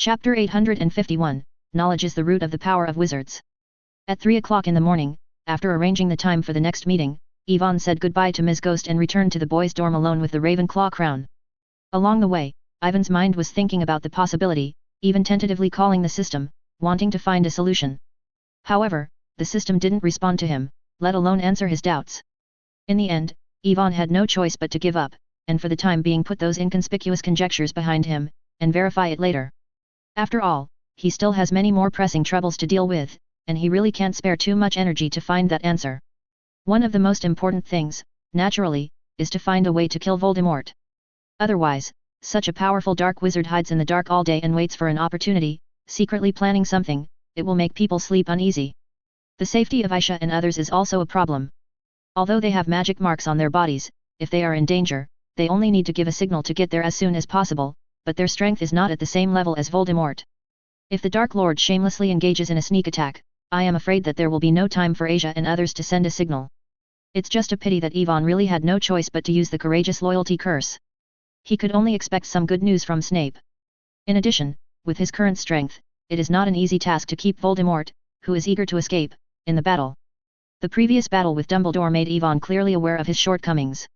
Chapter 851, Knowledge is the root of the power of wizards. At 3 o'clock in the morning, after arranging the time for the next meeting, Yvonne said goodbye to Ms. Ghost and returned to the boys' dorm alone with the Ravenclaw crown. Along the way, Ivan's mind was thinking about the possibility, even tentatively calling the system, wanting to find a solution. However, the system didn't respond to him, let alone answer his doubts. In the end, Yvonne had no choice but to give up, and for the time being put those inconspicuous conjectures behind him, and verify it later. After all, he still has many more pressing troubles to deal with, and he really can't spare too much energy to find that answer. One of the most important things, naturally, is to find a way to kill Voldemort. Otherwise, such a powerful dark wizard hides in the dark all day and waits for an opportunity, secretly planning something. It will make people sleep uneasy. The safety of Aisha and others is also a problem. Although they have magic marks on their bodies, if they are in danger, they only need to give a signal to get there as soon as possible, but their strength is not at the same level as Voldemort. If the Dark Lord shamelessly engages in a sneak attack, I am afraid that there will be no time for Aisha and others to send a signal. It's just a pity that Yvonne really had no choice but to use the courageous loyalty curse. He could only expect some good news from Snape. In addition, with his current strength, it is not an easy task to keep Voldemort, who is eager to escape, in the battle. The previous battle with Dumbledore made Yvonne clearly aware of his shortcomings.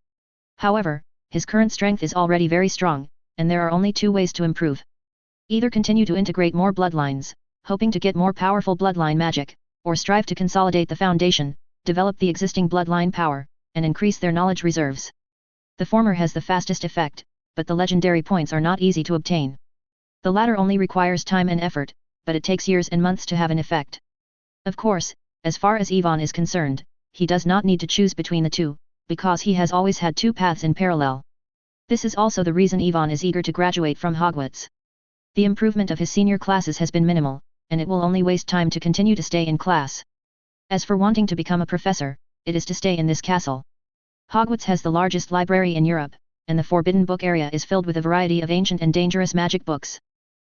However, his current strength is already very strong, and there are only two ways to improve. Either continue to integrate more bloodlines, hoping to get more powerful bloodline magic, or strive to consolidate the foundation, develop the existing bloodline power, and increase their knowledge reserves. The former has the fastest effect, but the legendary points are not easy to obtain. The latter only requires time and effort, but it takes years and months to have an effect. Of course, as far as Yvonne is concerned, he does not need to choose between the two, because he has always had two paths in parallel. This is also the reason Yvonne is eager to graduate from Hogwarts. The improvement of his senior classes has been minimal, and it will only waste time to continue to stay in class. As for wanting to become a professor, it is to stay in this castle. Hogwarts has the largest library in Europe, and the Forbidden Book area is filled with a variety of ancient and dangerous magic books.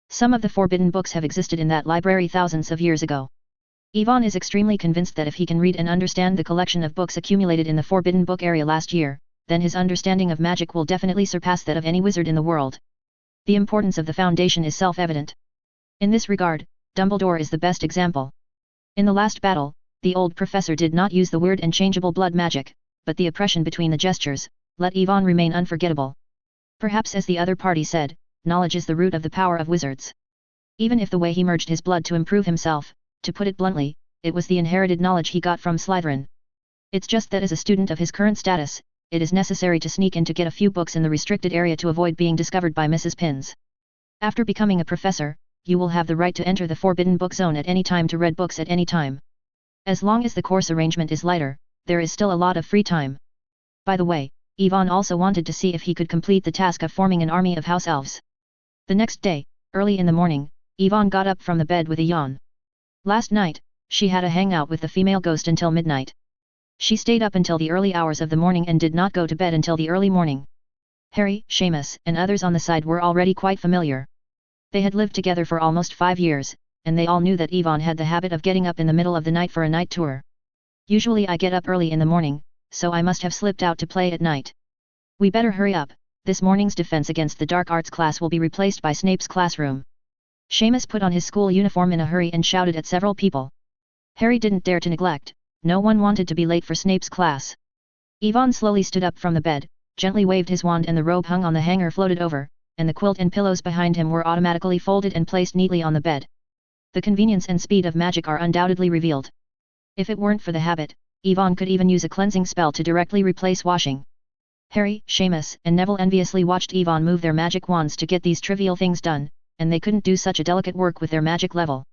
Some of the forbidden books have existed in that library thousands of years ago. Yvonne is extremely convinced that if he can read and understand the collection of books accumulated in the Forbidden Book area last year, then his understanding of magic will definitely surpass that of any wizard in the world. The importance of the foundation is self-evident. In this regard, Dumbledore is the best example. In the last battle, the old professor did not use the weird and changeable blood magic, but the oppression between the gestures let Yvonne remain unforgettable. Perhaps as the other party said, knowledge is the root of the power of wizards. Even if the way he merged his blood to improve himself, to put it bluntly, it was the inherited knowledge he got from Slytherin. It's just that as a student of his current status, it is necessary to sneak in to get a few books in the restricted area to avoid being discovered by Mrs. Pins. After becoming a professor, you will have the right to enter the Forbidden Book Zone at any time to read books at any time. As long as the course arrangement is lighter, there is still a lot of free time. By the way, Yvonne also wanted to see if he could complete the task of forming an army of house elves. The next day, early in the morning, Yvonne got up from the bed with a yawn. Last night, she had a hangout with the female ghost until midnight. She stayed up until the early hours of the morning and did not go to bed until the early morning. Harry, Seamus, and others on the side were already quite familiar. They had lived together for almost 5 years, and they all knew that Yvonne had the habit of getting up in the middle of the night for a night tour. Usually I get up early in the morning, so I must have slipped out to play at night. We better hurry up, this morning's defense against the dark arts class will be replaced by Snape's classroom. Seamus put on his school uniform in a hurry and shouted at several people. Harry didn't dare to neglect. No one wanted to be late for Snape's class. Yvonne slowly stood up from the bed, gently waved his wand and the robe hung on the hanger floated over, and the quilt and pillows behind him were automatically folded and placed neatly on the bed. The convenience and speed of magic are undoubtedly revealed. If it weren't for the habit, Yvonne could even use a cleansing spell to directly replace washing. Harry, Seamus, and Neville enviously watched Yvonne move their magic wands to get these trivial things done, and they couldn't do such a delicate work with their magic level.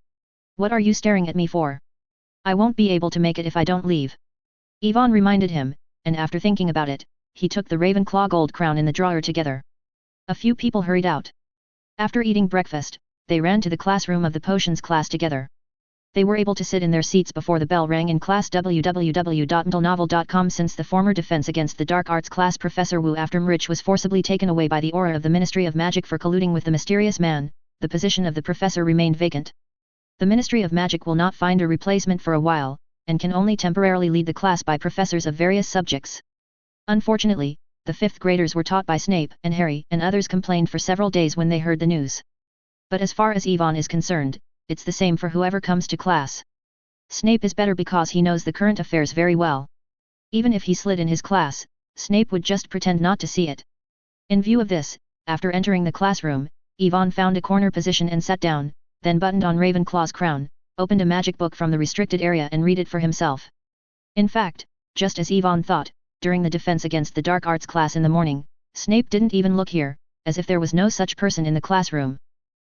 What are you staring at me for? I won't be able to make it if I don't leave. Yvonne reminded him, and after thinking about it, he took the Ravenclaw gold crown in the drawer together. A few people hurried out. After eating breakfast, they ran to the classroom of the potions class together. They were able to sit in their seats before the bell rang in class www.mentalnovel.com since the former defense against the dark arts class Professor Wu Aftermrich was forcibly taken away by the aura of the Ministry of Magic for colluding with the mysterious man. The position of the professor remained vacant. The Ministry of Magic will not find a replacement for a while, and can only temporarily lead the class by professors of various subjects. Unfortunately, the 5th graders were taught by Snape and Harry and others complained for several days when they heard the news. But as far as Yvonne is concerned, it's the same for whoever comes to class. Snape is better because he knows the current affairs very well. Even if he slid in his class, Snape would just pretend not to see it. In view of this, after entering the classroom, Yvonne found a corner position and sat down, then buttoned on Ravenclaw's crown, opened a magic book from the restricted area and read it for himself. In fact, just as Yvonne thought, during the defense against the dark arts class in the morning, Snape didn't even look here, as if there was no such person in the classroom.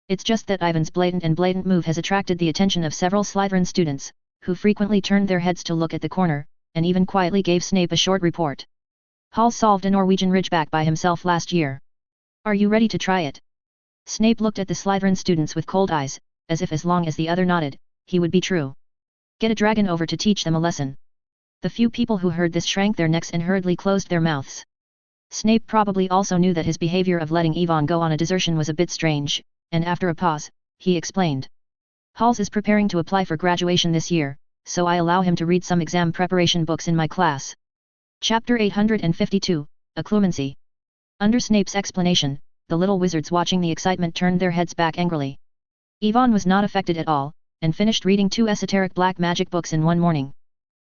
It's just that Ivan's blatant move has attracted the attention of several Slytherin students, who frequently turned their heads to look at the corner, and even quietly gave Snape a short report. Hall solved a Norwegian Ridgeback by himself last year. Are you ready to try it? Snape looked at the Slytherin students with cold eyes, as if as long as the other nodded, he would be true. Get a dragon over to teach them a lesson. The few people who heard this shrank their necks and hurriedly closed their mouths. Snape probably also knew that his behavior of letting Yvonne go on a desertion was a bit strange, and after a pause, he explained. Halls is preparing to apply for graduation this year, so I allow him to read some exam preparation books in my class. Chapter 852, Occlumency. Under Snape's explanation, the little wizards watching the excitement turned their heads back angrily. Yvonne was not affected at all, and finished reading 2 esoteric black magic books in one morning.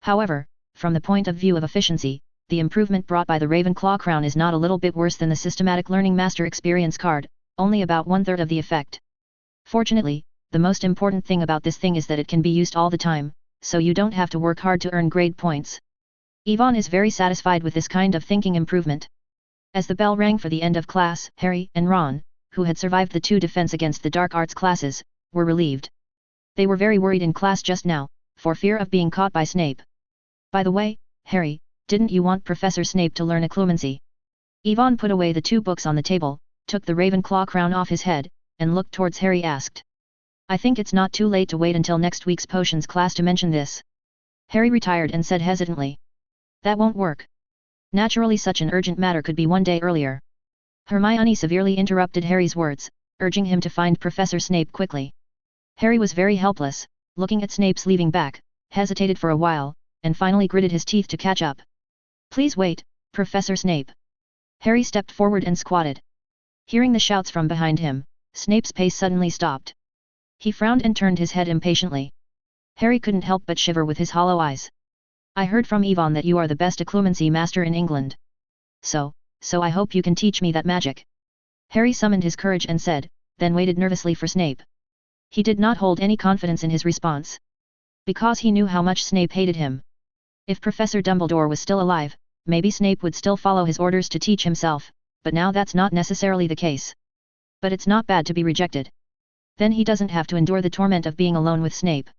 However, from the point of view of efficiency, the improvement brought by the Ravenclaw crown is not a little bit worse than the Systematic Learning Master Experience card, only about 1/3 of the effect. Fortunately, the most important thing about this thing is that it can be used all the time, so you don't have to work hard to earn grade points. Yvonne is very satisfied with this kind of thinking improvement. As the bell rang for the end of class, Harry and Ron, who had survived the 2 defense against the dark arts classes, were relieved. They were very worried in class just now, for fear of being caught by Snape. By the way, Harry, didn't you want Professor Snape to learn occlumency? Yvonne put away the 2 books on the table, took the Ravenclaw crown off his head, and looked towards Harry asked. I think it's not too late to wait until next week's potions class to mention this. Harry retired and said hesitantly. That won't work. Naturally such an urgent matter could be 1 day earlier. Hermione severely interrupted Harry's words, urging him to find Professor Snape quickly. Harry was very helpless, looking at Snape's leaving back, hesitated for a while, and finally gritted his teeth to catch up. Please wait, Professor Snape. Harry stepped forward and squatted. Hearing the shouts from behind him, Snape's pace suddenly stopped. He frowned and turned his head impatiently. Harry couldn't help but shiver with his hollow eyes. I heard from Yvonne that you are the best occlumency master in England. So I hope you can teach me that magic. Harry summoned his courage and said, then waited nervously for Snape. He did not hold any confidence in his response. Because he knew how much Snape hated him. If Professor Dumbledore was still alive, maybe Snape would still follow his orders to teach himself, but now that's not necessarily the case. But it's not bad to be rejected. Then he doesn't have to endure the torment of being alone with Snape.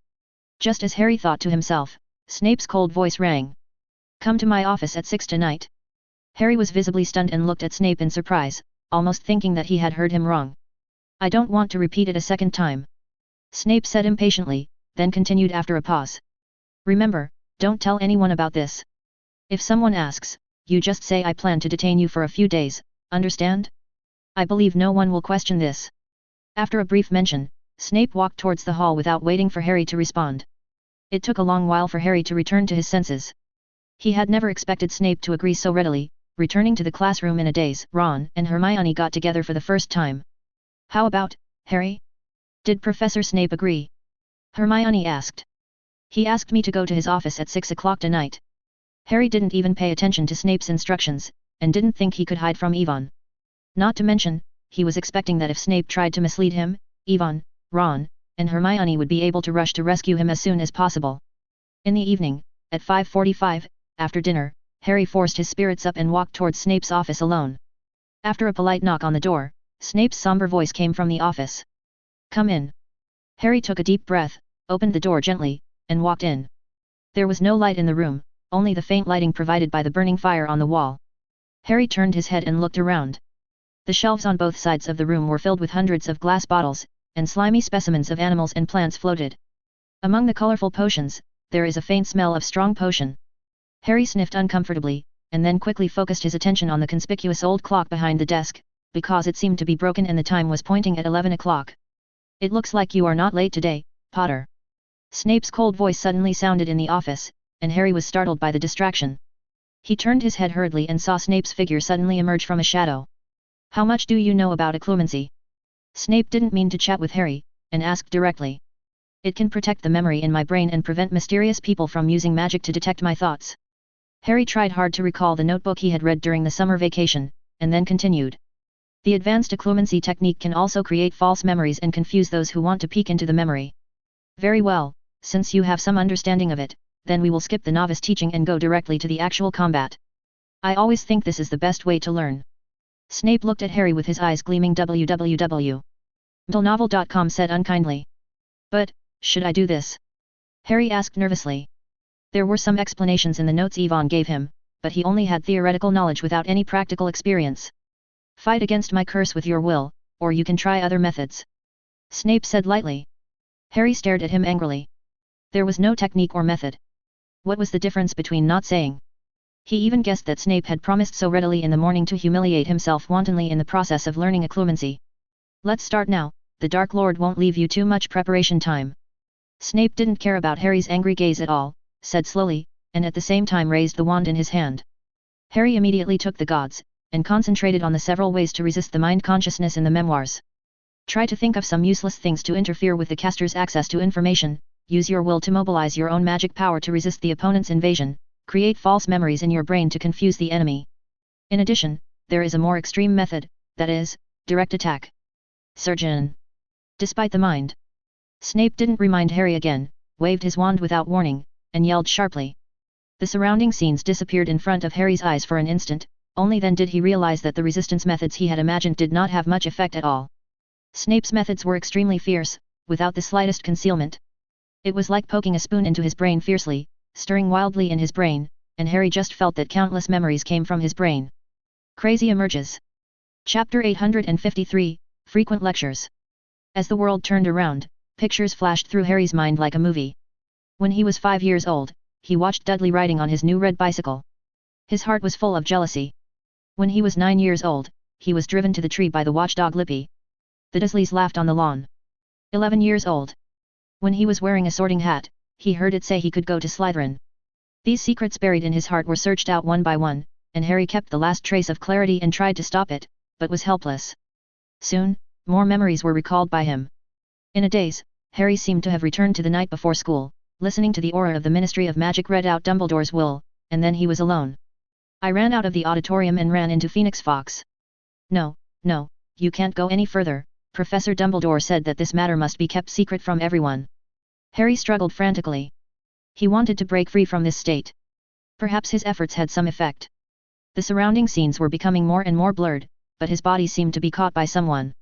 Just as Harry thought to himself, Snape's cold voice rang. Come to my office at 6 tonight. Harry was visibly stunned and looked at Snape in surprise, almost thinking that he had heard him wrong. I don't want to repeat it a second time. Snape said impatiently, then continued after a pause. Remember, don't tell anyone about this. If someone asks, you just say I plan to detain you for a few days, understand? I believe no one will question this. After a brief mention, Snape walked towards the hall without waiting for Harry to respond. It took a long while for Harry to return to his senses. He had never expected Snape to agree so readily. Returning to the classroom in a daze, Ron and Hermione got together for the first time. How about, Harry? Did Professor Snape agree? Hermione asked. He asked me to go to his office at 6 o'clock tonight. Harry didn't even pay attention to Snape's instructions, and didn't think he could hide from Yvonne. Not to mention, he was expecting that if Snape tried to mislead him, Yvonne, Ron, and Hermione would be able to rush to rescue him as soon as possible. In the evening, at 5:45, after dinner, Harry forced his spirits up and walked towards Snape's office alone. After a polite knock on the door, Snape's somber voice came from the office. Come in. Harry took a deep breath, opened the door gently, and walked in. There was no light in the room, only the faint lighting provided by the burning fire on the wall. Harry turned his head and looked around. The shelves on both sides of the room were filled with hundreds of glass bottles, and slimy specimens of animals and plants floated. Among the colorful potions, there is a faint smell of strong potion. Harry sniffed uncomfortably, and then quickly focused his attention on the conspicuous old clock behind the desk, because it seemed to be broken and the time was pointing at 11 o'clock. It looks like you are not late today, Potter. Snape's cold voice suddenly sounded in the office, and Harry was startled by the distraction. He turned his head hurriedly and saw Snape's figure suddenly emerge from a shadow. How much do you know about occlumency? Snape didn't mean to chat with Harry, and asked directly. It can protect the memory in my brain and prevent mysterious people from using magic to detect my thoughts. Harry tried hard to recall the notebook he had read during the summer vacation, and then continued. The advanced occlumency technique can also create false memories and confuse those who want to peek into the memory. Very well, since you have some understanding of it, then we will skip the novice teaching and go directly to the actual combat. I always think this is the best way to learn. Snape looked at Harry with his eyes gleaming. www.mdlnovel.com said unkindly. But, should I do this? Harry asked nervously. There were some explanations in the notes Yvonne gave him, but he only had theoretical knowledge without any practical experience. Fight against my curse with your will, or you can try other methods. Snape said lightly. Harry stared at him angrily. There was no technique or method. What was the difference between not saying? He even guessed that Snape had promised so readily in the morning to humiliate himself wantonly in the process of learning occlumency. Let's start now, the Dark Lord won't leave you too much preparation time. Snape didn't care about Harry's angry gaze at all, said slowly, and at the same time raised the wand in his hand. Harry immediately took the gods, and concentrated on the several ways to resist the mind consciousness in the memoirs. Try to think of some useless things to interfere with the caster's access to information, use your will to mobilize your own magic power to resist the opponent's invasion, create false memories in your brain to confuse the enemy. In addition, there is a more extreme method, that is, direct attack. Surgeon. Despite the mind. Snape didn't remind Harry again, waved his wand without warning, and yelled sharply. The surrounding scenes disappeared in front of Harry's eyes for an instant, only then did he realize that the resistance methods he had imagined did not have much effect at all. Snape's methods were extremely fierce, without the slightest concealment. It was like poking a spoon into his brain fiercely, stirring wildly in his brain, and Harry just felt that countless memories came from his brain. Crazy emerges. Chapter 853, Frequent Lectures. As the world turned around, pictures flashed through Harry's mind like a movie. When he was 5 years old, he watched Dudley riding on his new red bicycle. His heart was full of jealousy. When he was 9 years old, he was driven to the tree by the watchdog Lippy. The Dursleys laughed on the lawn. 11 years old. When he was wearing a sorting hat, he heard it say he could go to Slytherin. These secrets buried in his heart were searched out one by one, and Harry kept the last trace of clarity and tried to stop it, but was helpless. Soon, more memories were recalled by him. In a daze, Harry seemed to have returned to the night before school, listening to the aura of the Ministry of Magic read out Dumbledore's will, and then he was alone. I ran out of the auditorium and ran into Phoenix Fox. No, you can't go any further, Professor Dumbledore said that this matter must be kept secret from everyone. Harry struggled frantically. He wanted to break free from this state. Perhaps his efforts had some effect. The surrounding scenes were becoming more and more blurred, but his body seemed to be caught by someone.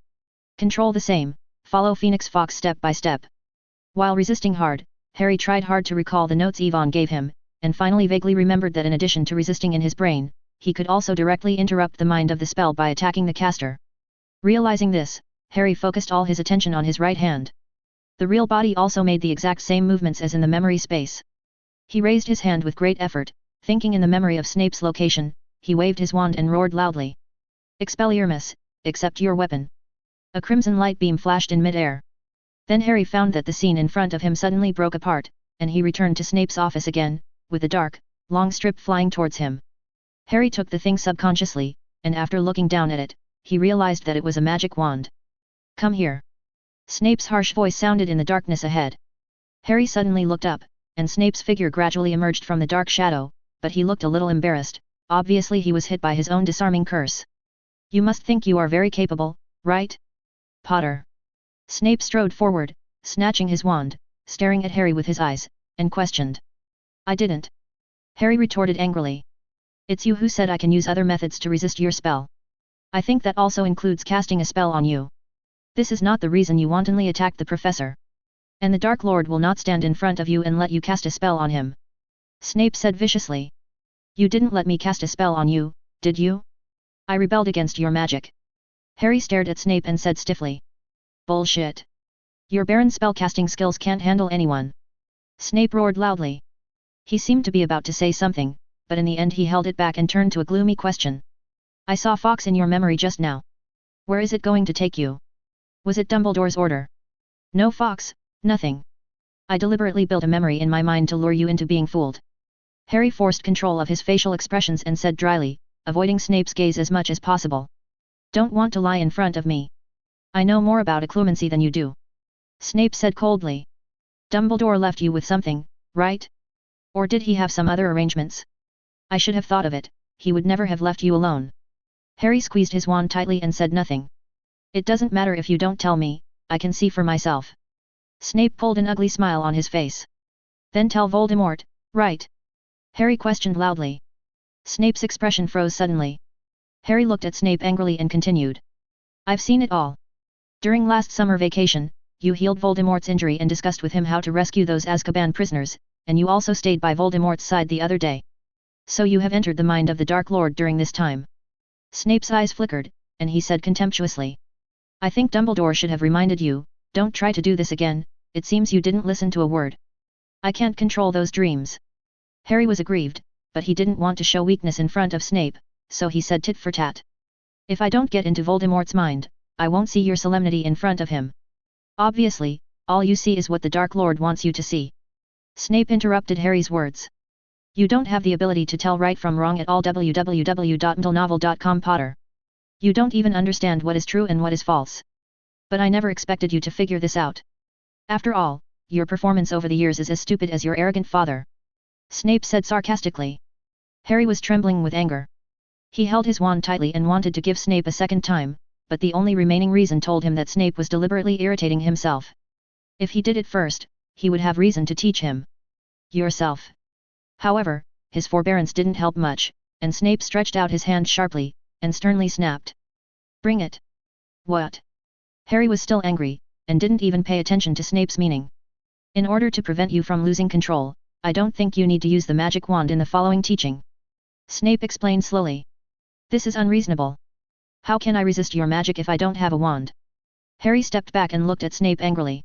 Control the same, follow Phoenix Fox step by step. While resisting hard, Harry tried hard to recall the notes Yvonne gave him, and finally vaguely remembered that in addition to resisting in his brain, he could also directly interrupt the mind of the spell by attacking the caster. Realizing this, Harry focused all his attention on his right hand. The real body also made the exact same movements as in the memory space. He raised his hand with great effort, thinking in the memory of Snape's location, he waved his wand and roared loudly. Expelliarmus, accept your weapon. A crimson light beam flashed in mid-air. Then Harry found that the scene in front of him suddenly broke apart, and he returned to Snape's office again, with a dark, long strip flying towards him. Harry took the thing subconsciously, and after looking down at it, he realized that it was a magic wand. Come here. Snape's harsh voice sounded in the darkness ahead. Harry suddenly looked up, and Snape's figure gradually emerged from the dark shadow, but he looked a little embarrassed, obviously he was hit by his own disarming curse. You must think you are very capable, right? Potter. Snape strode forward, snatching his wand, staring at Harry with his eyes, and questioned. I didn't. Harry retorted angrily. It's you who said I can use other methods to resist your spell. I think that also includes casting a spell on you. This is not the reason you wantonly attacked the professor. And the Dark Lord will not stand in front of you and let you cast a spell on him. Snape said viciously. You didn't let me cast a spell on you, did you? I rebelled against your magic. Harry stared at Snape and said stiffly. Bullshit. Your barren spellcasting skills can't handle anyone. Snape roared loudly. He seemed to be about to say something, but in the end he held it back and turned to a gloomy question. I saw Fox in your memory just now. Where is it going to take you? Was it Dumbledore's order? No Fox, nothing. I deliberately built a memory in my mind to lure you into being fooled. Harry forced control of his facial expressions and said dryly, avoiding Snape's gaze as much as possible. Don't want to lie in front of me. I know more about occlumency than you do. Snape said coldly. Dumbledore left you with something, right? Or did he have some other arrangements? I should have thought of it, he would never have left you alone. Harry squeezed his wand tightly and said nothing. It doesn't matter if you don't tell me, I can see for myself. Snape pulled an ugly smile on his face. Then tell Voldemort, right? Harry questioned loudly. Snape's expression froze suddenly. Harry looked at Snape angrily and continued. I've seen it all. During last summer vacation, you healed Voldemort's injury and discussed with him how to rescue those Azkaban prisoners, and you also stayed by Voldemort's side the other day. So you have entered the mind of the Dark Lord during this time. Snape's eyes flickered, and he said contemptuously. I think Dumbledore should have reminded you, don't try to do this again, it seems you didn't listen to a word. I can't control those dreams. Harry was aggrieved, but he didn't want to show weakness in front of Snape, so he said tit for tat. If I don't get into Voldemort's mind, I won't see your solemnity in front of him. Obviously, all you see is what the Dark Lord wants you to see. Snape interrupted Harry's words. You don't have the ability to tell right from wrong at all. www.mdlenovel.com Potter. You don't even understand what is true and what is false. But I never expected you to figure this out. After all, your performance over the years is as stupid as your arrogant father. Snape said sarcastically. Harry was trembling with anger. He held his wand tightly and wanted to give Snape a second time, but the only remaining reason told him that Snape was deliberately irritating himself. If he did it first, he would have reason to teach him. Yourself. However, his forbearance didn't help much, and Snape stretched out his hand sharply, and sternly snapped. Bring it. What? Harry was still angry, and didn't even pay attention to Snape's meaning. In order to prevent you from losing control, I don't think you need to use the magic wand in the following teaching. Snape explained slowly. This is unreasonable. How can I resist your magic if I don't have a wand? Harry stepped back and looked at Snape angrily.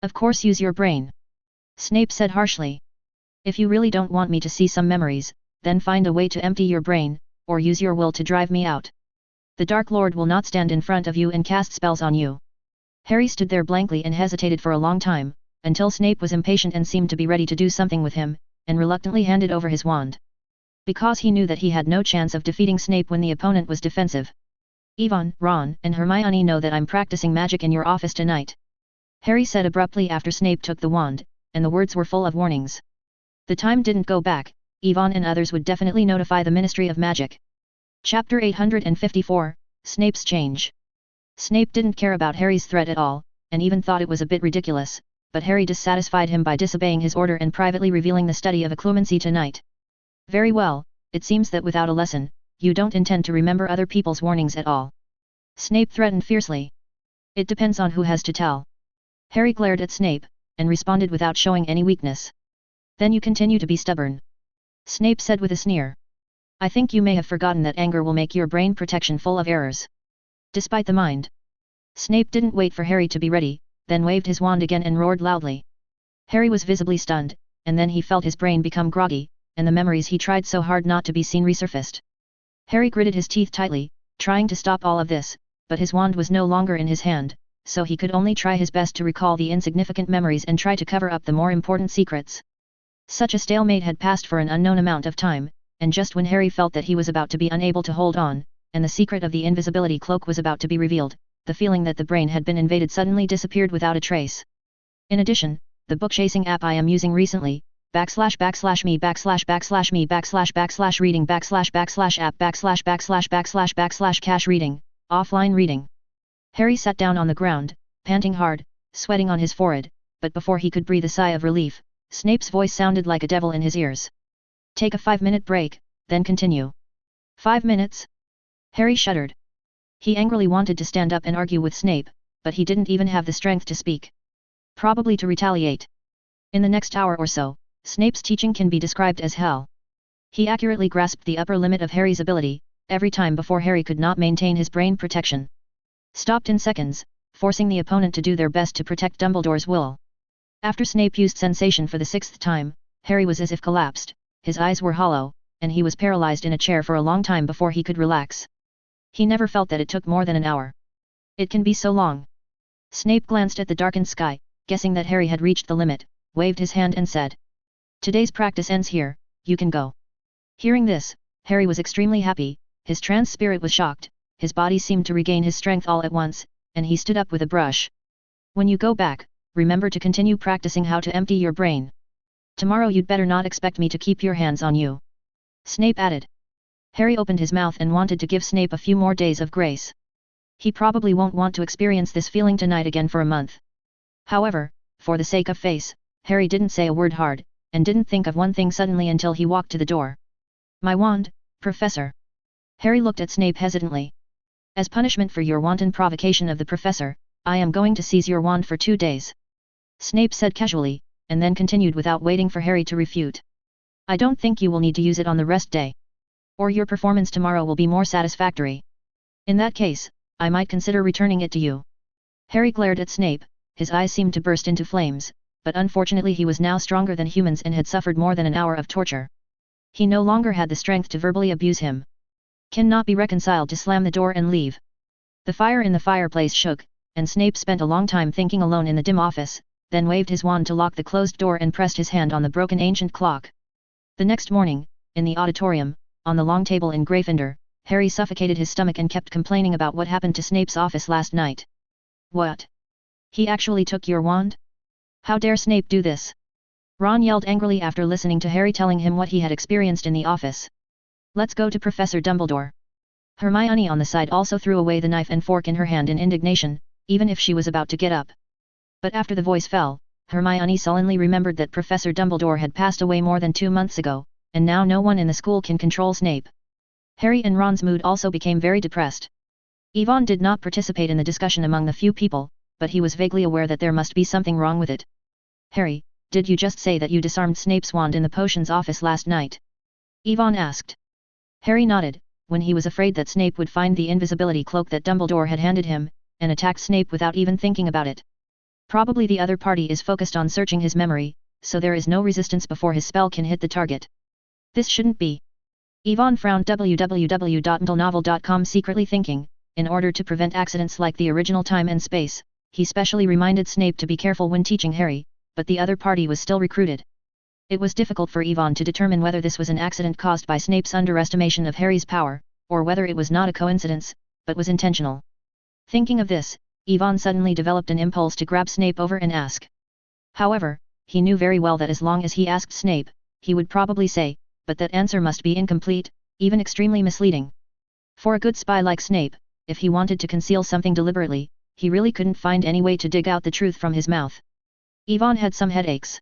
Of course, use your brain. Snape said harshly. If you really don't want me to see some memories, then find a way to empty your brain, or use your will to drive me out. The Dark Lord will not stand in front of you and cast spells on you. Harry stood there blankly and hesitated for a long time, until Snape was impatient and seemed to be ready to do something with him, and reluctantly handed over his wand. Because he knew that he had no chance of defeating Snape when the opponent was defensive. Yvonne, Ron, and Hermione know that I'm practicing magic in your office tonight. Harry said abruptly after Snape took the wand, and the words were full of warnings. The time didn't go back, Yvonne and others would definitely notify the Ministry of Magic. Chapter 854, Snape's Change. Snape didn't care about Harry's threat at all, and even thought it was a bit ridiculous, but Harry dissatisfied him by disobeying his order and privately revealing the study of occlumency tonight. Very well, it seems that without a lesson, you don't intend to remember other people's warnings at all. Snape threatened fiercely. It depends on who has to tell. Harry glared at Snape, and responded without showing any weakness. Then you continue to be stubborn. Snape said with a sneer. I think you may have forgotten that anger will make your brain protection full of errors. Despite the mind. Snape didn't wait for Harry to be ready, then waved his wand again and roared loudly. Harry was visibly stunned, and then he felt his brain become groggy, and the memories he tried so hard not to be seen resurfaced. Harry gritted his teeth tightly, trying to stop all of this, but his wand was no longer in his hand, so he could only try his best to recall the insignificant memories and try to cover up the more important secrets. Such a stalemate had passed for an unknown amount of time, and just when Harry felt that he was about to be unable to hold on, and the secret of the invisibility cloak was about to be revealed, the feeling that the brain had been invaded suddenly disappeared without a trace. In addition, the book chasing app I am using recently, /me /me reading /app /cache reading, offline reading. Harry sat down on the ground, panting hard, sweating on his forehead, but before he could breathe a sigh of relief, Snape's voice sounded like a devil in his ears. Take a 5-minute break, then continue. 5 minutes? Harry shuddered. He angrily wanted to stand up and argue with Snape, but he didn't even have the strength to speak. Probably to retaliate. In the next hour or so, Snape's teaching can be described as hell. He accurately grasped the upper limit of Harry's ability, every time before Harry could not maintain his brain protection. Stopped in seconds, forcing the opponent to do their best to protect Dumbledore's will. After Snape used sensation for the 6th time, Harry was as if collapsed, his eyes were hollow, and he was paralyzed in a chair for a long time before he could relax. He never felt that it took more than an hour. It can be so long. Snape glanced at the darkened sky, guessing that Harry had reached the limit, waved his hand and said, Today's practice ends here, you can go. Hearing this, Harry was extremely happy, his trance spirit was shocked, his body seemed to regain his strength all at once, and he stood up with a brush. When you go back, remember to continue practicing how to empty your brain. Tomorrow you'd better not expect me to keep your hands on you. Snape added. Harry opened his mouth and wanted to give Snape a few more days of grace. He probably won't want to experience this feeling tonight again for a month. However, for the sake of face, Harry didn't say a word hard, and didn't think of one thing suddenly until he walked to the door. My wand, Professor. Harry looked at Snape hesitantly. As punishment for your wanton provocation of the Professor, I am going to seize your wand for 2 days. Snape said casually, and then continued without waiting for Harry to refute. I don't think you will need to use it on the rest day. Or your performance tomorrow will be more satisfactory. In that case, I might consider returning it to you. Harry glared at Snape, his eyes seemed to burst into flames, but unfortunately he was now stronger than humans and had suffered more than an hour of torture. He no longer had the strength to verbally abuse him. Cannot be reconciled to slam the door and leave. The fire in the fireplace shook, and Snape spent a long time thinking alone in the dim office, then waved his wand to lock the closed door and pressed his hand on the broken ancient clock. The next morning, in the auditorium, on the long table in Gryffindor, Harry suffocated his stomach and kept complaining about what happened to Snape's office last night. What? He actually took your wand? How dare Snape do this? Ron yelled angrily after listening to Harry telling him what he had experienced in the office. Let's go to Professor Dumbledore. Hermione on the side also threw away the knife and fork in her hand in indignation, even if she was about to get up. But after the voice fell, Hermione sullenly remembered that Professor Dumbledore had passed away more than 2 months ago, and now no one in the school can control Snape. Harry and Ron's mood also became very depressed. Yvonne did not participate in the discussion among the few people, but he was vaguely aware that there must be something wrong with it. Harry, did you just say that you disarmed Snape's wand in the potions office last night? Yvonne asked. Harry nodded, when he was afraid that Snape would find the invisibility cloak that Dumbledore had handed him, and attacked Snape without even thinking about it. Probably the other party is focused on searching his memory, so there is no resistance before his spell can hit the target. This shouldn't be. Yvonne frowned www.mdlenovel.com secretly thinking, in order to prevent accidents like the original time and space, he specially reminded Snape to be careful when teaching Harry, but the other party was still recruited. It was difficult for Yvonne to determine whether this was an accident caused by Snape's underestimation of Harry's power, or whether it was not a coincidence, but was intentional. Thinking of this, Yvonne suddenly developed an impulse to grab Snape over and ask. However, he knew very well that as long as he asked Snape, he would probably say, but that answer must be incomplete, even extremely misleading. For a good spy like Snape, if he wanted to conceal something deliberately, he really couldn't find any way to dig out the truth from his mouth. Yvonne had some headaches.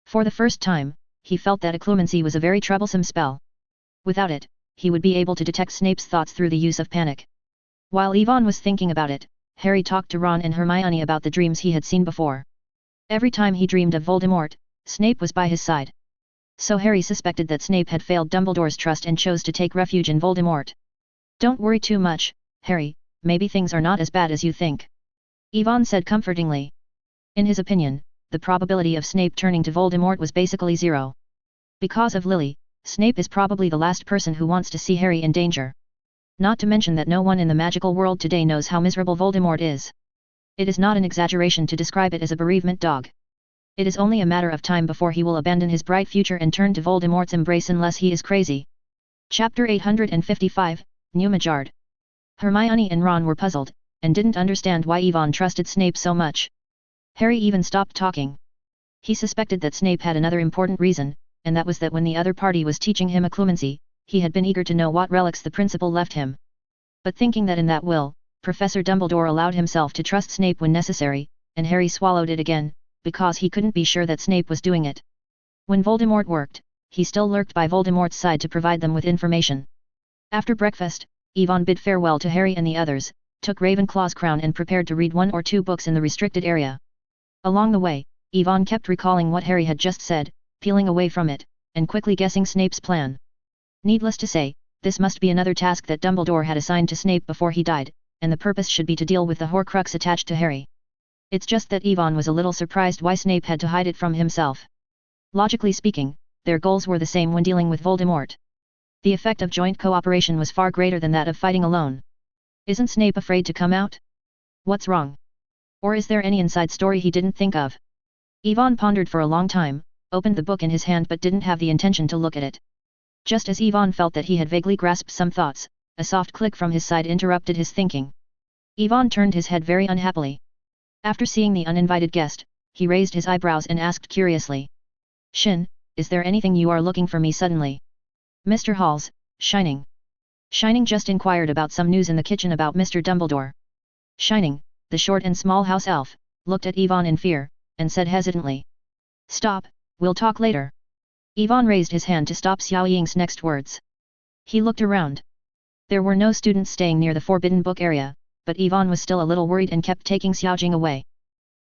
For the first time, he felt that occlumency was a very troublesome spell. Without it, he would be able to detect Snape's thoughts through the use of panic. While Yvonne was thinking about it, Harry talked to Ron and Hermione about the dreams he had seen before. Every time he dreamed of Voldemort, Snape was by his side. So Harry suspected that Snape had failed Dumbledore's trust and chose to take refuge in Voldemort. Don't worry too much, Harry, maybe things are not as bad as you think. Yvonne said comfortingly. In his opinion, the probability of Snape turning to Voldemort was basically zero. Because of Lily, Snape is probably the last person who wants to see Harry in danger. Not to mention that no one in the magical world today knows how miserable Voldemort is. It is not an exaggeration to describe it as a bereavement dog. It is only a matter of time before he will abandon his bright future and turn to Voldemort's embrace unless he is crazy. Chapter 855, Numajard. Hermione and Ron were puzzled, and didn't understand why Yvonne trusted Snape so much. Harry even stopped talking. He suspected that Snape had another important reason, and that was that when the other party was teaching him occlumency, he had been eager to know what relics the principal left him. But thinking that in that will, Professor Dumbledore allowed himself to trust Snape when necessary, and Harry swallowed it again, because he couldn't be sure that Snape was doing it. When Voldemort worked, he still lurked by Voldemort's side to provide them with information. After breakfast, Yvonne bid farewell to Harry and the others, took Ravenclaw's crown and prepared to read 1 or 2 books in the restricted area. Along the way, Yvonne kept recalling what Harry had just said, peeling away from it, and quickly guessing Snape's plan. Needless to say, this must be another task that Dumbledore had assigned to Snape before he died, and the purpose should be to deal with the Horcrux attached to Harry. It's just that Yvonne was a little surprised why Snape had to hide it from himself. Logically speaking, their goals were the same when dealing with Voldemort. The effect of joint cooperation was far greater than that of fighting alone. Isn't Snape afraid to come out? What's wrong? Or is there any inside story he didn't think of? Yvonne pondered for a long time, opened the book in his hand but didn't have the intention to look at it. Just as Yvonne felt that he had vaguely grasped some thoughts, a soft click from his side interrupted his thinking. Ivan turned his head very unhappily. After seeing the uninvited guest, he raised his eyebrows and asked curiously. Shin, is there anything you are looking for me suddenly? Mr. Halls, Shining. Shining just inquired about some news in the kitchen about Mr. Dumbledore. Shining, the short and small house elf, looked at Ivan in fear, and said hesitantly. Stop, we'll talk later. Ivan raised his hand to stop Xiao Ying's next words. He looked around. There were no students staying near the forbidden book area, but Ivan was still a little worried and kept taking Xiao Jing away.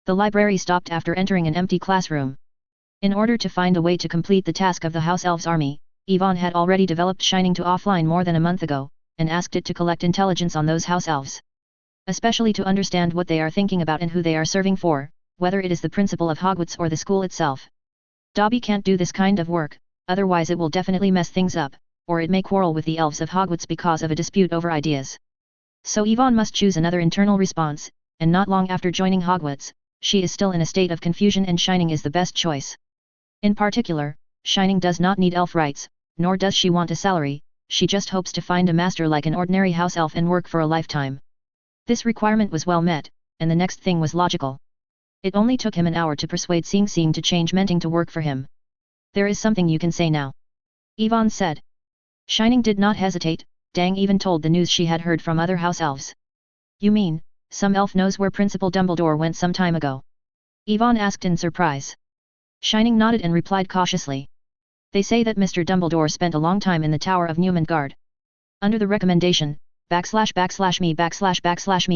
The library stopped after entering an empty classroom. In order to find a way to complete the task of the House Elves army, Ivan had already developed Shining to offline more than a month ago, and asked it to collect intelligence on those House Elves. Especially to understand what they are thinking about and who they are serving for, whether it is the principal of Hogwarts or the school itself. Dobby can't do this kind of work, otherwise it will definitely mess things up, or it may quarrel with the elves of Hogwarts because of a dispute over ideas. So Ivan must choose another internal response, and not long after joining Hogwarts, she is still in a state of confusion and Shining is the best choice. In particular, Shining does not need elf rights, nor does she want a salary, she just hopes to find a master like an ordinary house elf and work for a lifetime. This requirement was well met, and the next thing was logical. It only took him an hour to persuade Sing Sing to change Menting to work for him. There is something you can say now. Ivan said. Shining did not hesitate, Dang even told the news she had heard from other house elves. You mean, some elf knows where Principal Dumbledore went some time ago? Ivan asked in surprise. Shining nodded and replied cautiously. They say that Mr. Dumbledore spent a long time in the Tower of Newmangard. Under the recommendation, //me //me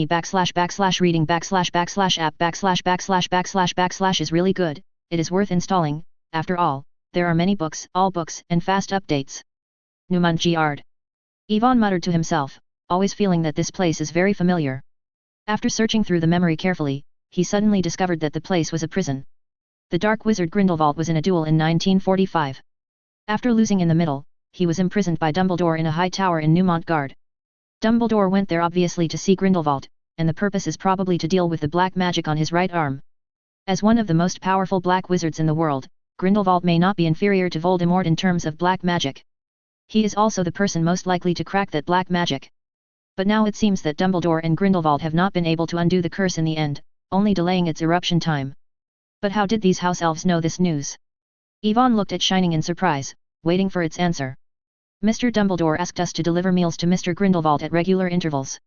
//reading /app // is really good, it is worth installing, after all, there are many books, all books and fast updates. Newmangard. Ivan muttered to himself, always feeling that this place is very familiar. After searching through the memory carefully, he suddenly discovered that the place was a prison. The dark wizard Grindelwald was in a duel in 1945. After losing in the middle, he was imprisoned by Dumbledore in a high tower in Newmangard. Dumbledore went there obviously to see Grindelwald, and the purpose is probably to deal with the black magic on his right arm. As one of the most powerful black wizards in the world, Grindelwald may not be inferior to Voldemort in terms of black magic. He is also the person most likely to crack that black magic. But now it seems that Dumbledore and Grindelwald have not been able to undo the curse in the end, only delaying its eruption time. But how did these house elves know this news? Ivan looked at Shining in surprise, waiting for its answer. Mr. Dumbledore asked us to deliver meals to Mr. Grindelwald at regular intervals.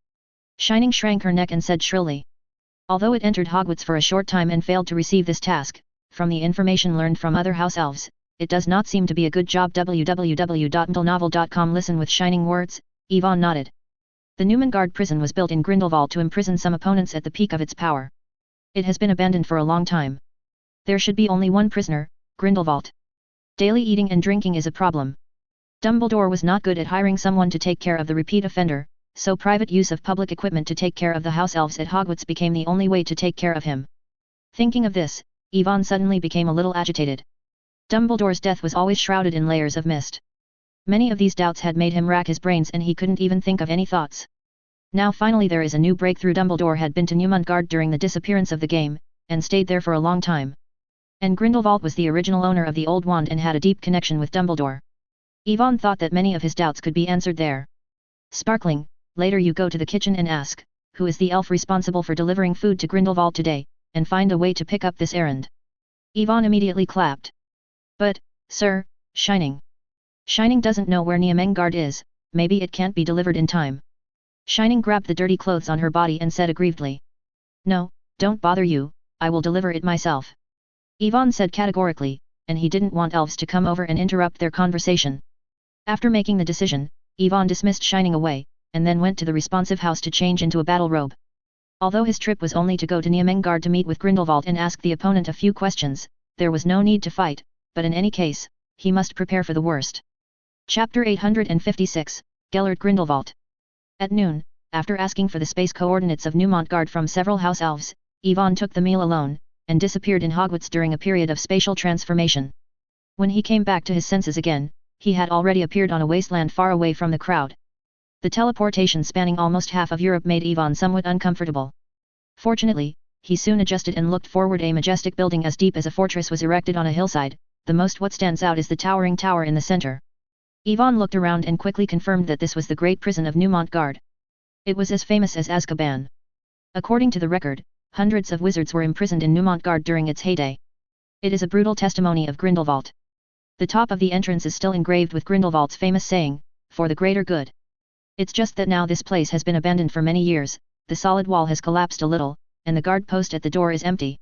Shining shrank her neck and said shrilly. Although it entered Hogwarts for a short time and failed to receive this task, from the information learned from other house elves, it does not seem to be a good job. www.mdlenovel.com. Listen with Shining words, Ivan nodded. The Newmangard prison was built in Grindelwald to imprison some opponents at the peak of its power. It has been abandoned for a long time. There should be only one prisoner, Grindelwald. Daily eating and drinking is a problem. Dumbledore was not good at hiring someone to take care of the repeat offender, so private use of public equipment to take care of the house elves at Hogwarts became the only way to take care of him. Thinking of this, Ivan suddenly became a little agitated. Dumbledore's death was always shrouded in layers of mist. Many of these doubts had made him rack his brains and he couldn't even think of any thoughts. Now finally there is a new breakthrough. Dumbledore had been to Newmangard during the disappearance of the game, and stayed there for a long time. And Grindelwald was the original owner of the old wand and had a deep connection with Dumbledore. Ivan thought that many of his doubts could be answered there. Sparkling, later you go to the kitchen and ask, who is the elf responsible for delivering food to Grindelwald today, and find a way to pick up this errand. Ivan immediately clapped. But, sir, Shining. Shining doesn't know where Newmangard is, maybe it can't be delivered in time. Shining grabbed the dirty clothes on her body and said aggrievedly. No, don't bother you, I will deliver it myself. Ivan said categorically, and he didn't want elves to come over and interrupt their conversation. After making the decision, Ivan dismissed Shining away, and then went to the responsive house to change into a battle robe. Although his trip was only to go to Newmangard to meet with Grindelwald and ask the opponent a few questions, there was no need to fight, but in any case, he must prepare for the worst. Chapter 856, Gellert Grindelwald. At noon, after asking for the space coordinates of Newmangard from several house elves, Ivan took the meal alone, and disappeared in Hogwarts during a period of spatial transformation. When he came back to his senses again, he had already appeared on a wasteland far away from the crowd. The teleportation spanning almost half of Europe made Ivan somewhat uncomfortable. Fortunately, he soon adjusted and looked forward. A majestic building as deep as a fortress was erected on a hillside. The most what stands out is the towering tower in the center. Ivan looked around and quickly confirmed that this was the great prison of Newmangard. It was as famous as Azkaban. According to the record, hundreds of wizards were imprisoned in Neumont during its heyday. It is a brutal testimony of Grindelwald. The top of the entrance is still engraved with Grindelwald's famous saying, "For the greater good." It's just that now this place has been abandoned for many years, the solid wall has collapsed a little, and the guard post at the door is empty.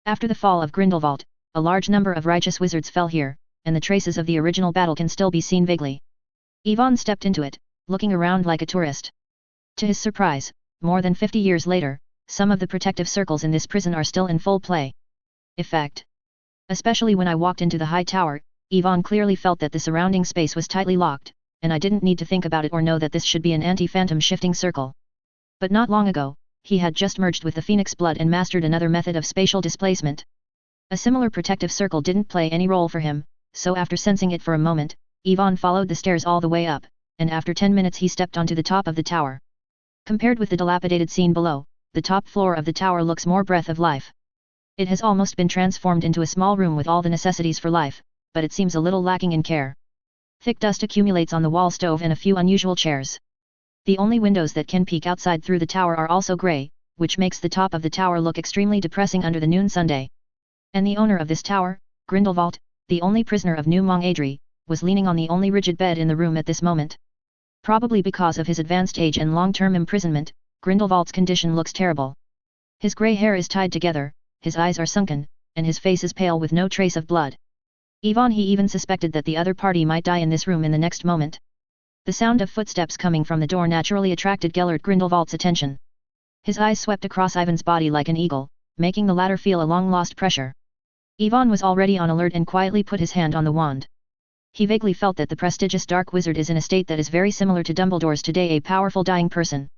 After the fall of Grindelwald, a large number of righteous wizards fell here, and the traces of the original battle can still be seen vaguely. Yvonne stepped into it, looking around like a tourist. To his surprise, more than 50 years later, some of the protective circles in this prison are still in full play. Effect. Especially when I walked into the high tower, Yvonne clearly felt that the surrounding space was tightly locked, and I didn't need to think about it or know that this should be an anti-phantom shifting circle. But not long ago, he had just merged with the Phoenix Blood and mastered another method of spatial displacement. A similar protective circle didn't play any role for him, so after sensing it for a moment, Yvonne followed the stairs all the way up, and after 10 minutes he stepped onto the top of the tower. Compared with the dilapidated scene below, the top floor of the tower looks more breath of life. It has almost been transformed into a small room with all the necessities for life, but it seems a little lacking in care. Thick dust accumulates on the wall stove and a few unusual chairs. The only windows that can peek outside through the tower are also grey, which makes the top of the tower look extremely depressing under the noon sunday. And the owner of this tower, Grindelwald, the only prisoner of New Mong Adri, was leaning on the only rigid bed in the room at this moment. Probably because of his advanced age and long-term imprisonment, Grindelwald's condition looks terrible. His grey hair is tied together, his eyes are sunken, and his face is pale with no trace of blood. He even suspected that the other party might die in this room in the next moment. The sound of footsteps coming from the door naturally attracted Gellert Grindelwald's attention. His eyes swept across Ivan's body like an eagle, making the latter feel a long-lost pressure. Ivan was already on alert and quietly put his hand on the wand. He vaguely felt that the prestigious dark wizard is in a state that is very similar to Dumbledore's today, a powerful dying person.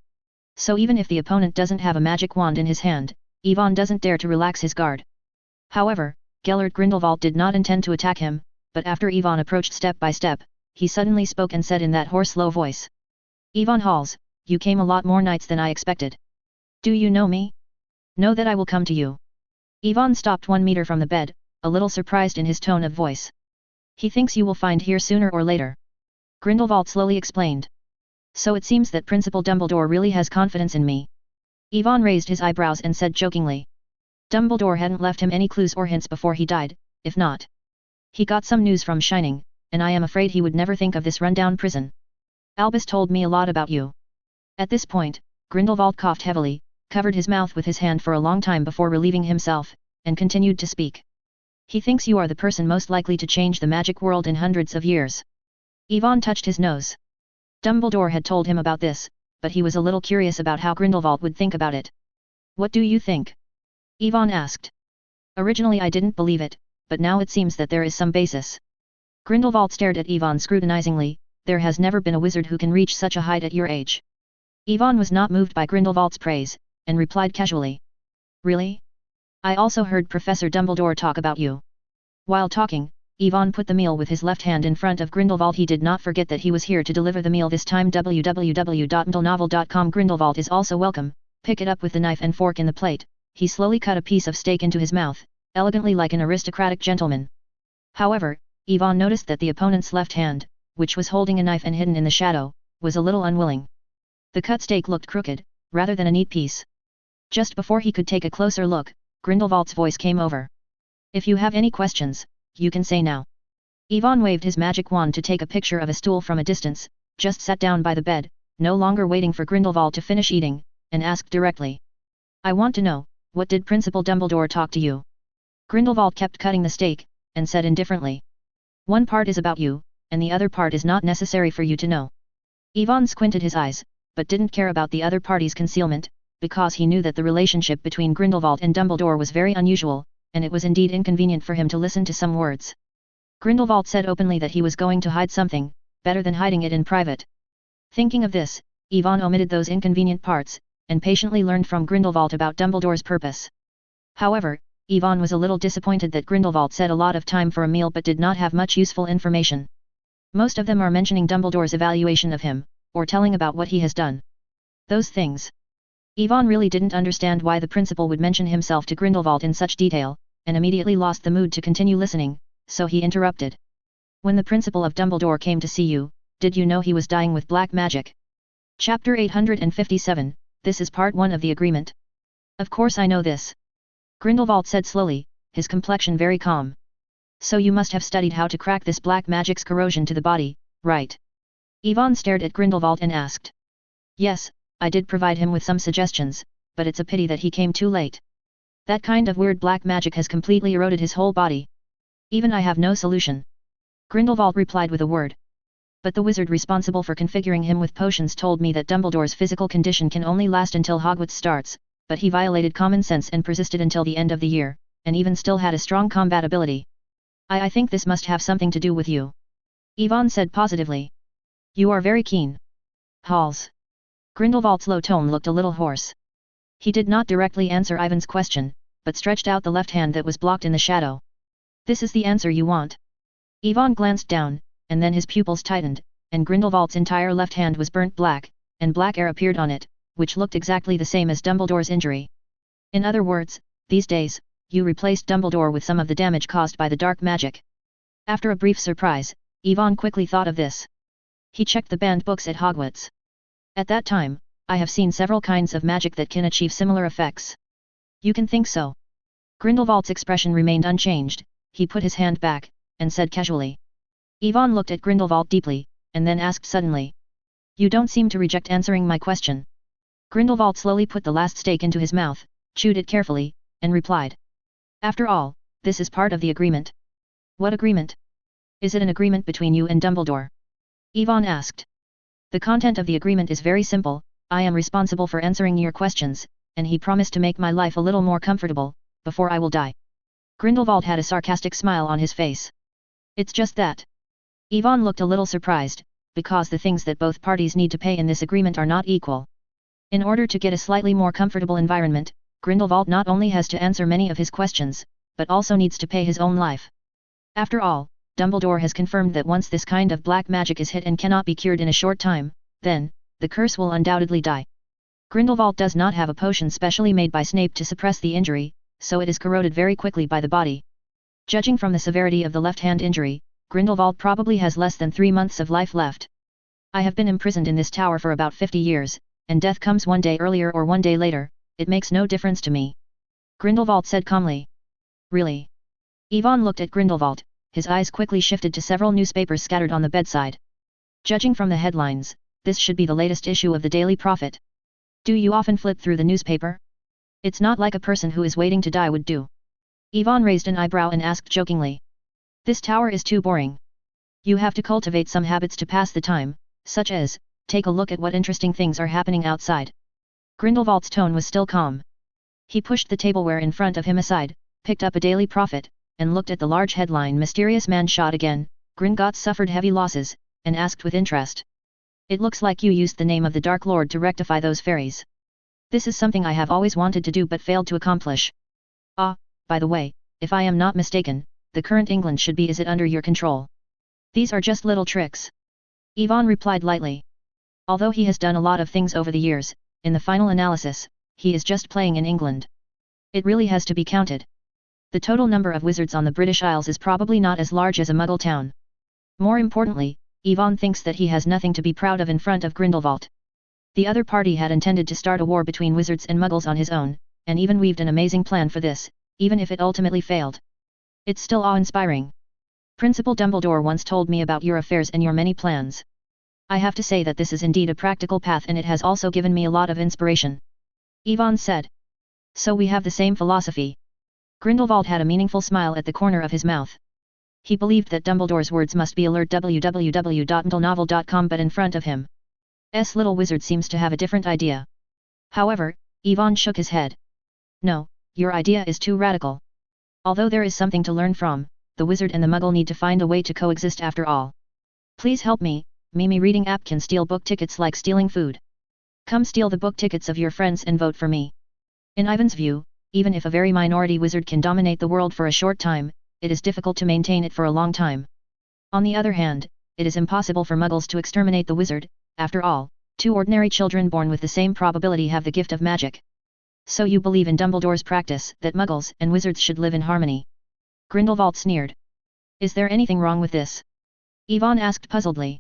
So even if the opponent doesn't have a magic wand in his hand, Ivan doesn't dare to relax his guard. However, Gellert Grindelwald did not intend to attack him, but after Ivan approached step by step, he suddenly spoke and said in that hoarse low voice. "Ivan Halls, you came a lot more nights than I expected. Do you know me? Know that I will come to you." Ivan stopped 1 meter from the bed, a little surprised in his tone of voice. "He thinks you will find here sooner or later," Grindelwald slowly explained. "So it seems that Principal Dumbledore really has confidence in me." Ivan raised his eyebrows and said jokingly. Dumbledore hadn't left him any clues or hints before he died, if not. He got some news from Shining, and I am afraid he would never think of this rundown prison. Albus told me a lot about you. At this point, Grindelwald coughed heavily, covered his mouth with his hand for a long time before relieving himself, and continued to speak. "He thinks you are the person most likely to change the magic world in hundreds of years." Ivan touched his nose. Dumbledore had told him about this, but he was a little curious about how Grindelwald would think about it. "What do you think?" Ivan asked. "Originally I didn't believe it, but now it seems that there is some basis." Grindelwald stared at Ivan scrutinizingly. "There has never been a wizard who can reach such a height at your age." Ivan was not moved by Grindelwald's praise, and replied casually. "Really? I also heard Professor Dumbledore talk about you." While talking, Ivan put the meal with his left hand in front of Grindelwald. He did not forget that he was here to deliver the meal this time. www.mdlenovel.com. Grindelwald is also welcome. Pick it up with the knife and fork in the plate. He slowly cut a piece of steak into his mouth, elegantly like an aristocratic gentleman. However, Ivan noticed that the opponent's left hand, which was holding a knife and hidden in the shadow, was a little unwilling. The cut steak looked crooked, rather than a neat piece. Just before he could take a closer look, Grindelwald's voice came over. "If you have any questions, you can say now." Ivan waved his magic wand to take a picture of a stool from a distance, just sat down by the bed, no longer waiting for Grindelwald to finish eating, and asked directly. "I want to know, what did Principal Dumbledore talk to you?" Grindelwald kept cutting the steak, and said indifferently. "One part is about you, and the other part is not necessary for you to know." Ivan squinted his eyes, but didn't care about the other party's concealment, because he knew that the relationship between Grindelwald and Dumbledore was very unusual, and it was indeed inconvenient for him to listen to some words. Grindelwald said openly that he was going to hide something, better than hiding it in private. Thinking of this, Ivan omitted those inconvenient parts, and patiently learned from Grindelwald about Dumbledore's purpose. However, Ivan was a little disappointed that Grindelwald said a lot of time for a meal but did not have much useful information. Most of them are mentioning Dumbledore's evaluation of him, or telling about what he has done. Those things. Ivan really didn't understand why the principal would mention himself to Grindelwald in such detail, and immediately lost the mood to continue listening, so he interrupted. "When the principal of Dumbledore came to see you, did you know he was dying with black magic?" Chapter 857, This is part 1 of the agreement. Of course I know this. Grindelwald said slowly, his complexion very calm. So you must have studied how to crack this black magic's corrosion to the body, right? Yvonne stared at Grindelwald and asked. Yes, I did provide him with some suggestions, but it's a pity that he came too late. That kind of weird black magic has completely eroded his whole body. Even I have no solution. Grindelwald replied with a word. But the wizard responsible for configuring him with potions told me that Dumbledore's physical condition can only last until Hogwarts starts, but he violated common sense and persisted until the end of the year, and even still had a strong combat ability. I think this must have something to do with you. Yvonne said positively. You are very keen. Halls. Grindelwald's low tone looked a little hoarse. He did not directly answer Ivan's question, but stretched out the left hand that was blocked in the shadow. This is the answer you want? Yvonne glanced down, and then his pupils tightened, and Grindelwald's entire left hand was burnt black, and black air appeared on it, which looked exactly the same as Dumbledore's injury. In other words, these days, you replaced Dumbledore with some of the damage caused by the dark magic. After a brief surprise, Yvonne quickly thought of this. He checked the banned books at Hogwarts. At that time, I have seen several kinds of magic that can achieve similar effects. You can think so. Grindelwald's expression remained unchanged, he put his hand back, and said casually. Yvonne looked at Grindelwald deeply, and then asked suddenly. You don't seem to reject answering my question. Grindelwald slowly put the last steak into his mouth, chewed it carefully, and replied. After all, this is part of the agreement. What agreement? Is it an agreement between you and Dumbledore? Yvonne asked. The content of the agreement is very simple, I am responsible for answering your questions, and he promised to make my life a little more comfortable, before I will die. Grindelwald had a sarcastic smile on his face. It's just that. Yvonne looked a little surprised, because the things that both parties need to pay in this agreement are not equal. In order to get a slightly more comfortable environment, Grindelwald not only has to answer many of his questions, but also needs to pay his own life. After all, Dumbledore has confirmed that once this kind of black magic is hit and cannot be cured in a short time, then, the curse will undoubtedly die. Grindelwald does not have a potion specially made by Snape to suppress the injury, so it is corroded very quickly by the body. Judging from the severity of the left-hand injury, Grindelwald probably has less than 3 months of life left. I have been imprisoned in this tower for about 50 years, and death comes one day earlier or one day later, it makes no difference to me. Grindelwald said calmly. Really? Yvonne looked at Grindelwald, his eyes quickly shifted to several newspapers scattered on the bedside. Judging from the headlines, this should be the latest issue of the Daily Prophet. Do you often flip through the newspaper? It's not like a person who is waiting to die would do. Yvonne raised an eyebrow and asked jokingly. This tower is too boring. You have to cultivate some habits to pass the time, such as, take a look at what interesting things are happening outside. Grindelwald's tone was still calm. He pushed the tableware in front of him aside, picked up a Daily Prophet, and looked at the large headline Mysterious Man Shot Again, Gringotts suffered heavy losses, and asked with interest. It looks like you used the name of the Dark Lord to rectify those fairies. This is something I have always wanted to do but failed to accomplish. Ah, by the way, if I am not mistaken, the current England should be is it under your control? These are just little tricks. Yvonne replied lightly. Although he has done a lot of things over the years, in the final analysis, he is just playing in England. It really has to be counted. The total number of wizards on the British Isles is probably not as large as a Muggle town. More importantly, Yvonne thinks that he has nothing to be proud of in front of Grindelwald. The other party had intended to start a war between wizards and Muggles on his own, and even weaved an amazing plan for this, even if it ultimately failed. It's still awe-inspiring. Principal Dumbledore once told me about your affairs and your many plans. I have to say that this is indeed a practical path and it has also given me a lot of inspiration. Yvonne said. So we have the same philosophy. Grindelwald had a meaningful smile at the corner of his mouth. He believed that Dumbledore's words must be alert www.mdlenovel.com but in front of him. Little wizard seems to have a different idea. However, Yvonne shook his head. No, your idea is too radical. Although there is something to learn from, the wizard and the muggle need to find a way to coexist after all. Please help me, Mimi reading app can steal book tickets like stealing food. Come steal the book tickets of your friends and vote for me. In Ivan's view, even if a very minority wizard can dominate the world for a short time, it is difficult to maintain it for a long time. On the other hand, it is impossible for muggles to exterminate the wizard, after all, 2 ordinary children born with the same probability have the gift of magic. So you believe in Dumbledore's practice that muggles and wizards should live in harmony? Grindelwald sneered. Is there anything wrong with this? Yvonne asked puzzledly.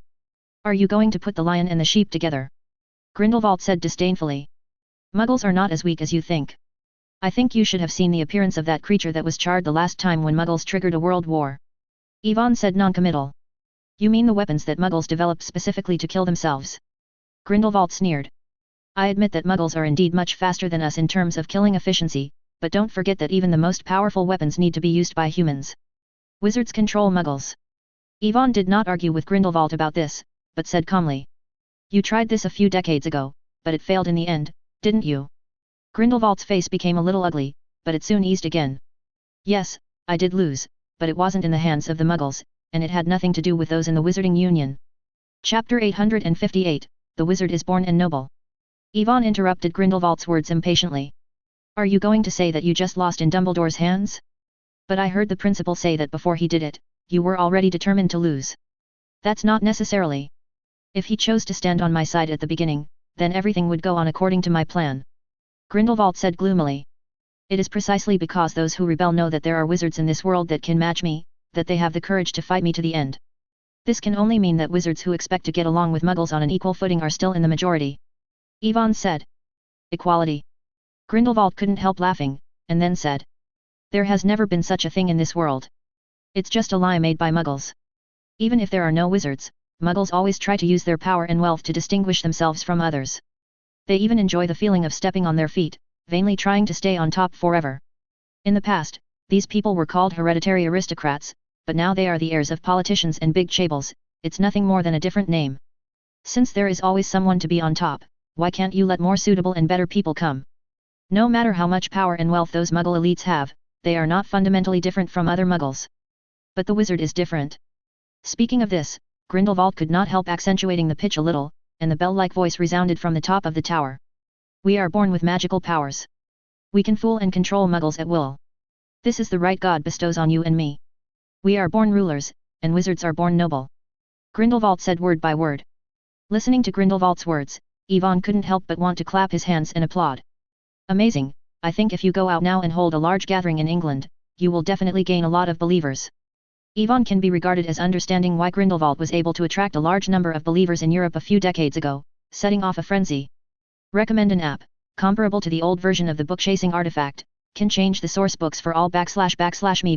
Are you going to put the lion and the sheep together? Grindelwald said disdainfully. Muggles are not as weak as you think. I think you should have seen the appearance of that creature that was charred the last time when Muggles triggered a world war. Yvonne said noncommittal. You mean the weapons that Muggles developed specifically to kill themselves? Grindelwald sneered. I admit that Muggles are indeed much faster than us in terms of killing efficiency, but don't forget that even the most powerful weapons need to be used by humans. Wizards control Muggles. Yvonne did not argue with Grindelwald about this, but said calmly. You tried this a few decades ago, but it failed in the end, didn't you? Grindelwald's face became a little ugly, but it soon eased again. Yes, I did lose, but it wasn't in the hands of the Muggles, and it had nothing to do with those in the Wizarding Union. Chapter 858, The Wizard is Born and Noble. Yvonne interrupted Grindelwald's words impatiently. Are you going to say that you just lost in Dumbledore's hands? But I heard the principal say that before he did it, you were already determined to lose. That's not necessarily. If he chose to stand on my side at the beginning, then everything would go on according to my plan. Grindelwald said gloomily. It is precisely because those who rebel know that there are wizards in this world that can match me, that they have the courage to fight me to the end. This can only mean that wizards who expect to get along with Muggles on an equal footing are still in the majority. Yvonne said. Equality. Grindelwald couldn't help laughing, and then said. There has never been such a thing in this world. It's just a lie made by Muggles. Even if there are no wizards, Muggles always try to use their power and wealth to distinguish themselves from others. They even enjoy the feeling of stepping on their feet, vainly trying to stay on top forever. In the past, these people were called hereditary aristocrats, but now they are the heirs of politicians and big chaebol. It's nothing more than a different name. Since there is always someone to be on top, why can't you let more suitable and better people come? No matter how much power and wealth those Muggle elites have, they are not fundamentally different from other Muggles. But the wizard is different. Speaking of this, Grindelwald could not help accentuating the pitch a little, and the bell-like voice resounded from the top of the tower. We are born with magical powers. We can fool and control Muggles at will. This is the right God bestows on you and me. We are born rulers, and wizards are born noble. Grindelwald said word by word. Listening to Grindelwald's words, Yvonne couldn't help but want to clap his hands and applaud. Amazing, I think if you go out now and hold a large gathering in England, you will definitely gain a lot of believers. Yvonne can be regarded as understanding why Grindelwald was able to attract a large number of believers in Europe a few decades ago, setting off a frenzy. Recommend an app, comparable to the old version of the book-chasing artifact, can change the source books for all /me // me // me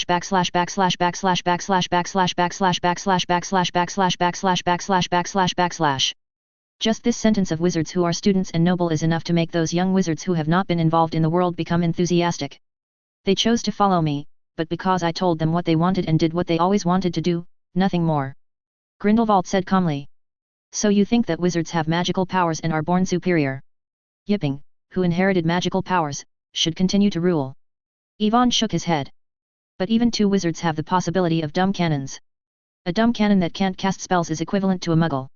// Just this sentence of wizards who are students and noble is enough to make those young wizards who have not been involved in the world become enthusiastic. They chose to follow me, but because I told them what they wanted and did what they always wanted to do, nothing more. Grindelwald said calmly. So you think that wizards have magical powers and are born superior? Yipping, who inherited magical powers, should continue to rule. Yvonne shook his head. But even two wizards have the possibility of dumb cannons. A dumb cannon that can't cast spells is equivalent to a Muggle.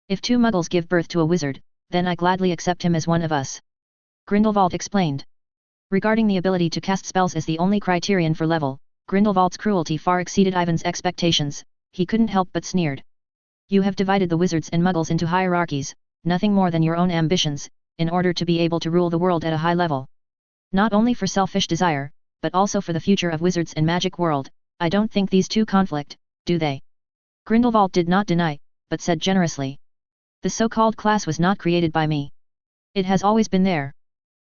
If two Muggles give birth to a wizard, then I gladly accept him as one of us. Grindelwald explained. Regarding the ability to cast spells as the only criterion for level, Grindelwald's cruelty far exceeded Ivan's expectations. He couldn't help but sneered. You have divided the wizards and Muggles into hierarchies, nothing more than your own ambitions, in order to be able to rule the world at a high level. Not only for selfish desire, but also for the future of wizards and magic world. I don't think these two conflict, do they? Grindelwald did not deny, but said generously. The so-called class was not created by me. It has always been there.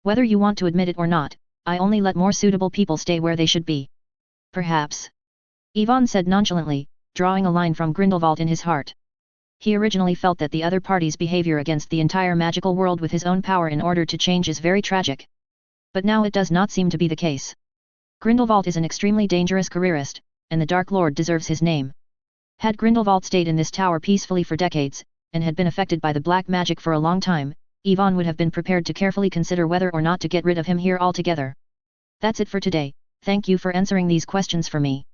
Whether you want to admit it or not, I only let more suitable people stay where they should be. Perhaps. Yvonne said nonchalantly, drawing a line from Grindelwald in his heart. He originally felt that the other party's behavior against the entire magical world with his own power in order to change is very tragic. But now it does not seem to be the case. Grindelwald is an extremely dangerous careerist, and the Dark Lord deserves his name. Had Grindelwald stayed in this tower peacefully for decades, and had been affected by the black magic for a long time, Yvonne would have been prepared to carefully consider whether or not to get rid of him here altogether. That's it for today, thank you for answering these questions for me.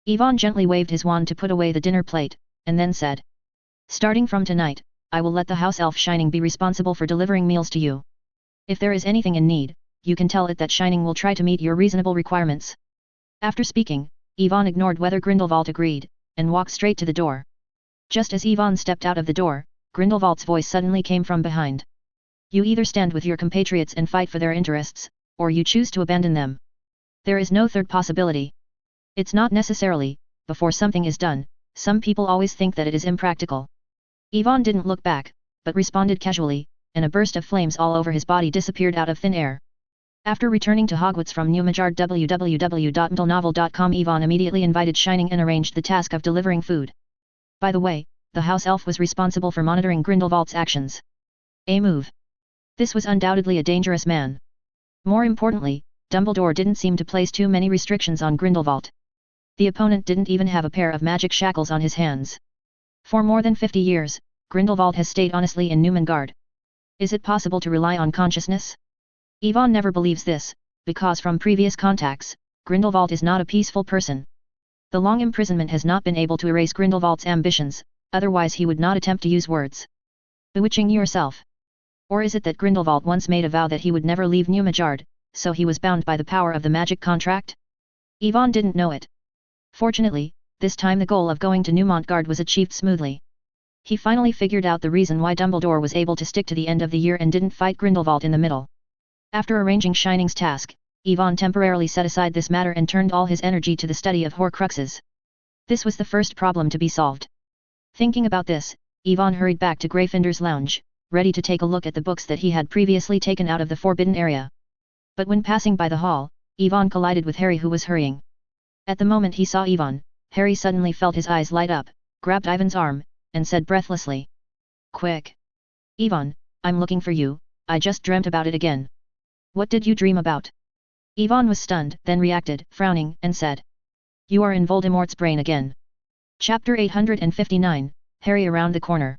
Yvonne gently waved his wand to put away the dinner plate, and then said. Starting from tonight, I will let the house elf Shining be responsible for delivering meals to you. If there is anything in need, you can tell it that Shining will try to meet your reasonable requirements. After speaking, Yvonne ignored whether Grindelwald agreed, and walked straight to the door. Just as Yvonne stepped out of the door, Grindelwald's voice suddenly came from behind. You either stand with your compatriots and fight for their interests, or you choose to abandon them. There is no third possibility. It's not necessarily, before something is done, some people always think that it is impractical. Yvonne didn't look back, but responded casually, and a burst of flames all over his body disappeared out of thin air. After returning to Hogwarts from Newmajard www.mdlenovel.com, Yvonne immediately invited Shining and arranged the task of delivering food. By the way, the house elf was responsible for monitoring Grindelwald's actions. A move. This was undoubtedly a dangerous man. More importantly, Dumbledore didn't seem to place too many restrictions on Grindelwald. The opponent didn't even have a pair of magic shackles on his hands. For more than 50 years, Grindelwald has stayed honestly in Newmangard. Is it possible to rely on consciousness? Yvonne never believes this, because from previous contacts, Grindelwald is not a peaceful person. The long imprisonment has not been able to erase Grindelwald's ambitions, otherwise he would not attempt to use words. Bewitching yourself. Or is it that Grindelwald once made a vow that he would never leave Newmajard, so he was bound by the power of the magic contract? Yvonne didn't know it. Fortunately, this time the goal of going to Newmangard was achieved smoothly. He finally figured out the reason why Dumbledore was able to stick to the end of the year and didn't fight Grindelwald in the middle. After arranging Shining's task, Yvonne temporarily set aside this matter and turned all his energy to the study of Horcruxes. This was the first problem to be solved. Thinking about this, Yvonne hurried back to Gryffindor's lounge, ready to take a look at the books that he had previously taken out of the forbidden area. But when passing by the hall, Yvonne collided with Harry, who was hurrying. At the moment he saw Yvonne, Harry suddenly felt his eyes light up, grabbed Ivan's arm, and said breathlessly. Quick! Yvonne, I'm looking for you, I just dreamt about it again. What did you dream about? Yvonne was stunned, then reacted, frowning, and said. You are in Voldemort's brain again. Chapter 859, Harry around the corner.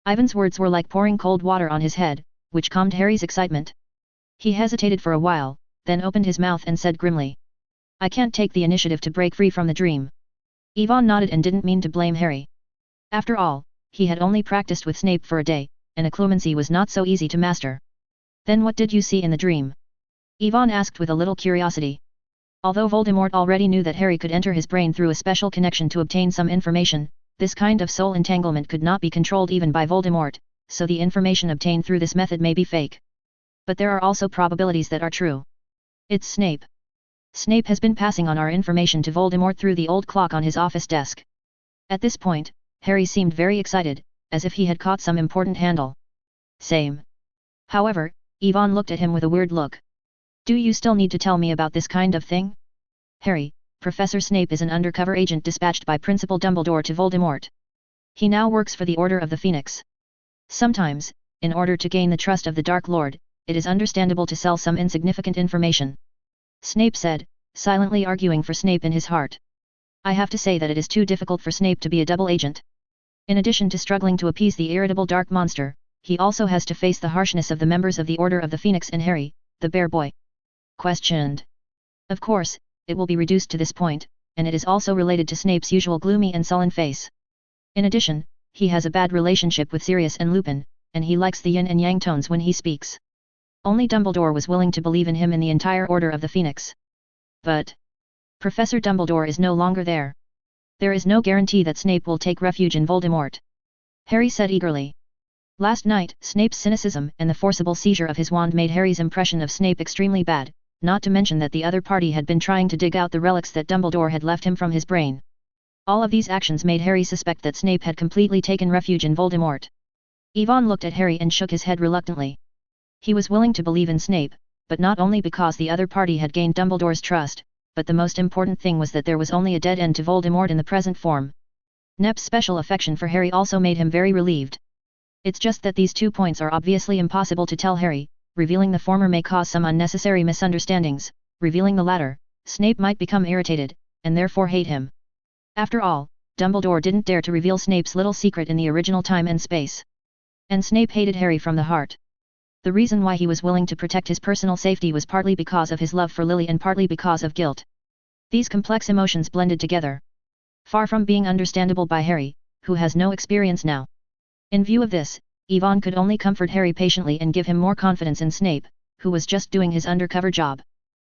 Ivan's words were like pouring cold water on his head, which calmed Harry's excitement. He hesitated for a while, then opened his mouth and said grimly. I can't take the initiative to break free from the dream. Yvonne nodded and didn't mean to blame Harry. After all, he had only practiced with Snape for a day, and occlumency was not so easy to master. Then what did you see in the dream? Yvonne asked with a little curiosity. Although Voldemort already knew that Harry could enter his brain through a special connection to obtain some information, this kind of soul entanglement could not be controlled even by Voldemort, so the information obtained through this method may be fake. But there are also probabilities that are true. It's Snape. Snape has been passing on our information to Voldemort through the old clock on his office desk. At this point, Harry seemed very excited, as if he had caught some important handle. Same. However, Yvonne looked at him with a weird look. Do you still need to tell me about this kind of thing? Harry, Professor Snape is an undercover agent dispatched by Principal Dumbledore to Voldemort. He now works for the Order of the Phoenix. Sometimes, in order to gain the trust of the Dark Lord, it is understandable to sell some insignificant information. Snape said, silently arguing for Snape in his heart. I have to say that it is too difficult for Snape to be a double agent. In addition to struggling to appease the irritable dark monster, he also has to face the harshness of the members of the Order of the Phoenix and Harry, the bear boy. Questioned. Of course, it will be reduced to this point, and it is also related to Snape's usual gloomy and sullen face. In addition, he has a bad relationship with Sirius and Lupin, and he likes the yin and yang tones when he speaks. Only Dumbledore was willing to believe in him in the entire Order of the Phoenix. But Professor Dumbledore is no longer there. There is no guarantee that Snape will take refuge in Voldemort. Harry said eagerly. Last night, Snape's cynicism and the forcible seizure of his wand made Harry's impression of Snape extremely bad, not to mention that the other party had been trying to dig out the relics that Dumbledore had left him from his brain. All of these actions made Harry suspect that Snape had completely taken refuge in Voldemort. Yvonne looked at Harry and shook his head reluctantly. He was willing to believe in Snape, but not only because the other party had gained Dumbledore's trust, but the most important thing was that there was only a dead end to Voldemort in the present form. Nep's special affection for Harry also made him very relieved. It's just that these 2 points are obviously impossible to tell Harry. Revealing the former may cause some unnecessary misunderstandings, revealing the latter, Snape might become irritated, and therefore hate him. After all, Dumbledore didn't dare to reveal Snape's little secret in the original time and space. And Snape hated Harry from the heart. The reason why he was willing to protect his personal safety was partly because of his love for Lily and partly because of guilt. These complex emotions blended together. Far from being understandable by Harry, who has no experience now. In view of this, Yvonne could only comfort Harry patiently and give him more confidence in Snape, who was just doing his undercover job.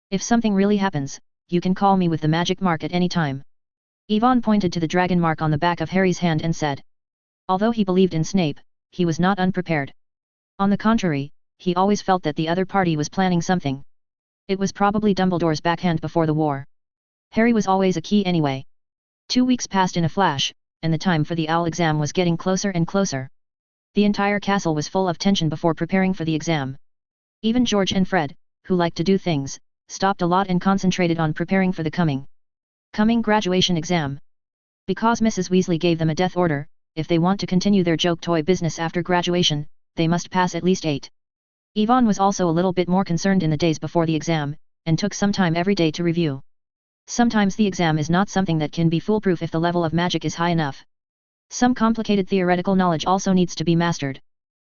If something really happens, you can call me with the magic mark at any time. Yvonne pointed to the dragon mark on the back of Harry's hand and said. Although he believed in Snape, he was not unprepared. On the contrary, he always felt that the other party was planning something. It was probably Dumbledore's backhand before the war. Harry was always a key anyway. 2 weeks passed in a flash, and the time for the OWL exam was getting closer and closer. The entire castle was full of tension before preparing for the exam. Even George and Fred, who liked to do things, stopped a lot and concentrated on preparing for the coming graduation exam. Because Mrs. Weasley gave them a death order, if they want to continue their joke toy business after graduation, they must pass at least 8. Yvonne was also a little bit more concerned in the days before the exam, and took some time every day to review. Sometimes the exam is not something that can be foolproof if the level of magic is high enough. Some complicated theoretical knowledge also needs to be mastered.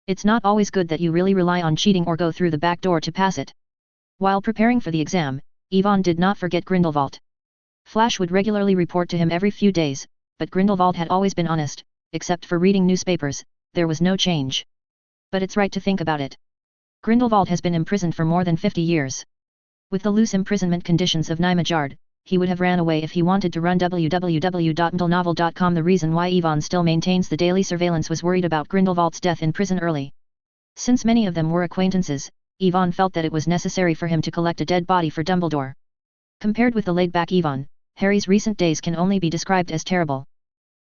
It's not always good that you really rely on cheating or go through the back door to pass it. While preparing for the exam, Yvonne did not forget Grindelwald. Flash would regularly report to him every few days, but Grindelwald had always been honest, except for reading newspapers, there was no change. But it's right to think about it. Grindelwald has been imprisoned for more than 50 years. With the loose imprisonment conditions of Nymajard, he would have ran away if he wanted to run www.mdlnovel.com. The reason why Yvonne still maintains the daily surveillance was worried about Grindelwald's death in prison early. Since many of them were acquaintances, Yvonne felt that it was necessary for him to collect a dead body for Dumbledore. Compared with the laid-back Yvonne, Harry's recent days can only be described as terrible.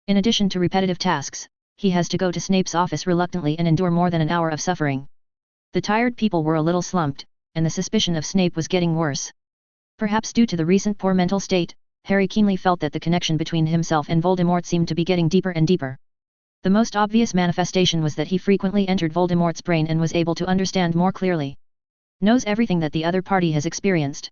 In addition to repetitive tasks, he has to go to Snape's office reluctantly and endure more than an hour of suffering. The tired people were a little slumped, and the suspicion of Snape was getting worse. Perhaps due to the recent poor mental state, Harry keenly felt that the connection between himself and Voldemort seemed to be getting deeper and deeper. The most obvious manifestation was that he frequently entered Voldemort's brain and was able to understand more clearly. Knows everything that the other party has experienced.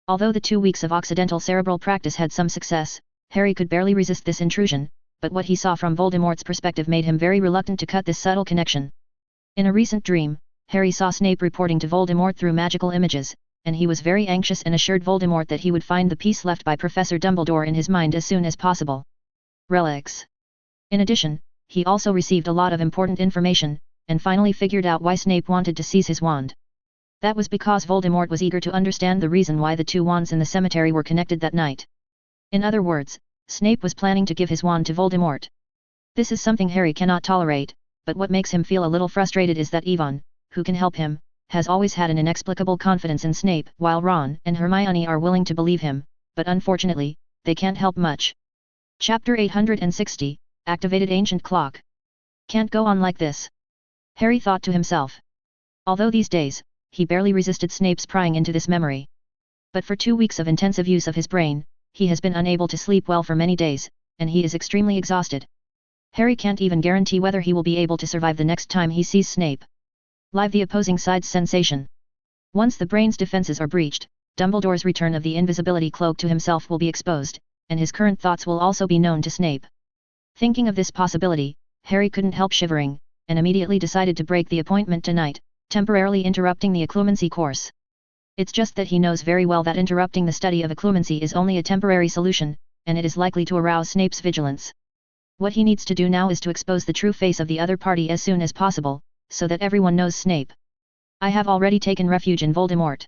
Although the 2 weeks of Occidental cerebral practice had some success, Harry could barely resist this intrusion, but what he saw from Voldemort's perspective made him very reluctant to cut this subtle connection. In a recent dream, Harry saw Snape reporting to Voldemort through magical images, and he was very anxious and assured Voldemort that he would find the piece left by Professor Dumbledore in his mind as soon as possible. Relics. In addition, he also received a lot of important information, and finally figured out why Snape wanted to seize his wand. That was because Voldemort was eager to understand the reason why the 2 wands in the cemetery were connected that night. In other words, Snape was planning to give his wand to Voldemort. This is something Harry cannot tolerate, but what makes him feel a little frustrated is that Yvonne, who can help him, has always had an inexplicable confidence in Snape, while Ron and Hermione are willing to believe him, but unfortunately, they can't help much. Chapter 860, Activated Ancient Clock. Can't go on like this. Harry thought to himself. Although these days, he barely resisted Snape's prying into this memory. But for 2 weeks of intensive use of his brain, he has been unable to sleep well for many days, and he is extremely exhausted. Harry can't even guarantee whether he will be able to survive the next time he sees Snape. Live the opposing side's sensation. Once the brain's defenses are breached, Dumbledore's return of the invisibility cloak to himself will be exposed, and his current thoughts will also be known to Snape. Thinking of this possibility, Harry couldn't help shivering, and immediately decided to break the appointment tonight, temporarily interrupting the occlumency course. It's just that he knows very well that interrupting the study of occlumency is only a temporary solution, and it is likely to arouse Snape's vigilance. What he needs to do now is to expose the true face of the other party as soon as possible, so that everyone knows Snape. I have already taken refuge in Voldemort.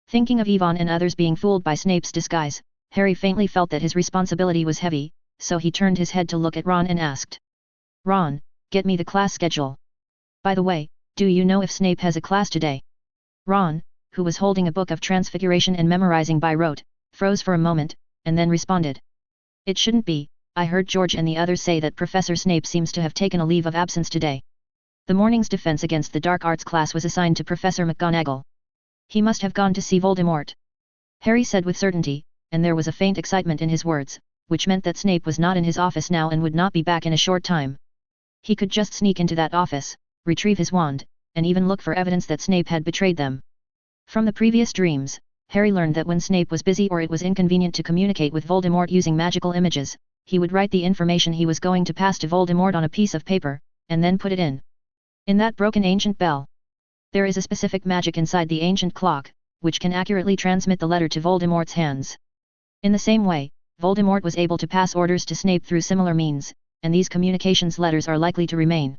Thinking of Yvonne and others being fooled by Snape's disguise, Harry faintly felt that his responsibility was heavy, so he turned his head to look at Ron and asked. Ron, get me the class schedule. By the way, do you know if Snape has a class today? Ron, who was holding a book of transfiguration and memorizing by rote, froze for a moment, and then responded. It shouldn't be, I heard George and the others say that Professor Snape seems to have taken a leave of absence today. The morning's defense against the dark arts class was assigned to Professor McGonagall. He must have gone to see Voldemort. Harry said with certainty, and there was a faint excitement in his words, which meant that Snape was not in his office now and would not be back in a short time. He could just sneak into that office, retrieve his wand, and even look for evidence that Snape had betrayed them. From the previous dreams, Harry learned that when Snape was busy or it was inconvenient to communicate with Voldemort using magical images, he would write the information he was going to pass to Voldemort on a piece of paper, and then put it in that broken ancient bell. There is a specific magic inside the ancient clock, which can accurately transmit the letter to Voldemort's hands. In the same way, Voldemort was able to pass orders to Snape through similar means, and these communications letters are likely to remain.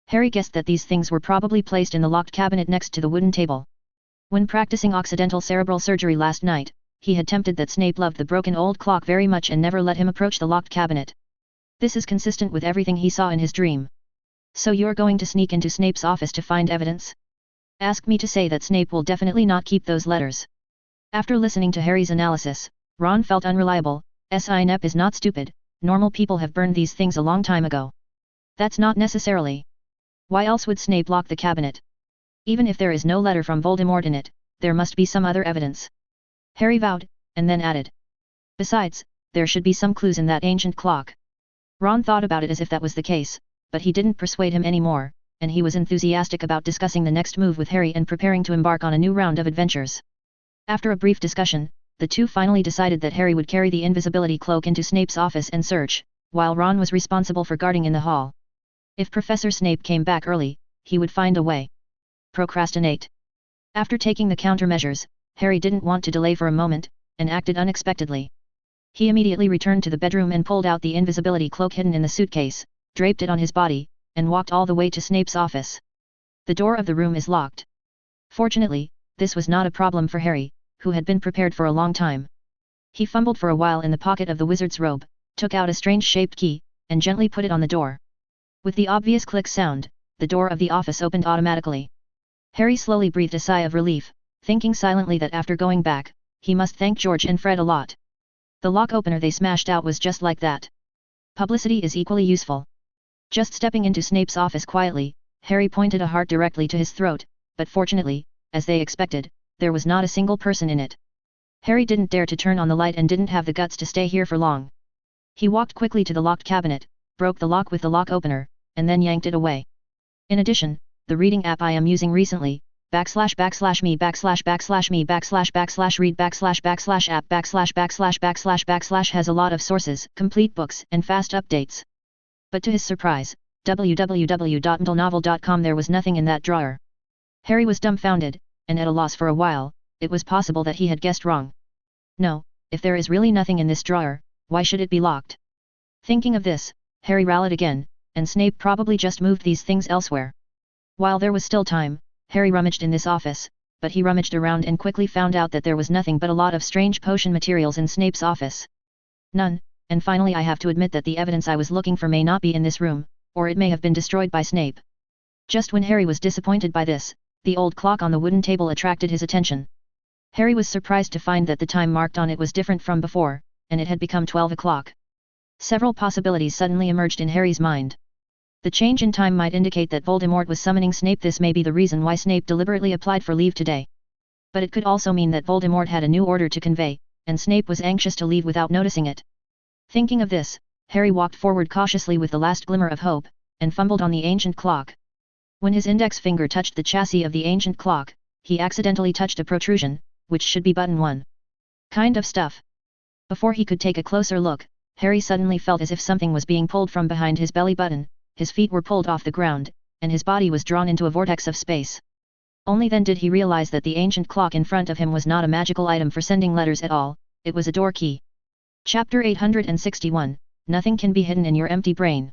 Harry guessed that these things were probably placed in the locked cabinet next to the wooden table. When practicing Occidental cerebral surgery last night, he had tempted that Snape loved the broken old clock very much and never let him approach the locked cabinet. This is consistent with everything he saw in his dream. So you're going to sneak into Snape's office to find evidence? Ask me to say that Snape will definitely not keep those letters. After listening to Harry's analysis, Ron felt unreliable. Snape is not stupid, normal people have burned these things a long time ago. That's not necessarily. Why else would Snape lock the cabinet? Even if there is no letter from Voldemort in it, there must be some other evidence. Harry vowed, and then added. Besides, there should be some clues in that ancient clock. Ron thought about it as if that was the case, but he didn't persuade him anymore, and he was enthusiastic about discussing the next move with Harry and preparing to embark on a new round of adventures. After a brief discussion, the two finally decided that Harry would carry the invisibility cloak into Snape's office and search, while Ron was responsible for guarding in the hall. If Professor Snape came back early, he would find a way. Procrastinate. After taking the countermeasures, Harry didn't want to delay for a moment, and acted unexpectedly. He immediately returned to the bedroom and pulled out the invisibility cloak hidden in the suitcase, draped it on his body, and walked all the way to Snape's office. The door of the room is locked. Fortunately, this was not a problem for Harry, who had been prepared for a long time. He fumbled for a while in the pocket of the wizard's robe, took out a strange-shaped key, and gently put it on the door. With the obvious click sound, the door of the office opened automatically. Harry slowly breathed a sigh of relief, thinking silently that after going back, he must thank George and Fred a lot. The lock opener they smashed out was just like that. Publicity is equally useful. Just stepping into Snape's office quietly, Harry pointed a heart directly to his throat, but fortunately, as they expected, there was not a single person in it. Harry didn't dare to turn on the light and didn't have the guts to stay here for long. He walked quickly to the locked cabinet, broke the lock with the lock opener, and then yanked it away. In addition, the reading app I am using recently, //me //me //read /app / has a lot of sources, complete books and fast updates. But to his surprise, www.mdlnovel.com there was nothing in that drawer. Harry was dumbfounded, and at a loss for a while. It was possible that he had guessed wrong. No, if there is really nothing in this drawer, why should it be locked? Thinking of this, Harry rallied again, and Snape probably just moved these things elsewhere. While there was still time, Harry rummaged in this office, but he rummaged around and quickly found out that there was nothing but a lot of strange potion materials in Snape's office. None, and finally I have to admit that the evidence I was looking for may not be in this room, or it may have been destroyed by Snape. Just when Harry was disappointed by this, the old clock on the wooden table attracted his attention. Harry was surprised to find that the time marked on it was different from before, and it had become 12 o'clock. Several possibilities suddenly emerged in Harry's mind. The change in time might indicate that Voldemort was summoning Snape. This may be the reason why Snape deliberately applied for leave today. But it could also mean that Voldemort had a new order to convey, and Snape was anxious to leave without noticing it. Thinking of this, Harry walked forward cautiously with the last glimmer of hope, and fumbled on the ancient clock. When his index finger touched the chassis of the ancient clock, he accidentally touched a protrusion, which should be button 1. Kind of stuff. Before he could take a closer look, Harry suddenly felt as if something was being pulled from behind his belly button, his feet were pulled off the ground, and his body was drawn into a vortex of space. Only then did he realize that the ancient clock in front of him was not a magical item for sending letters at all, it was a door key. Chapter 861, Nothing can be hidden in your empty brain.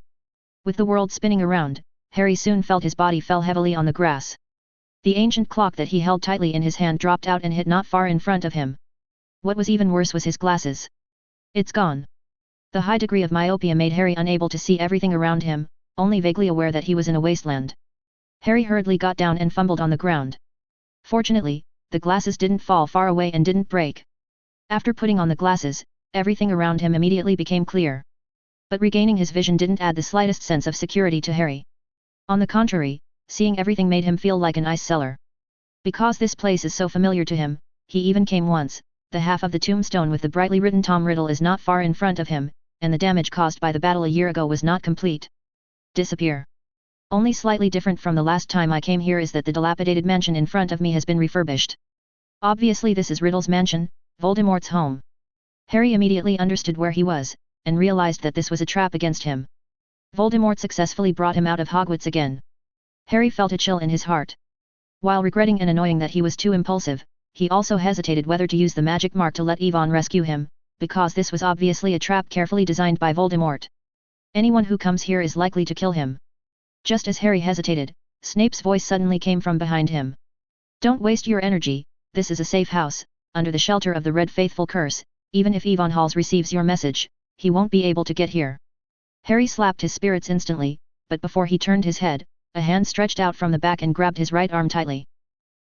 With the world spinning around, Harry soon felt his body fell heavily on the grass. The ancient clock that he held tightly in his hand dropped out and hit not far in front of him. What was even worse was his glasses. It's gone. The high degree of myopia made Harry unable to see everything around him, only vaguely aware that he was in a wasteland. Harry hurriedly got down and fumbled on the ground. Fortunately, the glasses didn't fall far away and didn't break. After putting on the glasses, everything around him immediately became clear. But regaining his vision didn't add the slightest sense of security to Harry. On the contrary, seeing everything made him feel like an ice cellar. Because this place is so familiar to him, he even came once. The half of the tombstone with the brightly written Tom Riddle is not far in front of him, and the damage caused by the battle a year ago was not complete. Disappear. Only slightly different from the last time I came here is that the dilapidated mansion in front of me has been refurbished. Obviously this is Riddle's mansion, Voldemort's home. Harry immediately understood where he was, and realized that this was a trap against him. Voldemort successfully brought him out of Hogwarts again. Harry felt a chill in his heart. While regretting and annoying that he was too impulsive, he also hesitated whether to use the magic mark to let Yvonne rescue him, because this was obviously a trap carefully designed by Voldemort. Anyone who comes here is likely to kill him. Just as Harry hesitated, Snape's voice suddenly came from behind him. Don't waste your energy, this is a safe house, under the shelter of the Red Faithful curse, even if Yvonne Halls receives your message, he won't be able to get here. Harry slapped his spirits instantly, but before he turned his head, a hand stretched out from the back and grabbed his right arm tightly.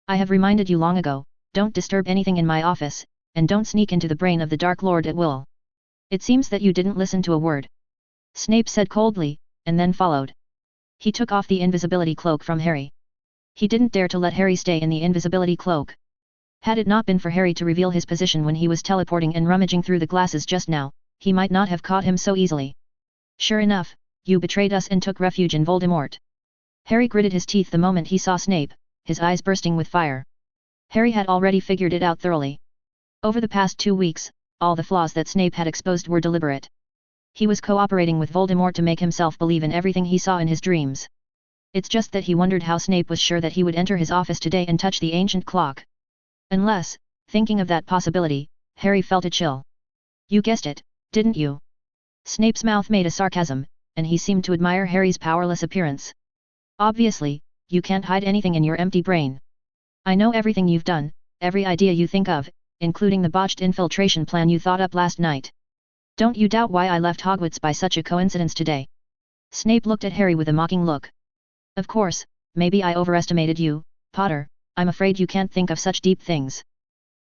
I have reminded you long ago, don't disturb anything in my office, and don't sneak into the brain of the Dark Lord at will. It seems that you didn't listen to a word. Snape said coldly, and then followed. He took off the invisibility cloak from Harry. He didn't dare to let Harry stay in the invisibility cloak. Had it not been for Harry to reveal his position when he was teleporting and rummaging through the glasses just now, he might not have caught him so easily. Sure enough, you betrayed us and took refuge in Voldemort. Harry gritted his teeth the moment he saw Snape, his eyes bursting with fire. Harry had already figured it out thoroughly. Over the past 2 weeks, all the flaws that Snape had exposed were deliberate. He was cooperating with Voldemort to make himself believe in everything he saw in his dreams. It's just that he wondered how Snape was sure that he would enter his office today and touch the ancient clock. Unless, thinking of that possibility, Harry felt a chill. You guessed it, didn't you? Snape's mouth made a sarcasm, and he seemed to admire Harry's powerless appearance. Obviously, you can't hide anything in your empty brain. I know everything you've done, every idea you think of, including the botched infiltration plan you thought up last night. Don't you doubt why I left Hogwarts by such a coincidence today? Snape looked at Harry with a mocking look. Of course, maybe I overestimated you, Potter, I'm afraid you can't think of such deep things.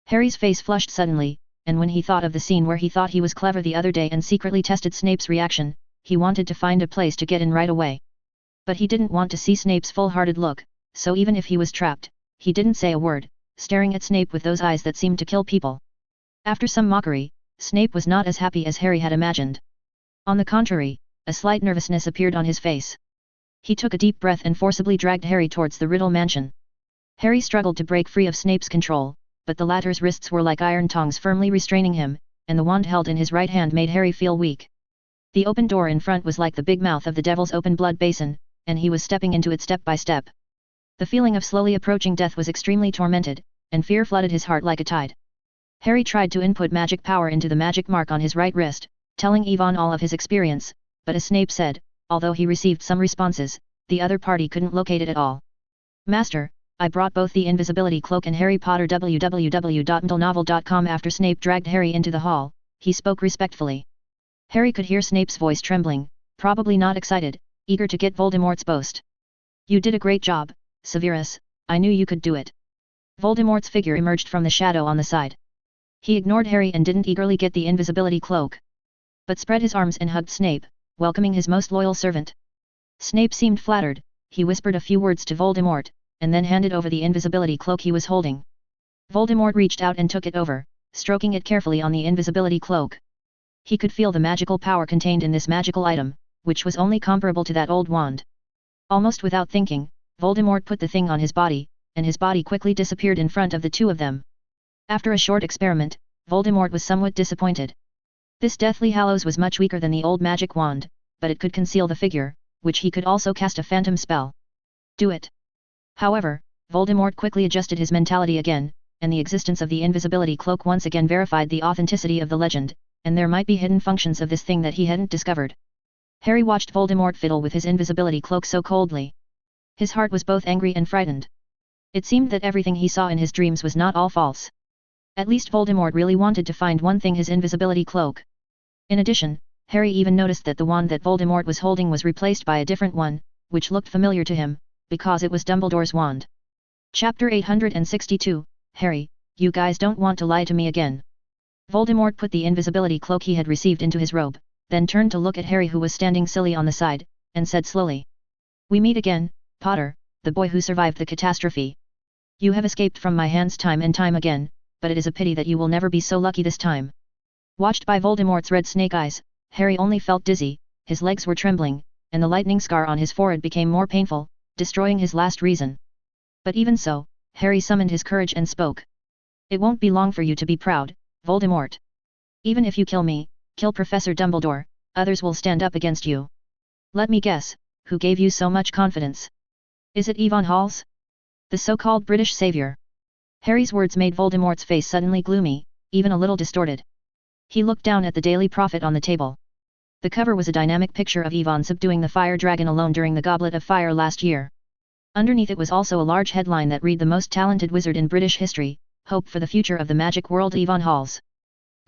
Harry's face flushed suddenly, and when he thought of the scene where he thought he was clever the other day and secretly tested Snape's reaction, he wanted to find a place to get in right away. But he didn't want to see Snape's full-hearted look, so even if he was trapped, he didn't say a word, staring at Snape with those eyes that seemed to kill people. After some mockery, Snape was not as happy as Harry had imagined. On the contrary, a slight nervousness appeared on his face. He took a deep breath and forcibly dragged Harry towards the Riddle Mansion. Harry struggled to break free of Snape's control, but the latter's wrists were like iron tongs firmly restraining him, and the wand held in his right hand made Harry feel weak. The open door in front was like the big mouth of the Devil's Open Blood Basin, and he was stepping into it step by step. The feeling of slowly approaching death was extremely tormented, and fear flooded his heart like a tide. Harry tried to input magic power into the magic mark on his right wrist, telling Yvonne all of his experience, but as Snape said, although he received some responses, the other party couldn't locate it at all. Master, I brought both the invisibility cloak and Harry Potter www.mentalnovel.com. After Snape dragged Harry into the hall, he spoke respectfully. Harry could hear Snape's voice trembling, probably not excited, eager to get Voldemort's boast. You did a great job, Severus, I knew you could do it. Voldemort's figure emerged from the shadow on the side. He ignored Harry and didn't eagerly get the invisibility cloak, but spread his arms and hugged Snape, welcoming his most loyal servant. Snape seemed flattered, he whispered a few words to Voldemort, and then handed over the invisibility cloak he was holding. Voldemort reached out and took it over, stroking it carefully on the invisibility cloak. He could feel the magical power contained in this magical item, which was only comparable to that old wand. Almost without thinking, Voldemort put the thing on his body, and his body quickly disappeared in front of the two of them. After a short experiment, Voldemort was somewhat disappointed. This Deathly Hallows was much weaker than the old magic wand, but it could conceal the figure, which he could also cast a phantom spell. Do it. However, Voldemort quickly adjusted his mentality again, and the existence of the invisibility cloak once again verified the authenticity of the legend, and there might be hidden functions of this thing that he hadn't discovered. Harry watched Voldemort fiddle with his invisibility cloak so coldly. His heart was both angry and frightened. It seemed that everything he saw in his dreams was not all false. At least Voldemort really wanted to find one thing: his invisibility cloak. In addition, Harry even noticed that the wand that Voldemort was holding was replaced by a different one, which looked familiar to him, because it was Dumbledore's wand. Chapter 862, Harry, you guys don't want to lie to me again. Voldemort put the invisibility cloak he had received into his robe, then turned to look at Harry, who was standing silly on the side, and said slowly. We meet again, Potter, the boy who survived the catastrophe. You have escaped from my hands time and time again, but it is a pity that you will never be so lucky this time. Watched by Voldemort's red snake eyes, Harry only felt dizzy, his legs were trembling, and the lightning scar on his forehead became more painful, destroying his last reason. But even so, Harry summoned his courage and spoke. It won't be long for you to be proud, Voldemort. Even if you kill me, kill Professor Dumbledore, others will stand up against you. Let me guess, who gave you so much confidence? Is it Yvonne Halls? The so-called British savior? Harry's words made Voldemort's face suddenly gloomy, even a little distorted. He looked down at the Daily Prophet on the table. The cover was a dynamic picture of Yvonne subduing the fire dragon alone during the Goblet of Fire last year. Underneath it was also a large headline that read: the most talented wizard in British history, hope for the future of the magic world Avon halls.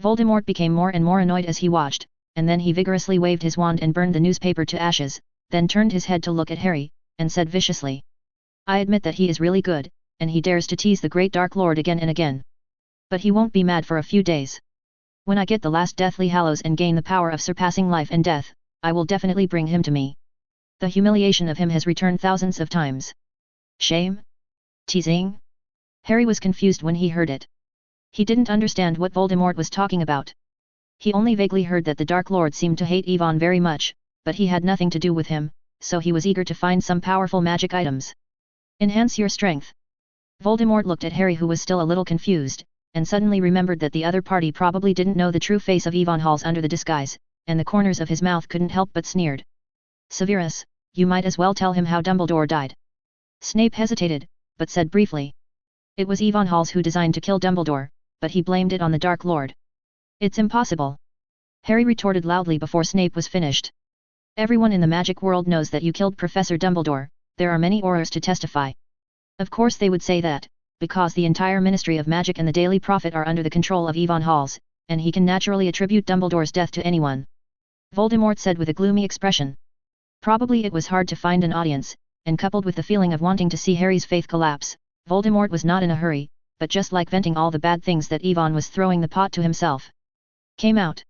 Voldemort became more and more annoyed as he watched, and then he vigorously waved his wand and burned the newspaper to ashes, then turned his head to look at Harry, and said viciously. I admit that he is really good, and he dares to tease the great Dark Lord again and again. But he won't be mad for a few days. When I get the last Deathly Hallows and gain the power of surpassing life and death, I will definitely bring him to me. The humiliation of him has returned thousands of times. Shame? Teasing? Harry was confused when he heard it. He didn't understand what Voldemort was talking about. He only vaguely heard that the Dark Lord seemed to hate Avon very much, but he had nothing to do with him, so he was eager to find some powerful magic items. Enhance your strength. Voldemort looked at Harry, who was still a little confused, and suddenly remembered that the other party probably didn't know the true face of Avon halls under the disguise, and the corners of his mouth couldn't help but sneered. Severus, you might as well tell him how Dumbledore died. Snape hesitated, but said briefly. It was Avon halls who designed to kill Dumbledore, but he blamed it on the Dark Lord. It's impossible. Harry retorted loudly before Snape was finished. Everyone in the magic world knows that you killed Professor Dumbledore, there are many Aurors to testify. Of course they would say that, because the entire Ministry of Magic and the Daily Prophet are under the control of Avon halls, and he can naturally attribute Dumbledore's death to anyone. Voldemort said with a gloomy expression. Probably it was hard to find an audience, and coupled with the feeling of wanting to see Harry's faith collapse, Voldemort was not in a hurry, but just like venting all the bad things that Avon was throwing the pot to himself. Came out.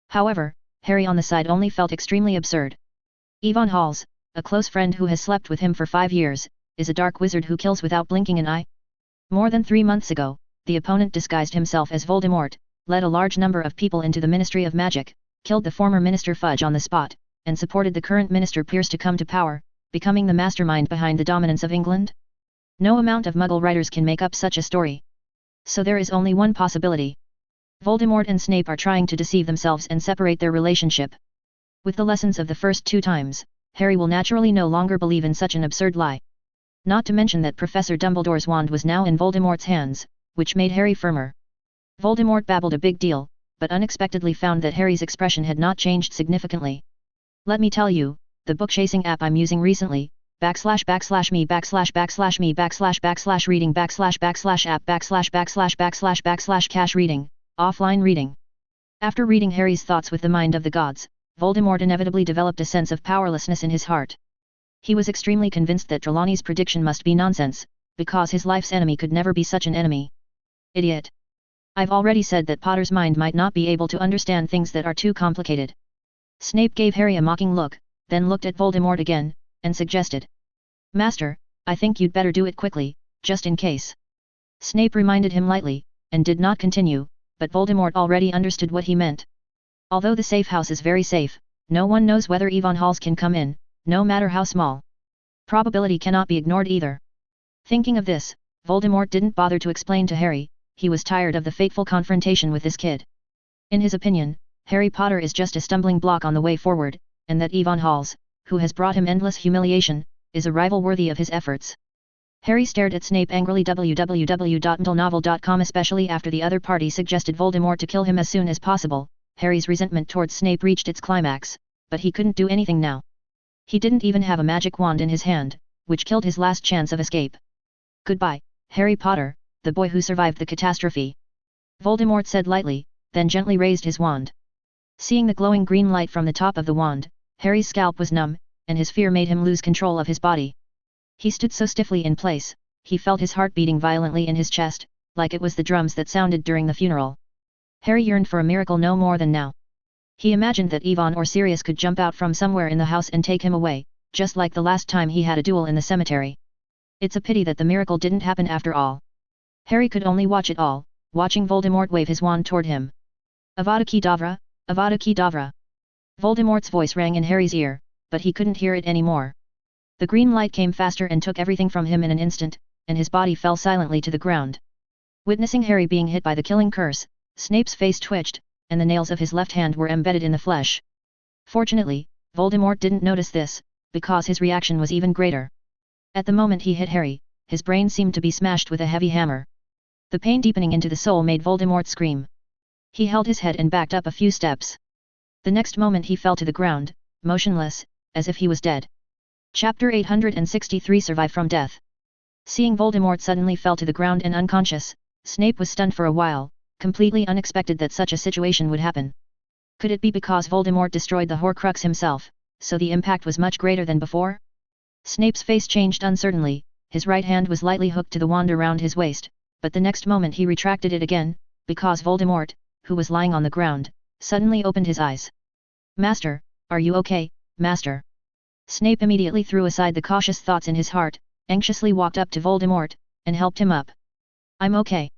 However, Harry on the side only felt extremely absurd. Avon halls, a close friend who has slept with him for 5 years, is a dark wizard who kills without blinking an eye? More than 3 months ago, the opponent disguised himself as Voldemort, led a large number of people into the Ministry of Magic, killed the former Minister Fudge on the spot, and supported the current Minister Pierce to come to power, becoming the mastermind behind the dominance of England? No amount of Muggle writers can make up such a story. So there is only one possibility. Voldemort and Snape are trying to deceive themselves and separate their relationship. With the lessons of the first 2 times, Harry will naturally no longer believe in such an absurd lie. Not to mention that Professor Dumbledore's wand was now in Voldemort's hands, which made Harry firmer. Voldemort babbled a big deal, but unexpectedly found that Harry's expression had not changed significantly. Let me tell you, the book chasing app I'm using recently, //me //me //reading /app /cash reading, offline reading. After reading Harry's thoughts with the mind of the gods, Voldemort inevitably developed a sense of powerlessness in his heart. He was extremely convinced that Trelawney's prediction must be nonsense, because his life's enemy could never be such an enemy. Idiot. I've already said that Potter's mind might not be able to understand things that are too complicated. Snape gave Harry a mocking look, then looked at Voldemort again, and suggested. Master, I think you'd better do it quickly, just in case. Snape reminded him lightly, and did not continue, but Voldemort already understood what he meant. Although the safe house is very safe, no one knows whether Avon halls can come in, no matter how small. Probability cannot be ignored either. Thinking of this, Voldemort didn't bother to explain to Harry, he was tired of the fateful confrontation with this kid. In his opinion, Harry Potter is just a stumbling block on the way forward, and that Avon halls, who has brought him endless humiliation, is a rival worthy of his efforts. Harry stared at Snape angrily. www.mtlnovel.com. Especially after the other party suggested Voldemort to kill him as soon as possible, Harry's resentment towards Snape reached its climax, but he couldn't do anything now. He didn't even have a magic wand in his hand, which killed his last chance of escape. Goodbye, Harry Potter, the boy who survived the catastrophe. Voldemort said lightly, then gently raised his wand. Seeing the glowing green light from the top of the wand, Harry's scalp was numb, and his fear made him lose control of his body. He stood so stiffly in place, he felt his heart beating violently in his chest, like it was the drums that sounded during the funeral. Harry yearned for a miracle no more than now. He imagined that Yvonne or Sirius could jump out from somewhere in the house and take him away, just like the last time he had a duel in the cemetery. It's a pity that the miracle didn't happen after all. Harry could only watch it all, watching Voldemort wave his wand toward him. Avada Kedavra, Avada Kedavra. Voldemort's voice rang in Harry's ear, but he couldn't hear it anymore. The green light came faster and took everything from him in an instant, and his body fell silently to the ground. Witnessing Harry being hit by the killing curse, Snape's face twitched, and the nails of his left hand were embedded in the flesh. Fortunately, Voldemort didn't notice this, because his reaction was even greater. At the moment he hit Harry, his brain seemed to be smashed with a heavy hammer. The pain deepening into the soul made Voldemort scream. He held his head and backed up a few steps. The next moment he fell to the ground, motionless, as if he was dead. Chapter 863 Survive from Death. Seeing Voldemort suddenly fell to the ground and unconscious, Snape was stunned for a while, completely unexpected that such a situation would happen. Could it be because Voldemort destroyed the Horcrux himself, so the impact was much greater than before? Snape's face changed uncertainly, his right hand was lightly hooked to the wand around his waist, but the next moment he retracted it again, because Voldemort, who was lying on the ground, suddenly opened his eyes. "Master, are you okay, Master?" Snape immediately threw aside the cautious thoughts in his heart, anxiously walked up to Voldemort, and helped him up. "I'm okay."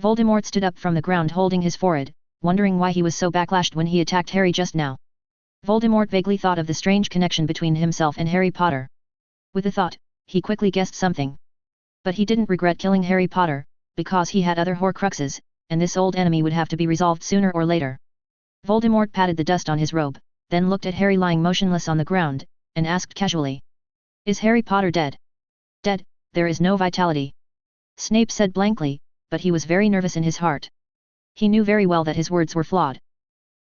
Voldemort stood up from the ground holding his forehead, wondering why he was so backlashed when he attacked Harry just now. Voldemort vaguely thought of the strange connection between himself and Harry Potter. With the thought, he quickly guessed something. But he didn't regret killing Harry Potter, because he had other Horcruxes, and this old enemy would have to be resolved sooner or later. Voldemort patted the dust on his robe, then looked at Harry lying motionless on the ground, and asked casually. "Is Harry Potter dead?" "Dead, there is no vitality," Snape said blankly, but he was very nervous in his heart. He knew very well that his words were flawed.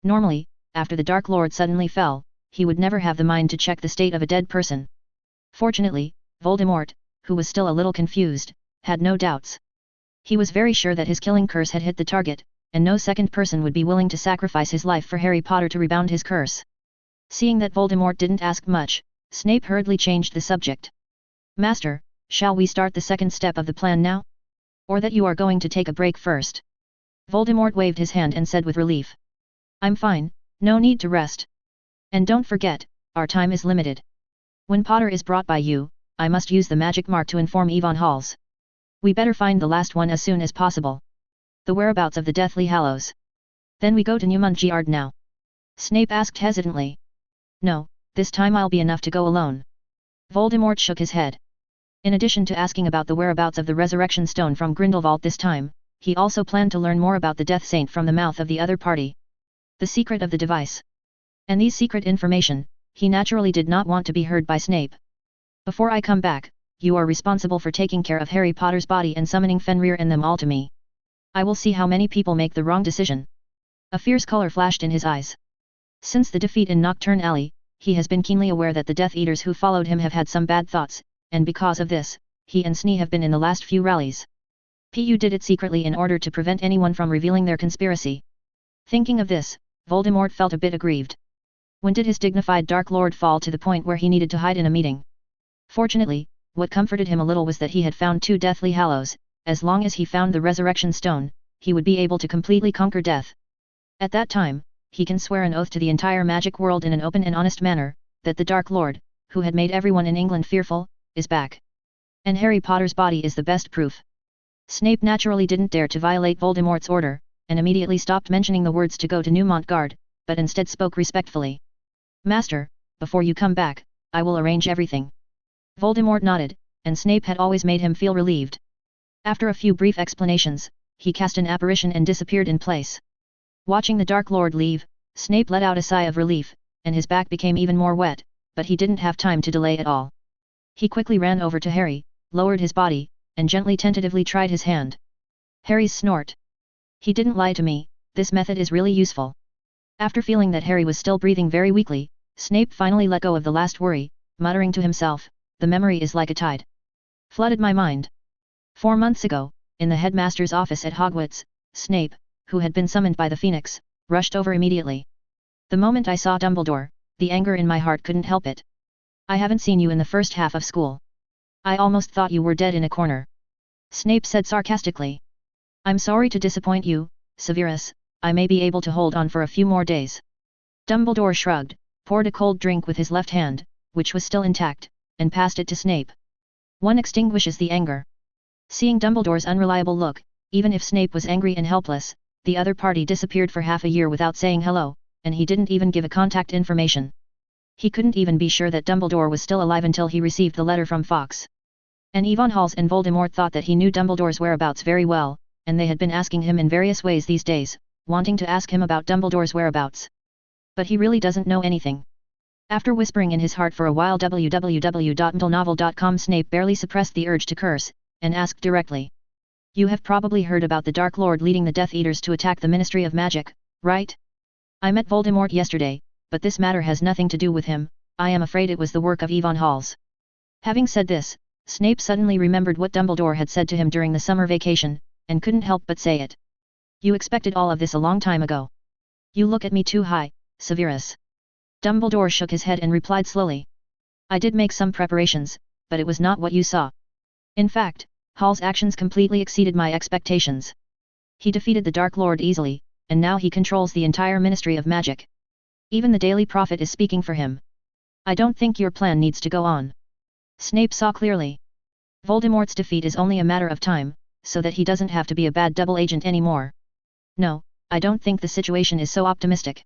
Normally, after the Dark Lord suddenly fell, he would never have the mind to check the state of a dead person. Fortunately, Voldemort, who was still a little confused, had no doubts. He was very sure that his killing curse had hit the target, and no second person would be willing to sacrifice his life for Harry Potter to rebound his curse. Seeing that Voldemort didn't ask much, Snape hurriedly changed the subject. "Master, shall we start the second step of the plan now? Or that you are going to take a break first?" Voldemort waved his hand and said with relief. "I'm fine, no need to rest. And don't forget, our time is limited. When Potter is brought by you, I must use the magic mark to inform Yvonne Halls. We better find the last one as soon as possible. The whereabouts of the Deathly Hallows. Then we go to Newmundgiard now?" Snape asked hesitantly. "No, this time I'll be enough to go alone." Voldemort shook his head. In addition to asking about the whereabouts of the Resurrection Stone from Grindelwald this time, he also planned to learn more about the Death Saint from the mouth of the other party. The secret of the device. And these secret information, he naturally did not want to be heard by Snape. "Before I come back, you are responsible for taking care of Harry Potter's body and summoning Fenrir and them all to me. I will see how many people make the wrong decision." A fierce color flashed in his eyes. Since the defeat in Knockturn Alley, he has been keenly aware that the Death Eaters who followed him have had some bad thoughts, and because of this, he and Snee have been in the last few rallies. Pu did it secretly in order to prevent anyone from revealing their conspiracy. Thinking of this, Voldemort felt a bit aggrieved. When did his dignified Dark Lord fall to the point where he needed to hide in a meeting? Fortunately, what comforted him a little was that he had found 2 Deathly Hallows. As long as he found the Resurrection Stone, he would be able to completely conquer death. At that time, he can swear an oath to the entire magic world in an open and honest manner, that the Dark Lord, who had made everyone in England fearful, is back. And Harry Potter's body is the best proof. Snape naturally didn't dare to violate Voldemort's order, and immediately stopped mentioning the words to go to Newmundgiard, but instead spoke respectfully. "Master, before you come back, I will arrange everything." Voldemort nodded, and Snape had always made him feel relieved. After a few brief explanations, he cast an apparition and disappeared in place. Watching the Dark Lord leave, Snape let out a sigh of relief, and his back became even more wet, but he didn't have time to delay at all. He quickly ran over to Harry, lowered his body, and gently tentatively tried his hand. Harry's snort. "He didn't lie to me, this method is really useful." After feeling that Harry was still breathing very weakly, Snape finally let go of the last worry, muttering to himself, "The memory is like a tide. Flooded my mind." 4 months ago, in the headmaster's office at Hogwarts, Snape, who had been summoned by the Phoenix, rushed over immediately. "The moment I saw Dumbledore, the anger in my heart couldn't help it. I haven't seen you in the first half of school. I almost thought you were dead in a corner," Snape said sarcastically. "I'm sorry to disappoint you, Severus, I may be able to hold on for a few more days." Dumbledore shrugged, poured a cold drink with his left hand, which was still intact, and passed it to Snape. "One extinguishes the anger." Seeing Dumbledore's unreliable look, even if Snape was angry and helpless, the other party disappeared for half a year without saying hello, and he didn't even give a contact information. He couldn't even be sure that Dumbledore was still alive until he received the letter from Fox. And Yvonne Halls and Voldemort thought that he knew Dumbledore's whereabouts very well, and they had been asking him in various ways these days, wanting to ask him about Dumbledore's whereabouts. But he really doesn't know anything. After whispering in his heart for a while www.mdlnovel.com, Snape barely suppressed the urge to curse, and asked directly. "You have probably heard about the Dark Lord leading the Death Eaters to attack the Ministry of Magic, right? I met Voldemort yesterday, but this matter has nothing to do with him. I am afraid it was the work of Yvonne Halls." Having said this, Snape suddenly remembered what Dumbledore had said to him during the summer vacation, and couldn't help but say it. You expected all of this a long time ago. You look at me too high, Severus. Dumbledore shook his head and replied slowly. I did make some preparations, but it was not what you saw. In fact, Hall's actions completely exceeded my expectations. He defeated the Dark Lord easily, and now he controls the entire Ministry of Magic. Even the Daily Prophet is speaking for him. I don't think your plan needs to go on. Snape saw clearly. Voldemort's defeat is only a matter of time, so that he doesn't have to be a bad double agent anymore. No, I don't think the situation is so optimistic.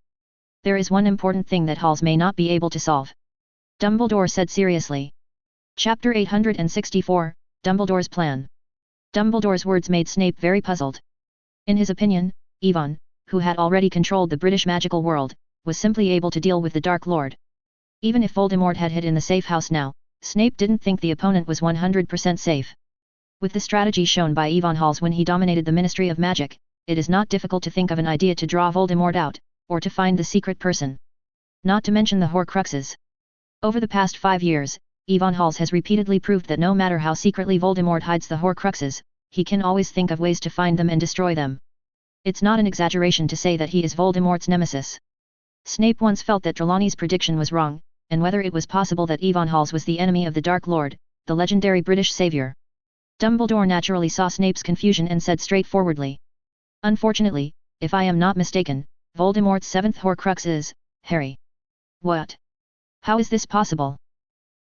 There is one important thing that Halls may not be able to solve. Dumbledore said seriously. Chapter 864, Dumbledore's Plan. Dumbledore's words made Snape very puzzled. In his opinion, Yvonne, who had already controlled the British magical world, was simply able to deal with the Dark Lord. Even if Voldemort had hid in the safe house now, Snape didn't think the opponent was 100% safe. With the strategy shown by Yvonne Halls when he dominated the Ministry of Magic, it is not difficult to think of an idea to draw Voldemort out, or to find the secret person. Not to mention the Horcruxes. Over the past 5 years, Yvonne Halls has repeatedly proved that no matter how secretly Voldemort hides the Horcruxes, he can always think of ways to find them and destroy them. It's not an exaggeration to say that he is Voldemort's nemesis. Snape once felt that Trelawney's prediction was wrong, and whether it was possible that Yvonne Halls was the enemy of the Dark Lord, the legendary British savior. Dumbledore naturally saw Snape's confusion and said straightforwardly. Unfortunately, if I am not mistaken, Voldemort's 7th Horcrux is, Harry. What? How is this possible?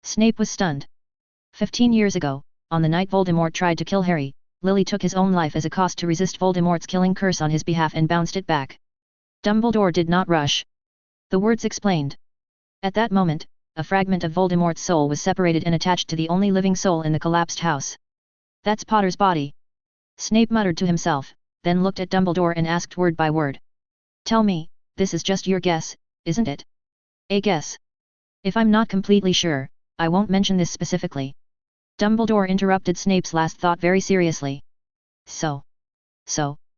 Snape was stunned. 15 years ago, on the night Voldemort tried to kill Harry, Lily took his own life as a cost to resist Voldemort's killing curse on his behalf and bounced it back. Dumbledore did not rush. The words explained. At that moment, a fragment of Voldemort's soul was separated and attached to the only living soul in the collapsed house. That's Potter's body. Snape muttered to himself, then looked at Dumbledore and asked word by word. Tell me, this is just your guess, isn't it? A guess. If I'm not completely sure, I won't mention this specifically. Dumbledore interrupted Snape's last thought very seriously. So,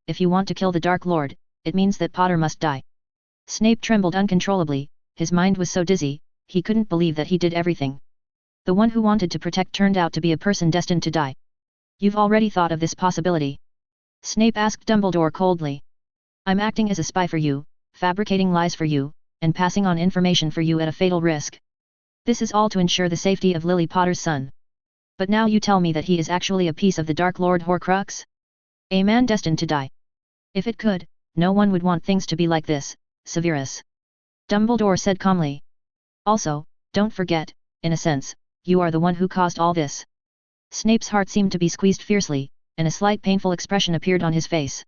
if you want to kill the Dark Lord, it means that Potter must die. Snape trembled uncontrollably, his mind was so dizzy, he couldn't believe that he did everything. The one who wanted to protect turned out to be a person destined to die. You've already thought of this possibility? Snape asked Dumbledore coldly. I'm acting as a spy for you, fabricating lies for you, and passing on information for you at a fatal risk. This is all to ensure the safety of Lily Potter's son. But now you tell me that he is actually a piece of the Dark Lord Horcrux? A man destined to die. If it could, no one would want things to be like this, Severus. Dumbledore said calmly. Also, don't forget, in a sense, you are the one who caused all this. Snape's heart seemed to be squeezed fiercely, and a slight painful expression appeared on his face.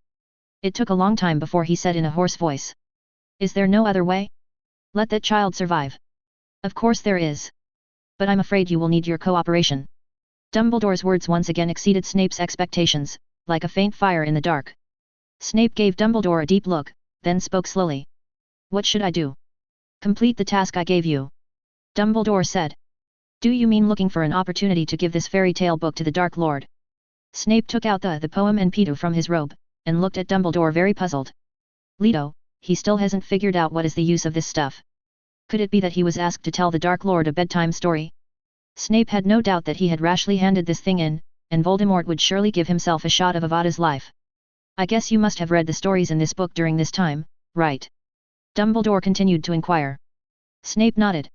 It took a long time before he said in a hoarse voice. Is there no other way? Let that child survive. Of course there is. But I'm afraid you will need your cooperation. Dumbledore's words once again exceeded Snape's expectations, like a faint fire in the dark. Snape gave Dumbledore a deep look, then spoke slowly. What should I do? Complete the task I gave you. Dumbledore said. Do you mean looking for an opportunity to give this fairy tale book to the Dark Lord? Snape took out the poem and Petu from his robe, and looked at Dumbledore very puzzled. Leto, he still hasn't figured out what is the use of this stuff. Could it be that he was asked to tell the Dark Lord a bedtime story? Snape had no doubt that he had rashly handed this thing in, and Voldemort would surely give himself a shot of Avada's life. I guess you must have read the stories in this book during this time, right? Dumbledore continued to inquire. Snape nodded.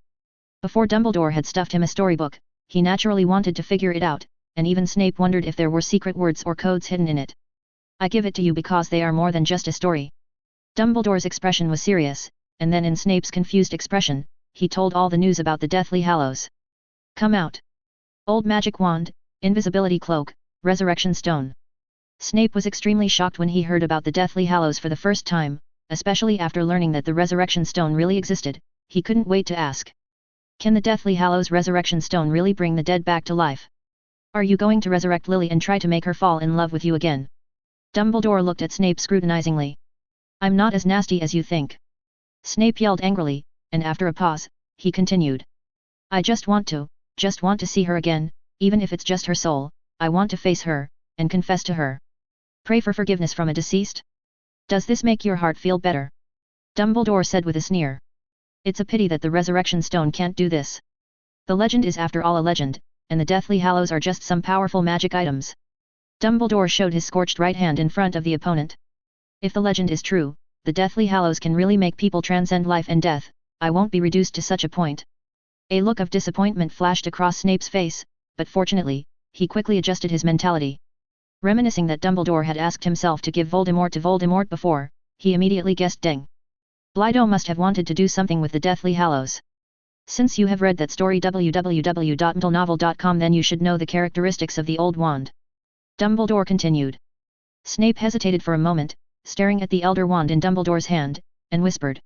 Before Dumbledore had stuffed him a storybook, he naturally wanted to figure it out, and even Snape wondered if there were secret words or codes hidden in it. I give it to you because they are more than just a story. Dumbledore's expression was serious, and then in Snape's confused expression, he told all the news about the Deathly Hallows. Come out. Old magic wand, invisibility cloak, resurrection stone. Snape was extremely shocked when he heard about the Deathly Hallows for the first time, especially after learning that the resurrection stone really existed. He couldn't wait to ask. Can the Deathly Hallows resurrection stone really bring the dead back to life? Are you going to resurrect Lily and try to make her fall in love with you again? Dumbledore looked at Snape scrutinizingly. I'm not as nasty as you think. Snape yelled angrily, and after a pause, he continued. I just want to see her again, even if it's just her soul. I want to face her, and confess to her. Pray for forgiveness from a deceased? Does this make your heart feel better? Dumbledore said with a sneer. It's a pity that the resurrection stone can't do this. The legend is after all a legend, and the Deathly Hallows are just some powerful magic items. Dumbledore showed his scorched right hand in front of the opponent. If the legend is true, the Deathly Hallows can really make people transcend life and death. I won't be reduced to such a point. A look of disappointment flashed across Snape's face, but fortunately, he quickly adjusted his mentality. Reminiscing that Dumbledore had asked himself to give Voldemort to Voldemort before, he immediately guessed Dumbledore must have wanted to do something with the Deathly Hallows. Since you have read that story www.mtlnovel.com, then you should know the characteristics of the old wand. Dumbledore continued. Snape hesitated for a moment, staring at the Elder Wand in Dumbledore's hand, and whispered.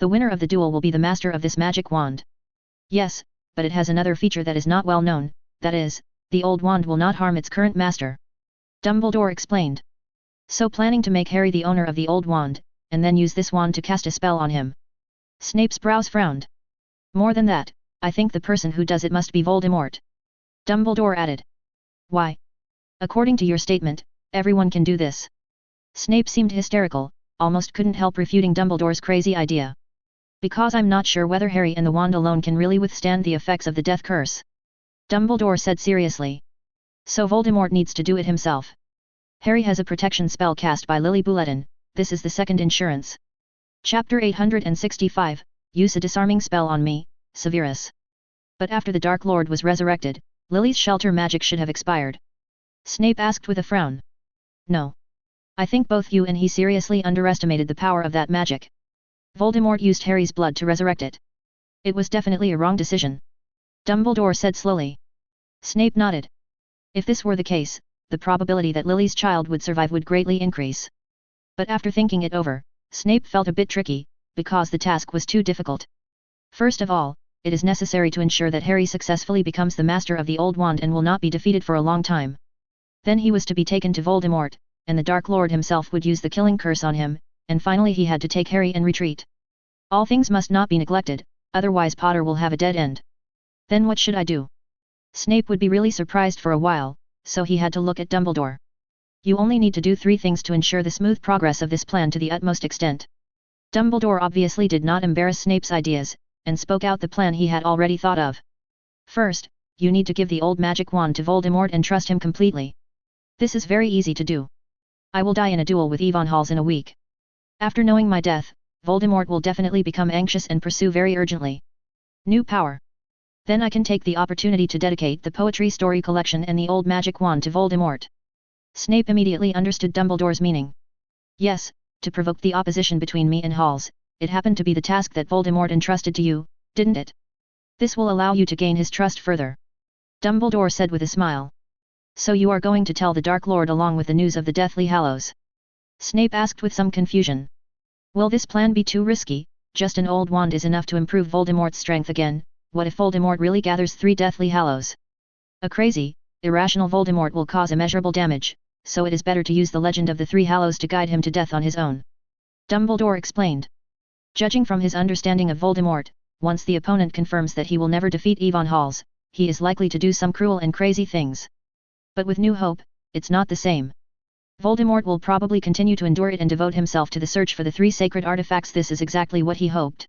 The winner of the duel will be the master of this magic wand. Yes, but it has another feature that is not well known, that is, the old wand will not harm its current master. Dumbledore explained. So planning to make Harry the owner of the old wand, and then use this wand to cast a spell on him. Snape's brows frowned. More than that, I think the person who does it must be Voldemort. Dumbledore added. Why? According to your statement, everyone can do this. Snape seemed hysterical, almost couldn't help refuting Dumbledore's crazy idea. Because I'm not sure whether Harry and the wand alone can really withstand the effects of the death curse. Dumbledore said seriously. So Voldemort needs to do it himself. Harry has a protection spell cast by Lily Bulletin, this is the second insurance. Chapter 865, Use a disarming spell on me, Severus. But after the Dark Lord was resurrected, Lily's shelter magic should have expired. Snape asked with a frown. No. I think both you and he seriously underestimated the power of that magic. Voldemort used Harry's blood to resurrect it. It was definitely a wrong decision. Dumbledore said slowly. Snape nodded. If this were the case, the probability that Lily's child would survive would greatly increase. But after thinking it over, Snape felt a bit tricky, because the task was too difficult. First of all, it is necessary to ensure that Harry successfully becomes the master of the old wand and will not be defeated for a long time. Then he was to be taken to Voldemort, and the Dark Lord himself would use the killing curse on him, and finally he had to take Harry and retreat. All things must not be neglected, otherwise Potter will have a dead end. Then what should I do? Snape would be really surprised for a while, so he had to look at Dumbledore. You only need to do 3 things to ensure the smooth progress of this plan to the utmost extent. Dumbledore obviously did not embarrass Snape's ideas, and spoke out the plan he had already thought of. First, you need to give the old magic wand to Voldemort and trust him completely. This is very easy to do. I will die in a duel with Yvonne Halls in a week. After knowing my death, Voldemort will definitely become anxious and pursue very urgently. New power. Then I can take the opportunity to dedicate the poetry story collection and the old magic wand to Voldemort. Snape immediately understood Dumbledore's meaning. Yes, to provoke the opposition between me and Halls, it happened to be the task that Voldemort entrusted to you, didn't it? This will allow you to gain his trust further. Dumbledore said with a smile. So you are going to tell the Dark Lord along with the news of the Deathly Hallows? Snape asked with some confusion. Will this plan be too risky? Just an old wand is enough to improve Voldemort's strength again. What if Voldemort really gathers 3 Deathly Hallows? A crazy, irrational Voldemort will cause immeasurable damage, so it is better to use the legend of the 3 Hallows to guide him to death on his own. Dumbledore explained. Judging from his understanding of Voldemort, once the opponent confirms that he will never defeat Yvonne Halls, he is likely to do some cruel and crazy things. But with New Hope, it's not the same. Voldemort will probably continue to endure it and devote himself to the search for the 3 sacred artifacts. This is exactly what he hoped.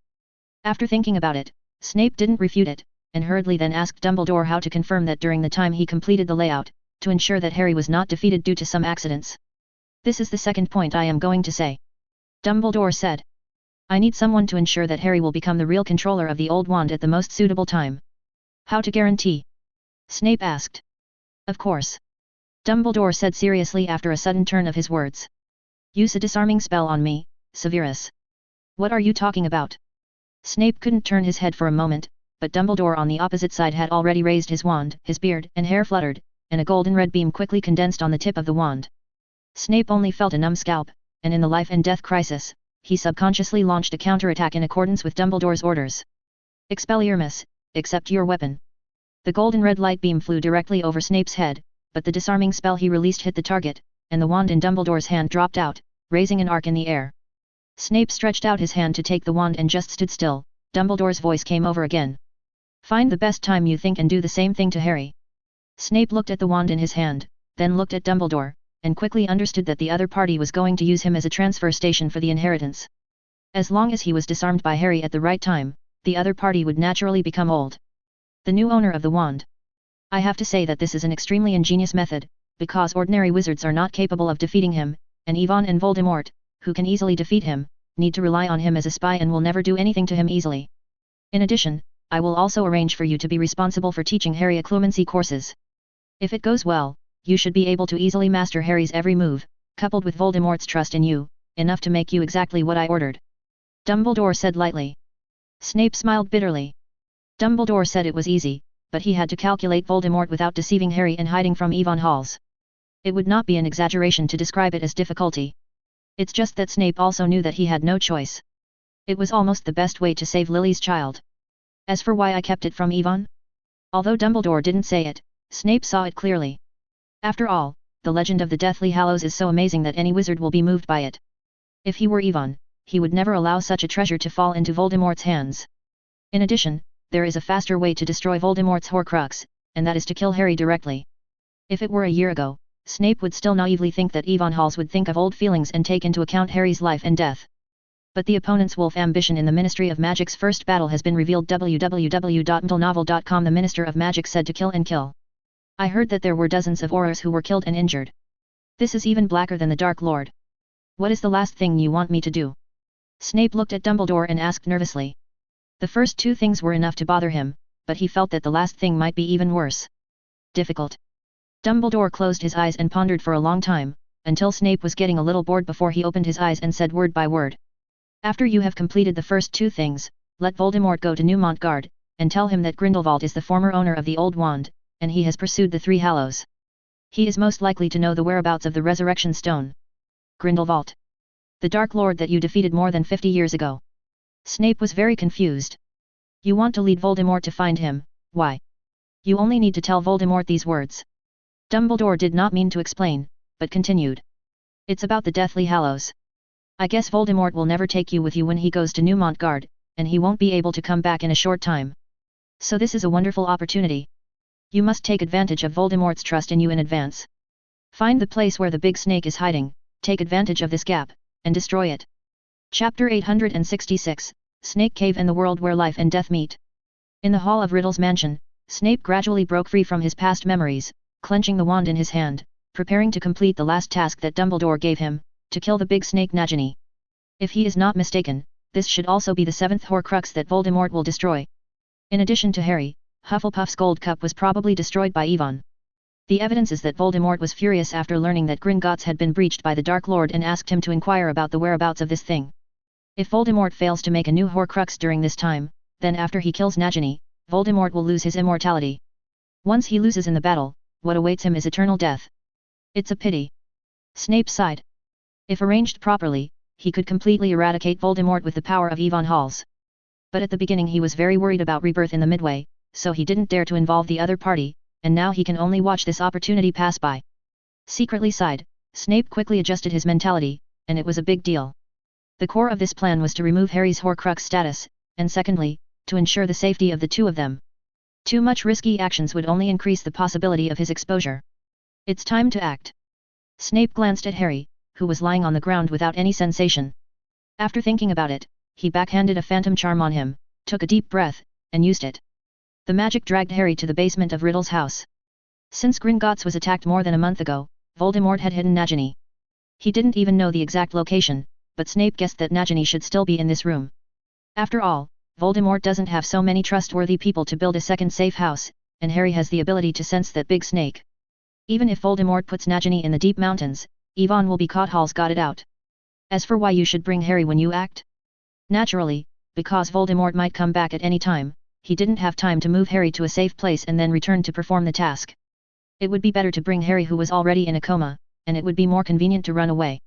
After thinking about it, Snape didn't refute it, and hurriedly then asked Dumbledore how to confirm that during the time he completed the layout, to ensure that Harry was not defeated due to some accidents. This is the second point I am going to say. Dumbledore said. I need someone to ensure that Harry will become the real controller of the old wand at the most suitable time. How to guarantee? Snape asked. Of course. Dumbledore said seriously after a sudden turn of his words. Use a disarming spell on me, Severus. What are you talking about? Snape couldn't turn his head for a moment, but Dumbledore on the opposite side had already raised his wand, his beard and hair fluttered, and a golden red beam quickly condensed on the tip of the wand. Snape only felt a numb scalp, and in the life and death crisis, he subconsciously launched a counterattack in accordance with Dumbledore's orders. Expelliarmus, accept your weapon. The golden red light beam flew directly over Snape's head, but the disarming spell he released hit the target, and the wand in Dumbledore's hand dropped out, raising an arc in the air. Snape stretched out his hand to take the wand and just stood still. Dumbledore's voice came over again. Find the best time you think and do the same thing to Harry. Snape looked at the wand in his hand, then looked at Dumbledore, and quickly understood that the other party was going to use him as a transfer station for the inheritance. As long as he was disarmed by Harry at the right time, the other party would naturally become old. The new owner of the wand. I have to say that this is an extremely ingenious method, because ordinary wizards are not capable of defeating him, and Yvonne and Voldemort, who can easily defeat him, need to rely on him as a spy and will never do anything to him easily. In addition, I will also arrange for you to be responsible for teaching Harry occlumency courses. If it goes well, you should be able to easily master Harry's every move, coupled with Voldemort's trust in you, enough to make you exactly what I ordered. Dumbledore said lightly. Snape smiled bitterly. Dumbledore said it was easy, but he had to calculate Voldemort without deceiving Harry and hiding from Yvonne Halls. It would not be an exaggeration to describe it as difficulty. It's just that Snape also knew that he had no choice. It was almost the best way to save Lily's child. As for why I kept it from Yvonne? Although Dumbledore didn't say it, Snape saw it clearly. After all, the legend of the Deathly Hallows is so amazing that any wizard will be moved by it. If he were Yvonne, he would never allow such a treasure to fall into Voldemort's hands. In addition, there is a faster way to destroy Voldemort's Horcrux, and that is to kill Harry directly. If it were a year ago, Snape would still naively think that Yvonne Halls would think of old feelings and take into account Harry's life and death. But the opponent's wolf ambition in the Ministry of Magic's first battle has been revealed. www.mtlnovel.com. The Minister of Magic said to kill and kill. I heard that there were dozens of Aurors who were killed and injured. This is even blacker than the Dark Lord. What is the last thing you want me to do? Snape looked at Dumbledore and asked nervously. The first two things were enough to bother him, but he felt that the last thing might be even worse. Difficult. Dumbledore closed his eyes and pondered for a long time, until Snape was getting a little bored before he opened his eyes and said word by word. After you have completed the first two things, let Voldemort go to Neumont Guard, and tell him that Grindelwald is the former owner of the Old Wand, and he has pursued the Three Hallows. He is most likely to know the whereabouts of the Resurrection Stone. Grindelwald. The Dark Lord that you defeated more than 50 years ago. Snape was very confused. You want to lead Voldemort to find him, why? You only need to tell Voldemort these words. Dumbledore did not mean to explain, but continued. It's about the Deathly Hallows. I guess Voldemort will never take you with you when he goes to Neumont Guard, and he won't be able to come back in a short time. So this is a wonderful opportunity. You must take advantage of Voldemort's trust in you in advance. Find the place where the big snake is hiding, take advantage of this gap, and destroy it. Chapter 866, Snake Cave and the World Where Life and Death Meet. In the hall of Riddle's mansion, Snape gradually broke free from his past memories, clenching the wand in his hand, preparing to complete the last task that Dumbledore gave him, to kill the big snake Nagini. If he is not mistaken, this should also be the seventh Horcrux that Voldemort will destroy. In addition to Harry, Hufflepuff's gold cup was probably destroyed by Yvonne. The evidence is that Voldemort was furious after learning that Gringotts had been breached by the Dark Lord and asked him to inquire about the whereabouts of this thing. If Voldemort fails to make a new Horcrux during this time, then after he kills Nagini, Voldemort will lose his immortality. Once he loses in the battle, what awaits him is eternal death. It's a pity. Snape sighed. If arranged properly, he could completely eradicate Voldemort with the power of Yvonne Halls. But at the beginning he was very worried about rebirth in the Midway, so he didn't dare to involve the other party, and now he can only watch this opportunity pass by. Secretly sighed, Snape quickly adjusted his mentality, and it was a big deal. The core of this plan was to remove Harry's Horcrux status, and secondly, to ensure the safety of the two of them. Too much risky actions would only increase the possibility of his exposure. It's time to act. Snape glanced at Harry, who was lying on the ground without any sensation. After thinking about it, he backhanded a phantom charm on him, took a deep breath, and used it. The magic dragged Harry to the basement of Riddle's house. Since Gringotts was attacked more than a month ago, Voldemort had hidden Nagini. He didn't even know the exact location, but Snape guessed that Nagini should still be in this room. After all, Voldemort doesn't have so many trustworthy people to build a second safe house, and Harry has the ability to sense that big snake. Even if Voldemort puts Nagini in the deep mountains, Yvonne will be caught. Halls got it out. As for why you should bring Harry when you act? Naturally, because Voldemort might come back at any time, he didn't have time to move Harry to a safe place and then return to perform the task. It would be better to bring Harry who was already in a coma, and it would be more convenient to run away.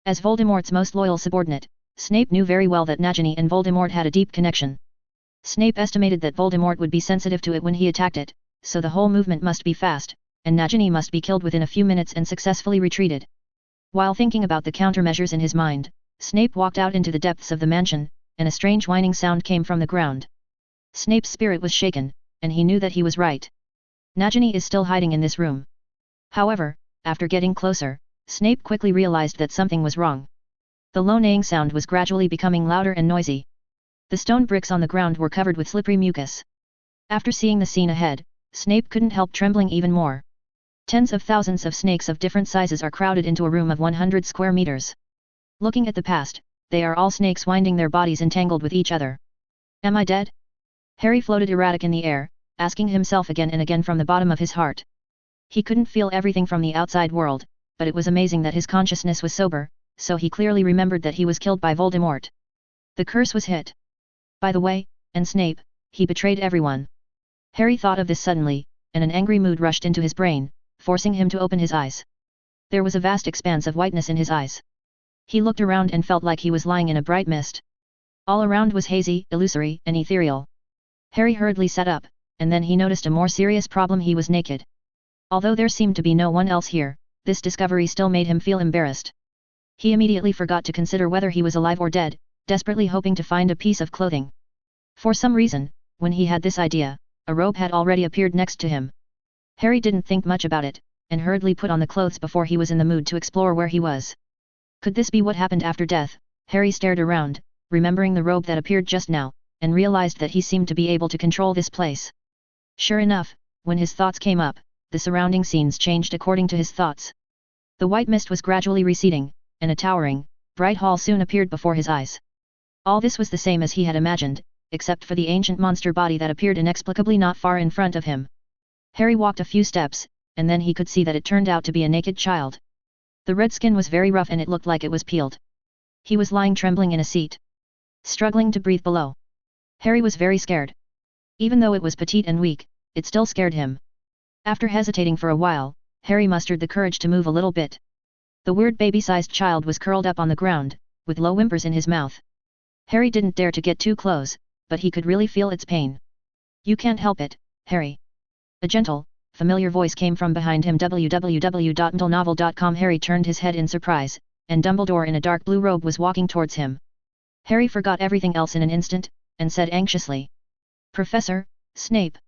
As Voldemort's most loyal subordinate, Snape knew very well that Nagini and Voldemort had a deep connection. Snape estimated that Voldemort would be sensitive to it when he attacked it, so the whole movement must be fast, and Nagini must be killed within a few minutes and successfully retreated. While thinking about the countermeasures in his mind, Snape walked out into the depths of the mansion, and a strange whining sound came from the ground. Snape's spirit was shaken, and he knew that he was right. Nagini is still hiding in this room. However, after getting closer, Snape quickly realized that something was wrong. The low neighing sound was gradually becoming louder and noisy. The stone bricks on the ground were covered with slippery mucus. After seeing the scene ahead, Snape couldn't help trembling even more. Tens of thousands of snakes of different sizes are crowded into a room of 100 square meters. Looking at the past, they are all snakes winding their bodies entangled with each other. Am I dead? Harry floated erratic in the air, asking himself again and again from the bottom of his heart. He couldn't feel everything from the outside world, but it was amazing that his consciousness was sober, so he clearly remembered that he was killed by Voldemort. The curse was hit. By the way, and Snape, he betrayed everyone. Harry thought of this suddenly, and an angry mood rushed into his brain, forcing him to open his eyes. There was a vast expanse of whiteness in his eyes. He looked around and felt like he was lying in a bright mist. All around was hazy, illusory, and ethereal. Harry hurriedly sat up, and then he noticed a more serious problem: he was naked. Although there seemed to be no one else here, this discovery still made him feel embarrassed. He immediately forgot to consider whether he was alive or dead, desperately hoping to find a piece of clothing. For some reason, when he had this idea, a robe had already appeared next to him. Harry didn't think much about it, and hurriedly put on the clothes before he was in the mood to explore where he was. Could this be what happened after death? Harry stared around, remembering the robe that appeared just now, and realized that he seemed to be able to control this place. Sure enough, when his thoughts came up, the surrounding scenes changed according to his thoughts. The white mist was gradually receding, and a towering, bright hall soon appeared before his eyes. All this was the same as he had imagined, except for the ancient monster body that appeared inexplicably not far in front of him. Harry walked a few steps, and then he could see that it turned out to be a naked child. The red skin was very rough and it looked like it was peeled. He was lying trembling in a seat, struggling to breathe below. Harry was very scared. Even though it was petite and weak, it still scared him. After hesitating for a while, Harry mustered the courage to move a little bit. The weird baby-sized child was curled up on the ground, with low whimpers in his mouth. Harry didn't dare to get too close, but he could really feel its pain. You can't help it, Harry. A gentle, familiar voice came from behind him. www.intelnovel.com. Harry turned his head in surprise, and Dumbledore in a dark blue robe was walking towards him. Harry forgot everything else in an instant, and said anxiously, "Professor Snape.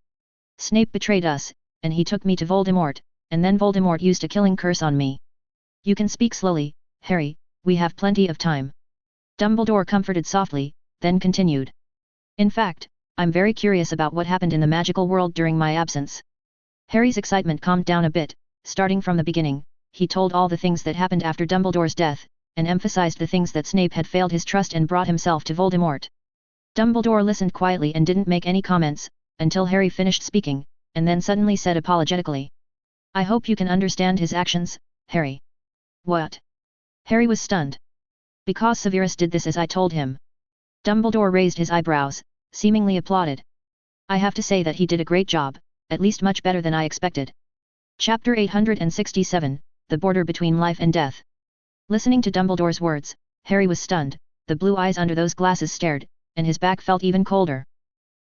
Snape betrayed us, and he took me to Voldemort, and then Voldemort used a killing curse on me." "You can speak slowly, Harry, we have plenty of time." Dumbledore comforted softly, then continued. "In fact, I'm very curious about what happened in the magical world during my absence." Harry's excitement calmed down a bit. Starting from the beginning, he told all the things that happened after Dumbledore's death, and emphasized the things that Snape had failed his trust and brought himself to Voldemort. Dumbledore listened quietly and didn't make any comments, until Harry finished speaking, and then suddenly said apologetically, "I hope you can understand his actions, Harry." "What?" Harry was stunned. "Because Severus did this as I told him." Dumbledore raised his eyebrows, seemingly applauded. "I have to say that he did a great job, at least much better than I expected." Chapter 867, The Border Between Life and Death. Listening to Dumbledore's words, Harry was stunned. The blue eyes under those glasses stared, and his back felt even colder.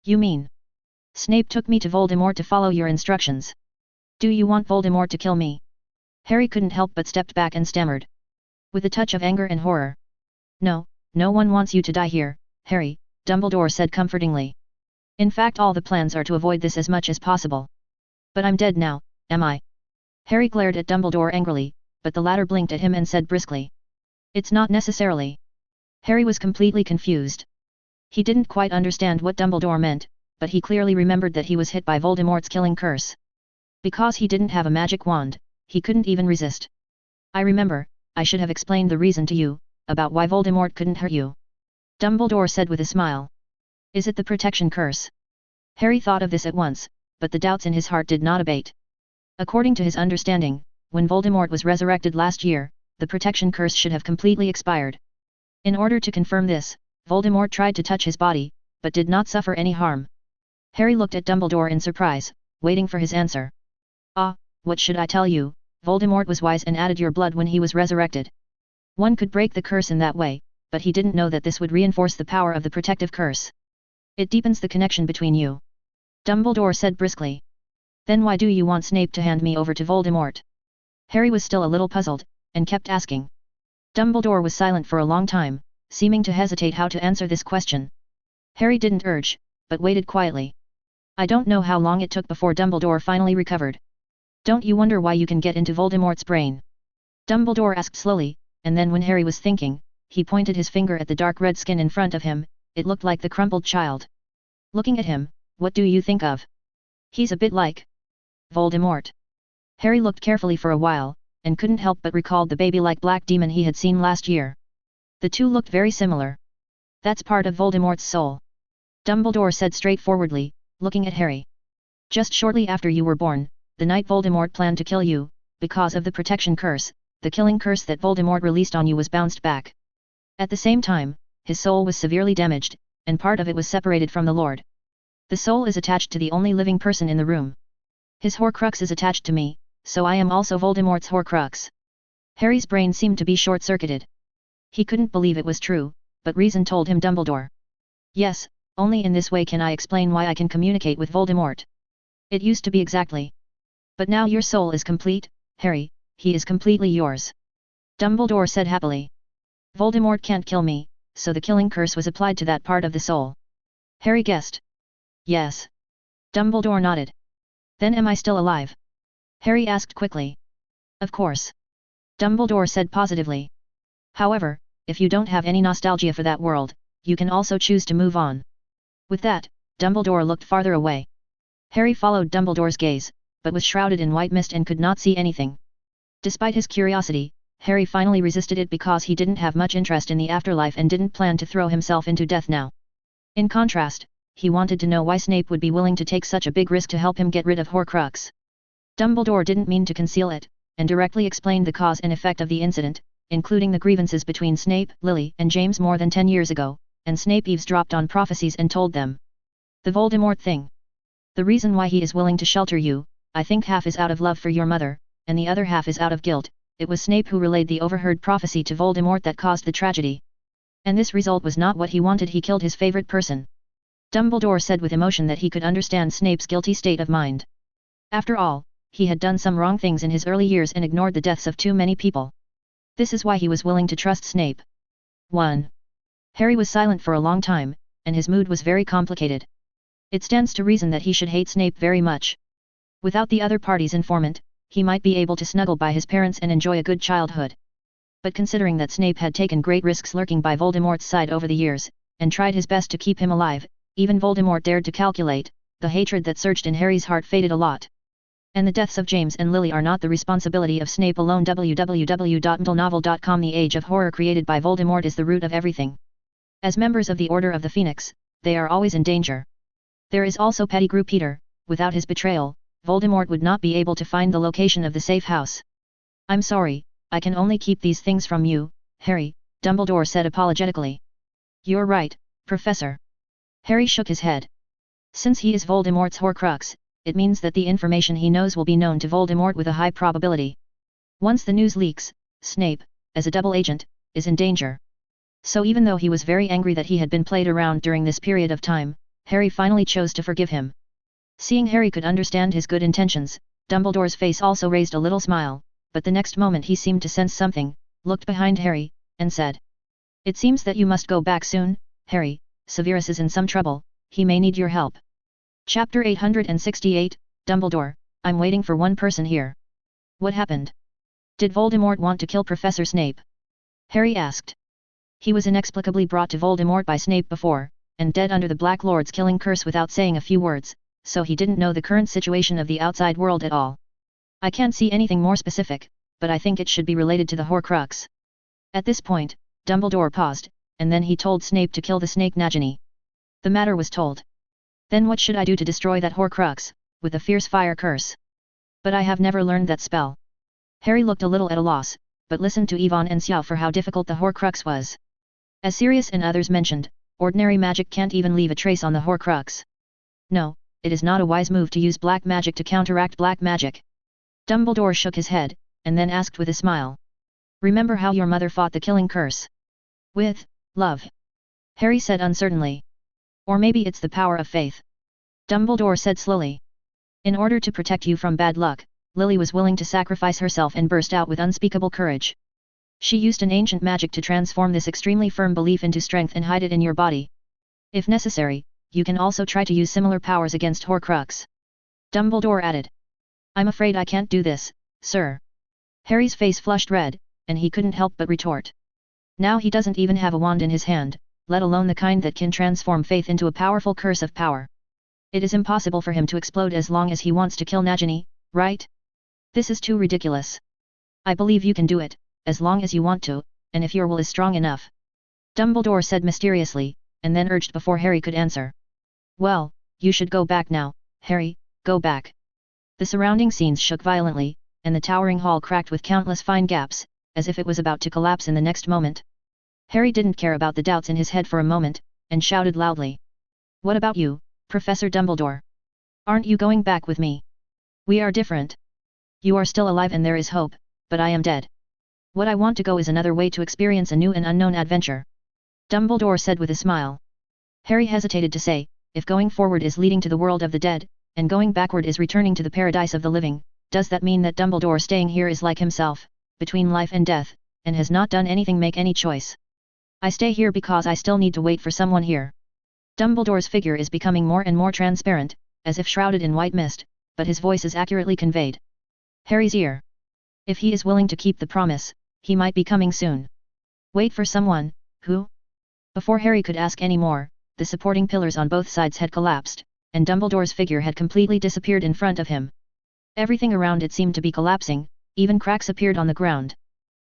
"You mean? Snape took me to Voldemort to follow your instructions? Do you want Voldemort to kill me?" Harry couldn't help but stepped back and stammered, with a touch of anger and horror. "No, no one wants you to die here, Harry," Dumbledore said comfortingly. "In fact, all the plans are to avoid this as much as possible." "But I'm dead now, am I?" Harry glared at Dumbledore angrily, but the latter blinked at him and said briskly, "It's not necessarily." Harry was completely confused. He didn't quite understand what Dumbledore meant, but he clearly remembered that he was hit by Voldemort's killing curse. Because he didn't have a magic wand, he couldn't even resist. "I remember, I should have explained the reason to you, about why Voldemort couldn't hurt you," Dumbledore said with a smile. "Is it the protection curse?" Harry thought of this at once, but the doubts in his heart did not abate. According to his understanding, when Voldemort was resurrected last year, the protection curse should have completely expired. In order to confirm this, Voldemort tried to touch his body, but did not suffer any harm. Harry looked at Dumbledore in surprise, waiting for his answer. "Ah, what should I tell you? Voldemort was wise and added your blood when he was resurrected. One could break the curse in that way, but he didn't know that this would reinforce the power of the protective curse. It deepens the connection between you," Dumbledore said briskly. "Then why do you want Snape to hand me over to Voldemort?" Harry was still a little puzzled, and kept asking. Dumbledore was silent for a long time, seeming to hesitate how to answer this question. Harry didn't urge, but waited quietly. I don't know how long it took before Dumbledore finally recovered. "Don't you wonder why you can get into Voldemort's brain?" Dumbledore asked slowly, and then when Harry was thinking, he pointed his finger at the dark red skin in front of him. It looked like the crumpled child. "Looking at him, what do you think of?" "He's a bit like Voldemort." Harry looked carefully for a while, and couldn't help but recalled the baby-like black demon he had seen last year. The two looked very similar. That's part of Voldemort's soul. Dumbledore said straightforwardly, looking at Harry. Just shortly after you were born, the night Voldemort planned to kill you, because of the protection curse, the killing curse that Voldemort released on you was bounced back. At the same time, his soul was severely damaged, and part of it was separated from the Lord. The soul is attached to the only living person in the room. His Horcrux is attached to me, so I am also Voldemort's Horcrux. Harry's brain seemed to be short-circuited. He couldn't believe it was true, but reason told him Dumbledore. Yes, only in this way can I explain why I can communicate with Voldemort. It used to be exactly. But now your soul is complete, Harry, he is completely yours. Dumbledore said happily. Voldemort can't kill me, so the killing curse was applied to that part of the soul. Harry guessed. Yes. Dumbledore nodded. Then am I still alive? Harry asked quickly. Of course. Dumbledore said positively. However, if you don't have any nostalgia for that world, you can also choose to move on. With that, Dumbledore looked farther away. Harry followed Dumbledore's gaze, but was shrouded in white mist and could not see anything. Despite his curiosity, Harry finally resisted it because he didn't have much interest in the afterlife and didn't plan to throw himself into death now. In contrast, he wanted to know why Snape would be willing to take such a big risk to help him get rid of Horcrux. Dumbledore didn't mean to conceal it, and directly explained the cause and effect of the incident, including the grievances between Snape, Lily, and James more than 10 years ago, and Snape eavesdropped on prophecies and told them. The Voldemort thing. The reason why he is willing to shelter you, I think half is out of love for your mother, and the other half is out of guilt. It was Snape who relayed the overheard prophecy to Voldemort that caused the tragedy. And this result was not what he wanted. He killed his favorite person. Dumbledore said with emotion that he could understand Snape's guilty state of mind. After all, he had done some wrong things in his early years and ignored the deaths of too many people. This is why he was willing to trust Snape. 1. Harry was silent for a long time, and his mood was very complicated. It stands to reason that he should hate Snape very much. Without the other party's informant, he might be able to snuggle by his parents and enjoy a good childhood. But considering that Snape had taken great risks lurking by Voldemort's side over the years, and tried his best to keep him alive, even Voldemort dared to calculate, the hatred that surged in Harry's heart faded a lot. And the deaths of James and Lily are not the responsibility of Snape alone. www.mdlenovel.com The age of horror created by Voldemort is the root of everything. As members of the Order of the Phoenix, they are always in danger. There is also Pettigrew Peter. Without his betrayal, Voldemort would not be able to find the location of the safe house. I'm sorry, I can only keep these things from you, Harry, Dumbledore said apologetically. You're right, Professor. Harry shook his head. Since he is Voldemort's Horcrux, it means that the information he knows will be known to Voldemort with a high probability. Once the news leaks, Snape, as a double agent, is in danger. So even though he was very angry that he had been played around during this period of time, Harry finally chose to forgive him. Seeing Harry could understand his good intentions, Dumbledore's face also raised a little smile, but the next moment he seemed to sense something, looked behind Harry, and said. It seems that you must go back soon, Harry, Severus is in some trouble, he may need your help. Chapter 868, Dumbledore, I'm waiting for one person here. What happened? Did Voldemort want to kill Professor Snape? Harry asked. He was inexplicably brought to Voldemort by Snape before, and dead under the Black Lord's killing curse without saying a few words, so he didn't know the current situation of the outside world at all. I can't see anything more specific, but I think it should be related to the Horcrux. At this point, Dumbledore paused, and then he told Snape to kill the snake Nagini. The matter was told. Then what should I do to destroy that Horcrux, with a fierce fire curse? But I have never learned that spell. Harry looked a little at a loss, but listened to Yvonne and Xiao for how difficult the Horcrux was. As Sirius and others mentioned, ordinary magic can't even leave a trace on the Horcrux. No, it is not a wise move to use black magic to counteract black magic. Dumbledore shook his head, and then asked with a smile. Remember how your mother fought the killing curse? With love. Harry said uncertainly. Or maybe it's the power of faith. Dumbledore said slowly. In order to protect you from bad luck, Lily was willing to sacrifice herself and burst out with unspeakable courage. She used an ancient magic to transform this extremely firm belief into strength and hide it in your body. If necessary, you can also try to use similar powers against Horcrux. Dumbledore added. I'm afraid I can't do this, sir. Harry's face flushed red, and he couldn't help but retort. Now he doesn't even have a wand in his hand, let alone the kind that can transform faith into a powerful curse of power. It is impossible for him to explode as long as he wants to kill Nagini, right? This is too ridiculous. I believe you can do it, as long as you want to, and if your will is strong enough. Dumbledore said mysteriously, and then urged before Harry could answer. Well, you should go back now, Harry, go back. The surrounding scenes shook violently, and the towering hall cracked with countless fine gaps, as if it was about to collapse in the next moment. Harry didn't care about the doubts in his head for a moment, and shouted loudly. What about you, Professor Dumbledore? Aren't you going back with me? We are different. You are still alive and there is hope, but I am dead. What I want to go is another way to experience a new and unknown adventure. Dumbledore said with a smile. Harry hesitated to say, if going forward is leading to the world of the dead, and going backward is returning to the paradise of the living, does that mean that Dumbledore staying here is like himself, between life and death, and has not done anything make any choice? I stay here because I still need to wait for someone here. Dumbledore's figure is becoming more and more transparent, as if shrouded in white mist, but his voice is accurately conveyed. Harry's ear. If he is willing to keep the promise, he might be coming soon. Wait for someone, who? Before Harry could ask any more, the supporting pillars on both sides had collapsed, and Dumbledore's figure had completely disappeared in front of him. Everything around it seemed to be collapsing, even cracks appeared on the ground.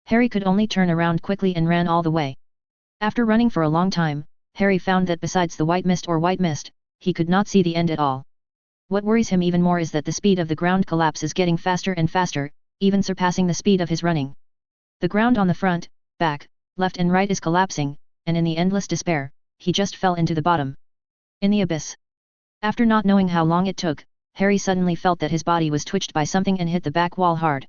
Harry could only turn around quickly and ran all the way. After running for a long time, Harry found that besides the white mist, he could not see the end at all. What worries him even more is that the speed of the ground collapse is getting faster and faster, even surpassing the speed of his running. The ground on the front, back, left and right is collapsing, and in the endless despair, he just fell into the bottom. In the abyss. After not knowing how long it took, Harry suddenly felt that his body was twitched by something and hit the back wall hard.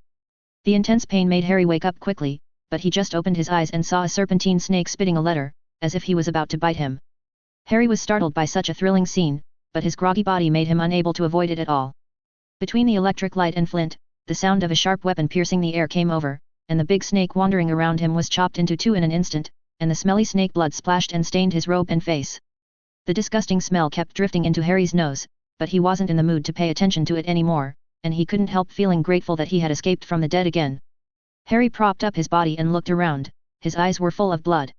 The intense pain made Harry wake up quickly, but he just opened his eyes and saw a serpentine snake spitting a letter, as if he was about to bite him. Harry was startled by such a thrilling scene, but his groggy body made him unable to avoid it at all. Between the electric light and flint, the sound of a sharp weapon piercing the air came over, and the big snake wandering around him was chopped into two in an instant, and the smelly snake blood splashed and stained his robe and face. The disgusting smell kept drifting into Harry's nose, but he wasn't in the mood to pay attention to it anymore, and he couldn't help feeling grateful that he had escaped from the dead again. Harry propped up his body and looked around, his eyes were full of blood.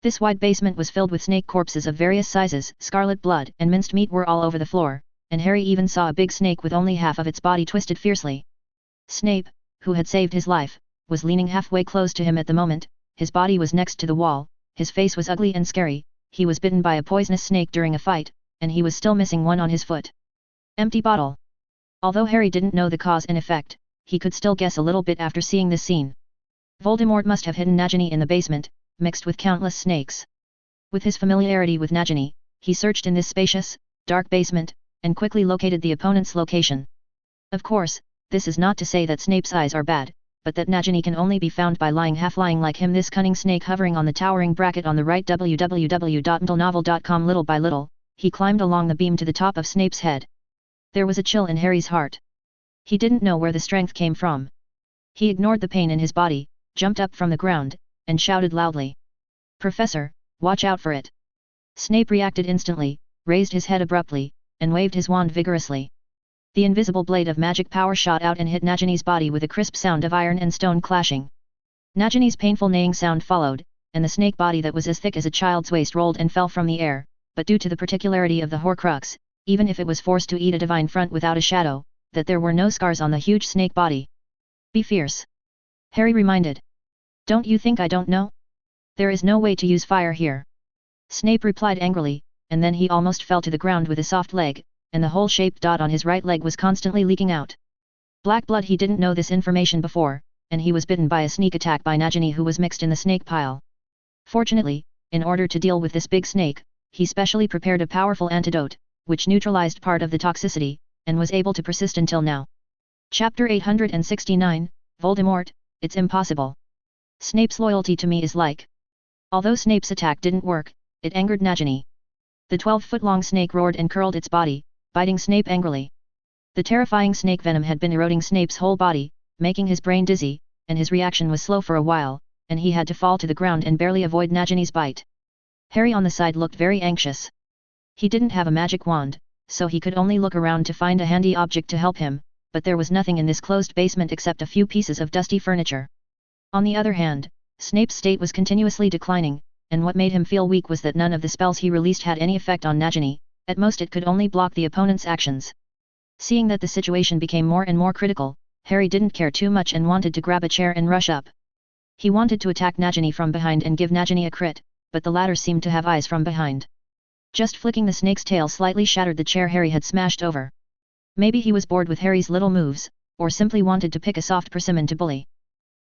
This wide basement was filled with snake corpses of various sizes, scarlet blood and minced meat were all over the floor, and Harry even saw a big snake with only half of its body twisted fiercely. Snape, who had saved his life, was leaning halfway close to him at the moment, his body was next to the wall, his face was ugly and scary, he was bitten by a poisonous snake during a fight, and he was still missing one on his foot. Empty bottle. Although Harry didn't know the cause and effect, he could still guess a little bit after seeing this scene. Voldemort must have hidden Nagini in the basement, mixed with countless snakes. With his familiarity with Nagini, he searched in this spacious, dark basement, and quickly located the opponent's location. Of course, this is not to say that Snape's eyes are bad, but that Nagini can only be found by half-lying like him. This cunning snake hovering on the towering bracket on the right. www.mdlenovel.com. Little by little, he climbed along the beam to the top of Snape's head. There was a chill in Harry's heart. He didn't know where the strength came from. He ignored the pain in his body, jumped up from the ground, and shouted loudly. Professor, watch out for it. Snape reacted instantly, raised his head abruptly, and waved his wand vigorously. The invisible blade of magic power shot out and hit Nagini's body with a crisp sound of iron and stone clashing. Nagini's painful neighing sound followed, and the snake body that was as thick as a child's waist rolled and fell from the air, but due to the particularity of the Horcrux, even if it was forced to eat a divine front without a shadow, that there were no scars on the huge snake body. Be fierce. Harry reminded. Don't you think I don't know? There is no way to use fire here. Snape replied angrily, and then he almost fell to the ground with a soft leg, and the hole-shaped dot on his right leg was constantly leaking out. Black blood. He didn't know this information before, and he was bitten by a sneak attack by Nagini who was mixed in the snake pile. Fortunately, in order to deal with this big snake, he specially prepared a powerful antidote, which neutralized part of the toxicity, and was able to persist until now. Chapter 869, Voldemort, it's impossible. Snape's loyalty to me is like. Although Snape's attack didn't work, it angered Nagini. The 12-foot-long snake roared and curled its body, biting Snape angrily. The terrifying snake venom had been eroding Snape's whole body, making his brain dizzy, and his reaction was slow for a while, and he had to fall to the ground and barely avoid Nagini's bite. Harry on the side looked very anxious. He didn't have a magic wand, so he could only look around to find a handy object to help him, but there was nothing in this closed basement except a few pieces of dusty furniture. On the other hand, Snape's state was continuously declining, and what made him feel weak was that none of the spells he released had any effect on Nagini, at most it could only block the opponent's actions. Seeing that the situation became more and more critical, Harry didn't care too much and wanted to grab a chair and rush up. He wanted to attack Nagini from behind and give Nagini a crit, but the latter seemed to have eyes from behind. Just flicking the snake's tail slightly shattered the chair Harry had smashed over. Maybe he was bored with Harry's little moves, or simply wanted to pick a soft persimmon to bully.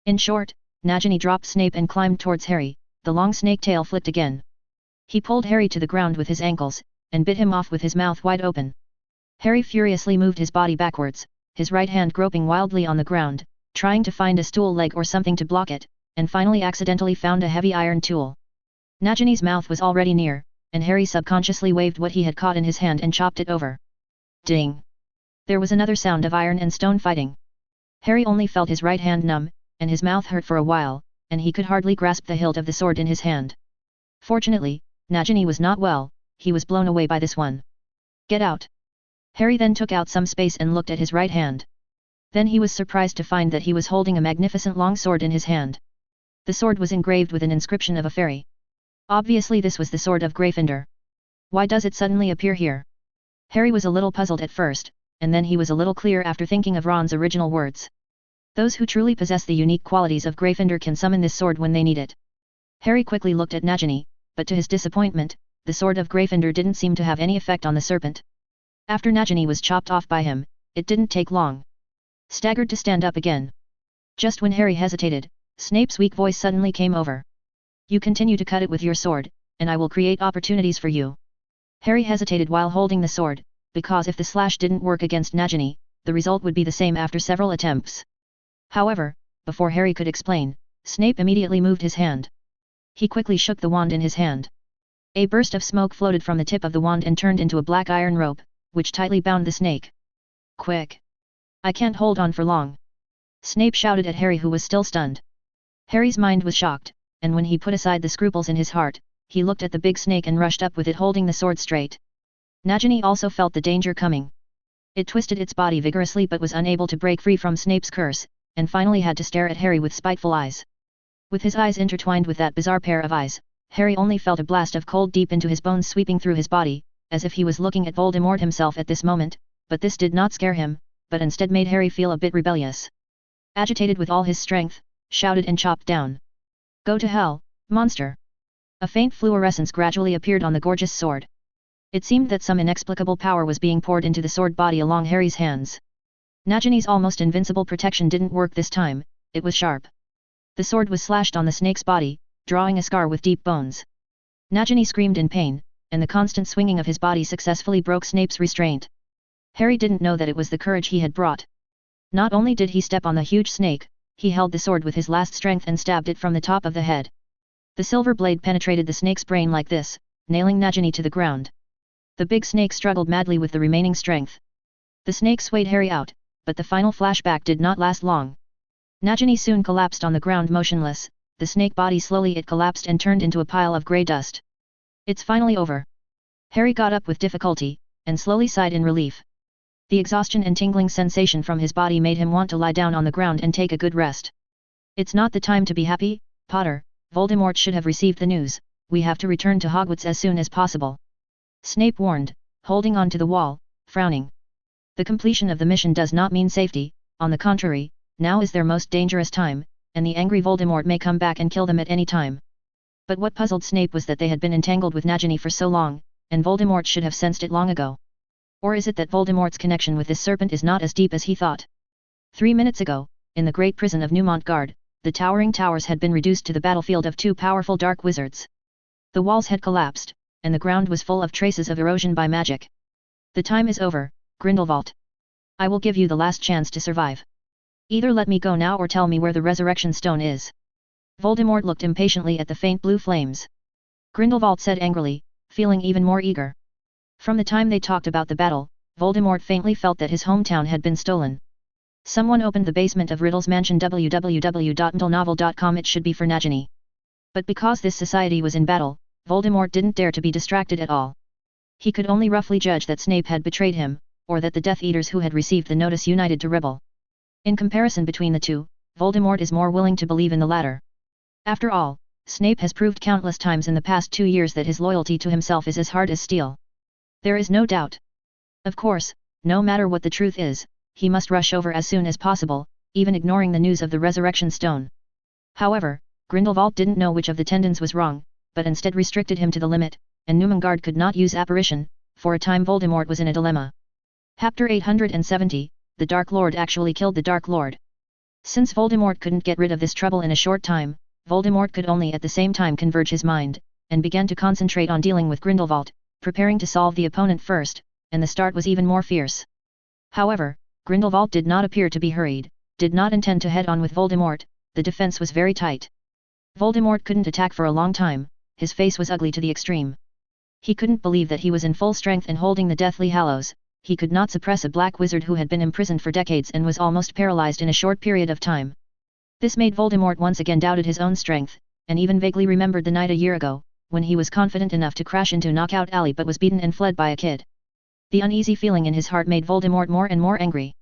In short, Nagini dropped Snape and climbed towards Harry, the long snake tail flicked again. He pulled Harry to the ground with his ankles, and bit him off with his mouth wide open. Harry furiously moved his body backwards, his right hand groping wildly on the ground, trying to find a stool leg or something to block it, and finally accidentally found a heavy iron tool. Nagini's mouth was already near, and Harry subconsciously waved what he had caught in his hand and chopped it over. Ding! There was another sound of iron and stone fighting. Harry only felt his right hand numb, and his mouth hurt for a while, and he could hardly grasp the hilt of the sword in his hand. Fortunately, Nagini was not well, he was blown away by this one. Get out! Harry then took out some space and looked at his right hand. Then he was surprised to find that he was holding a magnificent long sword in his hand. The sword was engraved with an inscription of a fairy. Obviously this was the sword of Gryffindor. Why does it suddenly appear here? Harry was a little puzzled at first, and then he was a little clear after thinking of Ron's original words. Those who truly possess the unique qualities of Gryffindor can summon this sword when they need it. Harry quickly looked at Nagini, but to his disappointment, the sword of Gryffindor didn't seem to have any effect on the serpent. After Nagini was chopped off by him, it didn't take long. Staggered to stand up again. Just when Harry hesitated, Snape's weak voice suddenly came over. You continue to cut it with your sword, and I will create opportunities for you. Harry hesitated while holding the sword, because if the slash didn't work against Nagini, the result would be the same after several attempts. However, before Harry could explain, Snape immediately moved his hand. He quickly shook the wand in his hand. A burst of smoke floated from the tip of the wand and turned into a black iron rope, which tightly bound the snake. Quick! I can't hold on for long! Snape shouted at Harry, who was still stunned. Harry's mind was shocked, and when he put aside the scruples in his heart, he looked at the big snake and rushed up with it holding the sword straight. Nagini also felt the danger coming. It twisted its body vigorously but was unable to break free from Snape's curse, and finally had to stare at Harry with spiteful eyes. With his eyes intertwined with that bizarre pair of eyes, Harry only felt a blast of cold deep into his bones sweeping through his body, as if he was looking at Voldemort himself at this moment, but this did not scare him, but instead made Harry feel a bit rebellious. Agitated with all his strength, shouted and chopped down. Go to hell, monster! A faint fluorescence gradually appeared on the gorgeous sword. It seemed that some inexplicable power was being poured into the sword body along Harry's hands. Nagini's almost invincible protection didn't work this time, it was sharp. The sword was slashed on the snake's body, drawing a scar with deep bones. Nagini screamed in pain, and the constant swinging of his body successfully broke Snape's restraint. Harry didn't know that it was the courage he had brought. Not only did he step on the huge snake, he held the sword with his last strength and stabbed it from the top of the head. The silver blade penetrated the snake's brain like this, nailing Nagini to the ground. The big snake struggled madly with the remaining strength. The snake swayed Harry out, but the final flashback did not last long. Nagini soon collapsed on the ground motionless, the snake body slowly it collapsed and turned into a pile of grey dust. It's finally over. Harry got up with difficulty, and slowly sighed in relief. The exhaustion and tingling sensation from his body made him want to lie down on the ground and take a good rest. It's not the time to be happy, Potter, Voldemort should have received the news, we have to return to Hogwarts as soon as possible. Snape warned, holding on to the wall, frowning. The completion of the mission does not mean safety, on the contrary, now is their most dangerous time, and the angry Voldemort may come back and kill them at any time. But what puzzled Snape was that they had been entangled with Nagini for so long, and Voldemort should have sensed it long ago. Or is it that Voldemort's connection with this serpent is not as deep as he thought? 3 minutes ago, in the great prison of Neumont Guard, the towering towers had been reduced to the battlefield of two powerful dark wizards. The walls had collapsed, and the ground was full of traces of erosion by magic. The time is over, Grindelwald. I will give you the last chance to survive. Either let me go now or tell me where the resurrection stone is. Voldemort looked impatiently at the faint blue flames. Grindelwald said angrily, feeling even more eager. From the time they talked about the battle, Voldemort faintly felt that his hometown had been stolen. Someone opened the basement of Riddle's mansion www.riddlenovel.com. It should be for Nagini. But because this society was in battle, Voldemort didn't dare to be distracted at all. He could only roughly judge that Snape had betrayed him, or that the Death Eaters who had received the notice united to rebel. In comparison between the two, Voldemort is more willing to believe in the latter. After all, Snape has proved countless times in the past 2 years that his loyalty to himself is as hard as steel. There is no doubt. Of course, no matter what the truth is, he must rush over as soon as possible, even ignoring the news of the resurrection stone. However, Grindelwald didn't know which of the tendons was wrong, but instead restricted him to the limit, and Numengard could not use apparition. For a time Voldemort was in a dilemma. Chapter 870, The Dark Lord actually killed the Dark Lord. Since Voldemort couldn't get rid of this trouble in a short time, Voldemort could only at the same time converge his mind, and began to concentrate on dealing with Grindelwald, preparing to solve the opponent first, and the start was even more fierce. However, Grindelwald did not appear to be hurried, did not intend to head on with Voldemort. The defense was very tight. Voldemort couldn't attack for a long time, his face was ugly to the extreme. He couldn't believe that he was in full strength and holding the Deathly Hallows. He could not suppress a black wizard who had been imprisoned for decades and was almost paralyzed in a short period of time. This made Voldemort once again doubted his own strength, and even vaguely remembered the night a year ago, when he was confident enough to crash into Knockoff Alley but was beaten and fled by a kid. The uneasy feeling in his heart made Voldemort more and more angry.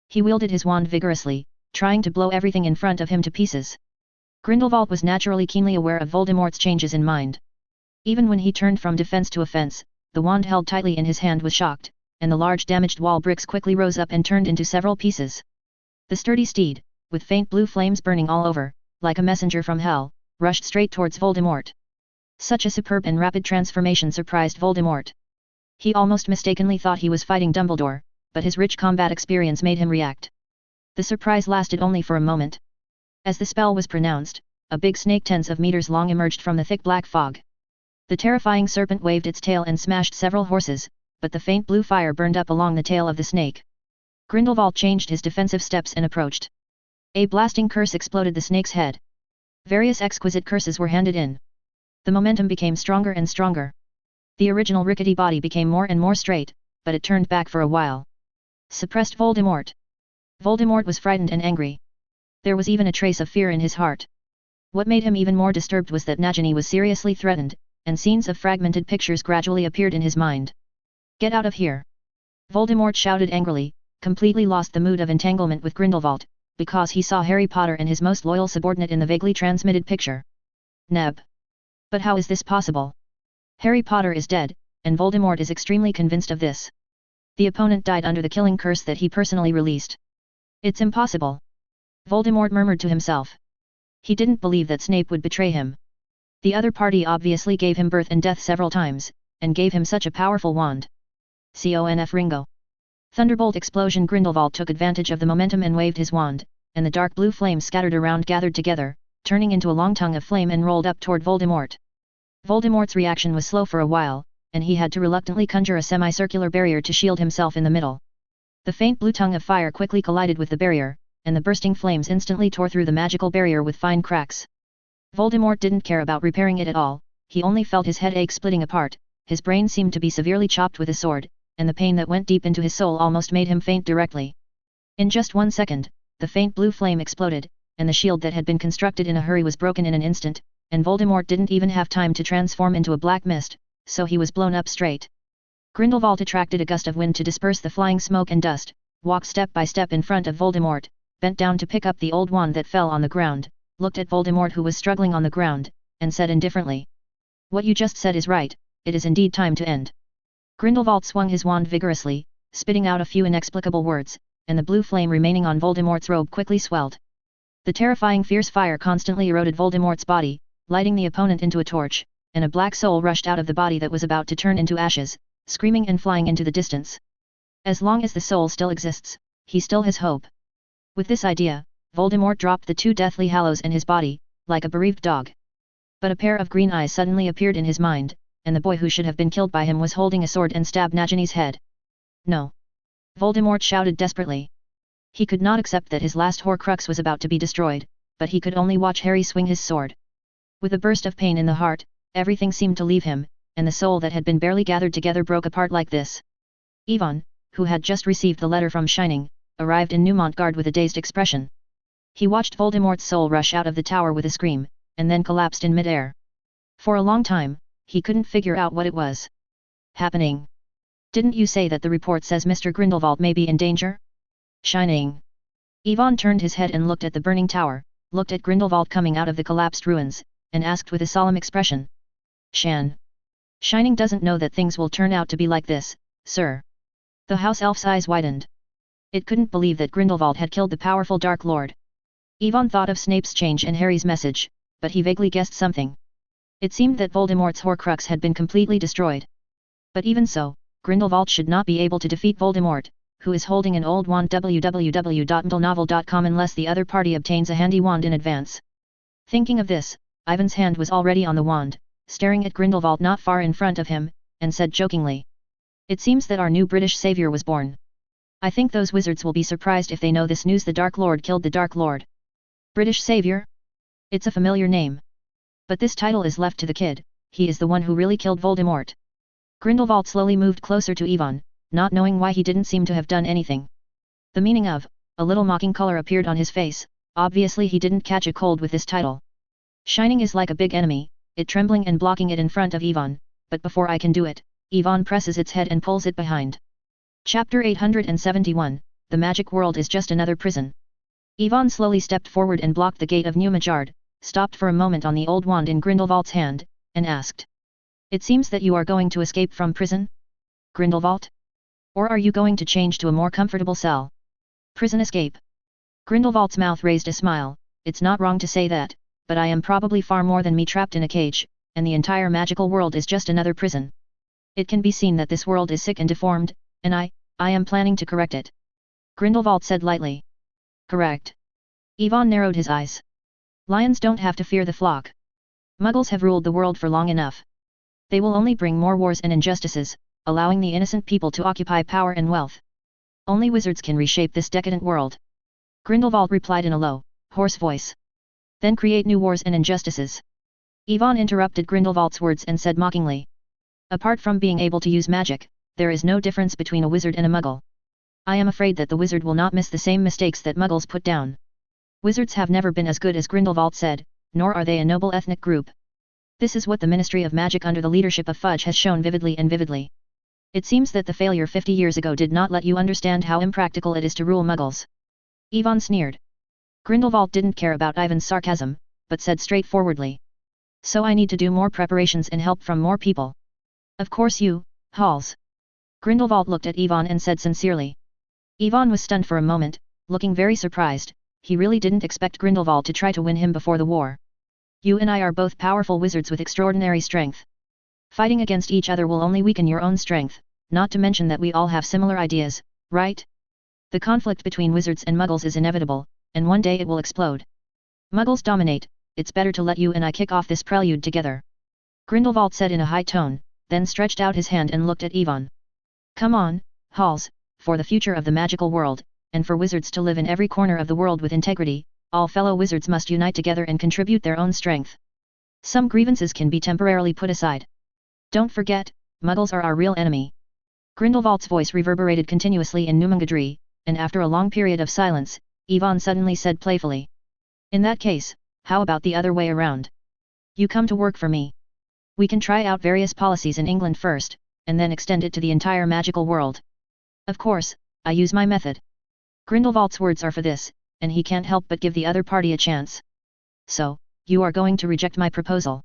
He wielded his wand vigorously, trying to blow everything in front of him to pieces. Grindelwald was naturally keenly aware of Voldemort's changes in mind. Even when he turned from defense to offense, the wand held tightly in his hand was shocked, and the large damaged wall bricks quickly rose up and turned into several pieces. The sturdy steed, with faint blue flames burning all over, like a messenger from hell, rushed straight towards Voldemort. Such a superb and rapid transformation surprised Voldemort. He almost mistakenly thought he was fighting Dumbledore, but his rich combat experience made him react. The surprise lasted only for a moment. As the spell was pronounced, a big snake tens of meters long emerged from the thick black fog. The terrifying serpent waved its tail and smashed several horses, but the faint blue fire burned up along the tail of the snake. Grindelwald changed his defensive steps and approached. A blasting curse exploded the snake's head. Various exquisite curses were handed in. The momentum became stronger and stronger. The original rickety body became more and more straight, but it turned back for a while. Suppressed Voldemort. Voldemort was frightened and angry. There was even a trace of fear in his heart. What made him even more disturbed was that Nagini was seriously threatened, and scenes of fragmented pictures gradually appeared in his mind. Get out of here! Voldemort shouted angrily, completely lost the mood of entanglement with Grindelwald, because he saw Harry Potter and his most loyal subordinate in the vaguely transmitted picture. Neb! But how is this possible? Harry Potter is dead, and Voldemort is extremely convinced of this. The opponent died under the killing curse that he personally released. It's impossible. Voldemort murmured to himself. He didn't believe that Snape would betray him. The other party obviously gave him birth and death several times, and gave him such a powerful wand. Conf Ringo. Thunderbolt explosion. Grindelwald took advantage of the momentum and waved his wand, and the dark blue flames scattered around gathered together, turning into a long tongue of flame and rolled up toward Voldemort. Voldemort's reaction was slow for a while, and he had to reluctantly conjure a semicircular barrier to shield himself in the middle. The faint blue tongue of fire quickly collided with the barrier, and the bursting flames instantly tore through the magical barrier with fine cracks. Voldemort didn't care about repairing it at all, he only felt his head ache splitting apart, his brain seemed to be severely chopped with a sword, and the pain that went deep into his soul almost made him faint directly. In just 1 second, the faint blue flame exploded, and the shield that had been constructed in a hurry was broken in an instant, and Voldemort didn't even have time to transform into a black mist, so he was blown up straight. Grindelwald attracted a gust of wind to disperse the flying smoke and dust, walked step by step in front of Voldemort, bent down to pick up the old wand that fell on the ground, looked at Voldemort who was struggling on the ground, and said indifferently. What you just said is right, it is indeed time to end. Grindelwald swung his wand vigorously, spitting out a few inexplicable words, and the blue flame remaining on Voldemort's robe quickly swelled. The terrifying fierce fire constantly eroded Voldemort's body, lighting the opponent into a torch, and a black soul rushed out of the body that was about to turn into ashes, screaming and flying into the distance. As long as the soul still exists, he still has hope. With this idea, Voldemort dropped the 2 Deathly Hallows in his body, like a bereaved dog. But a pair of green eyes suddenly appeared in his mind, and the boy who should have been killed by him was holding a sword and stabbed Nagini's head. No! Voldemort shouted desperately. He could not accept that his last Horcrux was about to be destroyed, but he could only watch Harry swing his sword. With a burst of pain in the heart, everything seemed to leave him, and the soul that had been barely gathered together broke apart like this. Yvonne, who had just received the letter from Shining, arrived in Numengard with a dazed expression. He watched Voldemort's soul rush out of the tower with a scream, and then collapsed in mid-air. For a long time, he couldn't figure out what it was happening. Didn't you say that the report says Mr. Grindelwald may be in danger? Shining. Yvonne turned his head and looked at the burning tower, looked at Grindelwald coming out of the collapsed ruins, and asked with a solemn expression. Shining doesn't know that things will turn out to be like this, sir. The house elf's eyes widened. It couldn't believe that Grindelwald had killed the powerful Dark Lord. Yvonne thought of Snape's change and Harry's message, but he vaguely guessed something. It seemed that Voldemort's Horcrux had been completely destroyed. But even so, Grindelwald should not be able to defeat Voldemort, who is holding an old wand. www.mdlenovel.com unless the other party obtains a handy wand in advance. Thinking of this, Ivan's hand was already on the wand, staring at Grindelwald not far in front of him, and said jokingly, "It seems that our new British savior was born. I think those wizards will be surprised if they know this news: the Dark Lord killed the Dark Lord." British savior? It's a familiar name. But this title is left to the kid. He is the one who really killed Voldemort. Grindelwald slowly moved closer to Yvonne, not knowing why he didn't seem to have done anything. The meaning of, a little mocking color appeared on his face. Obviously he didn't catch a cold with this title. Shining is like a big enemy, it trembling and blocking it in front of Yvonne, but before I can do it, Yvonne presses its head and pulls it behind. Chapter 871, The Magic World is Just Another Prison. Yvonne slowly stepped forward and blocked the gate of Newmajard, stopped for a moment on the old wand in Grindelwald's hand, and asked, "It seems that you are going to escape from prison? Grindelwald? Or are you going to change to a more comfortable cell? Prison escape?" Grindelwald's mouth raised a smile. "It's not wrong to say that, but I am probably far more than me trapped in a cage, and the entire magical world is just another prison. It can be seen that this world is sick and deformed, and I am planning to correct it," Grindelwald said lightly. "Correct?" Yvonne narrowed his eyes. "Lions don't have to fear the flock. Muggles have ruled the world for long enough. They will only bring more wars and injustices, allowing the innocent people to occupy power and wealth. Only wizards can reshape this decadent world," Grindelwald replied in a low, hoarse voice. "Then create new wars and injustices." Yvonne interrupted Grindelwald's words and said mockingly, "Apart from being able to use magic, there is no difference between a wizard and a muggle. I am afraid that the wizard will not miss the same mistakes that muggles put down. Wizards have never been as good as Grindelwald said, nor are they a noble ethnic group. This is what the Ministry of Magic under the leadership of Fudge has shown vividly and vividly. It seems that the failure 50 years ago did not let you understand how impractical it is to rule muggles." Yvonne sneered. Grindelwald didn't care about Ivan's sarcasm, but said straightforwardly, "So I need to do more preparations and help from more people." "Of course you, Halls." Grindelwald looked at Yvonne and said sincerely. Yvonne was stunned for a moment, looking very surprised. He really didn't expect Grindelwald to try to win him before the war. "You and I are both powerful wizards with extraordinary strength. Fighting against each other will only weaken your own strength, not to mention that we all have similar ideas, right? The conflict between wizards and muggles is inevitable, and one day it will explode. Muggles dominate, it's better to let you and I kick off this prelude together," Grindelwald said in a high tone, then stretched out his hand and looked at Yvonne. "Come on, Halls, for the future of the magical world, and for wizards to live in every corner of the world with integrity, all fellow wizards must unite together and contribute their own strength. Some grievances can be temporarily put aside. Don't forget, muggles are our real enemy." Grindelwald's voice reverberated continuously in Numengadri, and after a long period of silence, Yvonne suddenly said playfully, "In that case, how about the other way around? You come to work for me. We can try out various policies in England first, and then extend it to the entire magical world. Of course, I use my method." Grindelwald's words are for this, and he can't help but give the other party a chance. "So, you are going to reject my proposal?"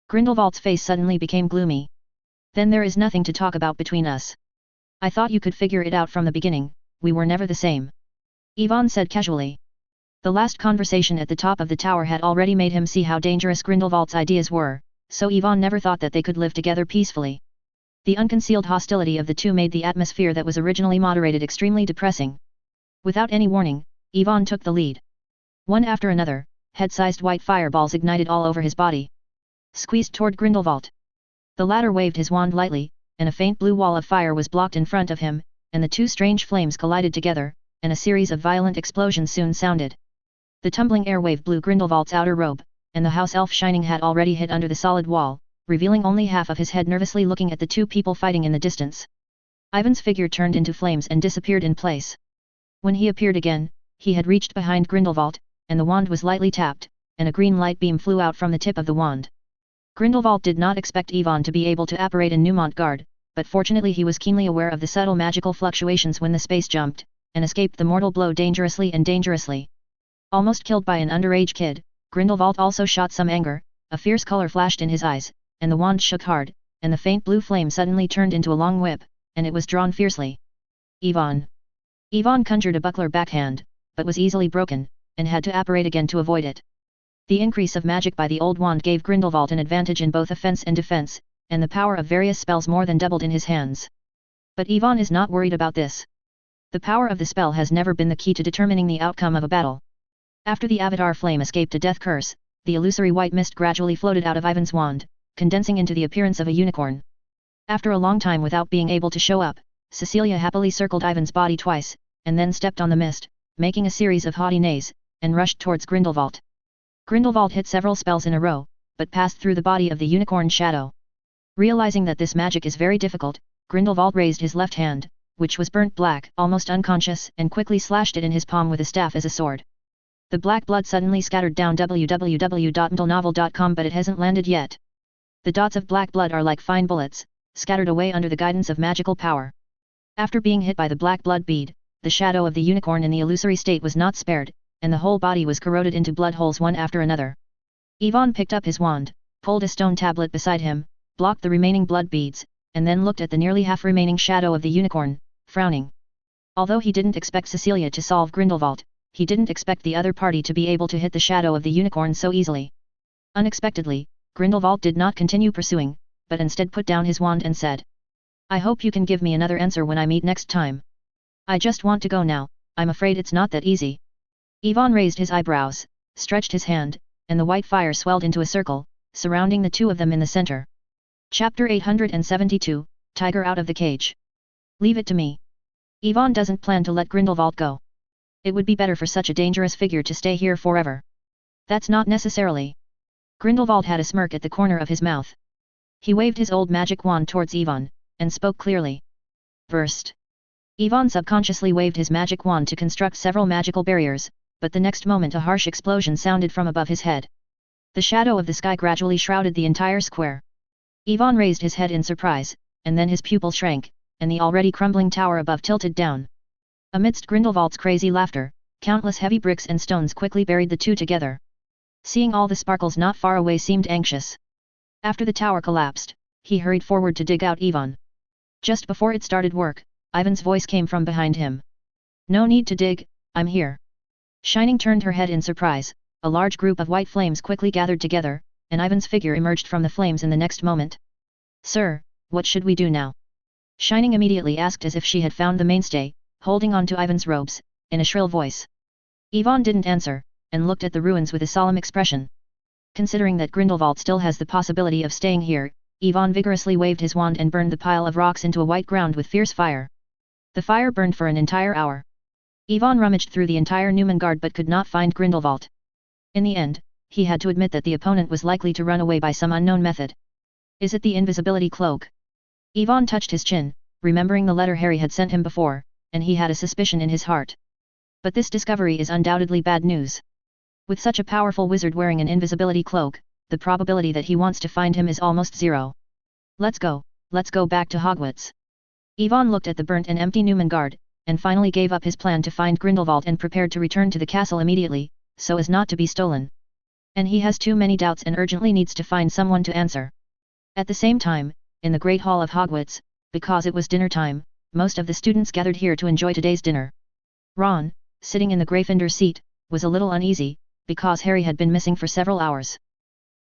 Grindelwald's face suddenly became gloomy. "Then there is nothing to talk about between us. I thought you could figure it out from the beginning, we were never the same," Yvonne said casually. The last conversation at the top of the tower had already made him see how dangerous Grindelwald's ideas were, so Yvonne never thought that they could live together peacefully. The unconcealed hostility of the two made the atmosphere that was originally moderated extremely depressing. Without any warning, Yvonne took the lead. One after another, head-sized white fireballs ignited all over his body. Squeezed toward Grindelwald. The latter waved his wand lightly, and a faint blue wall of fire was blocked in front of him, and the two strange flames collided together, and a series of violent explosions soon sounded. The tumbling air wave blew Grindelwald's outer robe, and the house elf Shining had already hid under the solid wall, revealing only half of his head, nervously looking at the two people fighting in the distance. Ivan's figure turned into flames and disappeared in place. When he appeared again, he had reached behind Grindelwald, and the wand was lightly tapped, and a green light beam flew out from the tip of the wand. Grindelwald did not expect Yvonne to be able to apparate in Newmont but fortunately he was keenly aware of the subtle magical fluctuations when the space jumped, and escaped the mortal blow dangerously. Almost killed by an underage kid, Grindelwald also shot some anger, a fierce color flashed in his eyes, and the wand shook hard, and the faint blue flame suddenly turned into a long whip, and it was drawn fiercely. "Yvonne!" Yvonne conjured a buckler backhand, but was easily broken, and had to apparate again to avoid it. The increase of magic by the old wand gave Grindelwald an advantage in both offense and defense, and the power of various spells more than doubled in his hands. But Yvonne is not worried about this. The power of the spell has never been the key to determining the outcome of a battle. After the avatar flame escaped a death curse, the illusory white mist gradually floated out of Ivan's wand, condensing into the appearance of a unicorn. After a long time without being able to show up, Cecilia happily circled Ivan's body twice, and then stepped on the mist, making a series of haughty neighs, and rushed towards Grindelwald. Grindelwald hit several spells in a row, but passed through the body of the unicorn shadow. Realizing that this magic is very difficult, Grindelwald raised his left hand, which was burnt black, almost unconscious, and quickly slashed it in his palm with a staff as a sword. The black blood suddenly scattered down www.mdlnovel.com, but it hasn't landed yet. The dots of black blood are like fine bullets, scattered away under the guidance of magical power. After being hit by the black blood bead, the shadow of the unicorn in the illusory state was not spared, and the whole body was corroded into blood holes one after another. Yvonne picked up his wand, pulled a stone tablet beside him, blocked the remaining blood beads, and then looked at the nearly half remaining shadow of the unicorn, frowning. Although he didn't expect Cecilia to solve Grindelwald, he didn't expect the other party to be able to hit the shadow of the unicorn so easily. Unexpectedly, Grindelwald did not continue pursuing, but instead put down his wand and said, "I hope you can give me another answer when I meet next time. I just want to go now, I'm afraid it's not that easy." Yvonne raised his eyebrows, stretched his hand, and the white fire swelled into a circle, surrounding the two of them in the center. Chapter 872, Tiger out of the cage. Leave it to me. Yvonne doesn't plan to let Grindelwald go. It would be better for such a dangerous figure to stay here forever. That's not necessarily. Grindelwald had a smirk at the corner of his mouth. He waved his old magic wand towards Yvonne, and spoke clearly. Burst. Yvonne subconsciously waved his magic wand to construct several magical barriers, but the next moment a harsh explosion sounded from above his head. The shadow of the sky gradually shrouded the entire square. Yvonne raised his head in surprise, and then his pupil shrank, and the already crumbling tower above tilted down. Amidst Grindelwald's crazy laughter, countless heavy bricks and stones quickly buried the two together. Seeing all the sparkles not far away seemed anxious. After the tower collapsed, he hurried forward to dig out Yvonne. Just before it started work, Ivan's voice came from behind him. "No need to dig, I'm here." Shining turned her head in surprise. A large group of white flames quickly gathered together, and Ivan's figure emerged from the flames in the next moment. "Sir, what should we do now?" Shining immediately asked as if she had found the mainstay, holding on to Ivan's robes, in a shrill voice. Yvonne didn't answer, and looked at the ruins with a solemn expression. Considering that Grindelwald still has the possibility of staying here, Yvonne vigorously waved his wand and burned the pile of rocks into a white ground with fierce fire. The fire burned for an entire hour. Yvonne rummaged through the entire Newman but could not find Grindelwald. In the end, he had to admit that the opponent was likely to run away by some unknown method. Is it the invisibility cloak? Yvonne touched his chin, remembering the letter Harry had sent him before, and he had a suspicion in his heart. But this discovery is undoubtedly bad news. With such a powerful wizard wearing an invisibility cloak, the probability that he wants to find him is almost zero. Let's go back to Hogwarts. Yvonne looked at the burnt and empty Newman, and finally gave up his plan to find Grindelwald and prepared to return to the castle immediately, so as not to be stolen. And he has too many doubts and urgently needs to find someone to answer. At the same time, in the Great Hall of Hogwarts, because it was dinner time, most of the students gathered here to enjoy today's dinner. Ron, sitting in the Gryffindor seat, was a little uneasy, because Harry had been missing for several hours.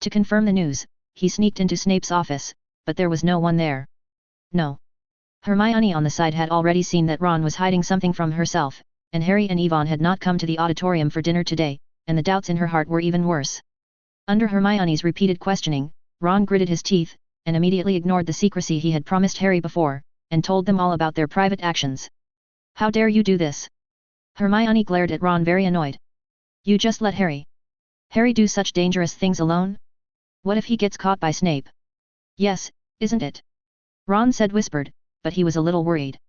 To confirm the news, he sneaked into Snape's office, but there was no one there. No. Hermione on the side had already seen that Ron was hiding something from herself, and Harry and Yvonne had not come to the auditorium for dinner today, and the doubts in her heart were even worse. Under Hermione's repeated questioning, Ron gritted his teeth, and immediately ignored the secrecy he had promised Harry before, and told them all about their private actions. "How dare you do this?" Hermione glared at Ron, very annoyed. "You just let Harry do such dangerous things alone? What if he gets caught by Snape?" "Yes, isn't it?" Ron said, whispered, but he was a little worried.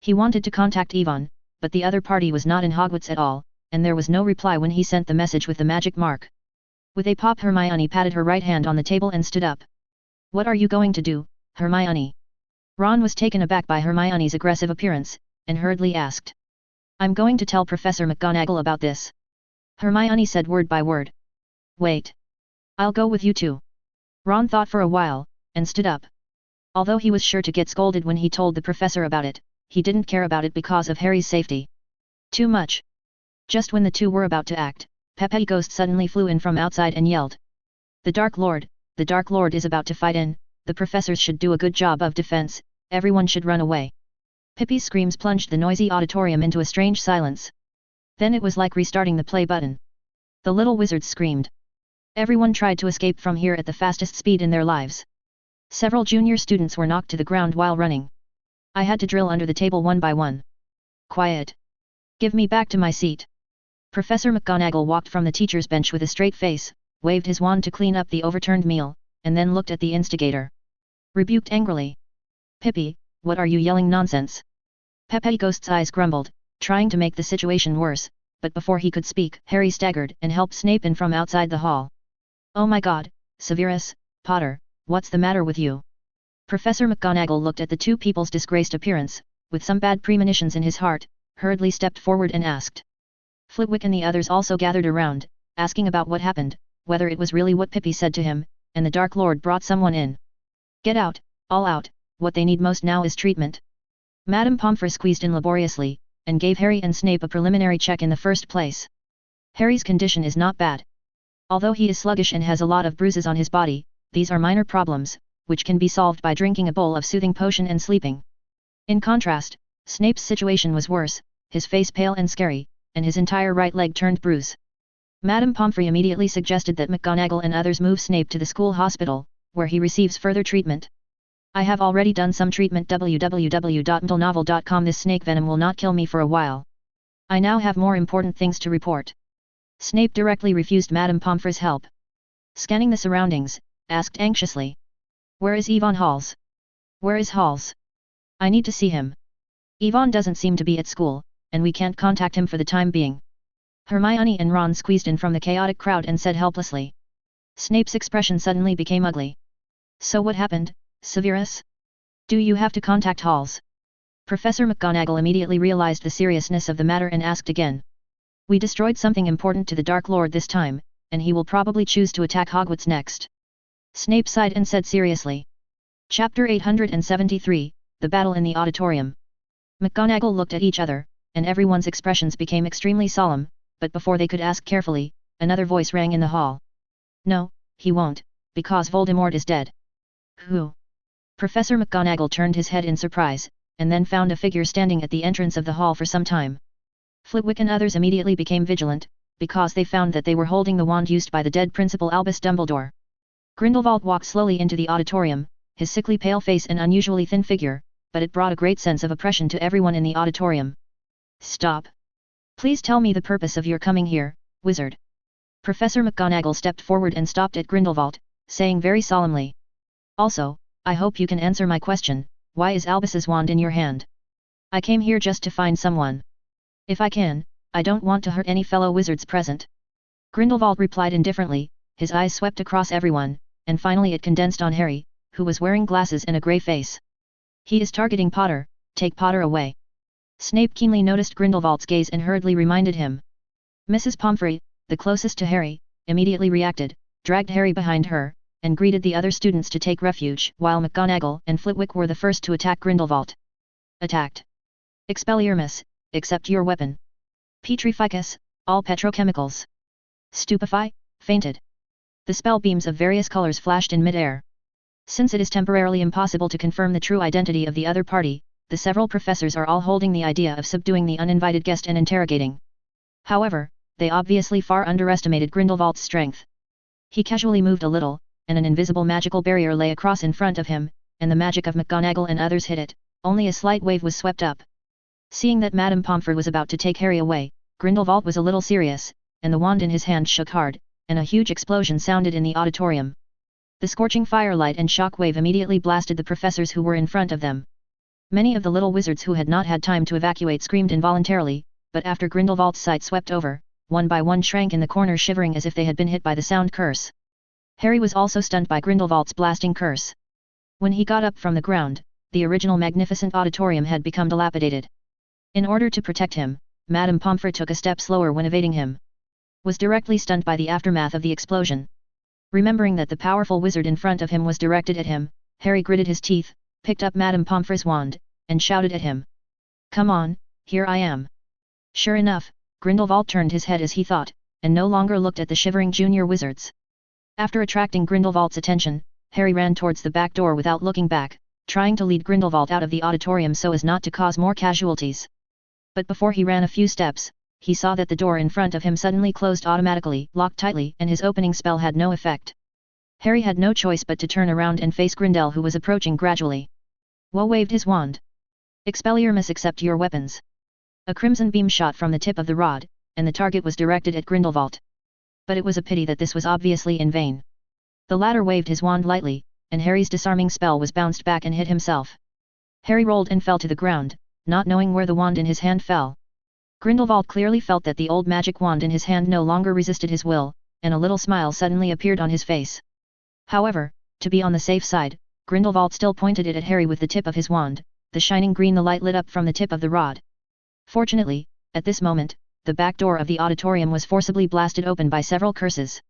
He wanted to contact Yvonne, but the other party was not in Hogwarts at all, and there was no reply when he sent the message with the magic mark. With a pop, Hermione patted her right hand on the table and stood up. "What are you going to do, Hermione?" Ron was taken aback by Hermione's aggressive appearance, and hurriedly asked. "I'm going to tell Professor McGonagall about this." Hermione said word by word. "Wait. I'll go with you too." Ron thought for a while, and stood up. Although he was sure to get scolded when he told the professor about it, he didn't care about it because of Harry's safety. Too much. Just when the two were about to act, Pepe Ghost suddenly flew in from outside and yelled. The Dark Lord is about to fight in, the professors should do a good job of defense, everyone should run away. Pippi's screams plunged the noisy auditorium into a strange silence. Then it was like restarting the play button. The little wizards screamed. Everyone tried to escape from here at the fastest speed in their lives. Several junior students were knocked to the ground while running. I had to drill under the table one by one. Quiet. Give me back to my seat. Professor McGonagall walked from the teacher's bench with a straight face, waved his wand to clean up the overturned meal, and then looked at the instigator. Rebuked angrily. Pippi, what are you yelling nonsense? Pepe Ghost's eyes grumbled, trying to make the situation worse, but before he could speak, Harry staggered and helped Snape in from outside the hall. Oh my god, Severus, Potter, what's the matter with you? Professor McGonagall looked at the two people's disgraced appearance, with some bad premonitions in his heart, hurriedly stepped forward and asked. Flitwick and the others also gathered around, asking about what happened, whether it was really what Pippi said to him, and the Dark Lord brought someone in. Get out, all out, what they need most now is treatment. Madame Pomfrey squeezed in laboriously, and gave Harry and Snape a preliminary check in the first place. Harry's condition is not bad. Although he is sluggish and has a lot of bruises on his body, these are minor problems, which can be solved by drinking a bowl of soothing potion and sleeping. In contrast, Snape's situation was worse, his face pale and scary, and his entire right leg turned bruise. Madame Pomfrey immediately suggested that McGonagall and others move Snape to the school hospital, where he receives further treatment. I have already done some treatment www.mdlnovel.com. This snake venom will not kill me for a while. I now have more important things to report. Snape directly refused Madame Pomfrey's help. Scanning the surroundings, asked anxiously. Where is Yvonne Halls? Where is Halls? I need to see him. Yvonne doesn't seem to be at school, and we can't contact him for the time being. Hermione and Ron squeezed in from the chaotic crowd and said helplessly. Snape's expression suddenly became ugly. So what happened, Severus? Do you have to contact Halls? Professor McGonagall immediately realized the seriousness of the matter and asked again. We destroyed something important to the Dark Lord this time, and he will probably choose to attack Hogwarts next. Snape sighed and said seriously. Chapter 873, The Battle in the Auditorium. McGonagall looked at each other, and everyone's expressions became extremely solemn, but before they could ask carefully, another voice rang in the hall. No, he won't, because Voldemort is dead. Who? Professor McGonagall turned his head in surprise, and then found a figure standing at the entrance of the hall for some time. Flitwick and others immediately became vigilant, because they found that they were holding the wand used by the dead Principal Albus Dumbledore. Grindelwald walked slowly into the auditorium, his sickly pale face and unusually thin figure, but it brought a great sense of oppression to everyone in the auditorium. Stop. Please tell me the purpose of your coming here, wizard. Professor McGonagall stepped forward and stopped at Grindelwald, saying very solemnly. Also, I hope you can answer my question, why is Albus's wand in your hand? I came here just to find someone. If I can, I don't want to hurt any fellow wizards present. Grindelwald replied indifferently, his eyes swept across everyone, and finally it condensed on Harry, who was wearing glasses and a grey face. He is targeting Potter, take Potter away. Snape keenly noticed Grindelwald's gaze and hurriedly reminded him. Mrs. Pomfrey, the closest to Harry, immediately reacted, dragged Harry behind her, and greeted the other students to take refuge, while McGonagall and Flitwick were the first to attack Grindelwald. Attacked. Expelliarmus, accept your weapon. Petrificus, all petrochemicals. Stupefy, fainted. The spell beams of various colors flashed in mid-air. Since it is temporarily impossible to confirm the true identity of the other party, the several professors are all holding the idea of subduing the uninvited guest and interrogating. However, they obviously far underestimated Grindelwald's strength. He casually moved a little, and an invisible magical barrier lay across in front of him, and the magic of McGonagall and others hit it, only a slight wave was swept up. Seeing that Madame Pomfrey was about to take Harry away, Grindelwald was a little serious, and the wand in his hand shook hard, and a huge explosion sounded in the auditorium. The scorching firelight and shock wave immediately blasted the professors who were in front of them. Many of the little wizards who had not had time to evacuate screamed involuntarily, but after Grindelwald's sight swept over, one by one shrank in the corner shivering as if they had been hit by the sound curse. Harry was also stunned by Grindelwald's blasting curse. When he got up from the ground, the original magnificent auditorium had become dilapidated. In order to protect him, Madame Pomfrey took a step slower when evading him. Was directly stunned by the aftermath of the explosion. Remembering that the powerful wizard in front of him was directed at him, Harry gritted his teeth, picked up Madame Pomfrey's wand, and shouted at him. Come on, here I am. Sure enough, Grindelwald turned his head as he thought, and no longer looked at the shivering junior wizards. After attracting Grindelwald's attention, Harry ran towards the back door without looking back, trying to lead Grindelwald out of the auditorium so as not to cause more casualties. But before he ran a few steps, he saw that the door in front of him suddenly closed automatically, locked tightly, and his opening spell had no effect. Harry had no choice but to turn around and face Grindel, who was approaching gradually. Woe waved his wand. Expelliarmus, accept your weapons. A crimson beam shot from the tip of the rod, and the target was directed at Grindelwald. But it was a pity that this was obviously in vain. The latter waved his wand lightly, and Harry's disarming spell was bounced back and hit himself. Harry rolled and fell to the ground, not knowing where the wand in his hand fell. Grindelwald clearly felt that the old magic wand in his hand no longer resisted his will, and a little smile suddenly appeared on his face. However, to be on the safe side, Grindelwald still pointed it at Harry with the tip of his wand, the shining green the light lit up from the tip of the rod. Fortunately, at this moment, the back door of the auditorium was forcibly blasted open by several curses.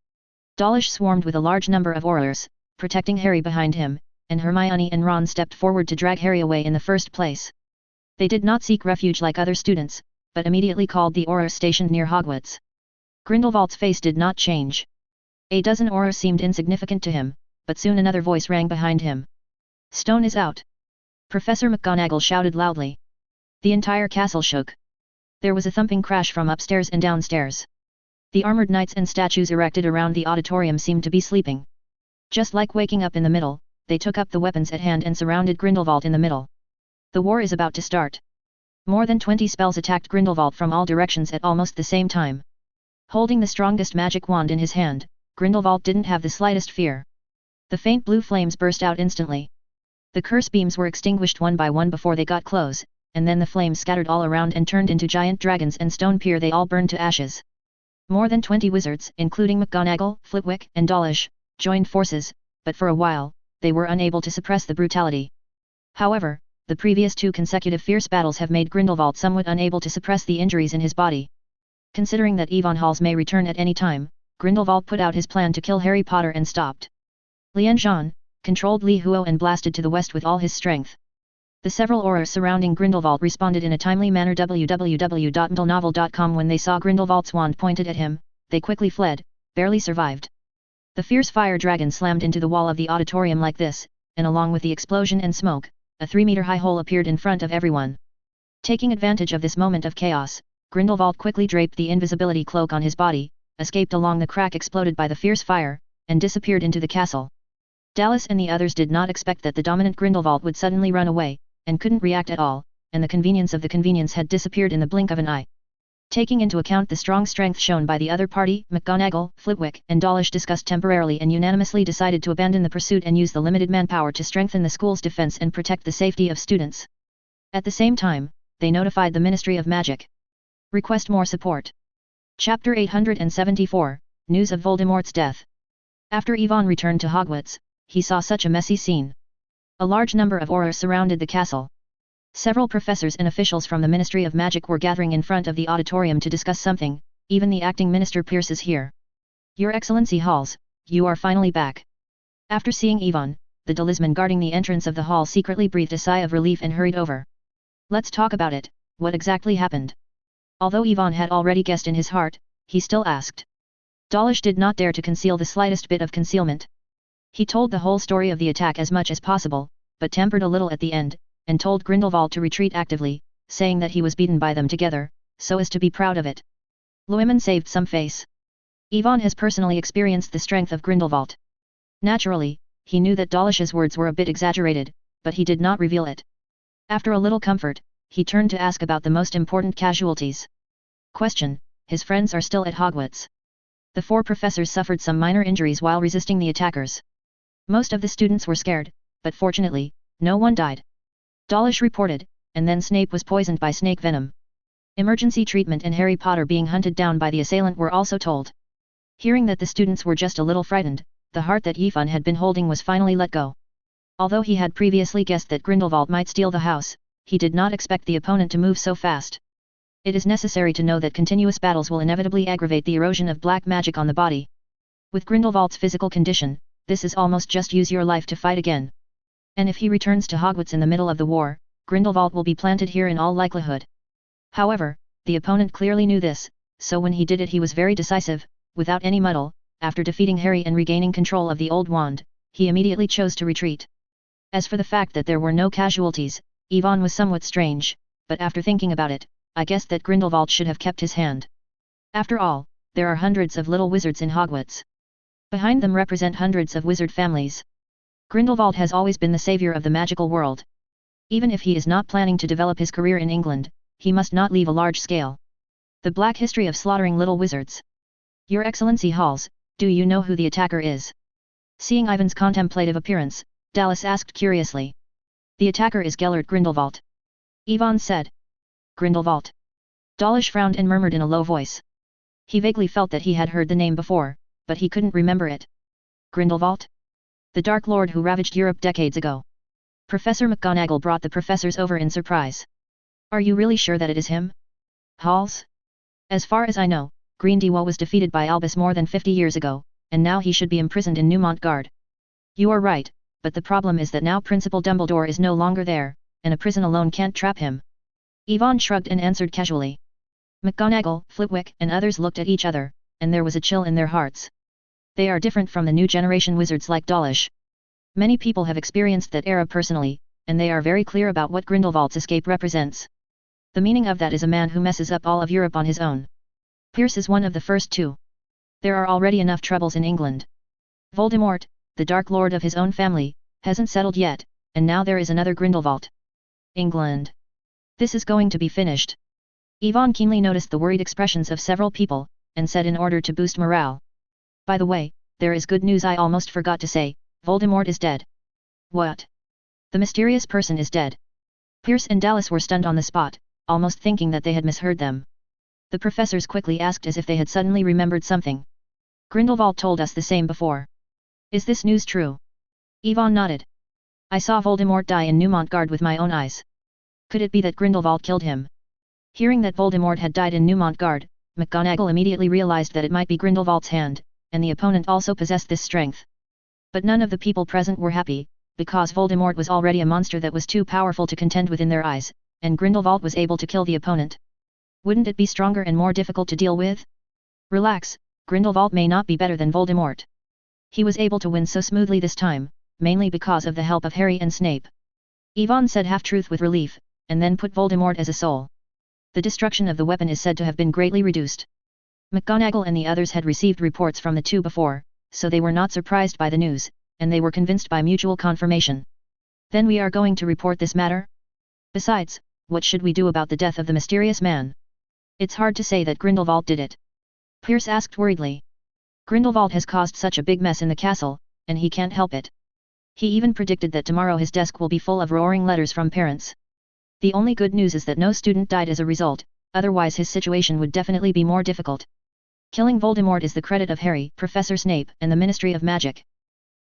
Dawlish swarmed with a large number of Aurors, protecting Harry behind him, and Hermione and Ron stepped forward to drag Harry away in the first place. They did not seek refuge like other students, but immediately called the Aurors stationed near Hogwarts. Grindelwald's face did not change. A dozen Aurors seemed insignificant to him, but soon another voice rang behind him. Stone is out! Professor McGonagall shouted loudly. The entire castle shook. There was a thumping crash from upstairs and downstairs. The armored knights and statues erected around the auditorium seemed to be sleeping. Just like waking up in the middle, they took up the weapons at hand and surrounded Grindelwald in the middle. The war is about to start. More than 20 spells attacked Grindelwald from all directions at almost the same time. Holding the strongest magic wand in his hand, Grindelwald didn't have the slightest fear. The faint blue flames burst out instantly. The curse beams were extinguished one by one before they got close, and then the flames scattered all around and turned into giant dragons and stone pier. They all burned to ashes. More than 20 wizards, including McGonagall, Flitwick, and Dawlish, joined forces, but for a while, they were unable to suppress the brutality. However, the previous 2 consecutive fierce battles have made Grindelwald somewhat unable to suppress the injuries in his body. Considering that Yvonne Halls may return at any time, Grindelwald put out his plan to kill Harry Potter and stopped. Lian Zhan controlled Li Huo and blasted to the west with all his strength. The several Aurors surrounding Grindelwald responded in a timely manner. www.mdlnovel.com. When they saw Grindelwald's wand pointed at him, they quickly fled, barely survived. The fierce fire dragon slammed into the wall of the auditorium like this, and along with the explosion and smoke, a 3-meter-high hole appeared in front of everyone. Taking advantage of this moment of chaos, Grindelwald quickly draped the invisibility cloak on his body, escaped along the crack exploded by the fierce fire, and disappeared into the castle. Dallas and the others did not expect that the dominant Grindelwald would suddenly run away, and couldn't react at all, and the convenience of the convenience had disappeared in the blink of an eye. Taking into account the strong strength shown by the other party, McGonagall, Flitwick, and Dawlish discussed temporarily and unanimously decided to abandon the pursuit and use the limited manpower to strengthen the school's defense and protect the safety of students. At the same time, they notified the Ministry of Magic. Request more support. Chapter 874, News of Voldemort's Death. After Yvonne returned to Hogwarts, he saw such a messy scene. A large number of Aurors surrounded the castle. Several professors and officials from the Ministry of Magic were gathering in front of the auditorium to discuss something. Even the acting minister Pierce is here. Your Excellency Halls, you are finally back. After seeing Yvonne, the talisman guarding the entrance of the hall secretly breathed a sigh of relief and hurried over. Let's talk about it. What exactly happened? Although Yvonne had already guessed in his heart, he still asked. Dawlish did not dare to conceal the slightest bit of concealment. He told the whole story of the attack as much as possible, but tempered a little at the end, and told Grindelwald to retreat actively, saying that he was beaten by them together, so as to be proud of it. Lueman saved some face. Yvonne has personally experienced the strength of Grindelwald. Naturally, he knew that Dawlish's words were a bit exaggerated, but he did not reveal it. After a little comfort, he turned to ask about the most important casualties. Question: his friends are still at Hogwarts. The 4 professors suffered some minor injuries while resisting the attackers. Most of the students were scared, but fortunately, no one died. Dawlish reported, and then Snape was poisoned by snake venom. Emergency treatment and Harry Potter being hunted down by the assailant were also told. Hearing that the students were just a little frightened, the heart that Yvonne had been holding was finally let go. Although he had previously guessed that Grindelwald might steal the house, he did not expect the opponent to move so fast. It is necessary to know that continuous battles will inevitably aggravate the erosion of black magic on the body. With Grindelwald's physical condition, this is almost just use your life to fight again. And if he returns to Hogwarts in the middle of the war, Grindelwald will be planted here in all likelihood. However, the opponent clearly knew this, so when he did it he was very decisive, without any muddle. After defeating Harry and regaining control of the old wand, he immediately chose to retreat. As for the fact that there were no casualties, Yvonne was somewhat strange, but after thinking about it, I guessed that Grindelwald should have kept his hand. After all, there are hundreds of little wizards in Hogwarts. Behind them represent hundreds of wizard families. Grindelwald has always been the savior of the magical world. Even if he is not planning to develop his career in England, he must not leave a large scale. The black history of slaughtering little wizards. Your Excellency Halls, do you know who the attacker is? Seeing Ivan's contemplative appearance, Dallas asked curiously. The attacker is Gellert Grindelwald. Yvonne said. Grindelwald. Dawlish frowned and murmured in a low voice. He vaguely felt that he had heard the name before, but he couldn't remember it. Grindelwald? The Dark Lord who ravaged Europe decades ago. Professor McGonagall brought the professors over in surprise. Are you really sure that it is him? Halls? As far as I know, Grindelwald was defeated by Albus more than 50 years ago, and now he should be imprisoned in Neumont Guard. You are right, but the problem is that now Principal Dumbledore is no longer there, and a prison alone can't trap him. Yvonne shrugged and answered casually. McGonagall, Flitwick and others looked at each other, and there was a chill in their hearts. They are different from the new generation wizards like Dawlish. Many people have experienced that era personally, and they are very clear about what Grindelwald's escape represents. The meaning of that is a man who messes up all of Europe on his own. Pierce is one of the first two. There are already enough troubles in England. Voldemort, the Dark Lord of his own family, hasn't settled yet, and now there is another Grindelwald. England. This is going to be finished. Yvonne keenly noticed the worried expressions of several people, and said in order to boost morale. By the way, there is good news I almost forgot to say, Voldemort is dead. What? The mysterious person is dead. Pierce and Dallas were stunned on the spot, almost thinking that they had misheard them. The professors quickly asked as if they had suddenly remembered something. Grindelwald told us the same before. Is this news true? Yvonne nodded. I saw Voldemort die in Neumont Guard with my own eyes. Could it be that Grindelwald killed him? Hearing that Voldemort had died in Neumont Guard, McGonagall immediately realized that it might be Grindelwald's hand, and the opponent also possessed this strength. But none of the people present were happy, because Voldemort was already a monster that was too powerful to contend with in their eyes, and Grindelwald was able to kill the opponent. Wouldn't it be stronger and more difficult to deal with? Relax, Grindelwald may not be better than Voldemort. He was able to win so smoothly this time, mainly because of the help of Harry and Snape. Yvonne said half-truth with relief, and then put Voldemort as a soul. The destruction of the weapon is said to have been greatly reduced. McGonagall and the others had received reports from the two before, so they were not surprised by the news, and they were convinced by mutual confirmation. Then we are going to report this matter? Besides, what should we do about the death of the mysterious man? It's hard to say that Grindelwald did it. Pierce asked worriedly. Grindelwald has caused such a big mess in the castle, and he can't help it. He even predicted that tomorrow his desk will be full of roaring letters from parents. The only good news is that no student died as a result, otherwise his situation would definitely be more difficult. Killing Voldemort is the credit of Harry, Professor Snape and the Ministry of Magic.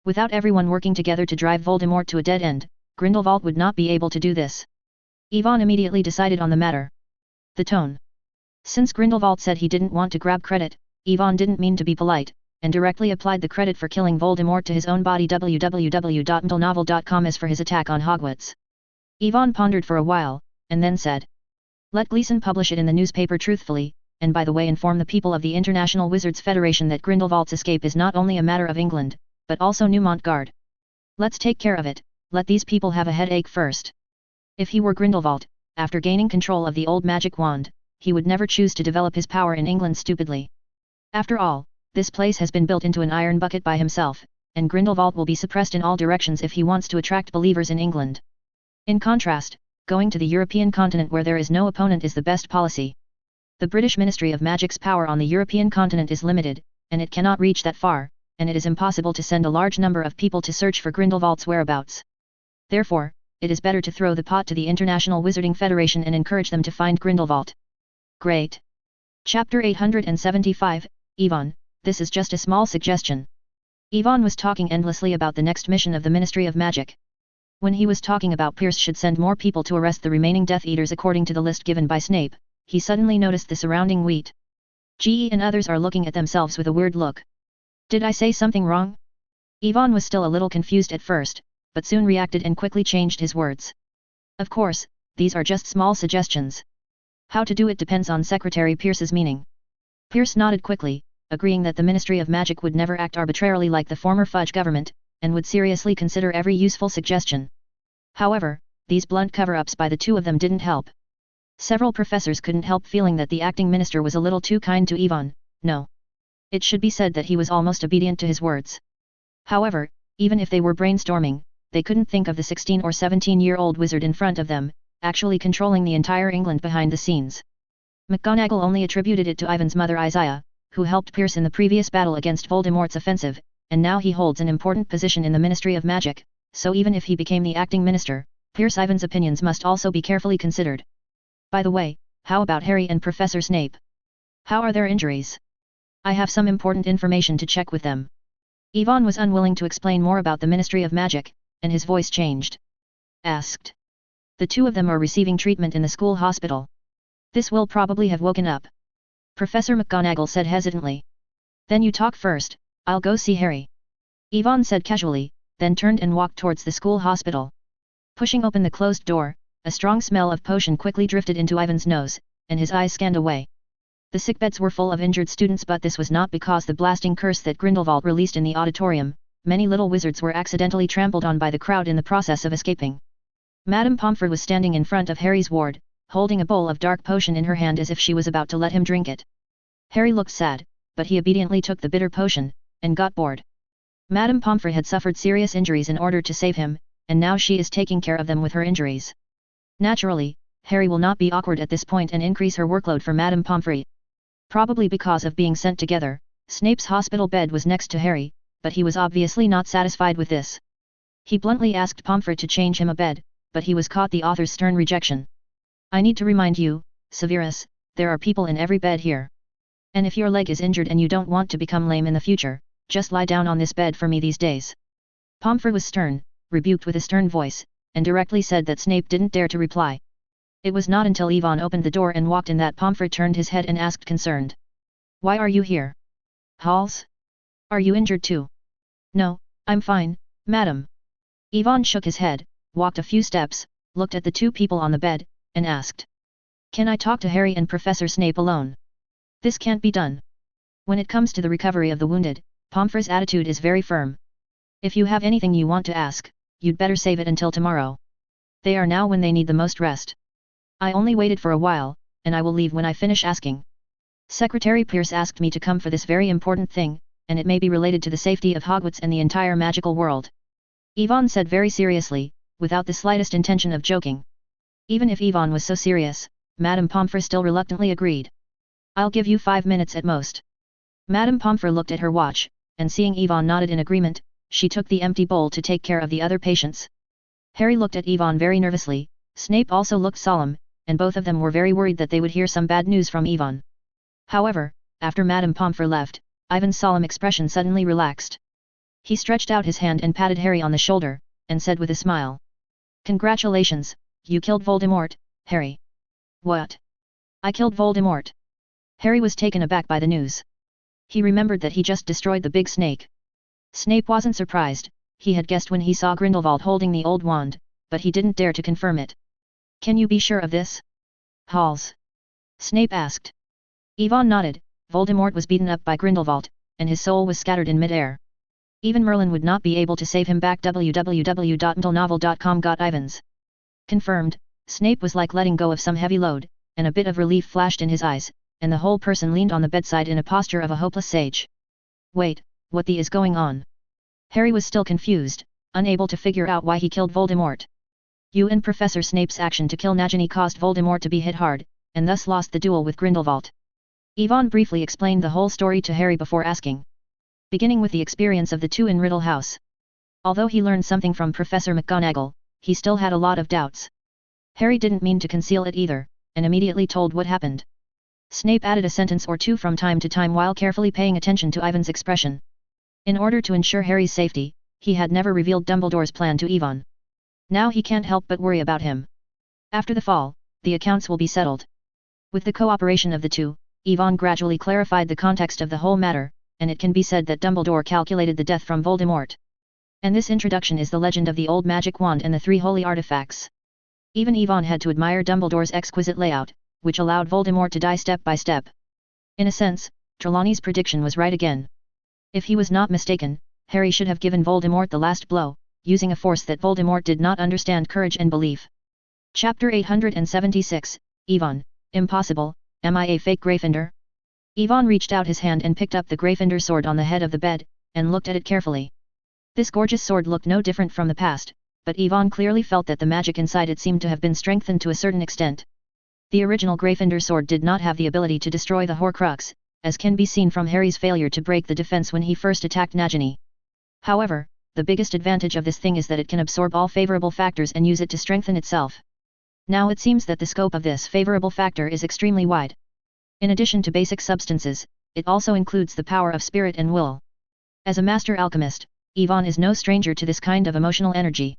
Without everyone working together to drive Voldemort to a dead end, Grindelwald would not be able to do this. Yvonne immediately decided on the matter. The tone. Since Grindelwald said he didn't want to grab credit, Yvonne didn't mean to be polite, and directly applied the credit for killing Voldemort to his own body. www.mdlenovel.com as for his attack on Hogwarts. Yvonne pondered for a while, and then said. Let Gleason publish it in the newspaper truthfully, and by the way inform the people of the International Wizards Federation that Grindelwald's escape is not only a matter of England, but also Neumont Guard. Let's take care of it, let these people have a headache first. If he were Grindelwald, after gaining control of the old magic wand, he would never choose to develop his power in England stupidly. After all, this place has been built into an iron bucket by himself, and Grindelwald will be suppressed in all directions if he wants to attract believers in England. In contrast, going to the European continent where there is no opponent is the best policy. The British Ministry of Magic's power on the European continent is limited, and it cannot reach that far, and it is impossible to send a large number of people to search for Grindelwald's whereabouts. Therefore, it is better to throw the pot to the International Wizarding Federation and encourage them to find Grindelwald. Great. Chapter 875, Yvonne, this is just a small suggestion. Yvonne was talking endlessly about the next mission of the Ministry of Magic. When he was talking about Pierce should send more people to arrest the remaining Death Eaters according to the list given by Snape, he suddenly noticed the surrounding wheat. GE and others are looking at themselves with a weird look. Did I say something wrong? Yvonne was still a little confused at first, but soon reacted and quickly changed his words. Of course, these are just small suggestions. How to do it depends on Secretary Pierce's meaning. Pierce nodded quickly, agreeing that the Ministry of Magic would never act arbitrarily like the former Fudge government, and would seriously consider every useful suggestion. However, these blunt cover-ups by the two of them didn't help. Several professors couldn't help feeling that the acting minister was a little too kind to Yvonne. No. It should be said that he was almost obedient to his words. However, even if they were brainstorming, they couldn't think of the 16 or 17-year-old wizard in front of them, actually controlling the entire England behind the scenes. McGonagall only attributed it to Ivan's mother Isaiah, who helped Pierce in the previous battle against Voldemort's offensive, and now he holds an important position in the Ministry of Magic, so even if he became the acting minister, Pierce Ivan's opinions must also be carefully considered. By the way, how about Harry and Professor Snape? How are their injuries? I have some important information to check with them. Yvonne was unwilling to explain more about the Ministry of Magic, and his voice changed. Asked. The two of them are receiving treatment in the school hospital. This will probably have woken up. Professor McGonagall said hesitantly. Then you talk first, I'll go see Harry. Yvonne said casually, then turned and walked towards the school hospital. Pushing open the closed door, a strong smell of potion quickly drifted into Ivan's nose, and his eyes scanned away. The sickbeds were full of injured students, but this was not because the blasting curse that Grindelwald released in the auditorium. Many little wizards were accidentally trampled on by the crowd in the process of escaping. Madame Pomfrey was standing in front of Harry's ward, holding a bowl of dark potion in her hand as if she was about to let him drink it. Harry looked sad, but he obediently took the bitter potion, and got bored. Madame Pomfrey had suffered serious injuries in order to save him, and now she is taking care of them with her injuries. Naturally, Harry will not be awkward at this point and increase her workload for Madame Pomfrey. Probably because of being sent together, Snape's hospital bed was next to Harry, but he was obviously not satisfied with this. He bluntly asked Pomfrey to change him a bed, but he was caught the author's stern rejection. I need to remind you, Severus, there are people in every bed here. And if your leg is injured and you don't want to become lame in the future, just lie down on this bed for me these days. Pomfrey was stern, rebuked with a stern voice, and directly said that Snape didn't dare to reply. It was not until Yvonne opened the door and walked in that Pomfrey turned his head and asked concerned. Why are you here? Halls? Are you injured too? No, I'm fine, madam. Yvonne shook his head, walked a few steps, looked at the two people on the bed, and asked. Can I talk to Harry and Professor Snape alone? This can't be done. When it comes to the recovery of the wounded, Pomfrey's attitude is very firm. If you have anything you want to ask, you'd better save it until tomorrow. They are now when they need the most rest. I only waited for a while, and I will leave when I finish asking. Secretary Pierce asked me to come for this very important thing, and it may be related to the safety of Hogwarts and the entire magical world. Yvonne said very seriously, without the slightest intention of joking. Even if Yvonne was so serious, Madame Pomfrey still reluctantly agreed. I'll give you 5 minutes at most. Madame Pomfrey looked at her watch, and seeing Yvonne nodded in agreement, she took the empty bowl to take care of the other patients. Harry looked at Yvonne very nervously, Snape also looked solemn, and both of them were very worried that they would hear some bad news from Yvonne. However, after Madame Pomfrey left, Ivan's solemn expression suddenly relaxed. He stretched out his hand and patted Harry on the shoulder, and said with a smile. Congratulations, you killed Voldemort, Harry. What? I killed Voldemort. Harry was taken aback by the news. He remembered that he just destroyed the big snake. Snape wasn't surprised, he had guessed when he saw Grindelwald holding the old wand, but he didn't dare to confirm it. Can you be sure of this? Halls? Snape asked. Yvonne nodded. Voldemort was beaten up by Grindelwald, and his soul was scattered in mid-air. Even Merlin would not be able to save him back. www.mdlnovel.com got Ivans. Confirmed, Snape was like letting go of some heavy load, and a bit of relief flashed in his eyes, and the whole person leaned on the bedside in a posture of a hopeless sage. Wait, what the is going on? Harry was still confused, unable to figure out why he killed Voldemort. You and Professor Snape's action to kill Nagini caused Voldemort to be hit hard, and thus lost the duel with Grindelwald. Yvonne briefly explained the whole story to Harry before asking. Beginning with the experience of the two in Riddle House. Although he learned something from Professor McGonagall, he still had a lot of doubts. Harry didn't mean to conceal it either, and immediately told what happened. Snape added a sentence or two from time to time while carefully paying attention to Ivan's expression. In order to ensure Harry's safety, he had never revealed Dumbledore's plan to Yvonne. Now he can't help but worry about him. After the fall, the accounts will be settled. With the cooperation of the two, Yvonne gradually clarified the context of the whole matter, and it can be said that Dumbledore calculated the death from Voldemort. And this introduction is the legend of the old magic wand and the 3 holy artifacts. Even Yvonne had to admire Dumbledore's exquisite layout, which allowed Voldemort to die step by step. In a sense, Trelawney's prediction was right again. If he was not mistaken, Harry should have given Voldemort the last blow, using a force that Voldemort did not understand: courage and belief. Chapter 876, Yvonne, impossible, am I a fake Gryffindor? Yvonne reached out his hand and picked up the Gryffindor sword on the head of the bed, and looked at it carefully. This gorgeous sword looked no different from the past, but Yvonne clearly felt that the magic inside it seemed to have been strengthened to a certain extent. The original Gryffindor sword did not have the ability to destroy the Horcrux, as can be seen from Harry's failure to break the defense when he first attacked Nagini. However, the biggest advantage of this thing is that it can absorb all favorable factors and use it to strengthen itself. Now it seems that the scope of this favorable factor is extremely wide. In addition to basic substances, it also includes the power of spirit and will. As a master alchemist, Yvonne is no stranger to this kind of emotional energy.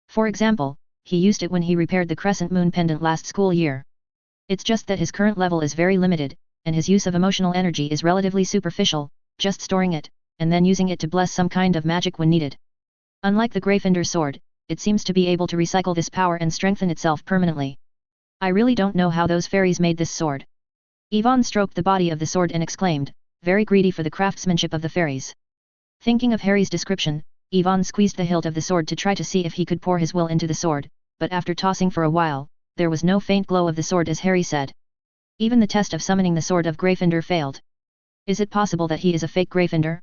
For example, he used it when he repaired the crescent moon pendant last school year. It's just that his current level is very limited, and his use of emotional energy is relatively superficial, just storing it, and then using it to bless some kind of magic when needed. Unlike the Gryffindor sword, it seems to be able to recycle this power and strengthen itself permanently. I really don't know how those fairies made this sword. Yvonne stroked the body of the sword and exclaimed, very greedy for the craftsmanship of the fairies. Thinking of Harry's description, Yvonne squeezed the hilt of the sword to try to see if he could pour his will into the sword, but after tossing for a while, there was no faint glow of the sword as Harry said. Even the test of summoning the sword of Gryffindor failed. Is it possible that he is a fake Gryffindor?